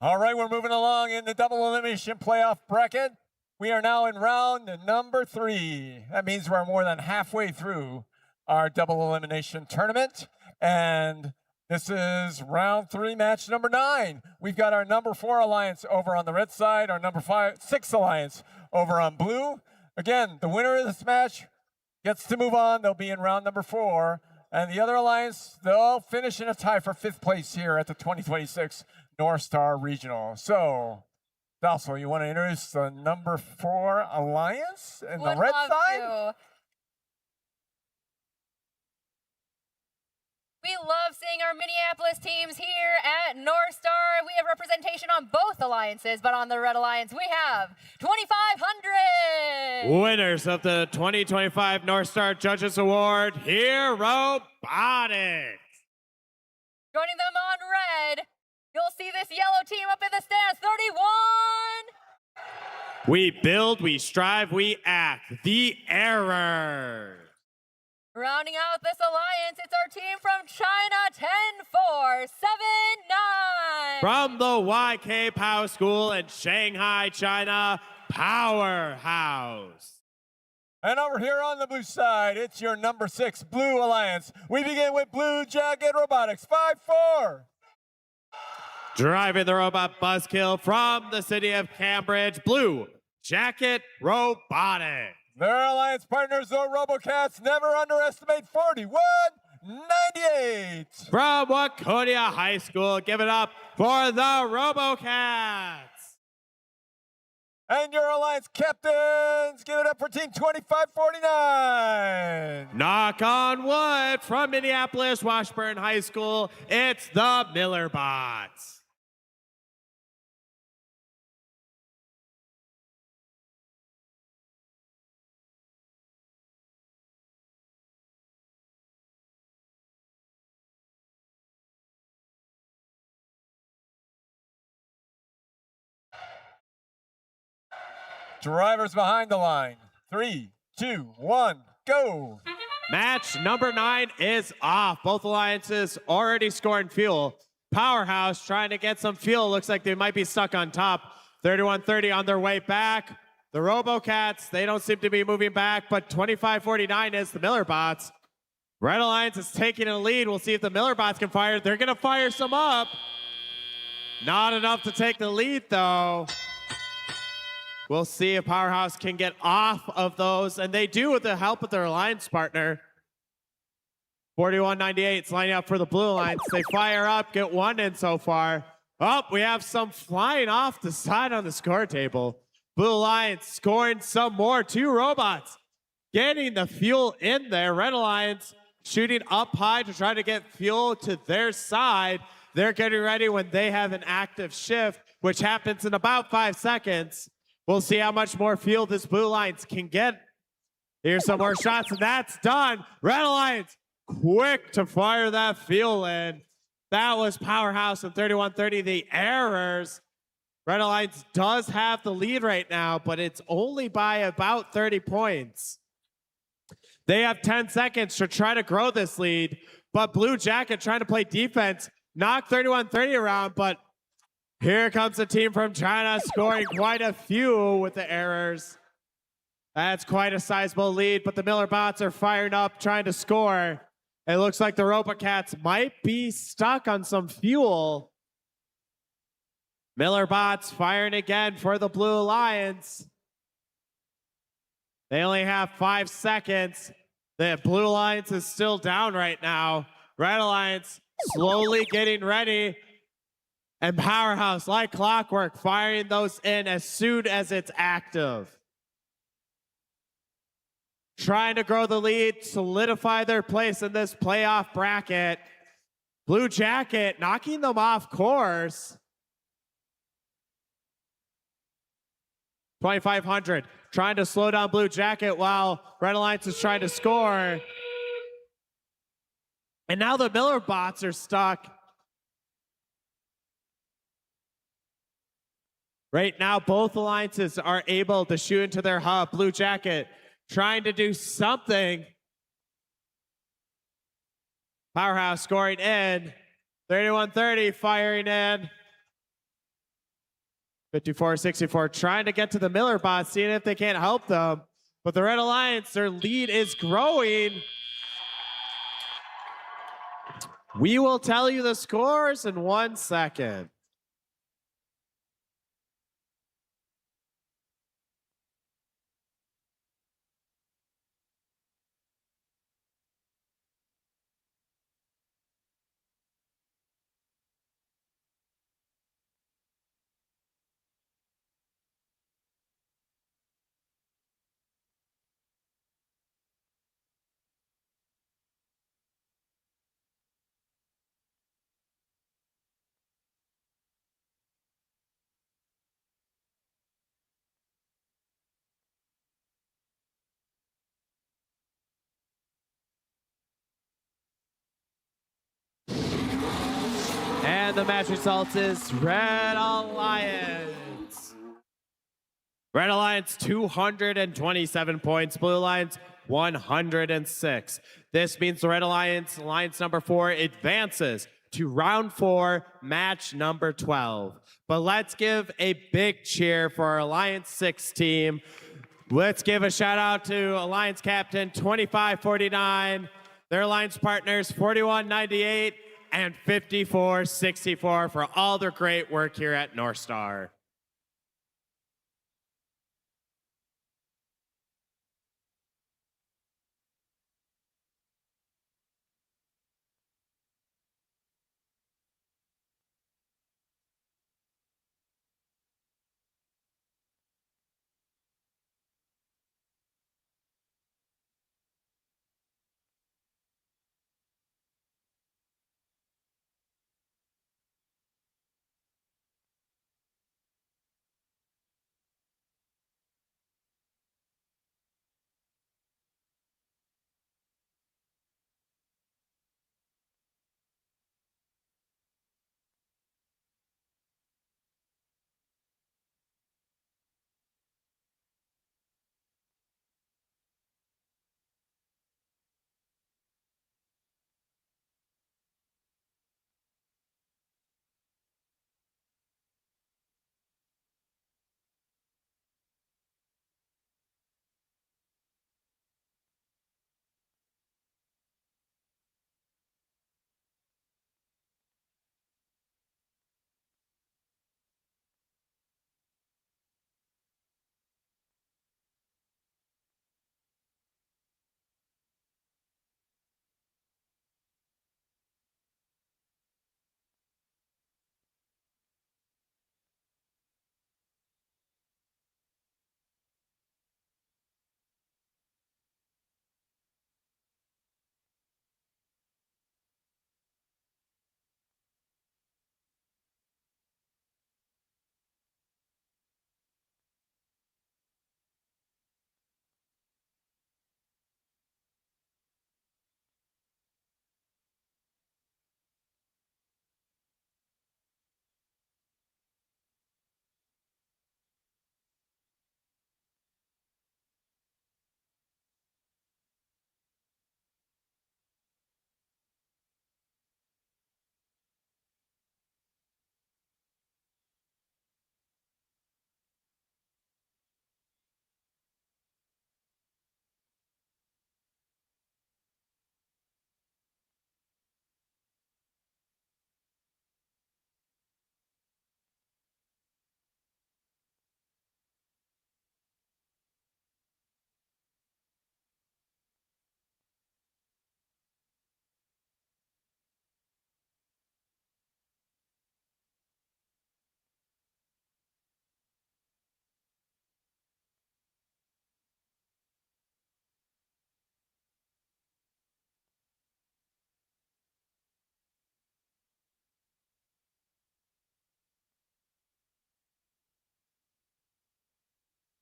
All right, we're moving along in the double elimination playoff bracket. We are now in round number 3. That means we're more than halfway through our double elimination tournament. And this is round 3, match number 9. We've got our number 4 alliance over on the red side, our number 6 alliance over on blue. Again, the winner of this match gets to move on. They'll be in round number 4. And the other alliance, they'll finish in a tie for 5th place here at the 2026 North Star Regional. So, Dalso, you want to introduce the number 4 alliance in the red side? We love seeing our Minneapolis teams here at North Star. We have representation on both alliances, but on the Red Alliance, we have 2,500. Winners of the 2025 North Star Judges Award, here Robotics. Joining them on red, you'll see this yellow team up in the stands, 31. We build, we strive, we act. The Error. Rounding out this alliance, it's our team from China, 10479. From the YK Power School in Shanghai, China, Powerhouse. And over here on the blue side, it's your number 6 Blue Alliance. We begin with Blue Jacket Robotics, 5-4. Driving the robot buzzkill from the city of Cambridge, Blue Jacket Robotics. Their alliance partners, the Robocats, never underestimate 4198. From Waconia High School, give it up for the Robocats. And your alliance captains, give it up for Team 2549. Knock on wood from Minneapolis Washburn High School, it's the Miller Bots. Drivers behind the line. 3, 2, 1, go. Match number 9 is off. Both alliances already scoring fuel. Powerhouse trying to get some fuel. Looks like they might be stuck on top. 31-30 on their way back. The Robocats, they don't seem to be moving back, but 25-49 is the Miller Bots. Red Alliance is taking a lead. We'll see if the Miller Bots can fire. They're going to fire some up. Not enough to take the lead, though. We'll see if Powerhouse can get off of those, and they do with the help of their alliance partner. 41-98 is lining up for the Blue Alliance. They fire up, get one in so far. Oh, we have some flying off the side on the score table. Blue Alliance scoring some more. 2 robots getting the fuel in there. Red Alliance shooting up high to try to get fuel to their side. They're getting ready when they have an active shift, which happens in about 5 seconds. We'll see how much more fuel this Blue Alliance can get. Here's some more shots, and that's done. Red Alliance quick to fire that fuel in. That was Powerhouse in 31-30. The errors. Red Alliance does have the lead right now, but it's only by about 30 points. They have 10 seconds to try to grow this lead, but Blue Jacket trying to play defense, knock 31-30 around, but here comes the team from China scoring quite a few with the errors. That's quite a sizable lead, but the Miller Bots are firing up, trying to score. It looks like the Robocats might be stuck on some fuel. Miller Bots firing again for the Blue Alliance. They only have 5 seconds. The Blue Alliance is still down right now. Red Alliance slowly getting ready. And Powerhouse, like clockwork, firing those in as soon as it's active. Trying to grow the lead, solidify their place in this playoff bracket. Blue Jacket knocking them off course. 2,500 trying to slow down Blue Jacket while Red Alliance is trying to score. And now the Miller Bots are stuck. Right now, both alliances are able to shoot into their hub. Blue Jacket trying to do something. Powerhouse scoring in. 31-30 firing in. 54-64 trying to get to the Miller Bots, seeing if they can't help them. But the Red Alliance, their lead is growing. We will tell you the scores in 1 second. And the match results is Red Alliance. Red Alliance 227 points, Blue Alliance 106. This means the Red Alliance, alliance number 4, advances to round 4, match number 12. But let's give a big cheer for our Alliance 6 team. Let's give a shout out to Alliance Captain 2549, their alliance partners 4198, and 54-64 for all their great work here at North Star.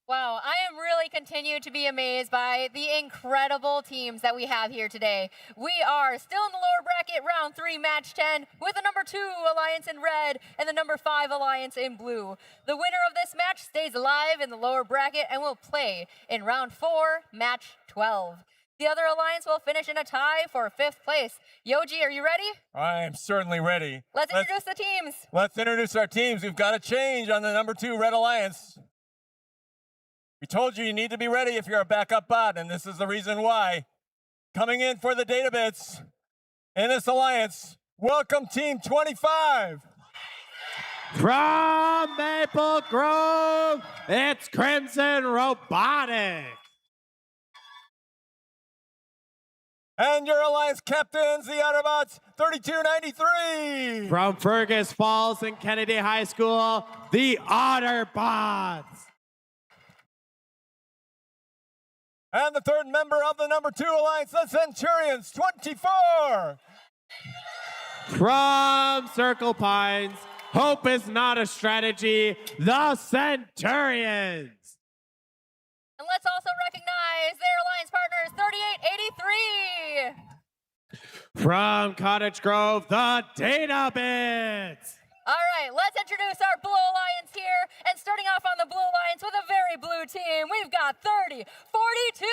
Wow, I am really continue to be amazed by the incredible teams that we have here today. We are still in the lower bracket, round 3, match 10, with the number 2 alliance in red and the number 5 alliance in blue. The winner of this match stays alive in the lower bracket and will play in round 4, match 12. The other alliance will finish in a tie for 5th place. Yoji, are you ready? I am certainly ready. Let's introduce the teams. Let's introduce our teams. We've got a change on the number 2 Red Alliance. We told you need to be ready if you're a backup bot, and this is the reason why. Coming in for the data bits in this alliance, welcome Team 25. From Maple Grove, it's Crimson Robotics. And your alliance captains, the Autobots, 3293. From Fergus Falls and Kennedy High School, the Otterbots. And the third member of the number 2 alliance, the Centurions, 24. From Circle Pines, hope is not a strategy, the Centurions. And let's also recognize their alliance partners, 3883. From Cottage Grove, the Data Bits. All right, let's introduce our Blue Alliance here. And starting off on the Blue Alliance with a very blue team, we've got 3042.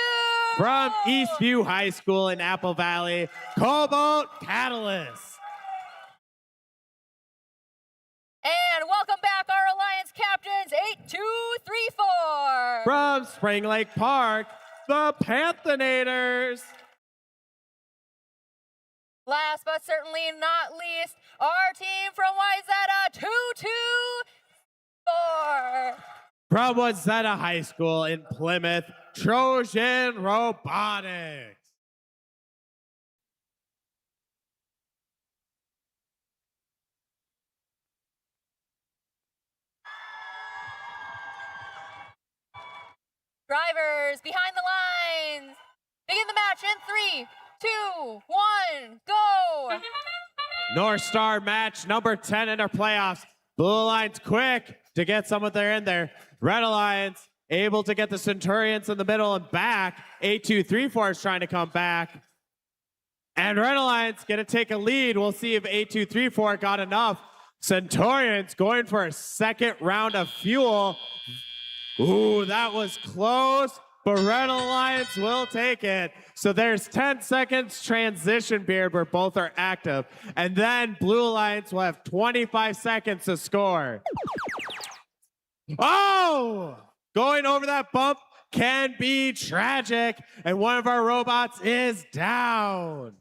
From Eastview High School in Apple Valley, Cobalt Catalyst. And welcome back, our alliance captains, 8234. From Spring Lake Park, the Panthenators. Last but certainly not least, our team from Wayzata 224. From Wayzata High School in Plymouth, Trojan Robotics. Drivers behind the lines. Begin the match in 3, 2, 1, go. North Star match number 10 in our playoffs. Blue Alliance quick to get someone there in there. Red Alliance able to get the Centurions in the middle and back. 8234 is trying to come back. And Red Alliance going to take a lead. We'll see if 8234 got enough. Centurions going for a second round of fuel. Ooh, that was close, but Red Alliance will take it. So there's 10 seconds transition period where both are active. And then Blue Alliance will have 25 seconds to score. Oh! Going over that bump can be tragic. And one of our robots is down.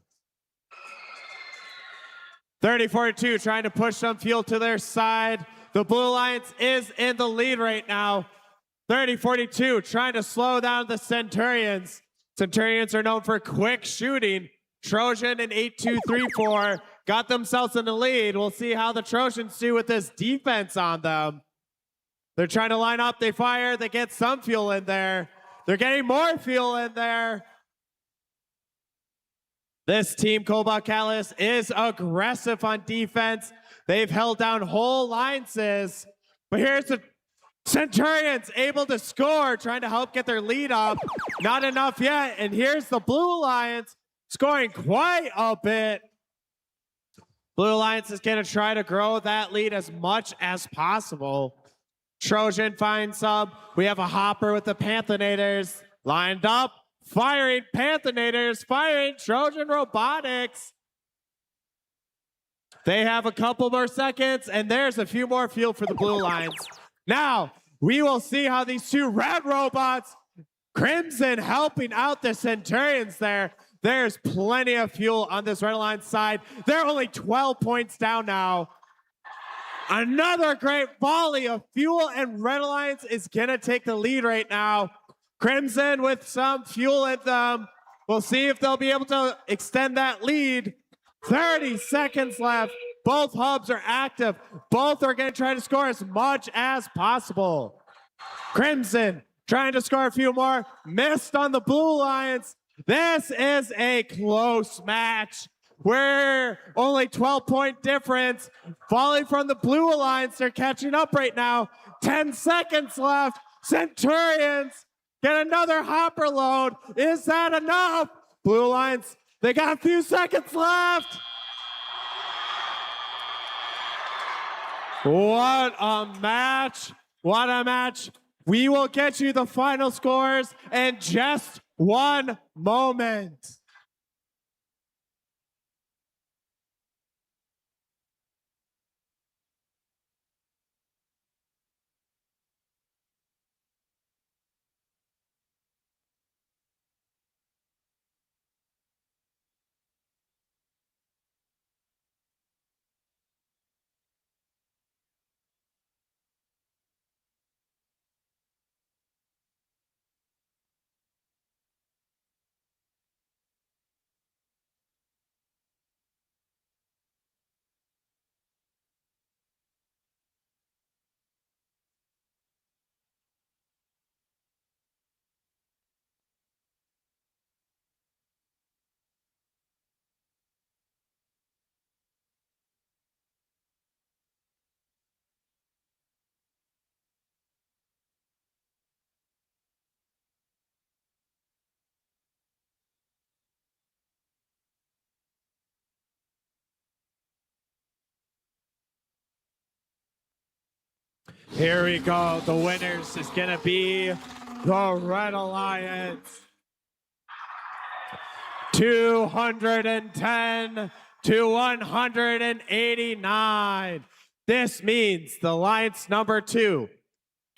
30-42 trying to push some fuel to their side. The Blue Alliance is in the lead right now. 30-42 trying to slow down the Centurions. Centurions are known for quick shooting. Trojan and 8234 got themselves in the lead. We'll see how the Trojans do with this defense on them. They're trying to line up. They fire. They get some fuel in there. They're getting more fuel in there. This team, Cobalt Catalyst, is aggressive on defense. They've held down whole alliances. But here's the Centurions able to score, trying to help get their lead up. Not enough yet. And here's the Blue Alliance scoring quite a bit. Blue Alliance is going to try to grow that lead as much as possible. Trojan finds sub. We have a hopper with the Panthenators lined up. Firing Panthenators, firing Trojan Robotics. They have a couple more seconds, and there's a few more fuel for the Blue Alliance. Now, we will see how these two red robots, Crimson helping out the Centurions there. There's plenty of fuel on this Red Alliance side. They're only 12 points down now. Another great volley of fuel, and Red Alliance is going to take the lead right now. Crimson with some fuel at them. We'll see if they'll be able to extend that lead. 30 seconds left. Both hubs are active. Both are going to try to score as much as possible. Crimson trying to score a few more. Missed on the Blue Alliance. This is a close match. We're only 12-point difference. Volley from the Blue Alliance. They're catching up right now. 10 seconds left. Centurions get another hopper load. Is that enough? Blue Alliance, they got a few seconds left. What a match. What a match. We will get you the final scores in just one moment. Here we go. The winners is going to be the Red Alliance. 210 to 189. This means the Alliance number 2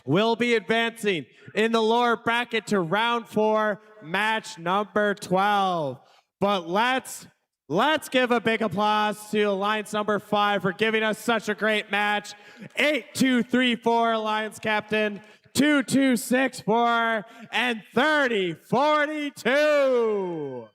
will be advancing in the lower bracket to round 4, match number 12. But let's Let's give a big applause to Alliance number 5 for giving us such a great match. 8-2-3-4 Alliance captain, 2-2-6-4, and 30-42.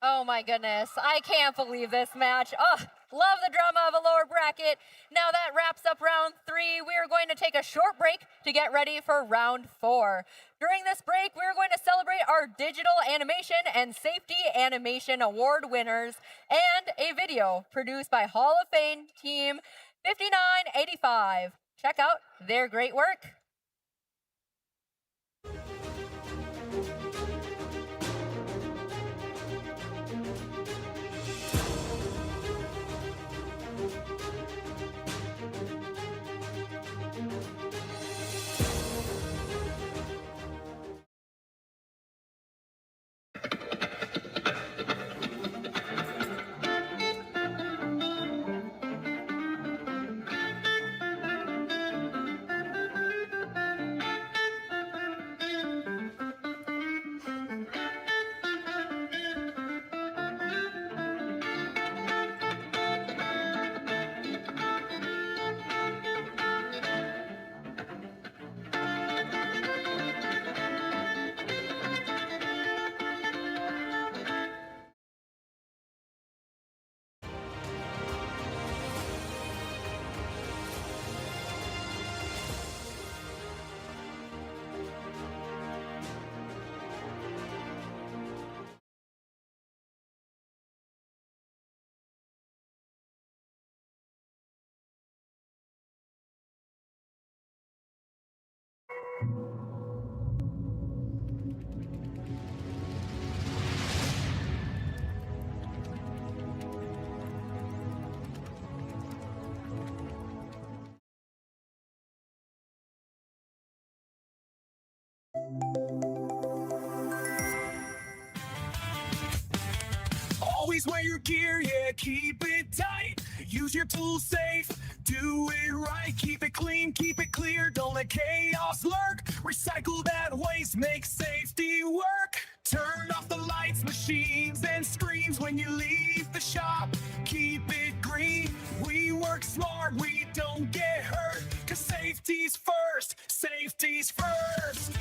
Oh my goodness, I can't believe this match. Oh, love the drama of a lower bracket. Now that wraps up round 3. We are going to take a short break to get ready for round 4. During this break, we are going to celebrate our digital animation and safety animation award winners and a video produced by Hall of Fame team 5985. Check out their great work. Always wear your gear, yeah, keep it tight. Use your tools safe, do it right. Keep it clean, keep it clear, don't let chaos lurk. Recycle that waste, make safety work. Turn off the lights, machines, and screens when you leave the shop. Keep it green, we work smart, we don't get hurt. 'Cause safety's first, safety's first.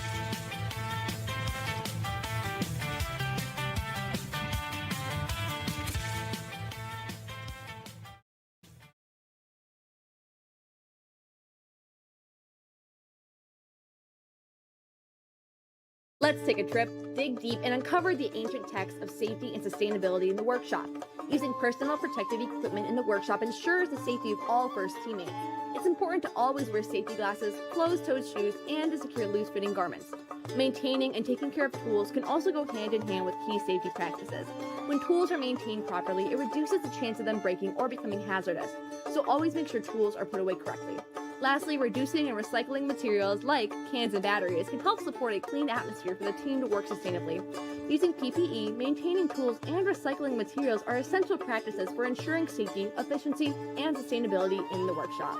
Let's take a trip, dig deep, and uncover the ancient texts of safety and sustainability in the workshop. Using personal protective equipment in the workshop ensures the safety of all first teammates. It's important to always wear safety glasses, closed-toed shoes, and to secure loose-fitting garments. Maintaining and taking care of tools can also go hand in hand with key safety practices. When tools are maintained properly, it reduces the chance of them breaking or becoming hazardous, so always make sure tools are put away correctly. Lastly, reducing and recycling materials like cans and batteries can help support a clean atmosphere for the team to work sustainably. Using PPE, maintaining tools, and recycling materials are essential practices for ensuring safety, efficiency, and sustainability in the workshop.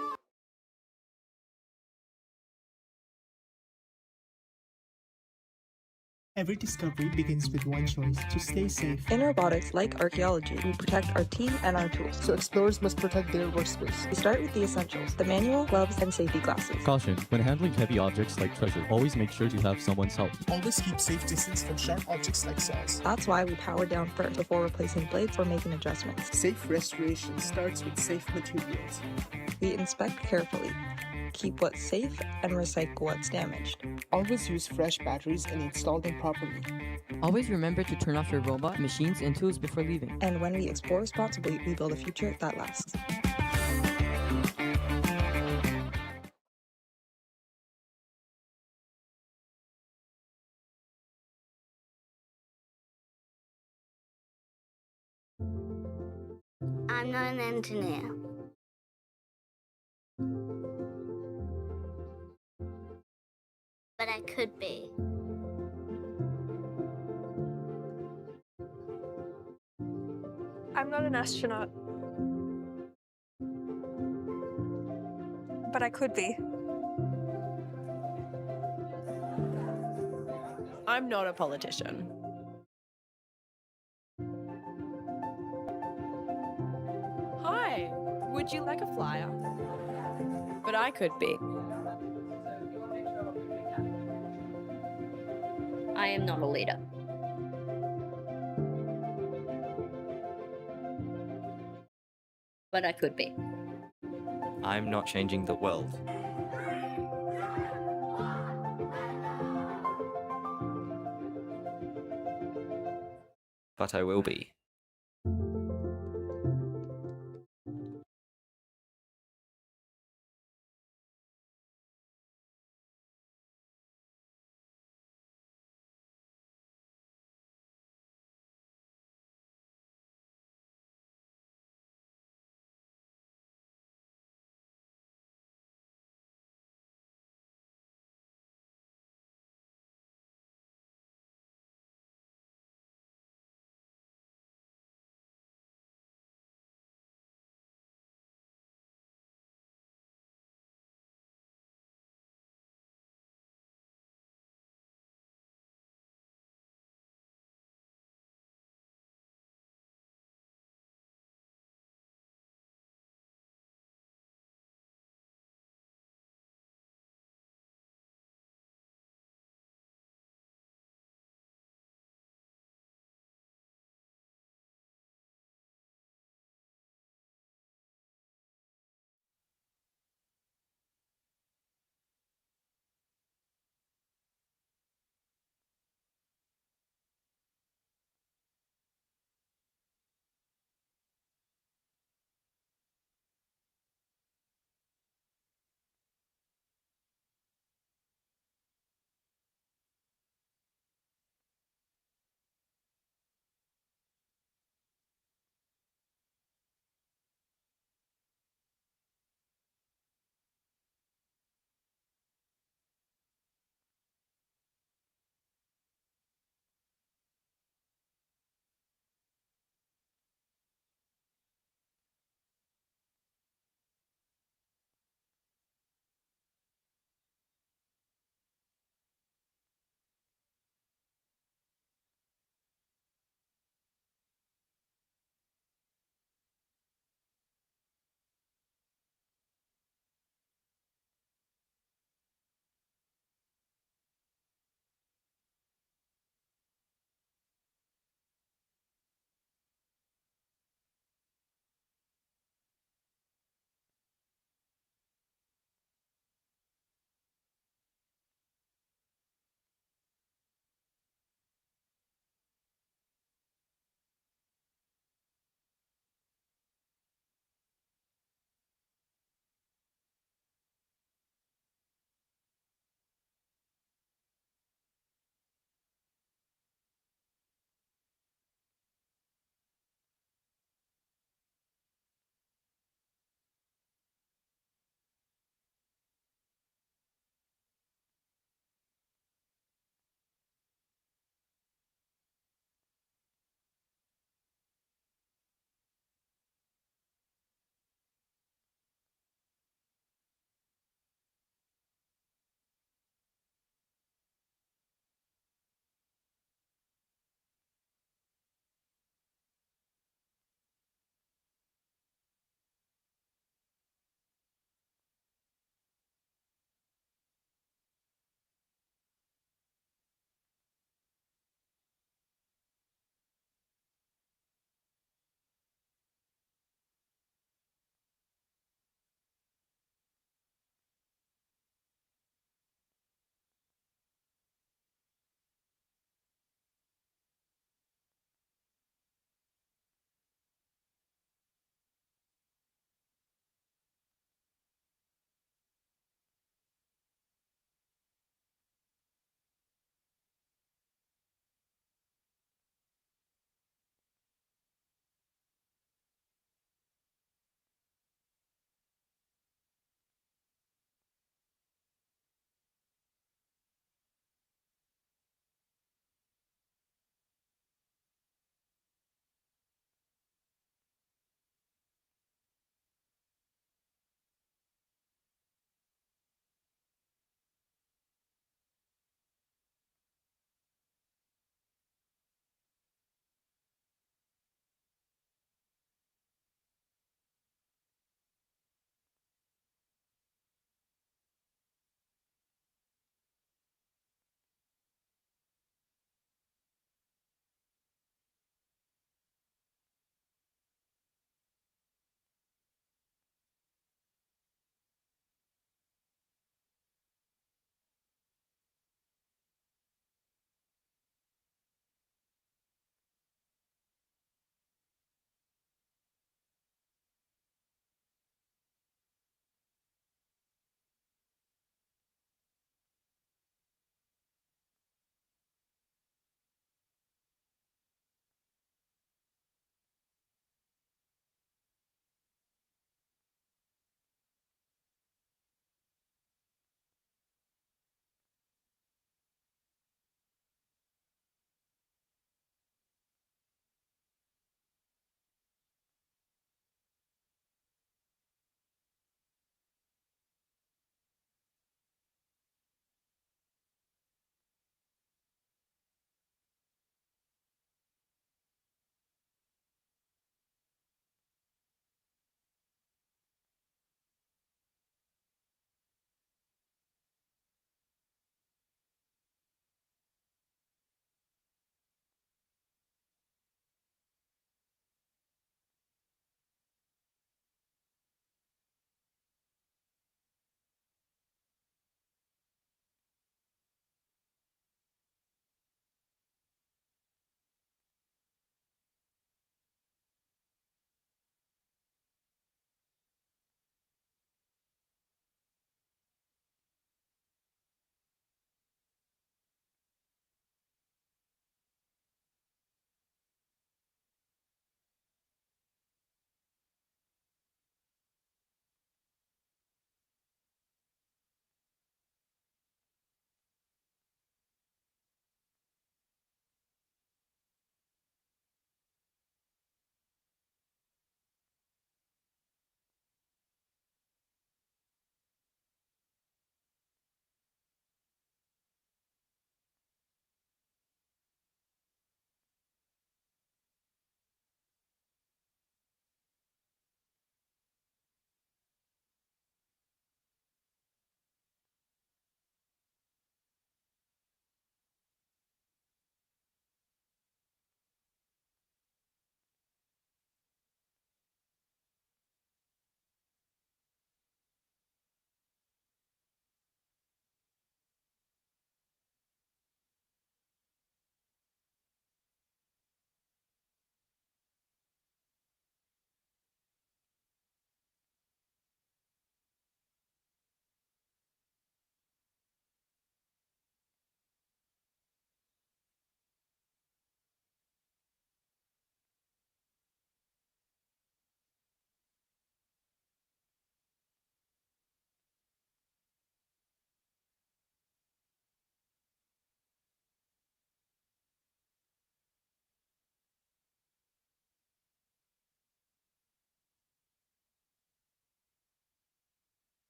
Every discovery begins with one choice: to stay safe. In robotics, like archaeology, we protect our team and our tools. So explorers must protect their workspace. We start with the essentials: the manual, gloves, and safety glasses. Caution: when handling heavy objects like treasure, always make sure to have someone's help. Always keep safe distance from sharp objects like saws. That's why we power down first before replacing blades or making adjustments. Safe restoration starts with safe materials. We inspect carefully, keep what's safe, and recycle what's damaged. Always use fresh batteries and install them properly. Always remember to turn off your robot, machines, and tools before leaving. And when we explore responsibly, we build a future that lasts. I'm not an engineer. But I could be. I'm not an astronaut. But I could be. I'm not a politician. Hi, would you like a flyer? But I could be. I am not a leader. But I could be. I'm not changing the world. But I will be.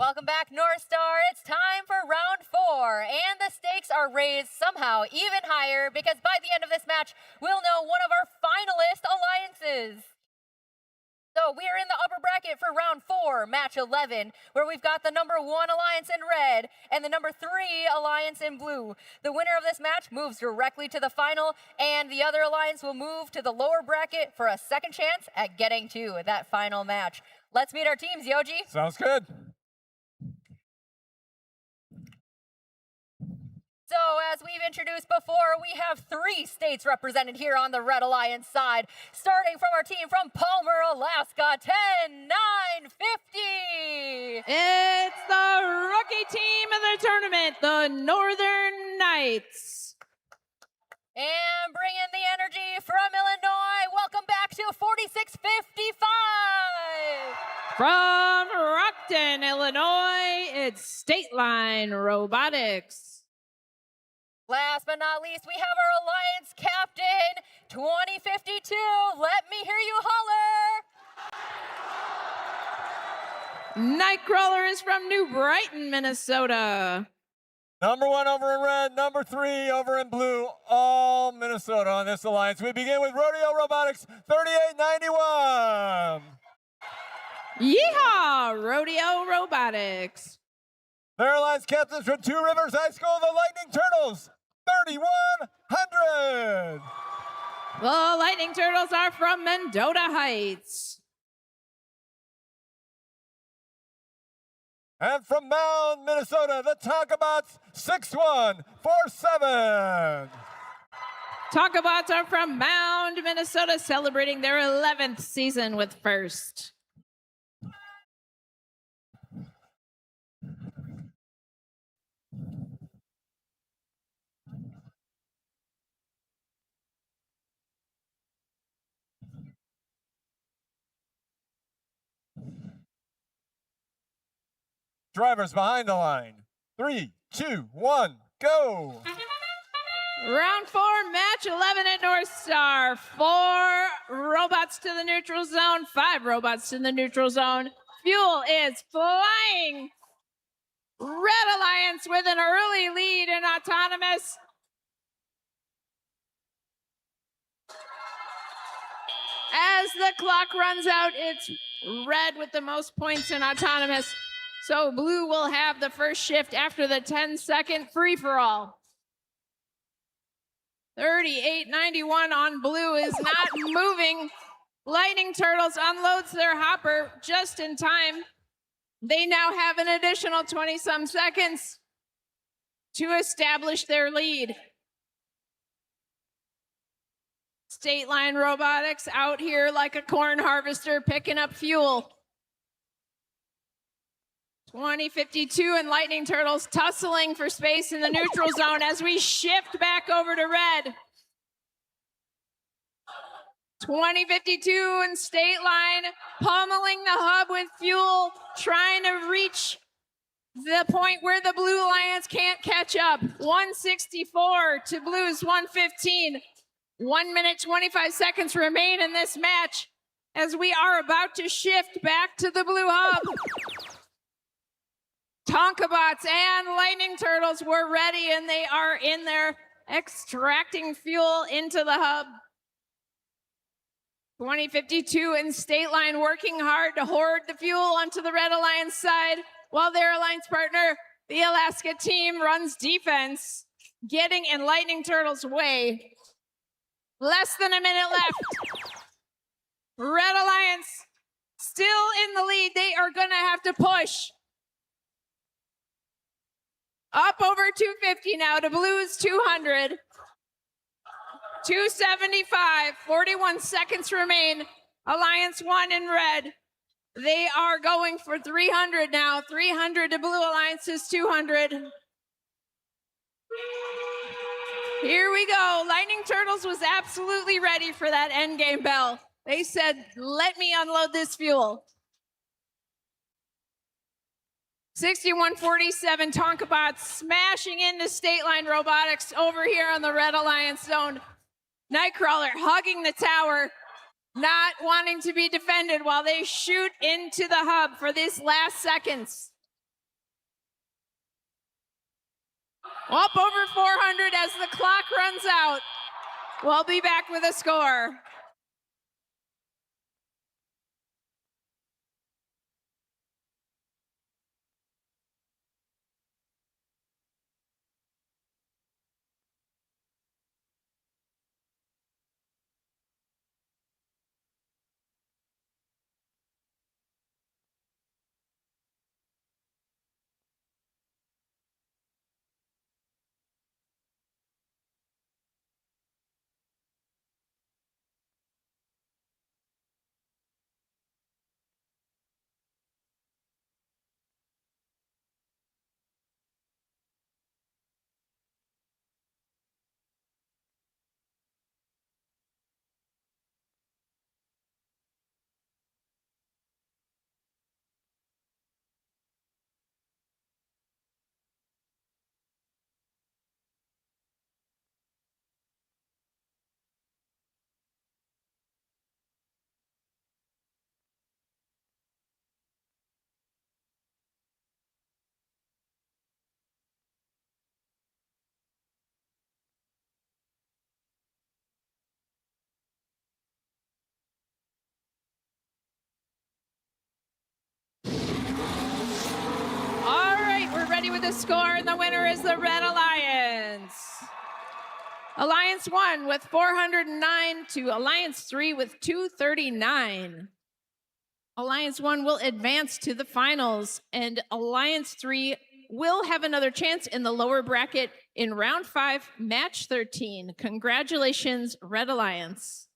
Welcome back, North Star. It's time for round 4, and the stakes are raised somehow even higher because by the end of this match, we'll know one of our finalist alliances. So we are in the upper bracket for round 4, match 11, where we've got the number 1 alliance in red and the number 3 alliance in blue. The winner of this match moves directly to the final, and the other alliance will move to the lower bracket for a second chance at getting to that final match. Let's meet our teams, Yoji. Sounds good. So as we've introduced before, we have 3 states represented here on the Red Alliance side. Starting from our team from Palmer, Alaska, 10-9-50. It's the rookie team of the tournament, the Northern Knights. And bring in the energy from Illinois. Welcome back to 4655. From Rockton, Illinois, it's State Line Robotics. Last but not least, we have our Alliance Captain, 2052. Let me hear you holler. Nightcrawler is from New Brighton, Minnesota. Number 1 over in red, number 3 over in blue, all Minnesota on this alliance. We begin with Rodeo Robotics, 3891. Yeehaw, Rodeo Robotics. Their alliance captains from Two Rivers High School, the Lightning Turtles, 3100. The Lightning Turtles are from Mendota Heights. And from Mound, Minnesota, the Tonkabots, 6147. Tonkabots are from Mound, Minnesota, celebrating their 11th season with first. Drivers behind the line. 3, 2, 1, go. Round 4, match 11 at North Star. 4 robots to the neutral zone, 5 robots to the neutral zone. Fuel is flying. Red Alliance with an early lead in autonomous. As the clock runs out, it's red with the most points in autonomous. So blue will have the first shift after the 10-second free-for-all. 3891 on blue is not moving. Lightning Turtles unloads their hopper just in time. They now have an additional 20-some seconds to establish their lead. State Line Robotics out here like a corn harvester picking up fuel. 2052 and Lightning Turtles tussling for space in the neutral zone as we shift back over to red. 2052 and State Line pummeling the hub with fuel, trying to reach the point where the Blue Alliance can't catch up. 164 to Blue's 115. 1 minute, 25 seconds remain in this match as we are about to shift back to the Blue hub. Tonkabots and Lightning Turtles were ready and they are in there extracting fuel into the hub. 2052 and State Line working hard to hoard the fuel onto the Red Alliance side while their alliance partner, the Alaska team, runs defense, getting in Lightning Turtles' way. Less than a minute left. Red Alliance still in the lead. They are gonna have to push. Up over 250 now to Blues 200. 275, 41 seconds remain. Alliance 1 in red. They are going for 300 now. 300 to Blue Alliance's 200. Here we go. Lightning Turtles was absolutely ready for that endgame bell. They said, let me unload this fuel. 6147 Tonkabots smashing into State Line Robotics over here on the Red Alliance zone. Nightcrawler hugging the tower, not wanting to be defended while they shoot into the hub for these last seconds. Up over 400 as the clock runs out. We'll be back with a score. All right, we're ready with the score, and the winner is the Red Alliance. Alliance 1 with 409 to Alliance 3 with 239. Alliance 1 will advance to the finals, and Alliance 3 will have another chance in the lower bracket in round 5, match 13. Congratulations, Red Alliance.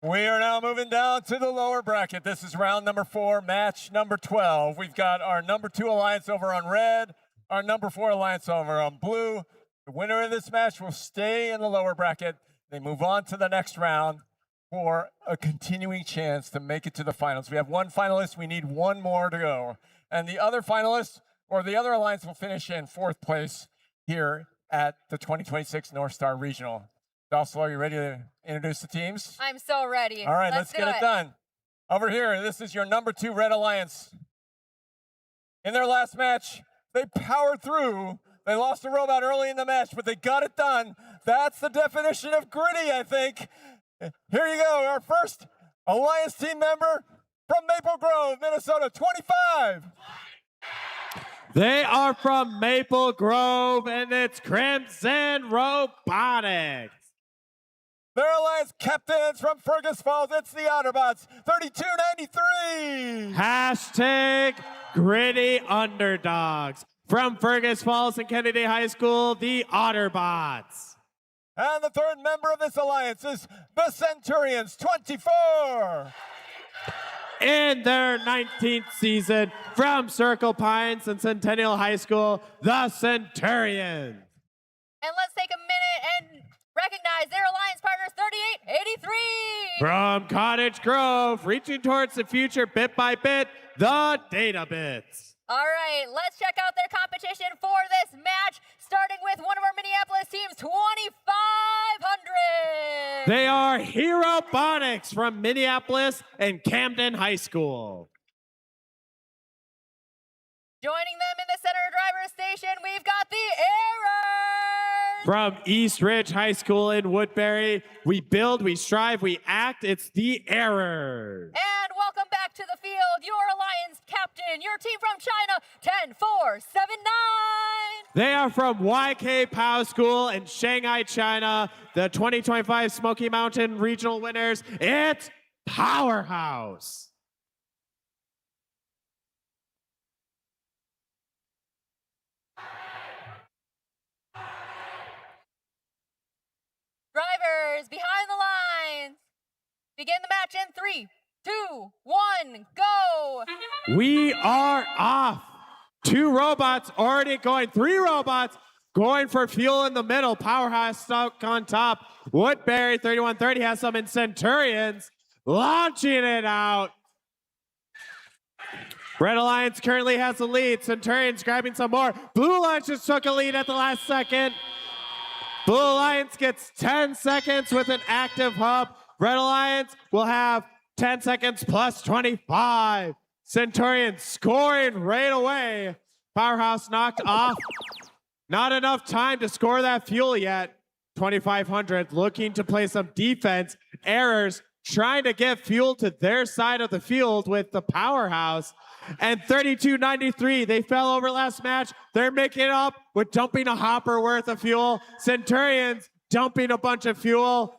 We are now moving down to the lower bracket. This is round number 4, match number 12. We've got our number 2 alliance over on red, our number 4 alliance over on blue. The winner of this match will stay in the lower bracket. They move on to the next round for a continuing chance to make it to the finals. We have one finalist. We need one more to go. And the other finalist, or the other alliance, will finish in 4th place here at the 2026 North Star Regional. Dossel, are you ready to introduce the teams? I'm so ready. All right, let's get it done. Over here, this is your number 2 Red Alliance. In their last match, they powered through. They lost a robot early in the match, but they got it done. That's the definition of gritty, I think. Here you go, our first Alliance team member from Maple Grove, Minnesota, 25. They are from Maple Grove, and it's Crimson Robotics. Their Alliance captains from Fergus Falls, it's the Otterbots, 3293. Hashtag gritty underdogs. From Fergus Falls and Kennedy High School, the Otterbots. And the third member of this alliance is the Centurions, 24. In their 19th season, from Circle Pines and Centennial High School, the Centurions. And let's take a minute and recognize their alliance partners, 3883. From Cottage Grove, reaching towards the future bit by bit, the Data Bits. All right, let's check out their competition for this match, starting with one of our Minneapolis teams, 2500. They are Robotics from Minneapolis and Camden High School. Joining them in the center driver's station, we've got the Errors. From East Ridge High School in Woodbury, we build, we strive, we act. It's the Errors. And welcome back to the field, your alliance captain, your team from China, 10479. They are from YK Pao School in Shanghai, China, the 2025 Smoky Mountain Regional winners. It's Powerhouse. Drivers behind the lines. Begin the match in 3, 2, 1, go. We are off. 2 robots already going. 3 robots going for fuel in the middle. Powerhouse stuck on top. Woodbury 3130 has some in Centurions. Launching it out. Red Alliance currently has the lead. Centurions grabbing some more. Blue Alliance just took a lead at the last second. Blue Alliance gets 10 seconds with an active hub. Red Alliance will have 10 seconds plus 25. Centurion scoring right away. Powerhouse knocked off. Not enough time to score that fuel yet. 2500 looking to play some defense. Errors trying to get fuel to their side of the field with the Powerhouse. And 3293, they fell over last match. They're making it up with dumping a hopper worth of fuel. Centurions dumping a bunch of fuel.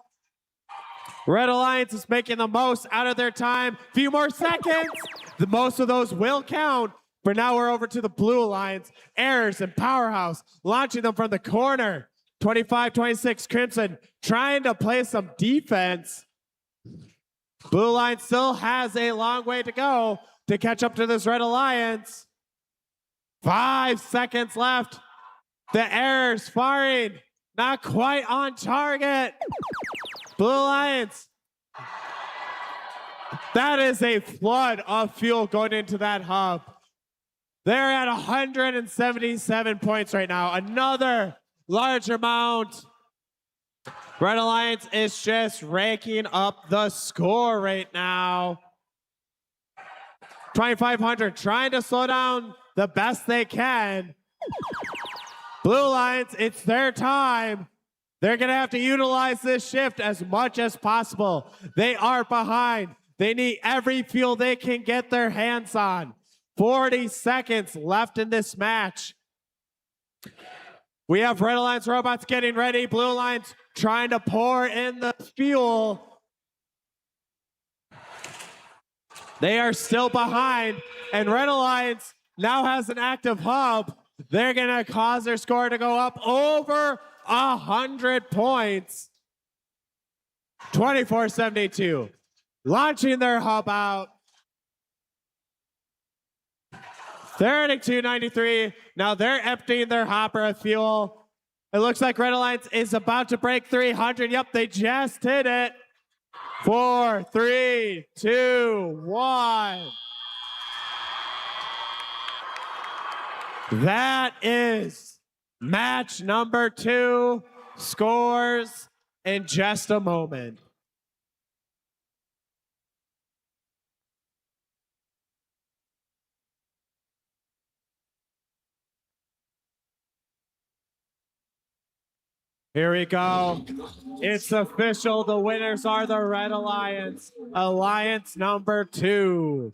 Red Alliance is making the most out of their time. Few more seconds. The most of those will count. But now we're over to the Blue Alliance. Errors and Powerhouse launching them from the corner. 25-26 Crimson trying to play some defense. Blue Alliance still has a long way to go to catch up to this Red Alliance. 5 seconds left. The Errors firing. Not quite on target. Blue Alliance. That is a flood of fuel going into that hub. They're at 177 points right now. Another large amount. Red Alliance is just raking up the score right now. 2500 trying to slow down the best they can. Blue Alliance, it's their time. They're going to have to utilize this shift as much as possible. They are behind. They need every fuel they can get their hands on. 40 seconds left in this match. We have Red Alliance robots getting ready. Blue Alliance trying to pour in the fuel. They are still behind, and Red Alliance now has an active hub. They're going to cause their score to go up over 100 points. 24-72. Launching their hub out. 32-93. Now they're emptying their hopper of fuel. It looks like Red Alliance is about to break 300. Yep, they just hit it. 4, 3, 2, 1. That is match number 2. Scores in just a moment. Here we go. It's official. The winners are the Red Alliance. Alliance number 2.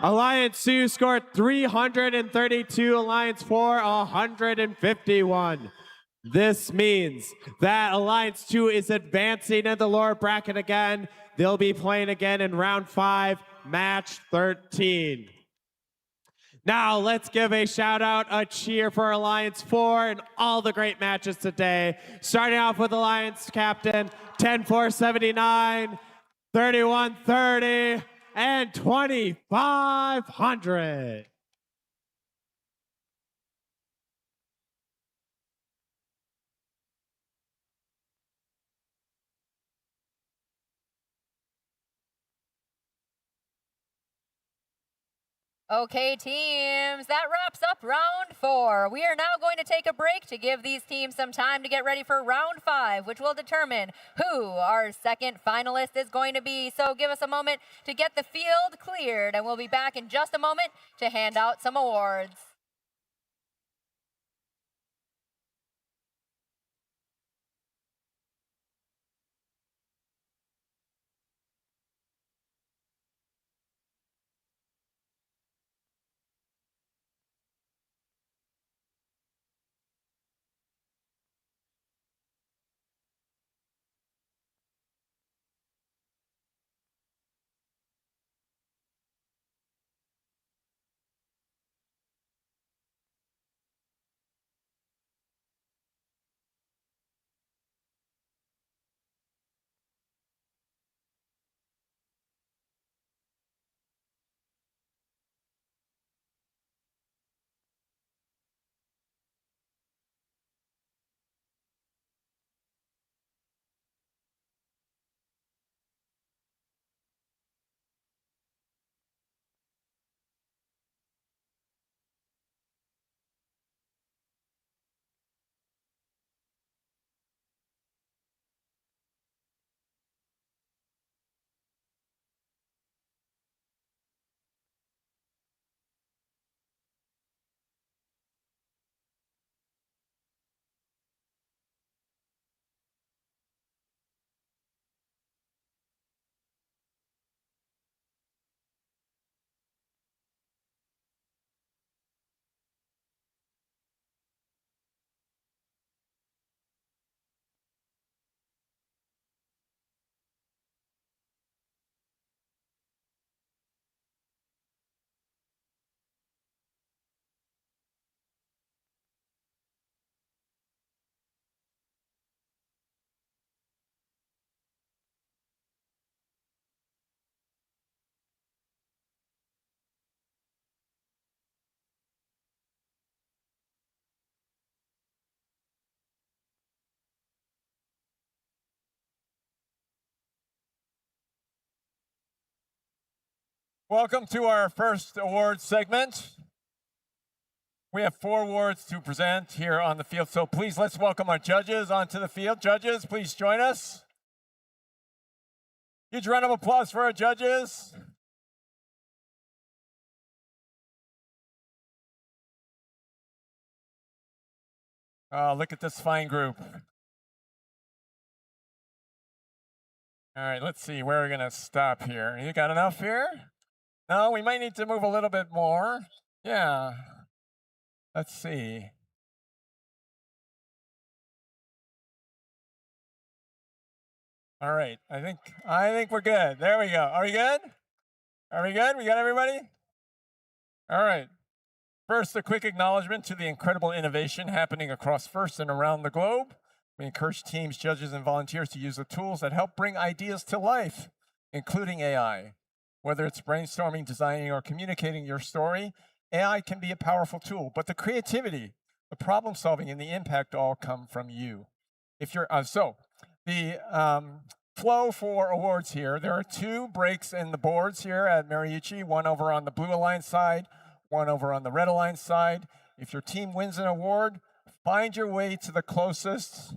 Alliance 2 scored 332. Alliance 4, 151. This means that Alliance 2 is advancing in the lower bracket again. They'll be playing again in round 5, match 13. Now let's give a shout out, a cheer for Alliance 4 and all the great matches today. Starting off with Alliance captain, 10-4-79, 31-30, and 2,500. Okay, teams, that wraps up round 4. We are now going to take a break to give these teams some time to get ready for round 5, which will determine who our second finalist is going to be. So give us a moment to get the field cleared, and we'll be back in just a moment to hand out some awards. Welcome to our first award segment. We have 4 awards to present here on the field, so please let's welcome our judges onto the field. Judges, please join us. Huge round of applause for our judges. Oh, look at this fine group. All right, let's see where we're gonna stop here. You got enough here? No, we might need to move a little bit more. Yeah. Let's see. All right, I think we're good. There we go. Are we good? Are we good? We got everybody? All right. First, a quick acknowledgement to the incredible innovation happening across FIRST and around the globe. We encourage teams, judges, and volunteers to use the tools that help bring ideas to life, including AI. Whether it's brainstorming, designing, or communicating your story, AI can be a powerful tool, but the creativity, the problem solving, and the impact all come from you. If you're the flow for awards here, there are 2 breaks in the boards here at Mariucci, one over on the Blue Alliance side, one over on the Red Alliance side. If your team wins an award, find your way to the closest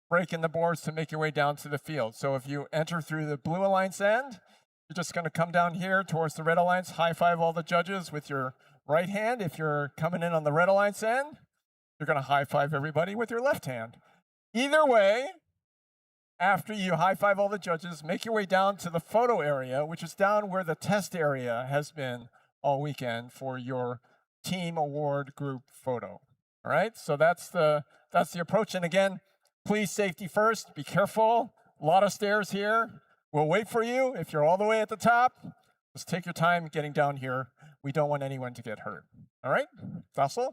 break in the boards to make your way down to the field. So if you enter through the Blue Alliance end, you're just going to come down here towards the Red Alliance, high five all the judges with your right hand. If you're coming in on the Red Alliance end, you're going to high five everybody with your left hand. Either way, after you high five all the judges, make your way down to the photo area, which is down where the test area has been all weekend for your team award group photo. All right, so that's the approach. And again, please safety first. Be careful. A lot of stairs here. We'll wait for you. If you're all the way at the top, just take your time getting down here. We don't want anyone to get hurt. All right, Faisal?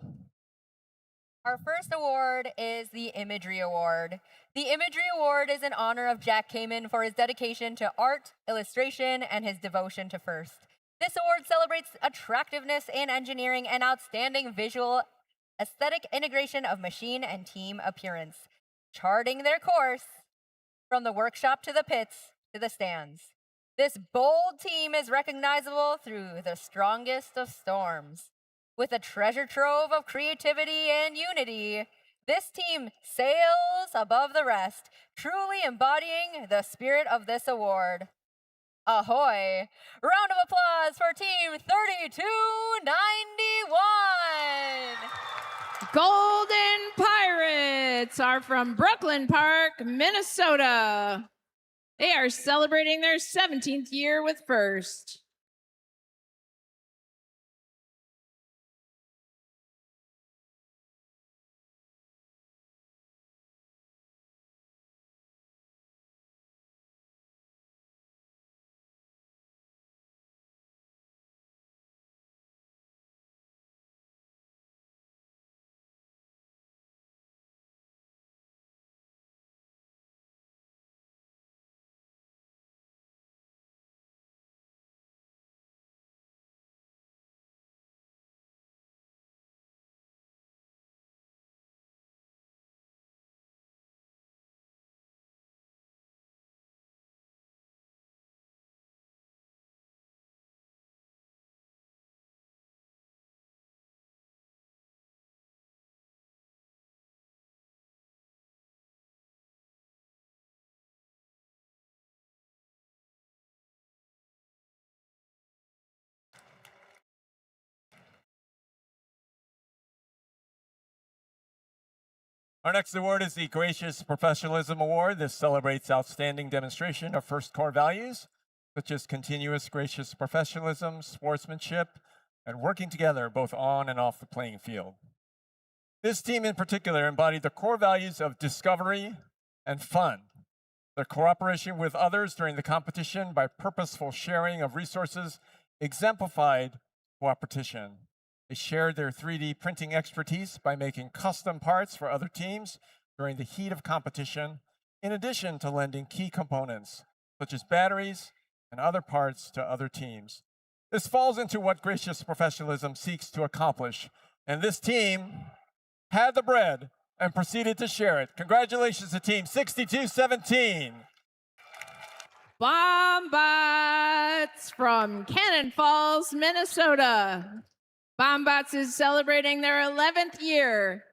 Our first award is the Imagery Award. The Imagery Award is in honor of Jack Kamen for his dedication to art, illustration, and his devotion to FIRST. This award celebrates attractiveness in engineering and outstanding visual aesthetic integration of machine and team appearance, charting their course from the workshop to the pits to the stands. This bold team is recognizable through the strongest of storms. With a treasure trove of creativity and unity, this team sails above the rest, truly embodying the spirit of this award. Ahoy! Round of applause for Team 3291! Golden Pirates are from Brooklyn Park, Minnesota. They are celebrating their 17th year with FIRST. Our next award is the Gracious Professionalism Award. This celebrates outstanding demonstration of FIRST core values, such as continuous gracious professionalism, sportsmanship, and working together both on and off the playing field. This team in particular embodied the core values of discovery and fun, their cooperation with others during the competition by purposeful sharing of resources exemplified cooperation. They shared their 3D printing expertise by making custom parts for other teams during the heat of competition, in addition to lending key components, such as batteries and other parts to other teams. This falls into what gracious professionalism seeks to accomplish, and this team had the bread and proceeded to share it. Congratulations to Team 6217. Bombots from Cannon Falls, Minnesota. Bombots is celebrating their 11th year.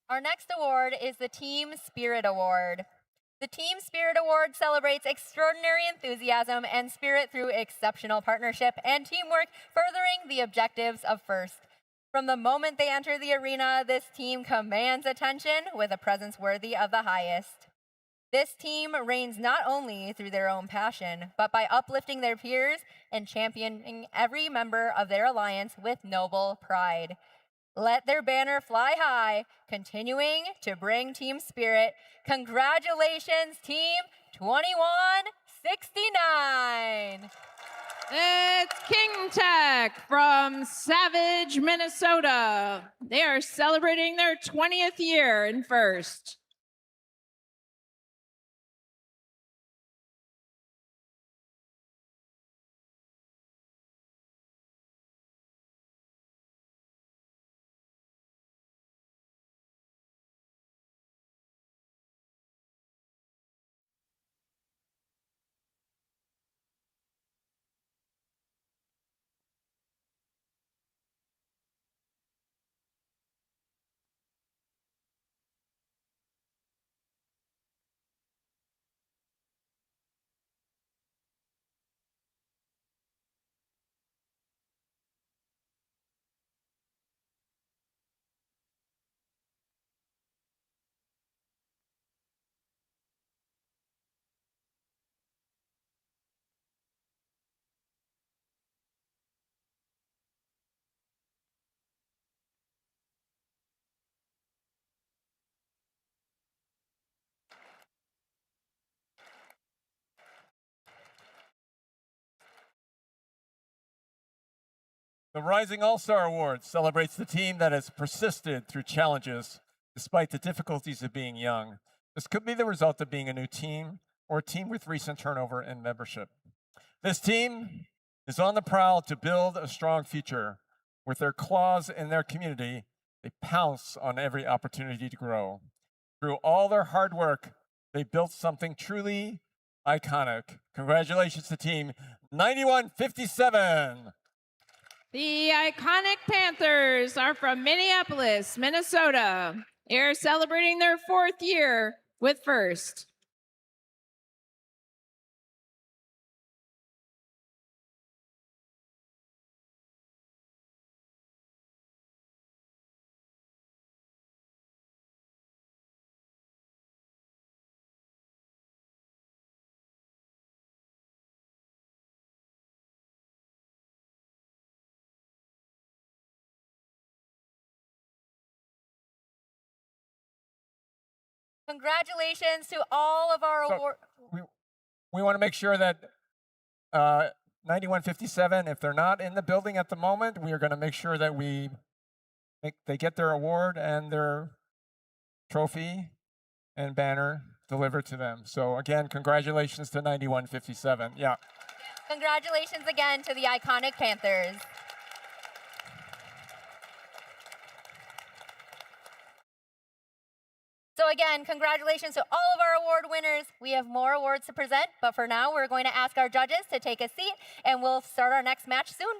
Our next award is the Team Spirit Award. The Team Spirit Award celebrates extraordinary enthusiasm and spirit through exceptional partnership and teamwork, furthering the objectives of FIRST. From the moment they enter the arena, this team commands attention with a presence worthy of the highest. This team reigns not only through their own passion, but by uplifting their peers and championing every member of their alliance with noble pride. Let their banner fly high, continuing to bring team spirit. Congratulations, Team 2169. It's King Tech from Savage, Minnesota. They are celebrating their 20th year in FIRST. The Rising All-Star Award celebrates the team that has persisted through challenges despite the difficulties of being young. This could be the result of being a new team or a team with recent turnover in membership. This team is on the prowl to build a strong future. With their claws in their community, they pounce on every opportunity to grow. Through all their hard work, they built something truly iconic. Congratulations to Team 9157. The iconic Panthers are from Minneapolis, Minnesota. They're celebrating their 4th year with First. Congratulations to all of our award. We want to make sure that 9157, if they're not in the building at the moment, we are going to make sure that they get their award and their trophy and banner delivered to them. So again, congratulations to 9157. Yeah. Congratulations again to the iconic Panthers. So again, congratulations to all of our award winners. We have more awards to present, but for now, we're going to ask our judges to take a seat, and we'll start our next match soon.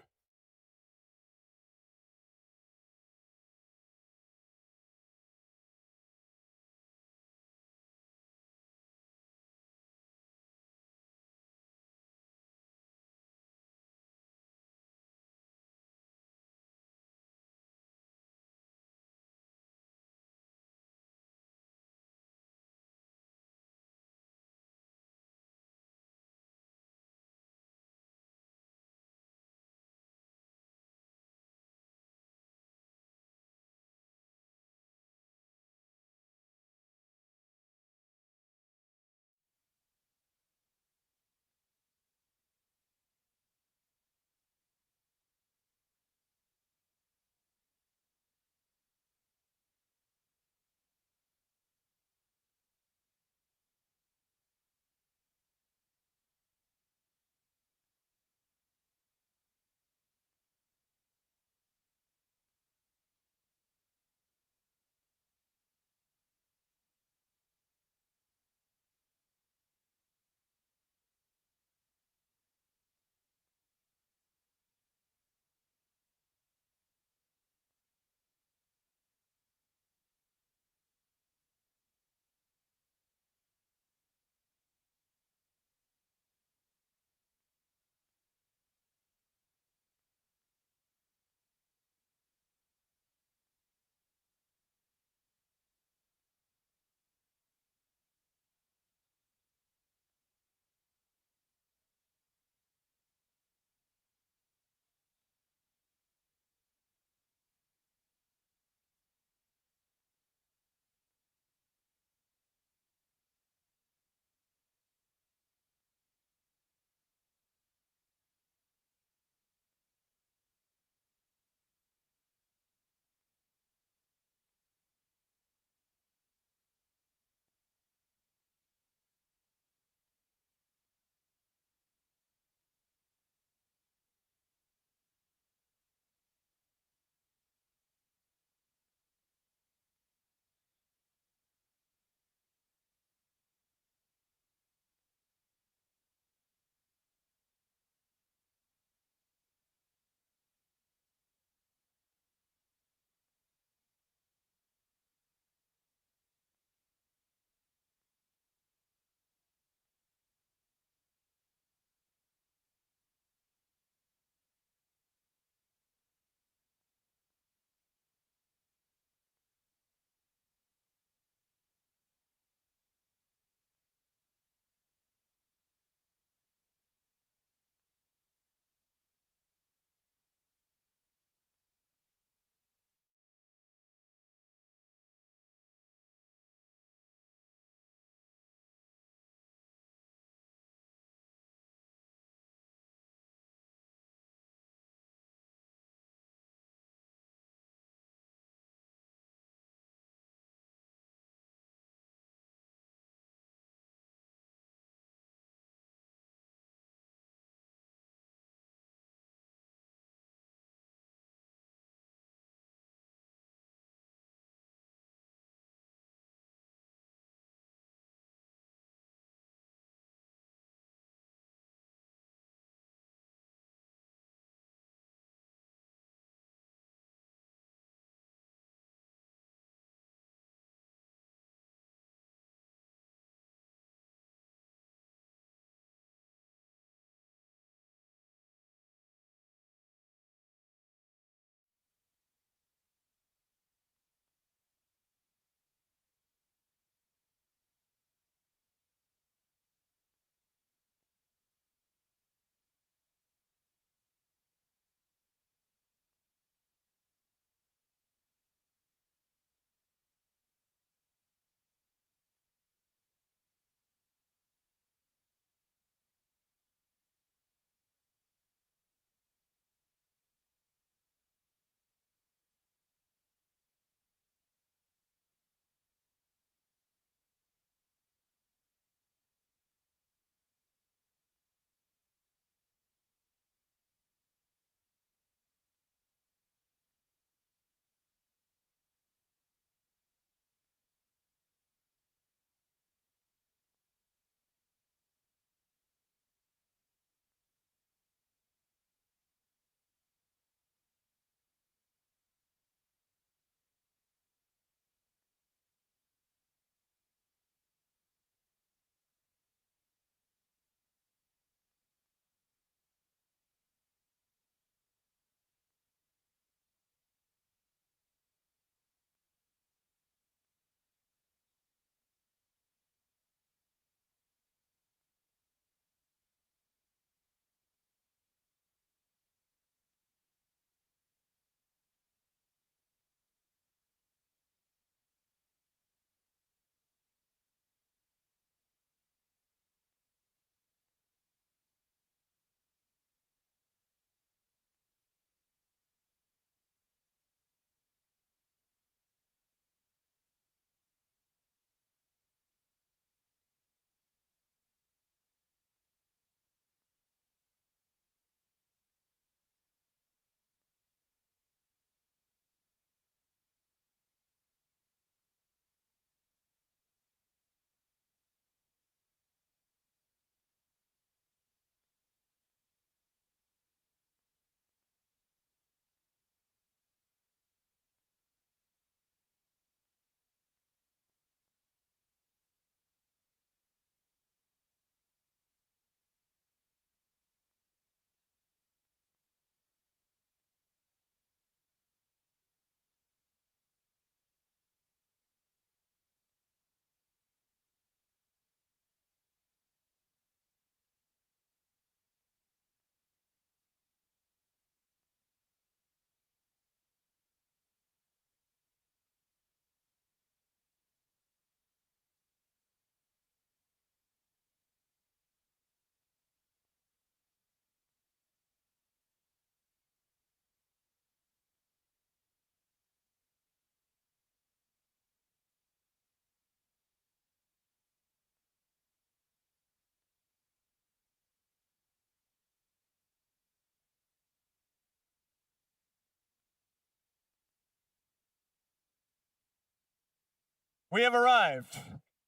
we have arrived.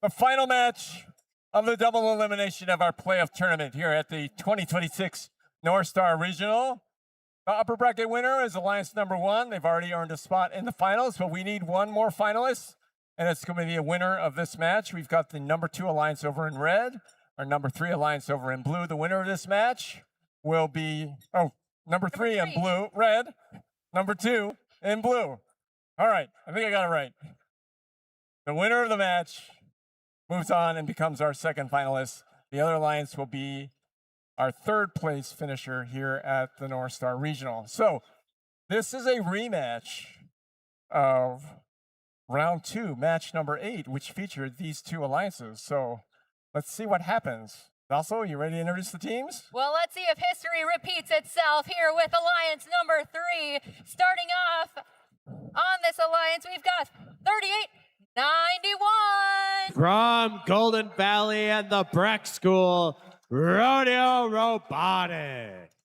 The final match of the double elimination of our playoff tournament here at the 2026 North Star Regional. The upper bracket winner is Alliance number 1. They've already earned a spot in the finals, but we need one more finalist, and it's going to be a winner of this match. We've got the number 2 Alliance over in red, our number 3 Alliance over in blue. The winner of this match will be, number 3 in blue, red, number 2 in blue. All right, I think I got it right. The winner of the match moves on and becomes our second finalist. The other alliance will be our third place finisher here at the North Star Regional. So this is a rematch of round 2, match number 8, which featured these 2 alliances. So let's see what happens. Also, you ready to introduce the teams? Well, let's see if history repeats itself here with Alliance number 3. Starting off on this alliance, we've got 3891. From Golden Valley and the Breck School, Rodeo Robotics.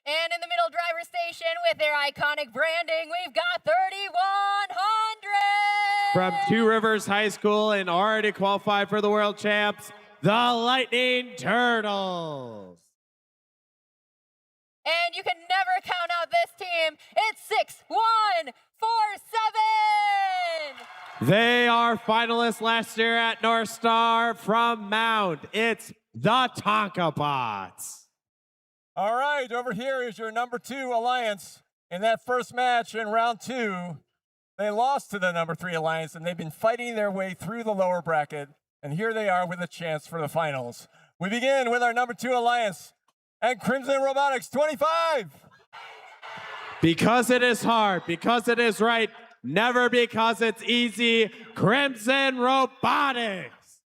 And in the middle driver station with their iconic branding, we've got 3100. From Two Rivers High School and already qualified for the World Champs, the Lightning Turtles. And you can never count out this team. It's 6147. They are finalists last year at North Star. From Mound, it's the Tonka Bots. All right, over here is your number 2 alliance. In that first match in round 2, they lost to the number 3 alliance, and they've been fighting their way through the lower bracket. And here they are with a chance for the finals. We begin with our number 2 alliance and Crimson Robotics 25. Because it is hard, because it is right, never because it's easy, Crimson Robotics.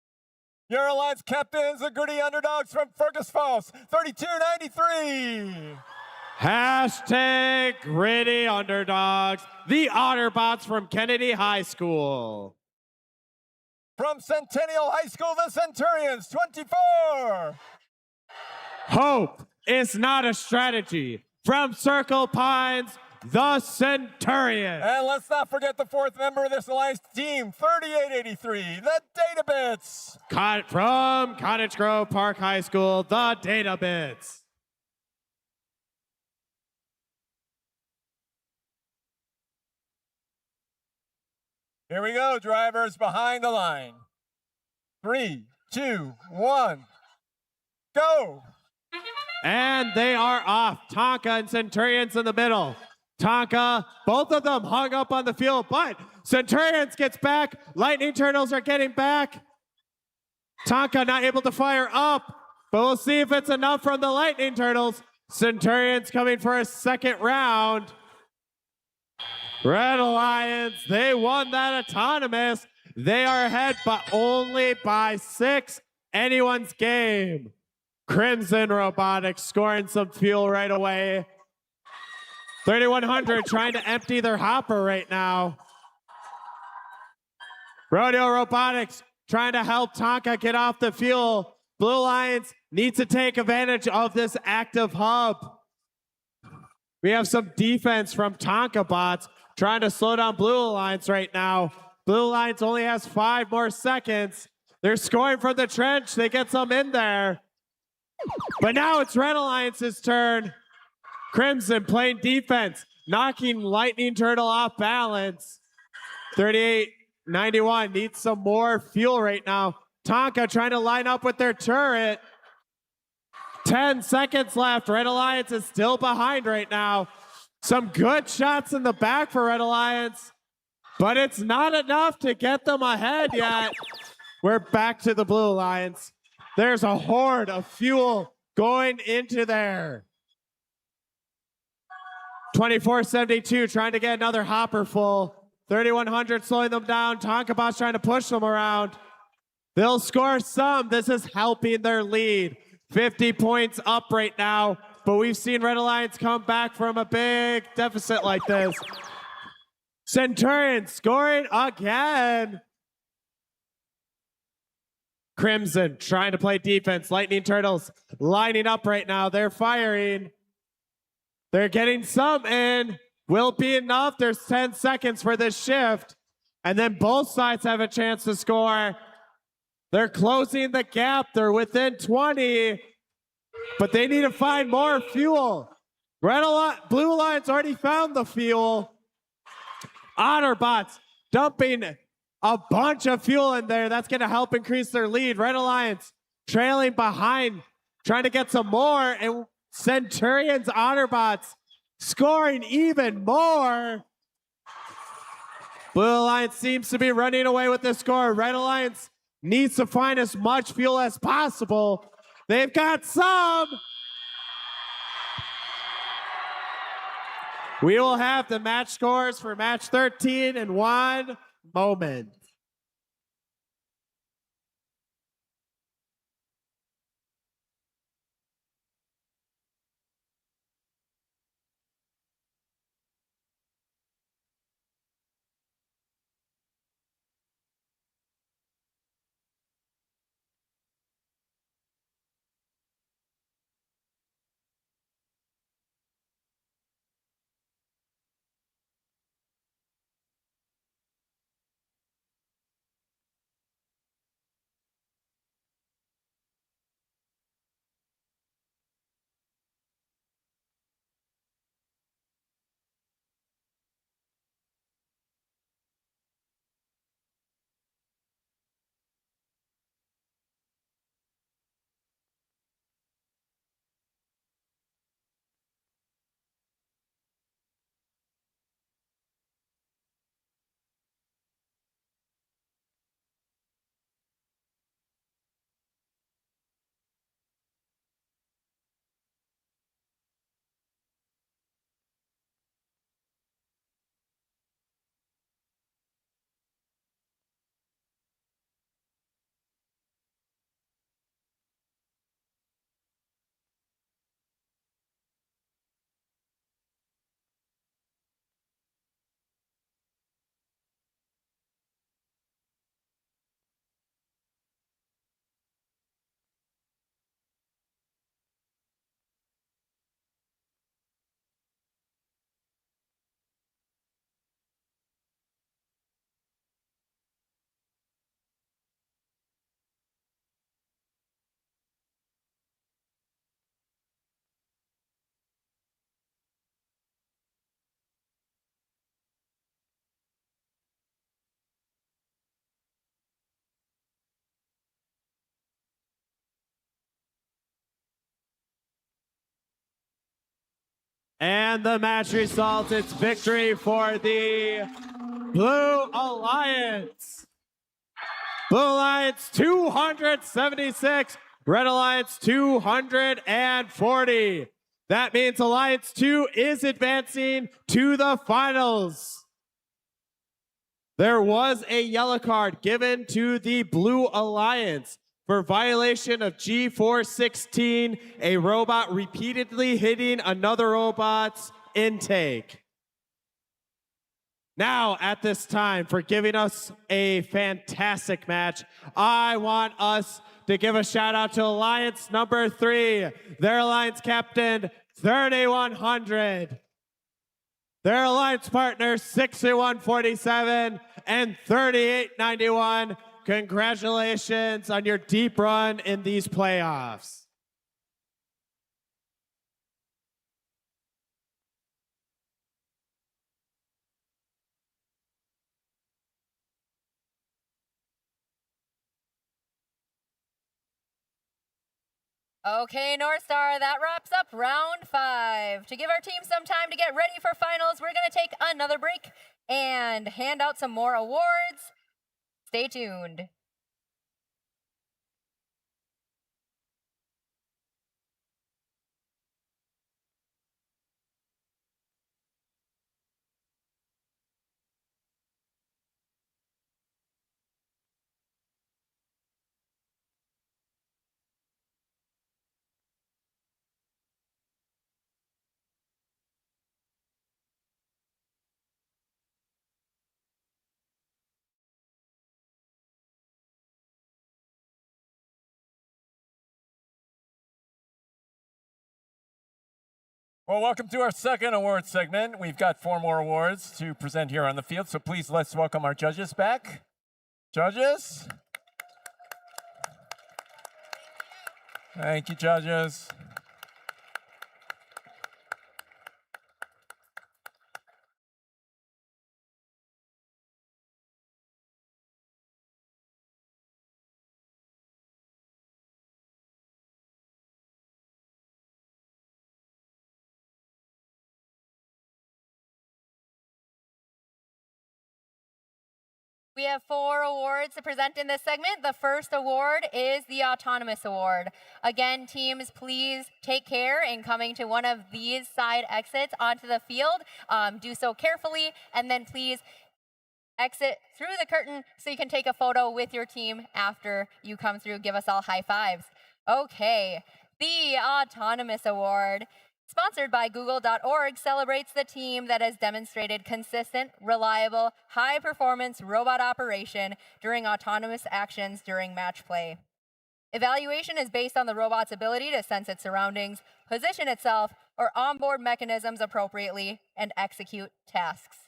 Your alliance captains, the gritty underdogs from Fergus Falls, 3293. Hashtag gritty underdogs, the Otterbots from Kennedy High School. From Centennial High School, the Centurions, 24. Hope is not a strategy. From Circle Pines, the Centurions. And let's not forget the 4th member of this alliance team, 3883, the Databits. From Cottage Grove Park High School, the Databits. Here we go, drivers behind the line. 3, 2, 1, go. And they are off. Tonka and Centurions in the middle. Tonka, both of them hung up on the field, but Centurions gets back. Lightning Turtles are getting back. Tonka not able to fire up, but we'll see if it's enough from the Lightning Turtles. Centurions coming for a second round. Red Alliance, they won that autonomous. They are ahead, but only by 6. Anyone's game. Crimson Robotics scoring some fuel right away. 3100 trying to empty their hopper right now. Rodeo Robotics trying to help Tonka get off the fuel. Blue Alliance needs to take advantage of this active hub. We have some defense from Tonka bots trying to slow down Blue Alliance right now. Blue Alliance only has 5 more seconds. They're scoring from the trench. They get some in there. But now it's Red Alliance's turn. Crimson playing defense, knocking Lightning Turtle off balance. 3891 needs some more fuel right now. Tonka trying to line up with their turret. 10 seconds left. Red Alliance is still behind right now. Some good shots in the back for Red Alliance, but it's not enough to get them ahead yet. We're back to the Blue Alliance. There's a horde of fuel going into there. 2472 trying to get another hopper full. 3100 slowing them down. Tonka Boss trying to push them around. They'll score some. This is helping their lead. 50 points up right now, but we've seen Red Alliance come back from a big deficit like this. Centurion scoring again. Crimson trying to play defense. Lightning Turtles lining up right now. They're firing. They're getting some in. Will it be enough? There's 10 seconds for this shift. And then both sides have a chance to score. They're closing the gap. They're within 20, but they need to find more fuel. Blue Alliance already found the fuel. Otterbots dumping a bunch of fuel in there. That's going to help increase their lead. Red Alliance trailing behind, trying to get some more. And Centurion's Otterbots scoring even more. Blue Alliance seems to be running away with the score. Red Alliance needs to find as much fuel as possible. They've got some. We will have the match scores for match 13 in one moment. And the match results, it's victory for the Blue Alliance. Blue Alliance 276, Red Alliance 240. That means Alliance 2 is advancing to the finals. There was a yellow card given to the Blue Alliance for violation of G416, a robot repeatedly hitting another robot's intake. Now, at this time, for giving us a fantastic match, I want us to give a shout out to Alliance number 3, their Alliance captain, 3100. Their Alliance partners, 6147 and 3891. Congratulations on your deep run in these playoffs. Okay, North Star, that wraps up round 5. To give our team some time to get ready for finals, we're going to take another break and hand out some more awards. Stay tuned. Well, welcome to our second award segment. We've got 4 more awards to present here on the field, so please let's welcome our judges back. Judges? Thank you, judges. We have 4 awards to present in this segment. The first award is the Autonomous Award. Again, teams, please take care in coming to one of these side exits onto the field. Do so carefully, and then please exit through the curtain so you can take a photo with your team after you come through. Give us all high fives. Okay, the Autonomous Award, sponsored by Google.org, celebrates the team that has demonstrated consistent, reliable, high-performance robot operation during autonomous actions during match play. Evaluation is based on the robot's ability to sense its surroundings, position itself, or onboard mechanisms appropriately, and execute tasks.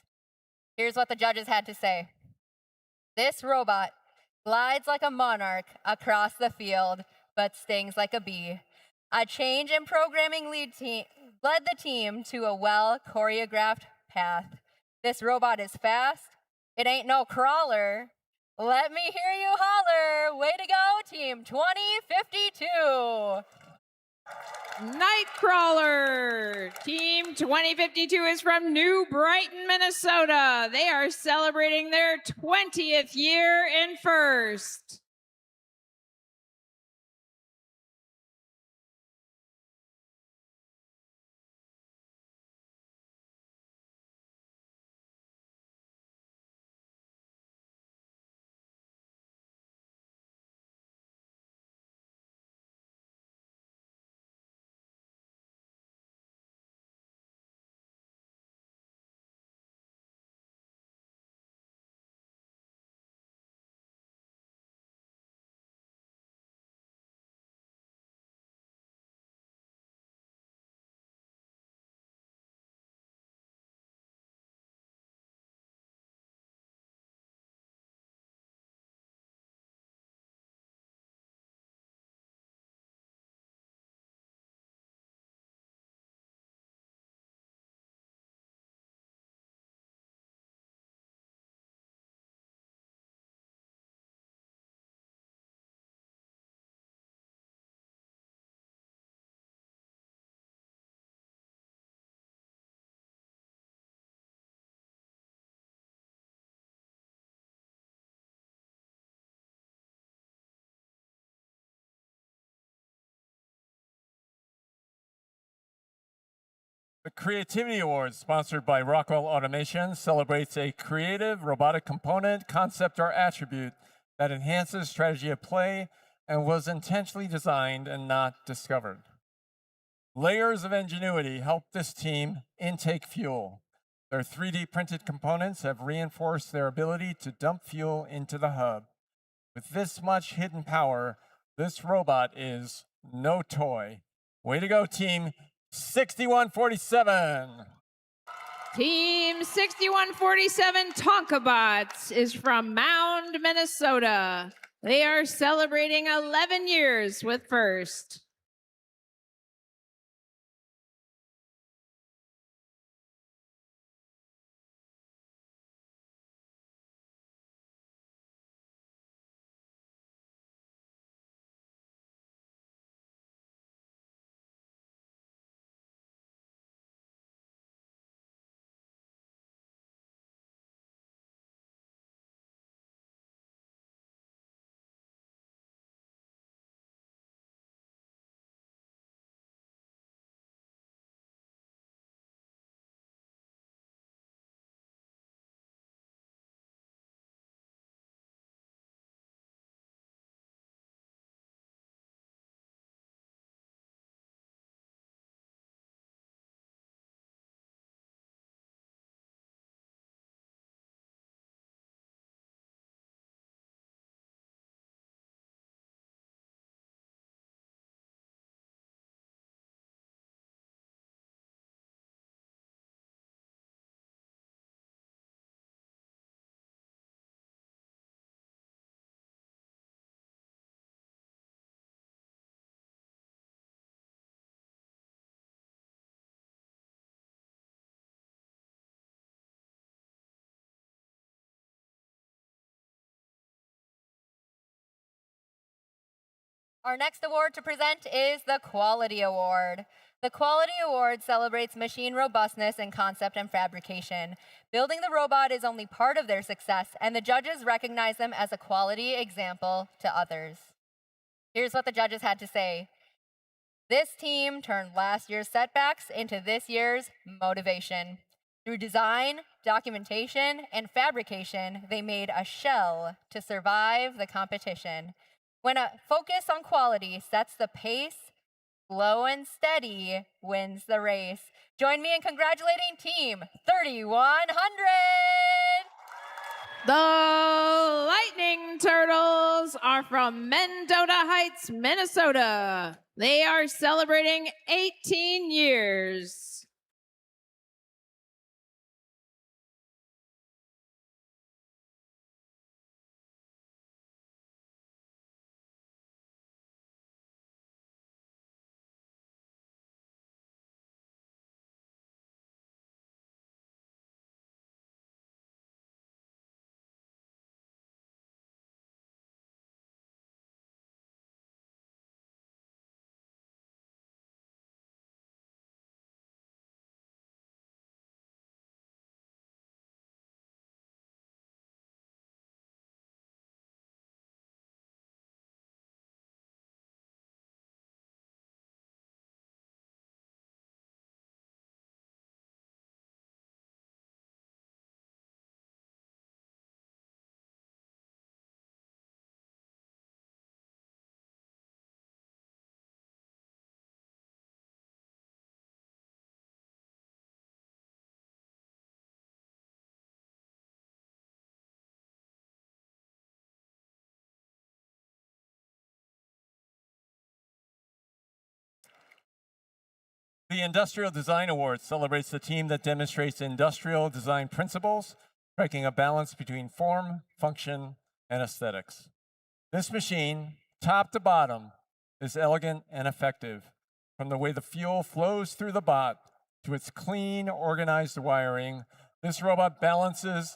Here's what the judges had to say. This robot glides like a monarch across the field, but stings like a bee. A change in programming led the team to a well-choreographed path. This robot is fast. It ain't no crawler. Let me hear you holler. Way to go, Team 2052. Nightcrawler. Team 2052 is from New Brighton, Minnesota. They are celebrating their 20th year in first. The Creativity Award, sponsored by Rockwell Automation, celebrates a creative robotic component, concept, or attribute that enhances strategy of play and was intentionally designed and not discovered. Layers of ingenuity help this team intake fuel. Their 3D printed components have reinforced their ability to dump fuel into the hub. With this much hidden power, this robot is no toy. Way to go, Team 6147. Team 6147 Tonkabots is from Mound, Minnesota. They are celebrating 11 years with first. Our next award to present is the Quality Award. The Quality Award celebrates machine robustness in concept and fabrication. Building the robot is only part of their success, and the judges recognize them as a quality example to others. Here's what the judges had to say. This team turned last year's setbacks into this year's motivation. Through design, documentation, and fabrication, they made a shell to survive the competition. When a focus on quality sets the pace, slow and steady wins the race. Join me in congratulating Team 3100! The Lightning Turtles are from Mendota Heights, Minnesota. They are celebrating 18 years. The Industrial Design Award celebrates the team that demonstrates industrial design principles, striking a balance between form, function, and aesthetics. This machine, top to bottom, is elegant and effective, from the way the fuel flows through the bot to its clean, organized wiring. This robot balances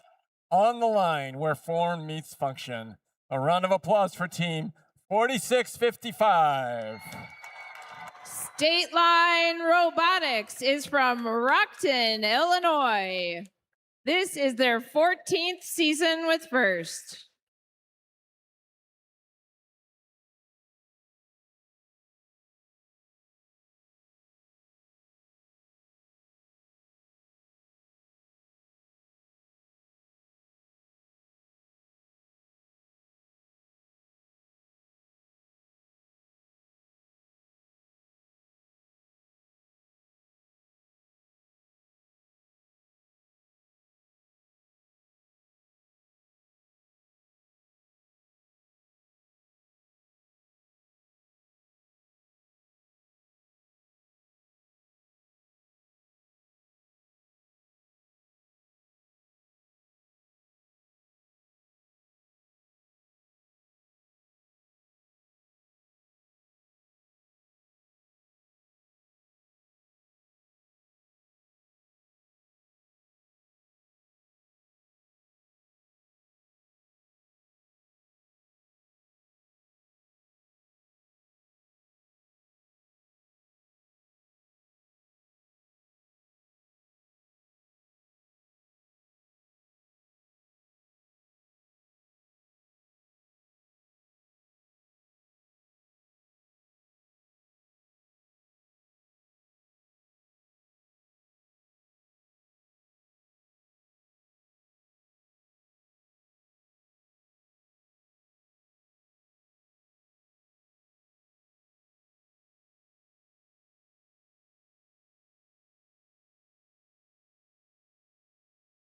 on the line where form meets function. A round of applause for Team 4655. State Line Robotics is from Rockton, Illinois. This is their 14th season with First.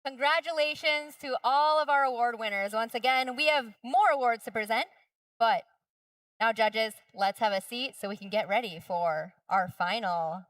Congratulations to all of our award winners. Once again, we have more awards to present, but now judges, let's have a seat so we can get ready for our final.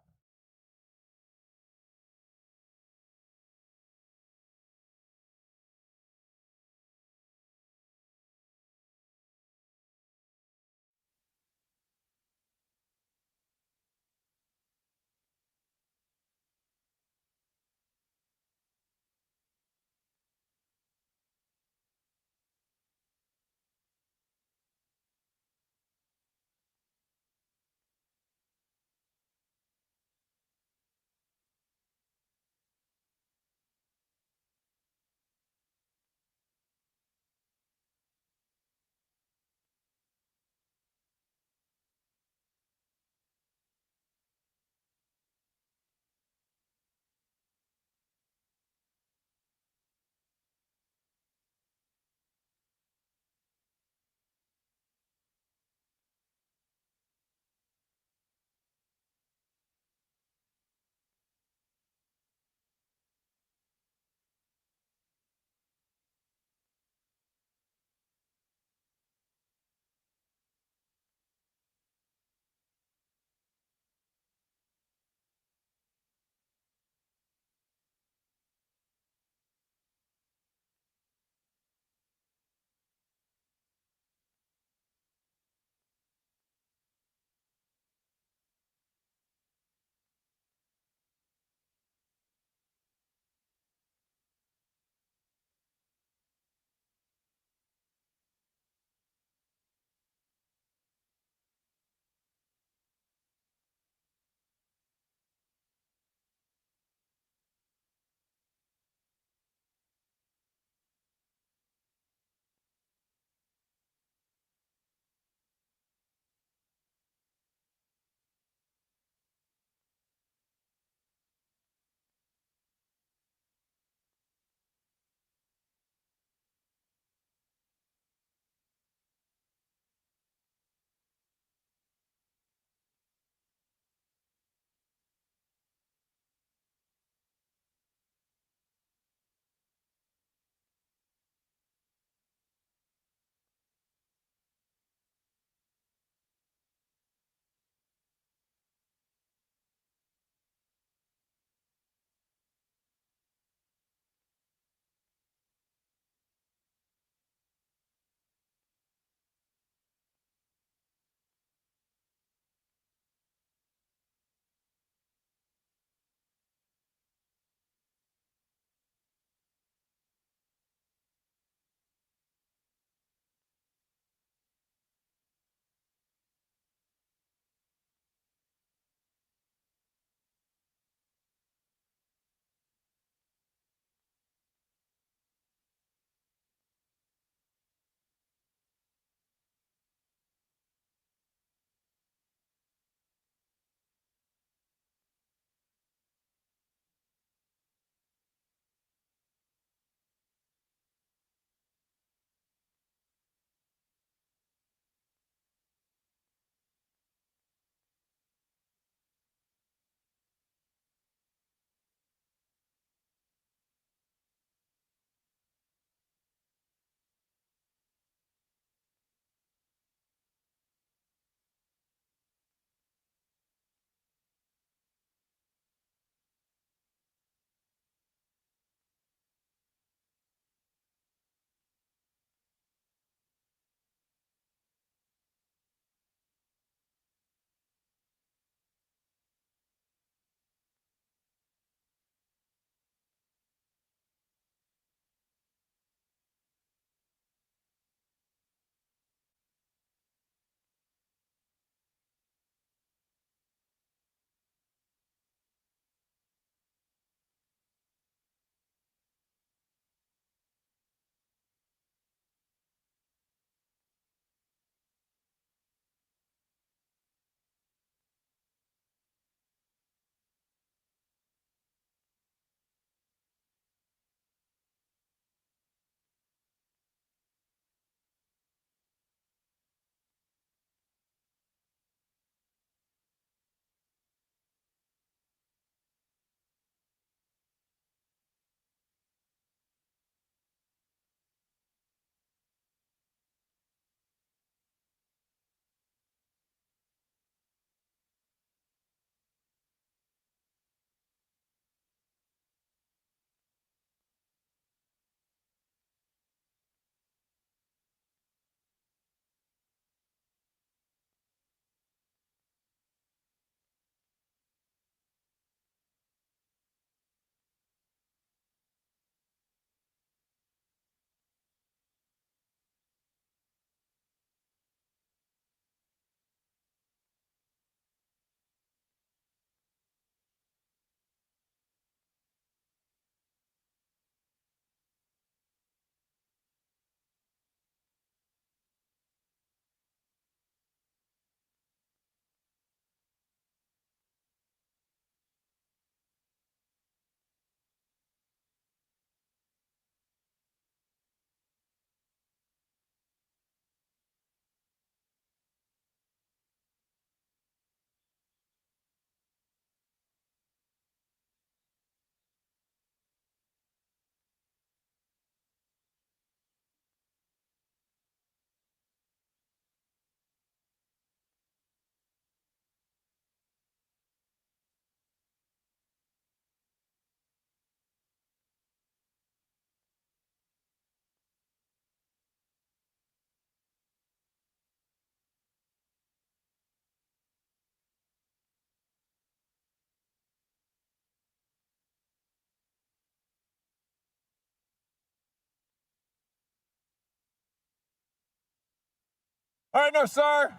All right, North Star.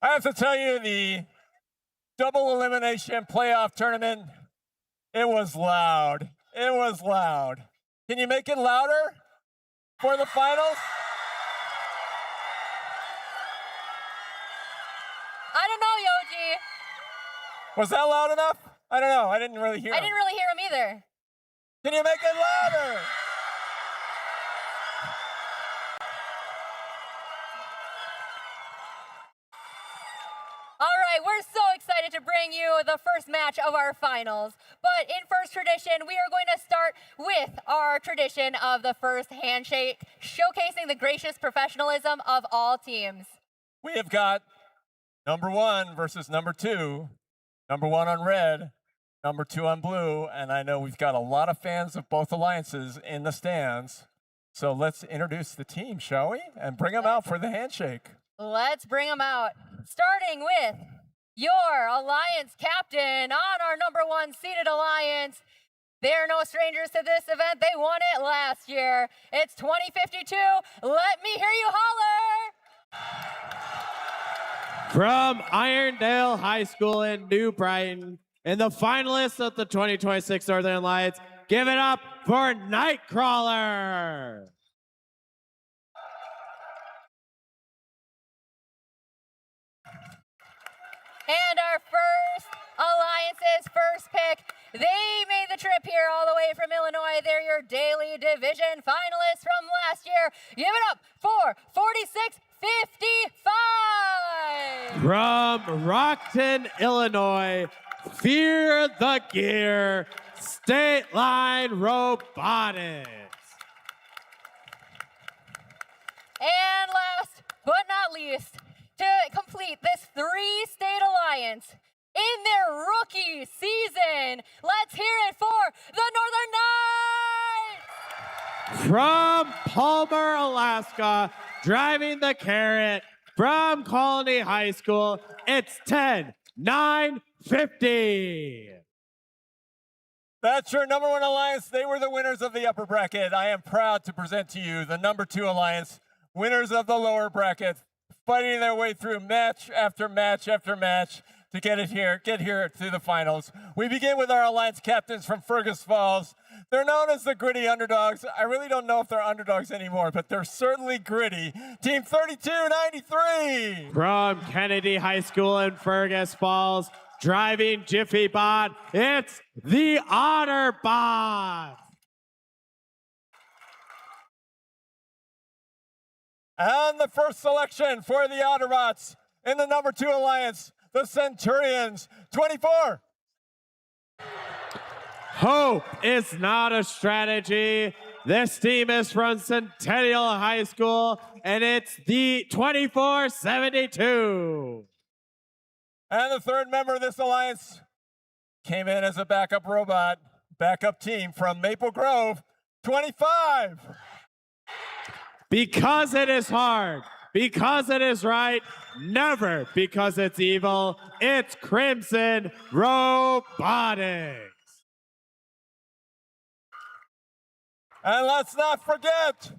I have to tell you, the double elimination playoff tournament, it was loud. It was loud. Can you make it louder for the finals? I don't know, Yoji. Was that loud enough? I don't know. I didn't really hear I him. didn't really hear him either. Can you make it louder? All right, we're so excited to bring you the first match of our finals. But in first tradition, we are going to start with our tradition of the first handshake, showcasing the gracious professionalism of all teams. We have got number 1 versus number 2. Number 1 on red, number 2 on blue. And I know we've got a lot of fans of both alliances in the stands. So let's introduce the team, shall we? And bring them out for the handshake. Let's bring them out. Starting with your alliance captain on our number 1 seeded alliance. They're no strangers to this event. They won it last year. It's 2052. Let me hear you holler. From Irondale High School in New Brighton, and the finalists of the 2026 Northern Alliance, give it up for Nightcrawler. And our first alliance's first pick, they made the trip here all the way from Illinois. They're your daily division finalists from last year. Give it up for 4655. From Rockton, Illinois, Fear the Gear, State Line Robotics. And last but not least, to complete this 3-state alliance in their rookie season, let's hear it for the Northern Knights! From Palmer, Alaska, driving the carrot from Colony High School, it's 10-9-50. That's your number 1 alliance. They were the winners of the upper bracket. I am proud to present to you the number 2 alliance, winners of the lower bracket, fighting their way through match after match after match to get here to the finals. We begin with our alliance captains from Fergus Falls. They're known as the gritty underdogs. I really don't know if they're underdogs anymore, but they're certainly gritty. Team 3293. From Kennedy High School in Fergus Falls, driving Jiffy Bot, it's the Otterbot. And the first selection for the Otterbots in the number 2 alliance, the Centurions, 24. Hope is not a strategy. This team is from Centennial High School, and it's the 2472. And the third member of this alliance came in as a backup robot, backup team from Maple Grove, 25. Because it is hard, because it is right, never because it's evil, it's Crimson Robotics. And let's not forget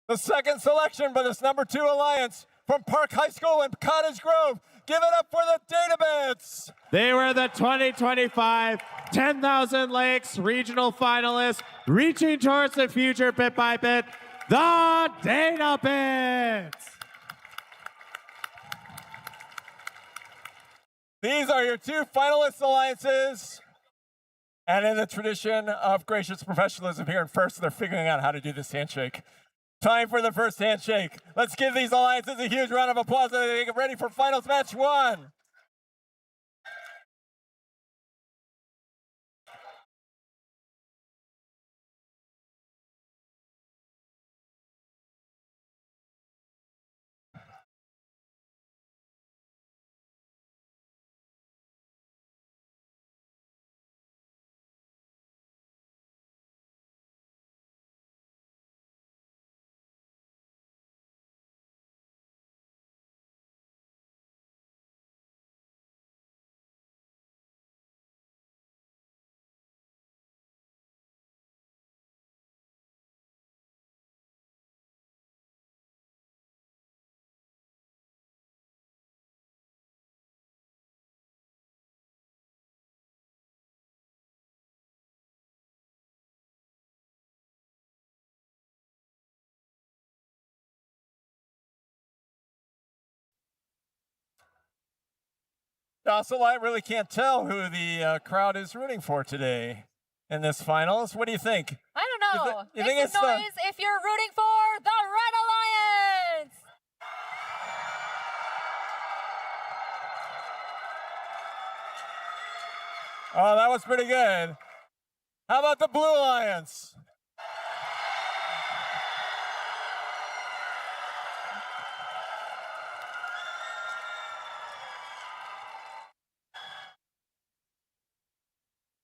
the second selection for this number 2 alliance from Park High School in Cottage Grove. Give it up for the Databits. They were the 2025 10,000 Lakes regional finalists, reaching towards the future bit by bit. The Data Bits! These are your 2 finalist alliances. And in the tradition of gracious professionalism here in first, they're figuring out how to do this handshake. Time for the first handshake. Let's give these alliances a huge round of applause as they get ready for finals match 1. Docile, I really can't tell who the crowd is rooting for today in this finals. What do you think? I don't know. You Make think it's some noise if you're rooting for the Red Alliance. Oh, that was pretty good. How about the Blue Alliance?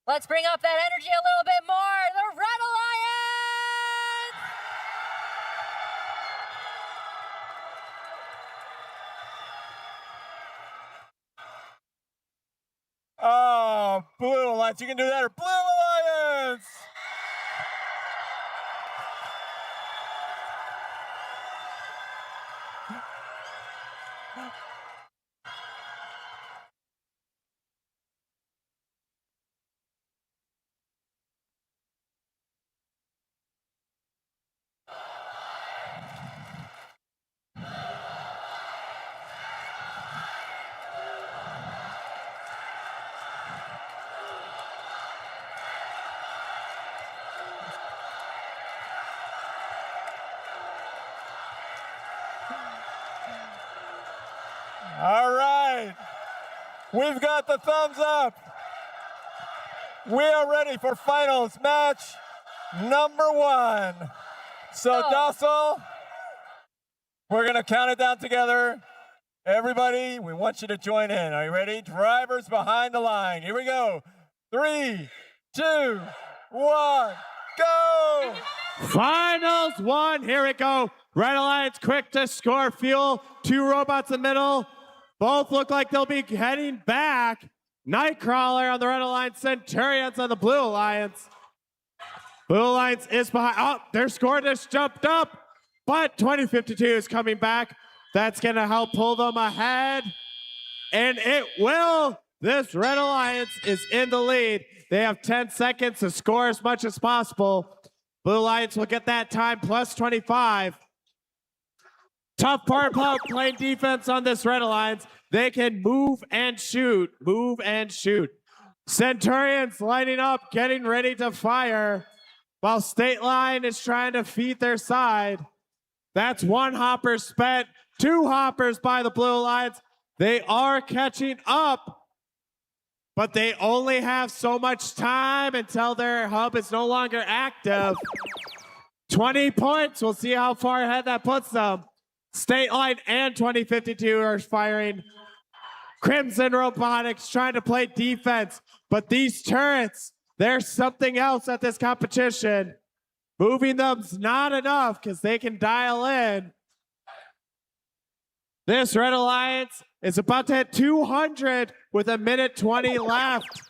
Let's bring up that energy a little bit more. The Red Alliance! Oh, Blue Alliance, you can do that. Or Blue Alliance! All right. We've got the thumbs up. We are ready for finals match number 1. So, Docile, we're going to count it down together. Everybody, we want you to join in. Are you ready? Drivers behind the line. Here we go. 3, 2, 1, go! Finals 1, here we go. Red Alliance quick to score fuel. 2 robots in the middle. Both look like they'll be heading back. Nightcrawler on the Red Alliance, Centurions on the Blue Alliance. Blue Alliance is behind. Oh, their score just jumped up, but 2052 is coming back. That's going to help pull them ahead, and it will. This Red Alliance is in the lead. They have 10 seconds to score as much as possible. Blue Alliance will get that time plus 25. Tough part about playing defense on this Red Alliance. They can move and shoot, move and shoot. Centurions lining up, getting ready to fire, while State Line is trying to feed their side. That's 1 hopper spent, 2 hoppers by the Blue Alliance. They are catching up, but they only have so much time until their hub is no longer active. 20 points, we'll see how far ahead that puts them. State Line and 2052 are firing. Crimson Robotics trying to play defense, but these turrets, there's something else at this competition. Moving them's not enough because they can dial in. This Red Alliance is about to hit 200 with 1:20 left.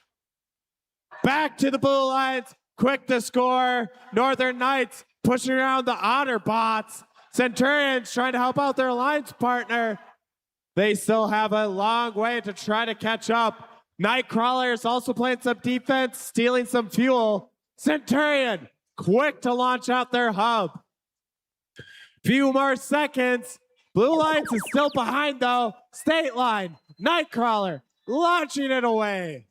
Back to the Blue Alliance, quick to score. Northern Knights pushing around the Otterbots. Centurions trying to help out their alliance partner. They still have a long way to try to catch up. Nightcrawler is also playing some defense, stealing some fuel. Centurion, quick to launch out their hub. Few more seconds. Blue Alliance is still behind though. State Line, Nightcrawler, launching it away.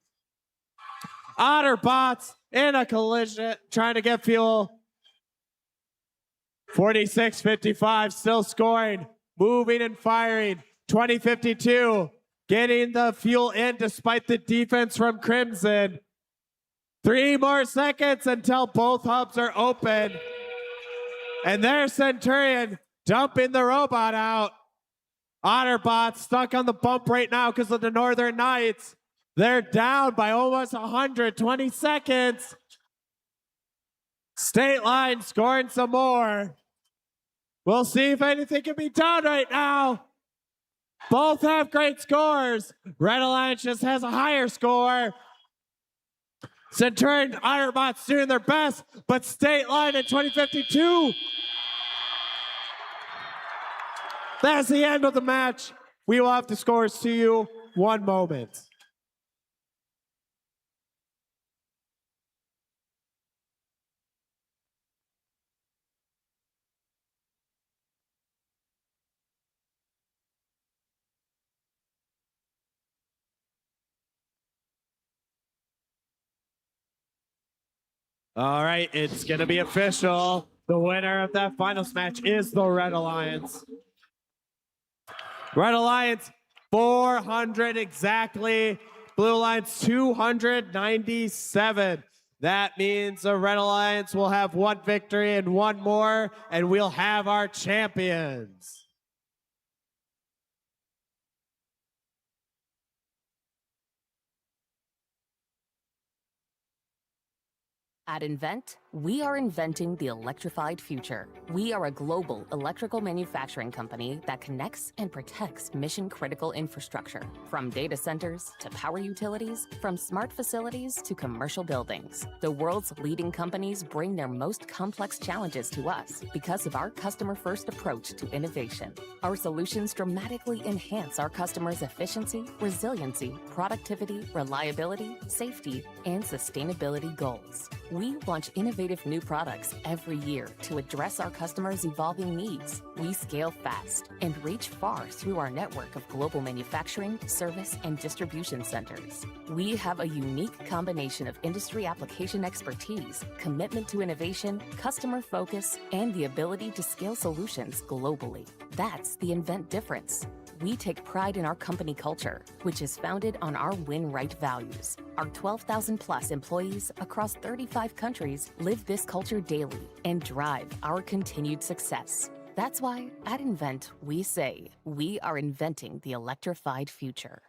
Otterbots in a collision, trying to get fuel. 46-55, still scoring, moving and firing. 2052, getting the fuel in despite the defense from Crimson. 3 more seconds until both hubs are open. And there's Centurion dumping the robot out. Otterbots stuck on the bump right now because of the Northern Knights. They're down by almost 120 seconds. State Line scoring some more. We'll see if anything can be done right now. Both have great scores. Red Alliance just has a higher score. Centurion and Otterbots doing their best, but State Line in 2052. That's the end of the match. We will have the scores to you one moment. All right, it's going to be official. The winner of that finals match is the Red Alliance. Red Alliance, 400 exactly. Blue Alliance, 297. That means the Red Alliance will have one victory and one more, and we'll have our champions. At Invent, we are inventing the electrified future. We are a global electrical manufacturing company that connects and protects mission-critical infrastructure, from data centers to power utilities, from smart facilities to commercial buildings. The world's leading companies bring their most complex challenges to us because of our customer-first approach to innovation. Our solutions dramatically enhance our customers' efficiency, resiliency, productivity, reliability, safety, and sustainability goals. We launch innovative new products every year to address our customers' evolving needs. We scale fast and reach far through our network of global manufacturing, service, and distribution centers. We have a unique combination of industry application expertise, commitment to innovation, customer focus, and the ability to scale solutions globally. That's the Invent difference. We take pride in our company culture, which is founded on our win right values. Our 12,000 plus employees across 35 countries live this culture daily and drive our continued success. That's why at Invent, we say we are inventing the electrified future.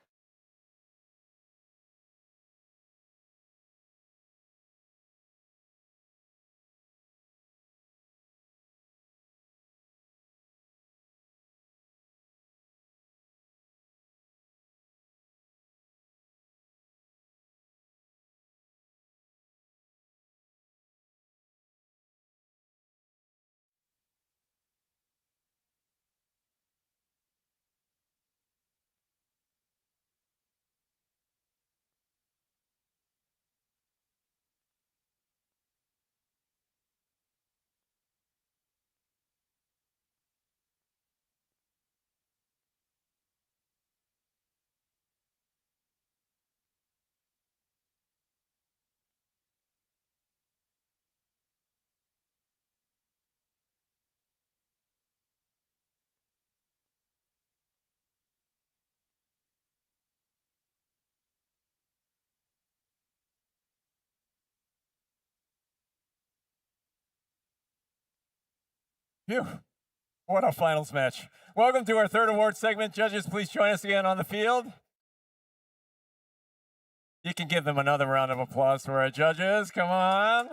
Phew. What a finals match. Welcome to our third award segment. Judges, please join us again on the field. You can give them another round of applause for our judges. Come on.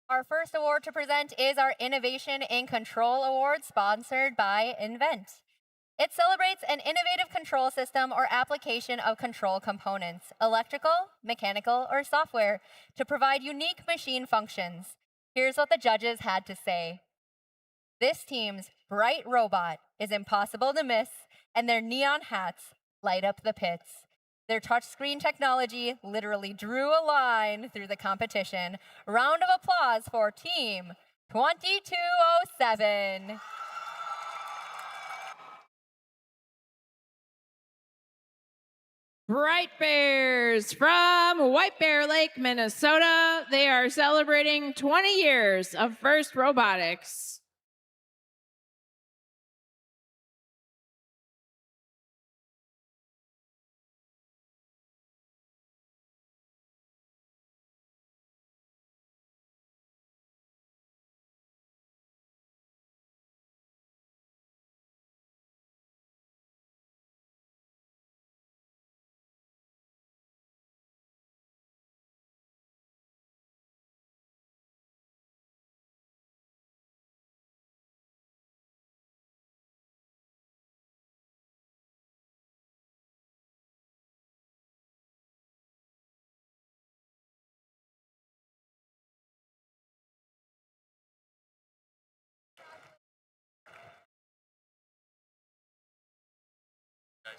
Our first award to present is our Innovation in Control Award, sponsored by Invent. It celebrates an innovative control system or application of control components, electrical, mechanical, or software, to provide unique machine functions. Here's what the judges had to say. This team's bright robot is impossible to miss, and their neon hats light up the pits. Their touchscreen technology literally drew a line through the competition. Round of applause for Team 2207. Bright Bears from White Bear Lake, Minnesota. They are celebrating 20 years of FIRST Robotics.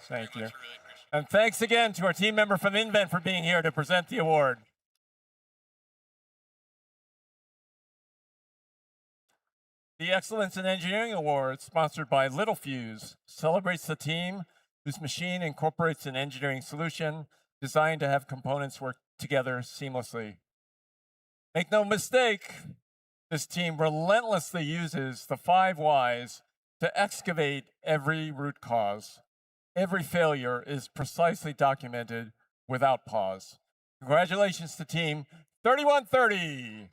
Thank you. And thanks again to our team member from Invent for being here to present the award. The Excellence in Engineering Award, sponsored by Littlefuse, celebrates the team whose machine incorporates an engineering solution designed to have components work together seamlessly. Make no mistake, this team relentlessly uses the 5 whys to excavate every root cause. Every failure is precisely documented without pause. Congratulations to Team 3130.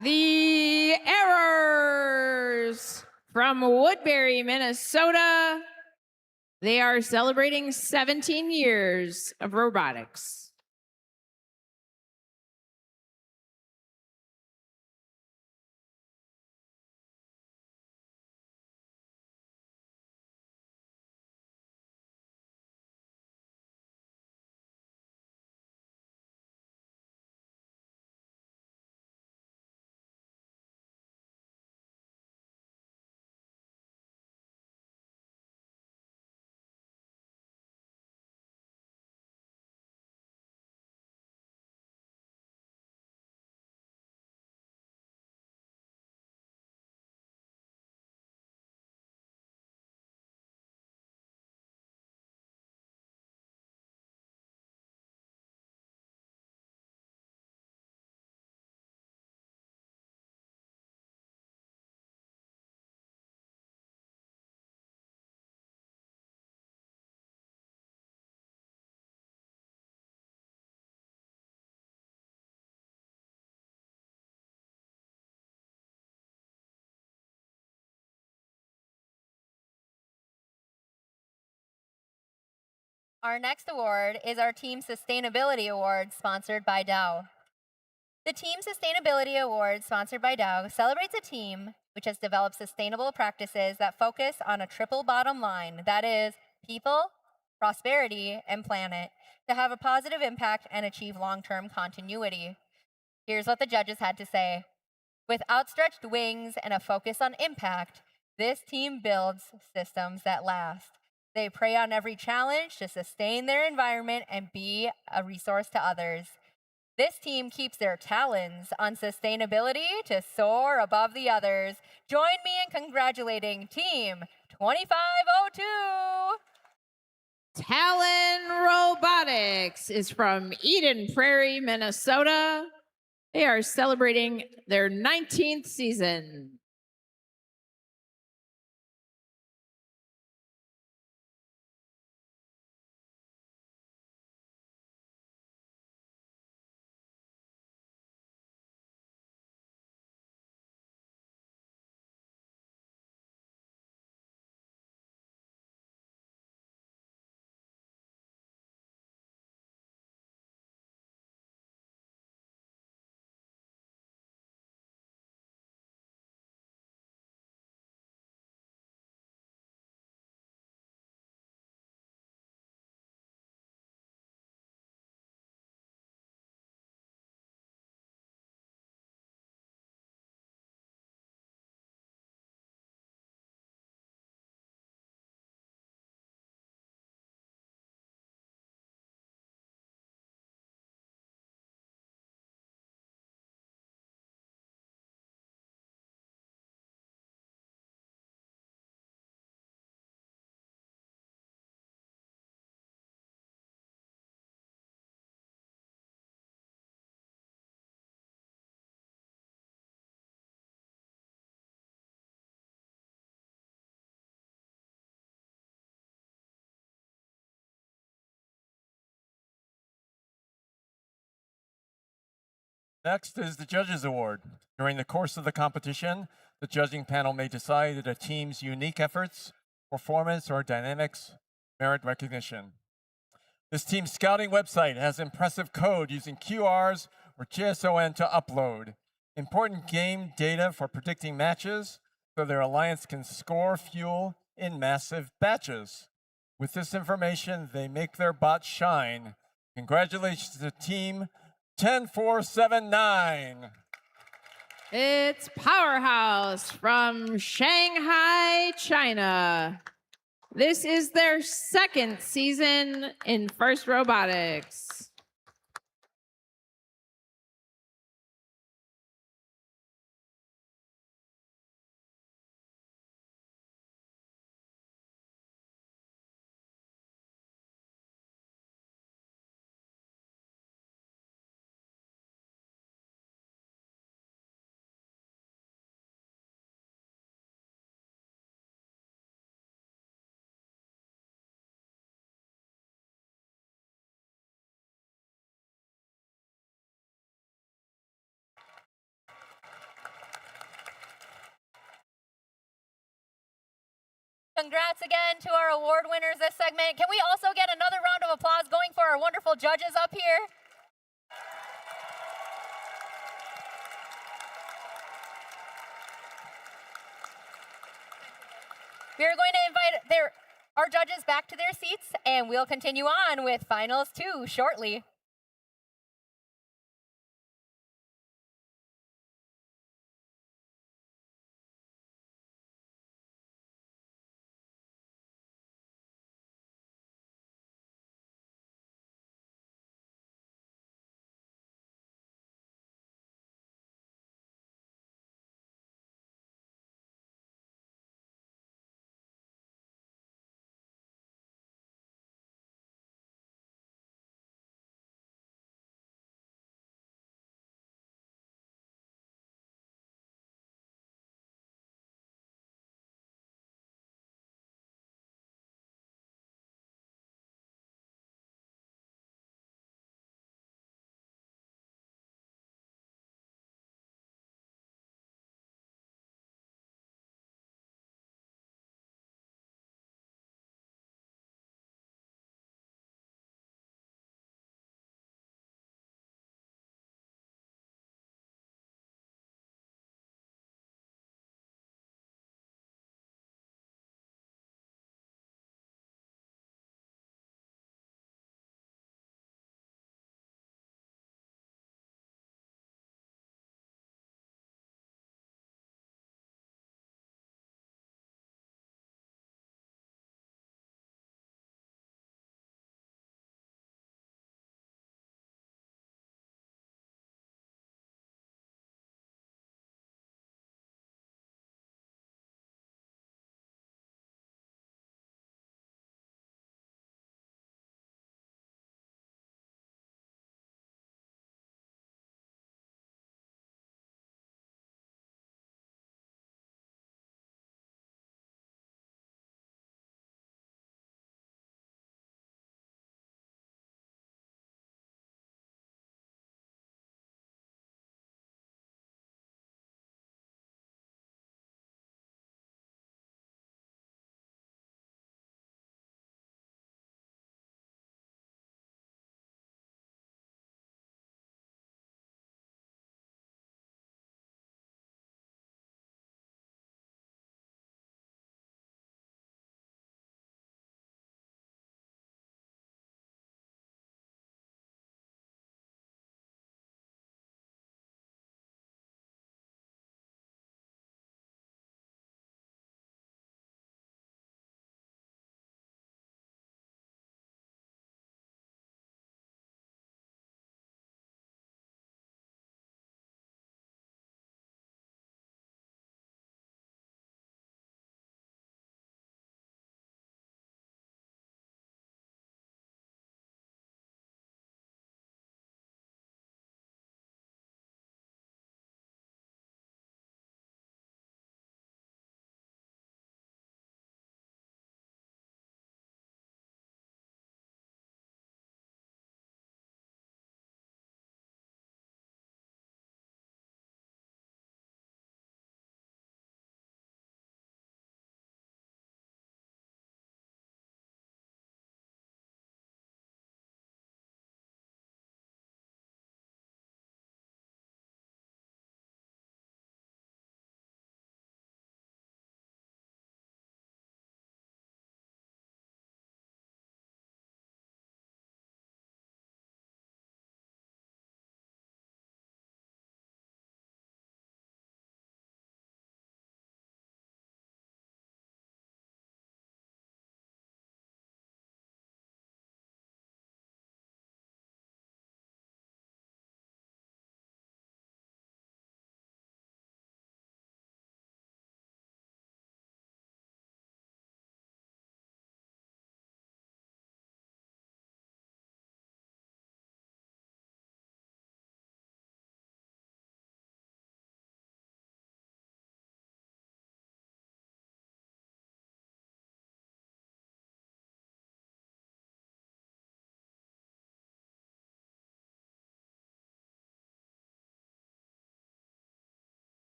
The Errors from Woodbury, Minnesota. They are celebrating 17 years of robotics. Our next award is our Team Sustainability Award, sponsored by Dow. The Team Sustainability Award, sponsored by Dow, celebrates a team which has developed sustainable practices that focus on a triple bottom line, that is, people, prosperity, and planet, to have a positive impact and achieve long-term continuity. Here's what the judges had to say. With outstretched wings and a focus on impact, this team builds systems that last. They prey on every challenge to sustain their environment and be a resource to others. This team keeps their talons on sustainability to soar above the others. Join me in congratulating Team 2502. Talon Robotics is from Eden Prairie, Minnesota. They are celebrating their 19th season. Next is the Judges Award. During the course of the competition, the judging panel may decide that a team's unique efforts, performance, or dynamics merit recognition. This team's scouting website has impressive code using QRs or JSON to upload, important game data for predicting matches so their alliance can score fuel in massive batches. With this information, they make their bot shine. Congratulations to Team 10479. It's Powerhouse from Shanghai, China. This is their second season in FIRST Robotics. Congrats again to our award winners this segment. Can we also get another round of applause going for our wonderful judges up here? We're going to invite our judges back to their seats, and we'll continue on with finals 2 shortly.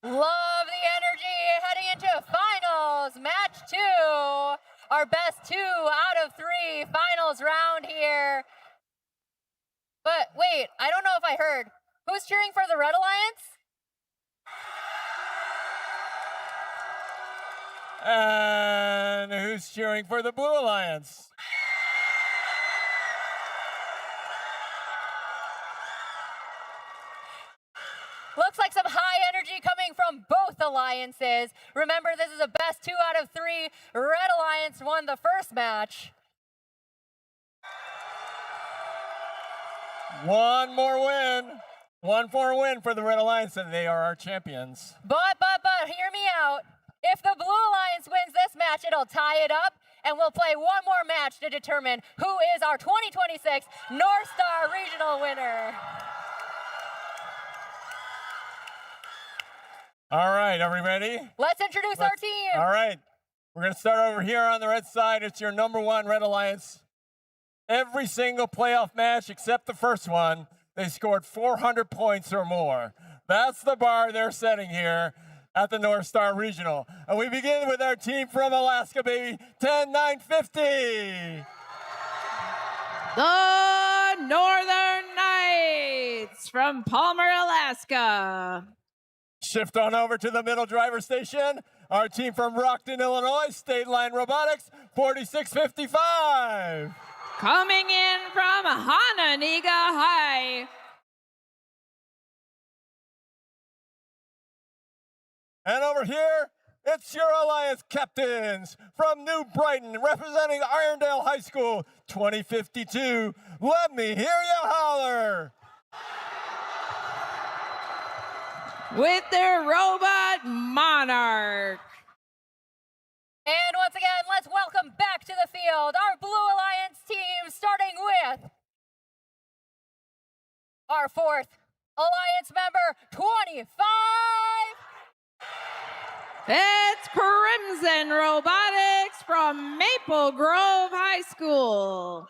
Love the energy heading into finals, match 2. Our best 2 out of 3 finals round here. But wait, I don't know if I heard. Who's cheering for the Red Alliance? And who's cheering for the Blue Alliance? Looks like some high energy coming from both alliances. Remember, this is a best 2 out of 3. Red Alliance won the first match. One more win for the Red Alliance, and they are our champions. But, hear me out. If the Blue Alliance wins this match, it'll tie it up, and we'll play one more match to determine who is our 2026 North Star Regional winner. All right, are we ready? Let's introduce our team. All right, we're going to start over here on the red side. It's your number 1 Red Alliance. Every single playoff match except the first one, they scored 400 points or more. That's the bar they're setting here at the North Star Regional. And we begin with our team from Alaska, baby, 10-9-50. The Northern Knights from Palmer, Alaska. Shift on over to the middle driver station. Our team from Rockton, Illinois, State Line Robotics, 4655. Coming in from Hananiga High. And over here, it's your Alliance captains from New Brighton, representing Irondale High School, 2052. Let me hear you holler. With their robot Monarch. And once again, let's welcome back to the field our Blue Alliance team, starting with our 4th Alliance member, 25. It's Crimson Robotics from Maple Grove High School.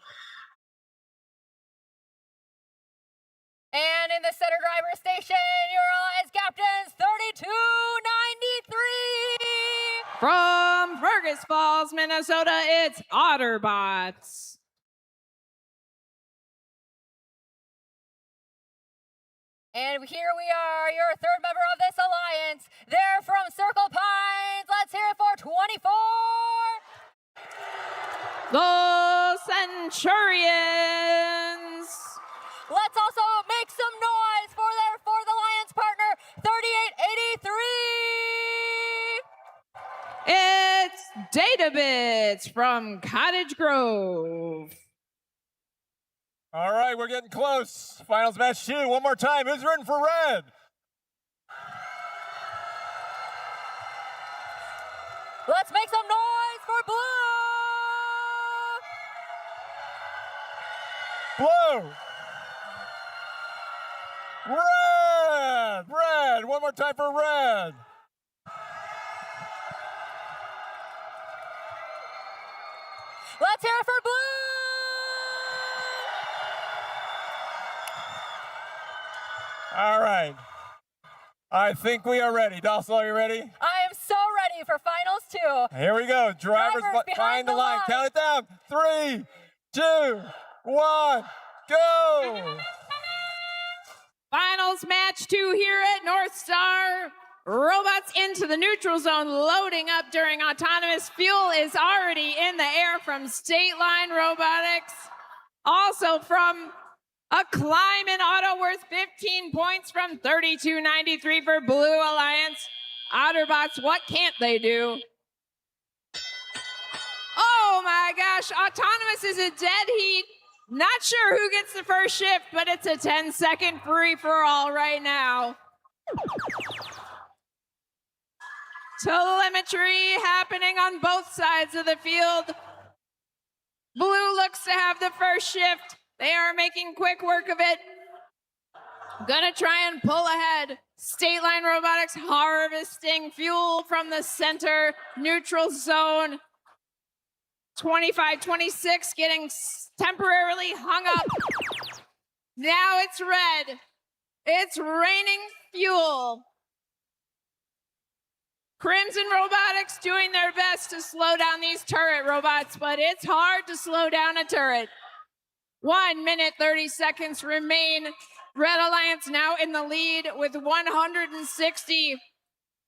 And in the center driver station, your Alliance captains, 3293. From Fergus Falls, Minnesota, it's Otterbots. And here we are, your 3rd member of this alliance. They're from Circle Pines. Let's hear it for 24. The Centurions. Let's also make some noise for their 4th alliance partner, 3883. It's Databits from Cottage Grove. All right, we're getting close. Finals match 2. One more time. Who's rooting for red? Let's make some noise for blue. Blue. Red. Red. One more time for red. Let's hear it for blue. All right. I think we are ready. Dossal, are you ready? I am so ready for finals 2. Here we go. Drivers behind the line. Count it down. 3, 2, 1, go. Finals match 2 here at North Star. Robots into the neutral zone, loading up during autonomous. Fuel is already in the air from State Line Robotics. Also from a climb in auto worth 15 points from 3293 for Blue Alliance. Otterbots, what can't they do? Oh my gosh, autonomous is a dead heat. Not sure who gets the first shift, but it's a 10-second free-for-all right now. Telemetry happening on both sides of the field. Blue looks to have the first shift. They are making quick work of it. Gonna try and pull ahead. State Line Robotics harvesting fuel from the center neutral zone. 25-26 getting temporarily hung up. Now it's red. It's raining fuel. Crimson Robotics doing their best to slow down these turret robots, but it's hard to slow down a turret. 1 minute, 30 seconds remain. Red Alliance now in the lead with 160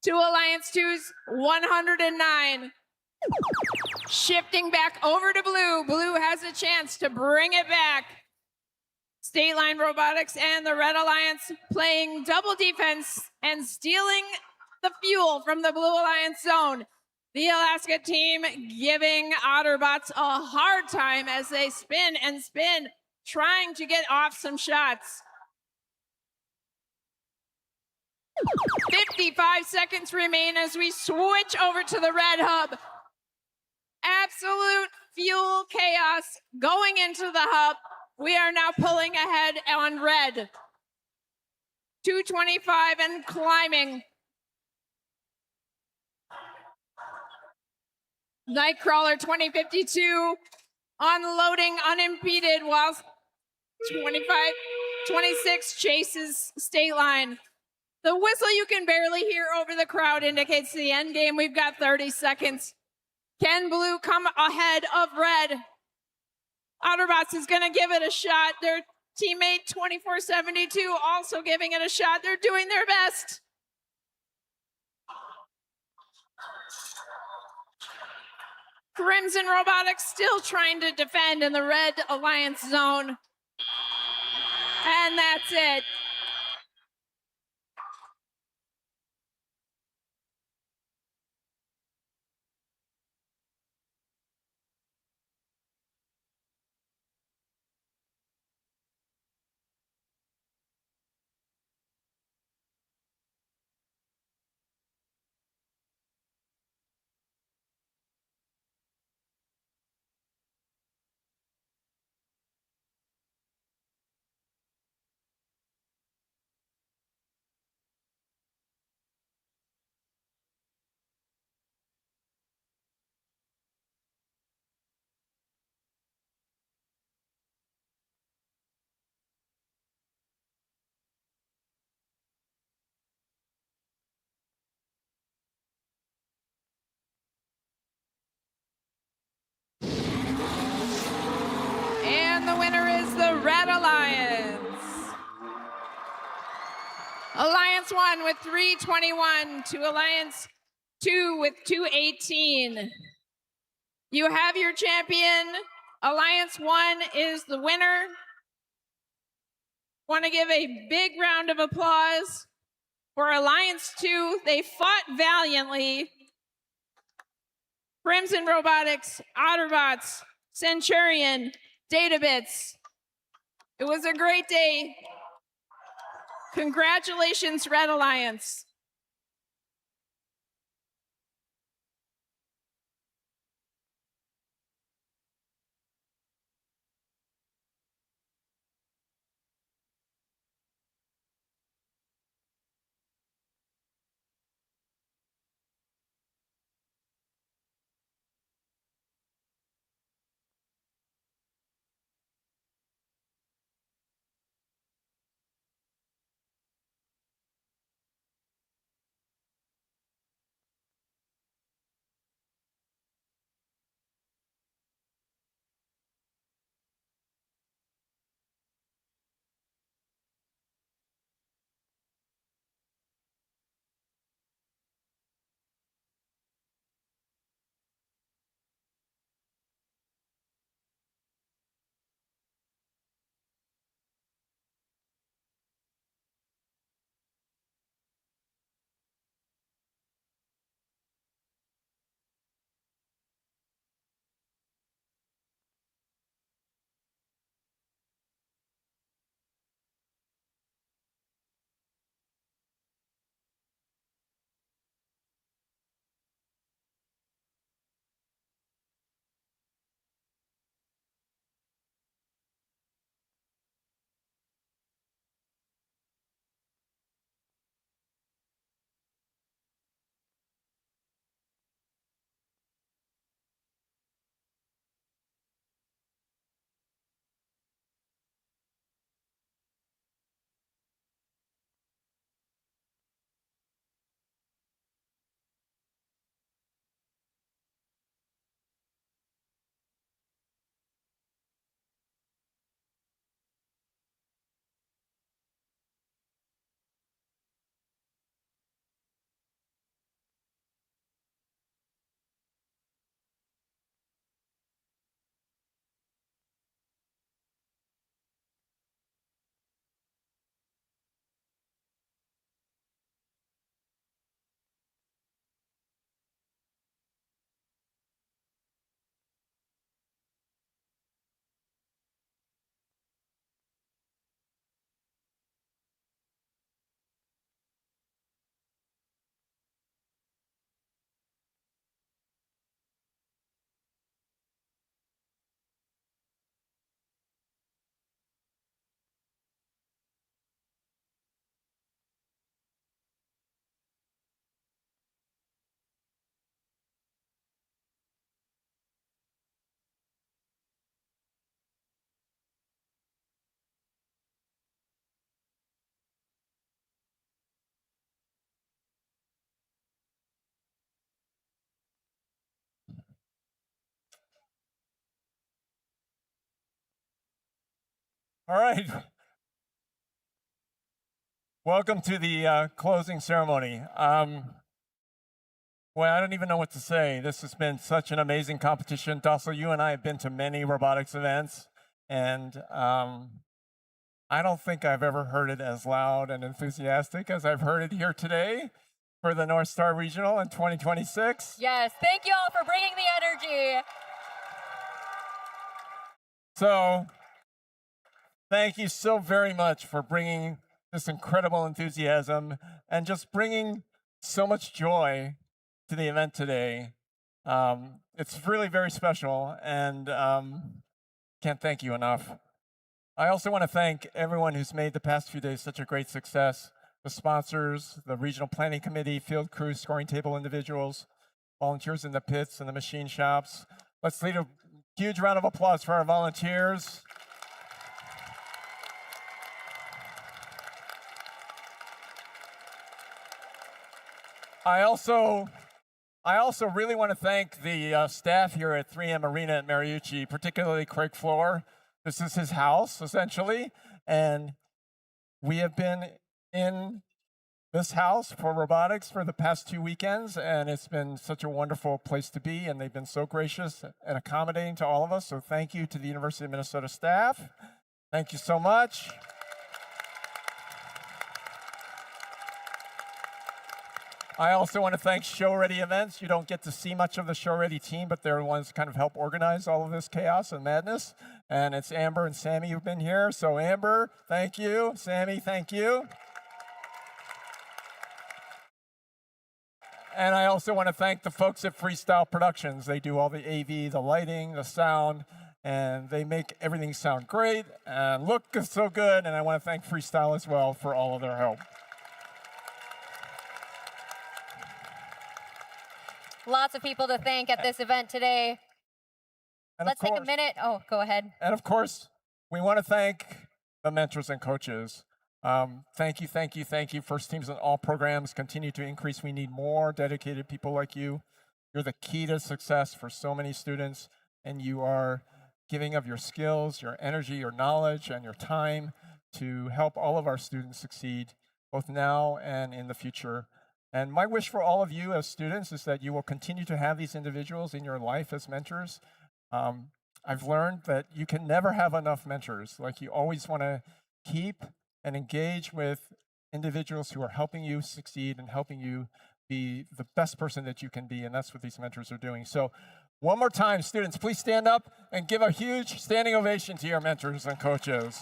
to Alliance 2's 109. Shifting back over to Blue. Blue has a chance to bring it back. State Line Robotics and the Red Alliance playing double defense and stealing the fuel from the Blue Alliance zone. The Alaska team giving Otterbots a hard time as they spin and spin, trying to get off some shots. 55 seconds remain as we switch over to the red hub. Absolute fuel chaos going into the hub. We are now pulling ahead on red. 225 and climbing. Nightcrawler 2052 unloading unimpeded while 26 chases State Line. The whistle you can barely hear over the crowd indicates the end game. We've got 30 seconds. Can Blue come ahead of red? Otterbots is going to give it a shot. Their teammate 2472 also giving it a shot. They're doing their best. Crimson Robotics still trying to defend in the Red Alliance zone. And that's it. And the winner is the Red Alliance. Alliance 1 with 321 to Alliance 2 with 218. You have your champion. Alliance 1 is the winner. Want to give a big round of applause for Alliance 2. They fought valiantly. Crimson Robotics, Otterbots, Centurion, Databits. It was a great day. Congratulations, Red Alliance. All right. Welcome to the closing ceremony. Well, I don't even know what to say. This has been such an amazing competition. Dassel, you and I have been to many robotics events, and I don't think I've ever heard it as loud and enthusiastic as I've heard it here today for the North Star Regional in 2026. Yes, thank you all for bringing the energy. So, thank you so very much for bringing this incredible enthusiasm and just bringing so much joy to the event today. It's really very special, and can't thank you enough. I also want to thank everyone who's made the past few days such a great success. The sponsors, the regional planning committee, field crews, scoring table individuals, volunteers in the pits and the machine shops. Let's lead a huge round of applause for our volunteers. I also really want to thank the staff here at 3M Arena at Mariucci, particularly Craig Floor. This is his house, essentially, and we have been in this house for robotics for the past 2 weekends, and it's been such a wonderful place to be, and they've been so gracious and accommodating to all of us, so thank you to the University of Minnesota staff. Thank you so much. I also want to thank Show Ready Events. You don't get to see much of the Show Ready team, but they're the ones who kind of help organize all of this chaos and madness. And it's Amber and Sammy who've been here. So Amber, thank you. Sammy, thank you. And I also want to thank the folks at Freestyle Productions. They do all the AV, the lighting, the sound, and they make everything sound great and look so good. And I want to thank Freestyle as well for all of their help. Lots of people to thank at this event today. Let's take a minute. Oh, go ahead. And of course, we want to thank the mentors and coaches. Thank you, thank you, thank you. First teams in all programs continue to increase. We need more dedicated people like you. You're the key to success for so many students, and you are giving of your skills, your energy, your knowledge, and your time to help all of our students succeed, both now and in the future. And my wish for all of you as students is that you will continue to have these individuals in your life as mentors. I've learned that you can never have enough mentors. Like, you always want to keep and engage with individuals who are helping you succeed and helping you be the best person that you can be, and that's what these mentors are doing. So one more time, students, please stand up and give a huge standing ovation to your mentors and coaches.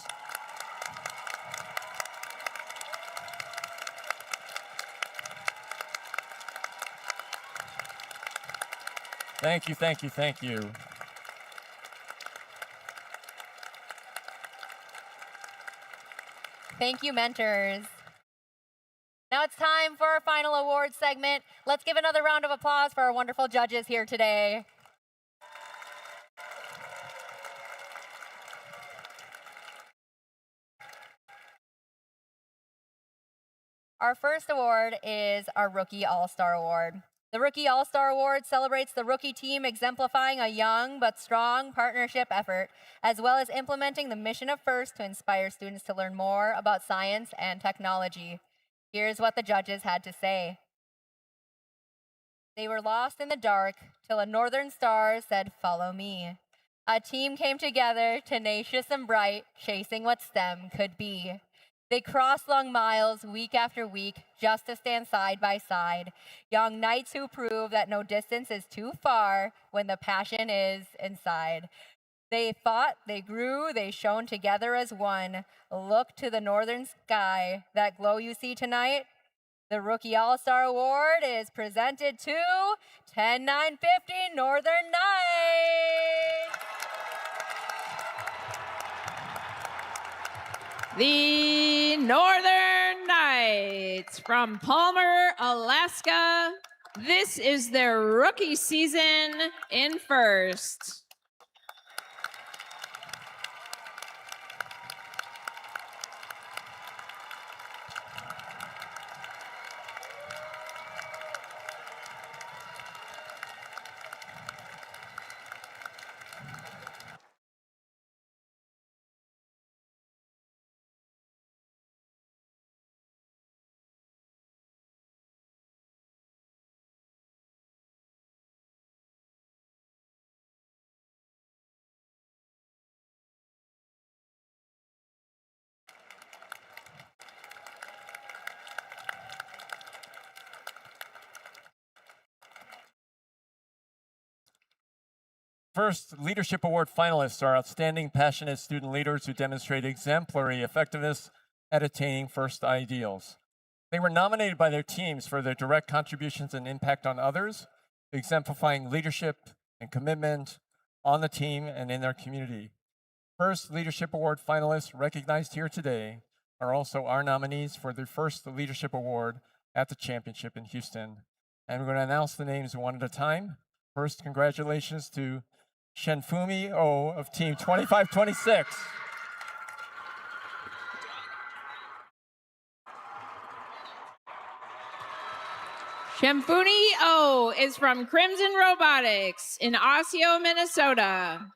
Thank you, thank you, thank you. Thank you, mentors. Now it's time for our final awards segment. Let's give another round of applause for our wonderful judges here today. Our first award is our Rookie All-Star Award. The Rookie All-Star Award celebrates the rookie team exemplifying a young but strong partnership effort, as well as implementing the mission of FIRST to inspire students to learn more about science and technology. Here's what the judges had to say. They were lost in the dark till a northern star said, "Follow me." A team came together, tenacious and bright, chasing what STEM could be. They crossed long miles week after week just to stand side by side. Young knights who prove that no distance is too far when the passion is inside. They fought, they grew, they shone together as one. Look to the northern sky, that glow you see tonight. The Rookie All-Star Award is presented to 10950 Northern Knights. The Northern Knights from Palmer, Alaska. This is their rookie season in FIRST. First Leadership Award finalists are outstanding, passionate student leaders who demonstrate exemplary effectiveness at attaining first ideals. They were nominated by their teams for their direct contributions and impact on others, exemplifying leadership and commitment on the team and in their community. First Leadership Award finalists recognized here today are also our nominees for the first Leadership Award at the championship in Houston. And we're going to announce the names one at a time. First, congratulations to Shenfumi Oh of Team 2526. Shemfuni O is from Crimson Robotics in Osseo, Minnesota.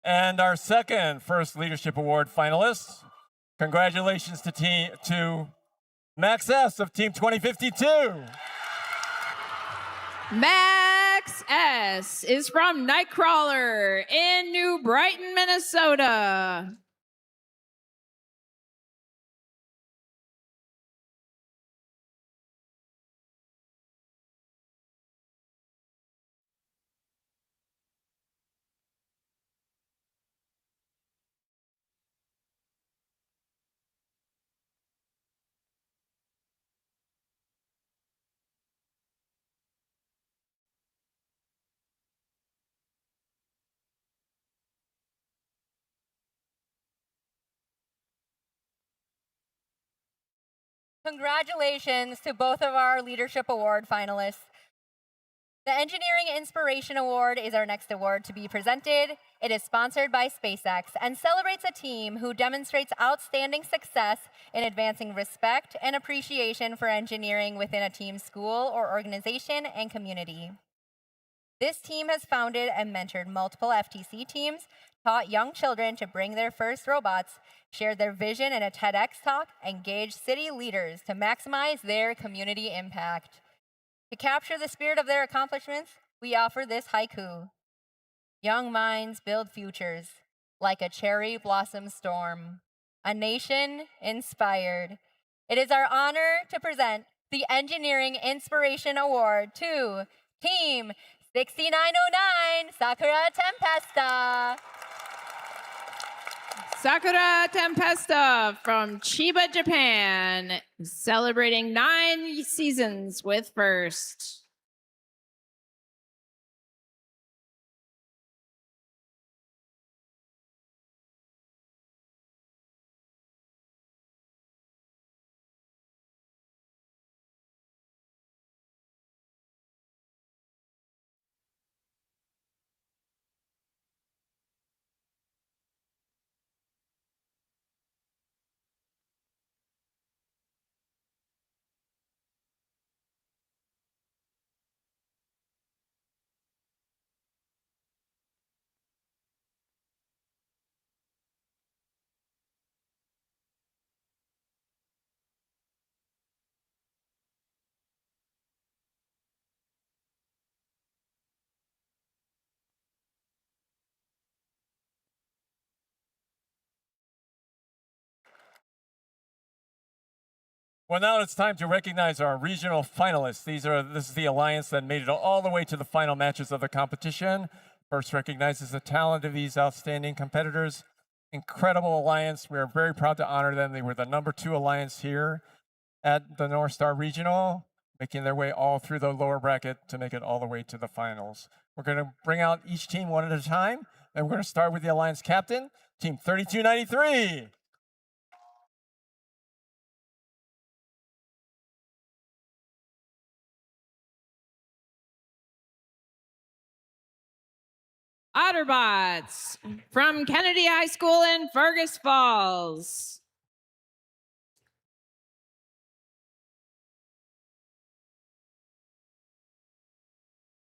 And our second First Leadership Award finalist, congratulations to Max S of Team 2052. Max S is from Nightcrawler in New Brighton, Minnesota. Congratulations to both of our Leadership Award finalists. The Engineering Inspiration Award is our next award to be presented. It is sponsored by SpaceX and celebrates a team who demonstrates outstanding success in advancing respect and appreciation for engineering within a team, school, or organization and community. This team has founded and mentored multiple FTC teams, taught young children to bring their first robots, shared their vision in a TEDx talk, and engaged city leaders to maximize their community impact. To capture the spirit of their accomplishments, we offer this haiku. Young minds build futures like a cherry blossom storm, a nation inspired. It is our honor to present the Engineering Inspiration Award to Team 6909 Sakura Tempesta. Sakura Tempesta from Chiba, Japan, celebrating 9 seasons with first. Well, now it's time to recognize our regional finalists. This is the alliance that made it all the way to the final matches of the competition. First recognizes the talent of these outstanding competitors. Incredible alliance. We are very proud to honor them. They were the #2 alliance here at the North Star Regional, making their way all through the lower bracket to make it all the way to the finals. We're going to bring out each team one at a time, and we're going to start with the alliance captain, Team 3293. Otterbots from Kennedy High School in Fergus Falls.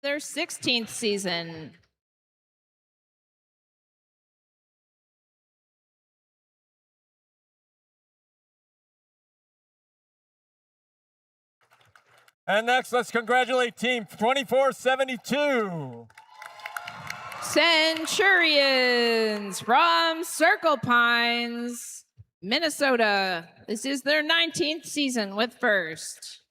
Their 16th season. And next, let's congratulate Team 2472. Centurions from Circle Pines, Minnesota. This is their 19th season with first.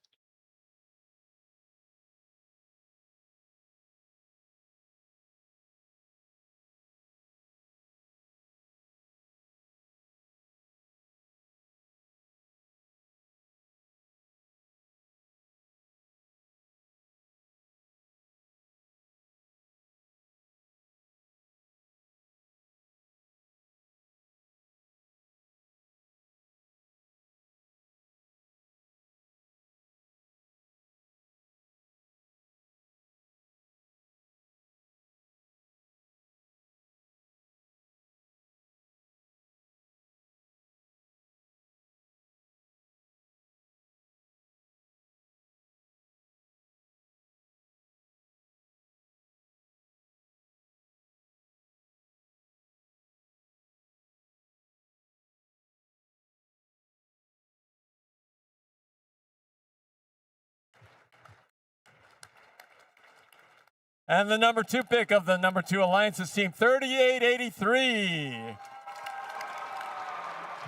And the number 2 pick of the number 2 alliance is Team 3883.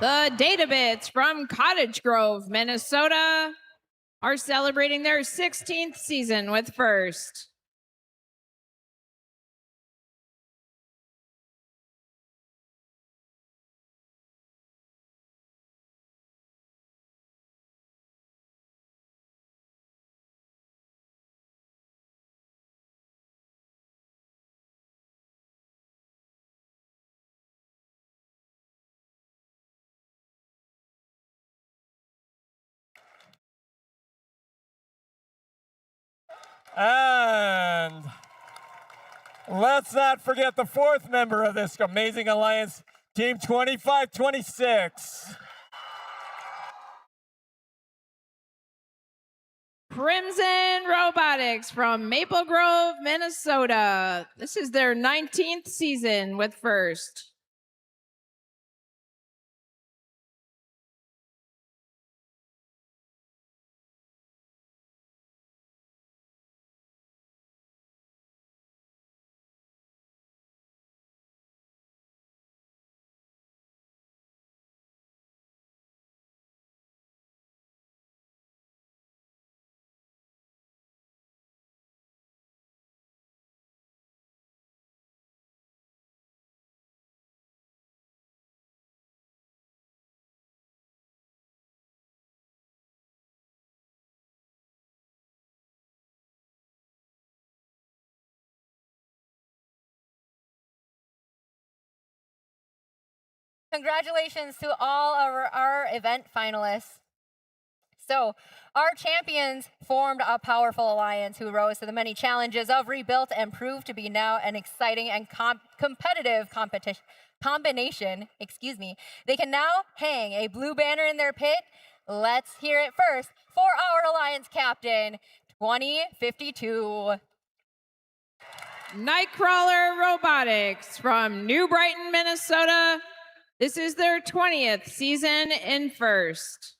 The Databits from Cottage Grove, Minnesota are celebrating their 16th season with first. And let's not forget the 4th member of this amazing alliance, Team 2526. Crimson Robotics from Maple Grove, Minnesota. This is their 19th season with first. Congratulations to all of our event finalists. So, our champions formed a powerful alliance who rose to the many challenges of Rebuilt and proved to be now an exciting and competitive combination. They can now hang a blue banner in their pit. Let's hear it first for our alliance captain, 2052. Nightcrawler Robotics from New Brighton, Minnesota. This is their 20th season in first.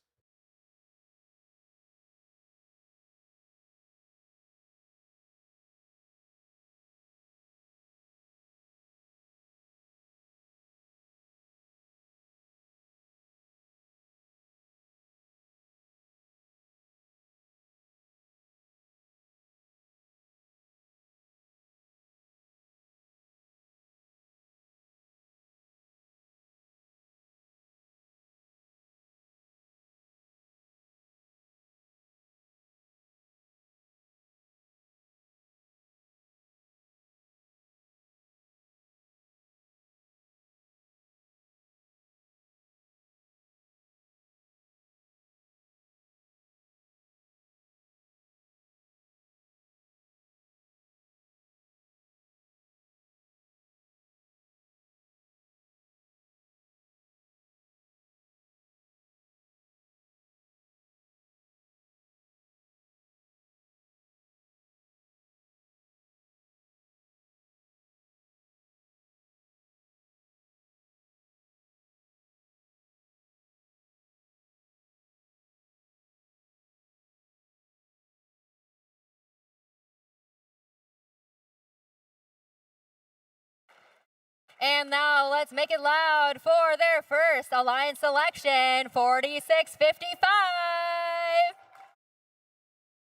And now let's make it loud for their first Alliance selection, 4655.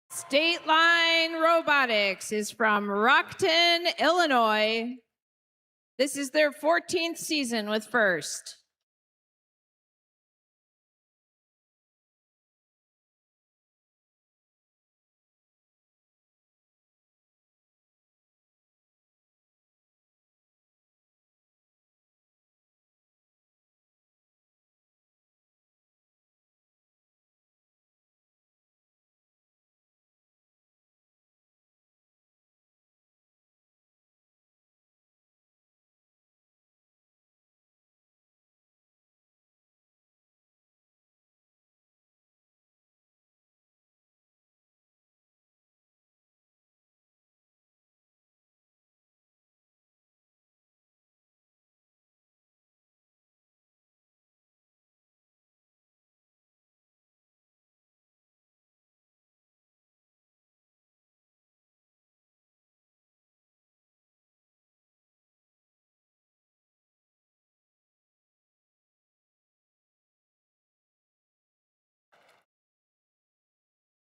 State Line Robotics is from Rockton, Illinois. This is their 14th season with First.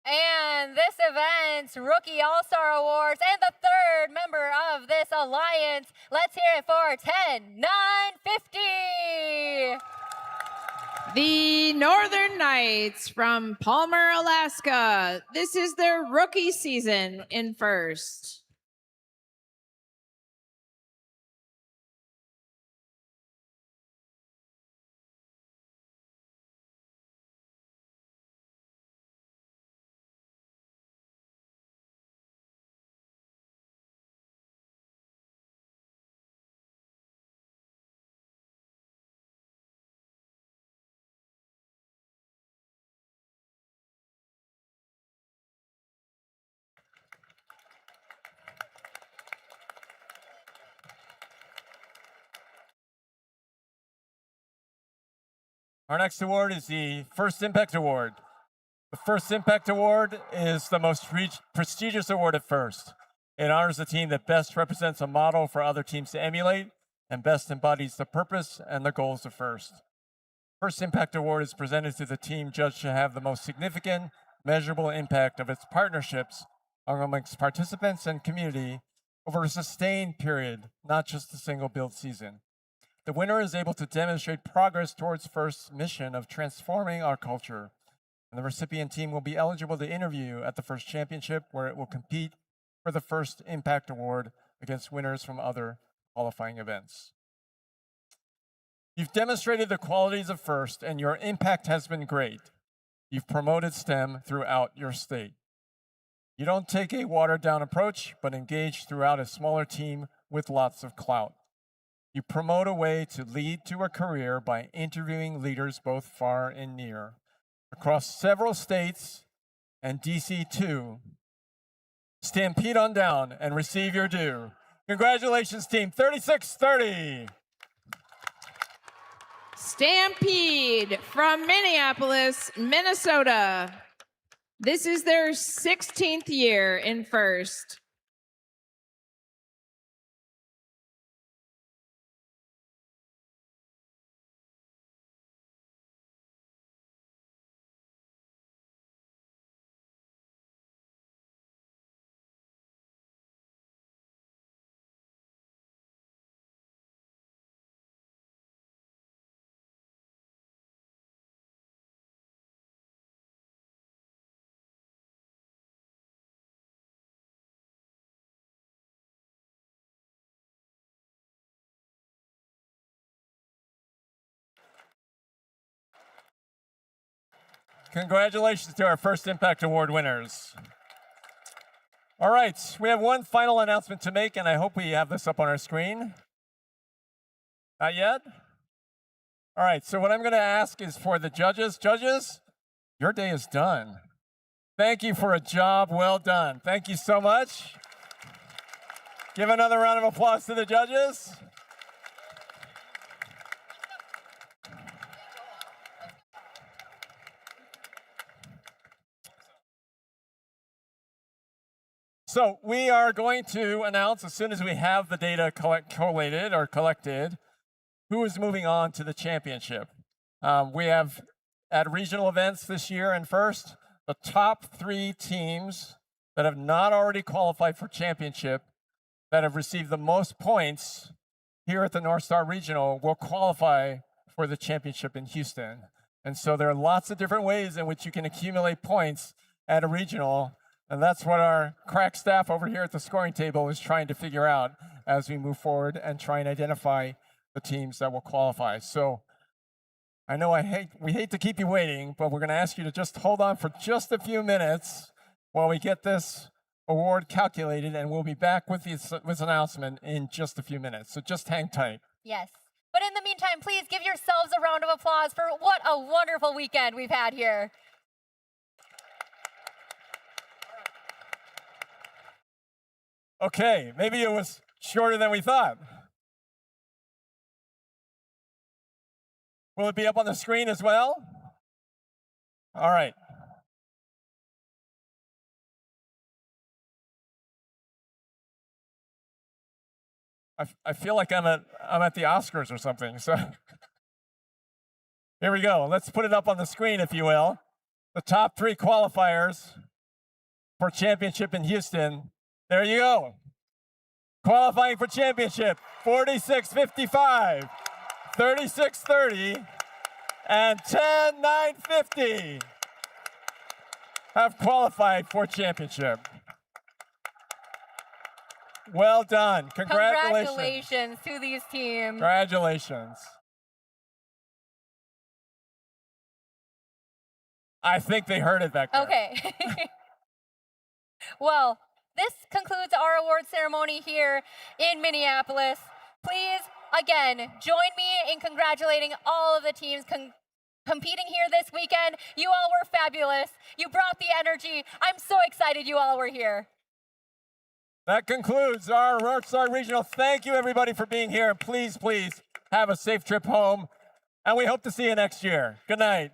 And this event's Rookie All-Star Awards and the third member of this alliance. Let's hear it for 10-9-50. The Northern Knights from Palmer, Alaska. This is their rookie season in First. Our next award is the First Impact Award. The First Impact Award is the most prestigious award at First. It honors the team that best represents a model for other teams to emulate and best embodies the purpose and the goals of First. First Impact Award is presented to the team judged to have the most significant, measurable impact of its partnerships amongst participants and community over a sustained period, not just a single build season. The winner is able to demonstrate progress towards First's mission of transforming our culture, and the recipient team will be eligible to interview at the First Championship, where it will compete for the First Impact Award against winners from other qualifying events. You've demonstrated the qualities of First, and your impact has been great. You've promoted STEM throughout your state. You don't take a watered-down approach, but engage throughout a smaller team with lots of clout. You promote a way to lead to a career by interviewing leaders both far and near. Across several states and DC too, stampede on down and receive your due. Congratulations, team 3630. Stampede from Minneapolis, Minnesota. This is their 16th year in First. Congratulations to our First Impact Award winners. All right, we have one final announcement to make, and I hope we have this up on our screen. Not yet? All right, so what I'm going to ask is for the judges. Judges, your day is done. Thank you for a job well done. Thank you so much. Give another round of applause to the judges. So we are going to announce as soon as we have the data collated or collected, who is moving on to the championship. We have at regional events this year and first, the top 3 teams that have not already qualified for championship that have received the most points here at the North Star Regional will qualify for the championship in Houston. And so there are lots of different ways in which you can accumulate points at a regional. And that's what our crack staff over here at the scoring table is trying to figure out as we move forward and try and identify the teams that will qualify. So I know we hate to keep you waiting, but we're going to ask you to just hold on for just a few minutes while we get this award calculated, and we'll be back with this announcement in just a few minutes. So just hang tight. Yes. But in the meantime, please give yourselves a round of applause for what a wonderful weekend we've had here. Okay, maybe it was shorter than we thought. Will it be up on the screen as well? All right. I feel like I'm at the Oscars or something. So here we go. Let's put it up on the screen, if you will. The top 3 qualifiers for championship in Houston. There you go. Qualifying for championship, 46.55, 36.30, and 10.950 have qualified for championship. Well done. Congratulations. Congratulations to these teams. Congratulations. I think they heard it back there. Okay. Well, this concludes our award ceremony here in Minneapolis. Please, again, join me in congratulating all of the teams competing here this weekend. You all were fabulous. You brought the energy. I'm so excited you all were here. That concludes our North Star Regional. Thank you, everybody, for being here. Please, please have a safe trip home. And we hope to see you next year. Good night.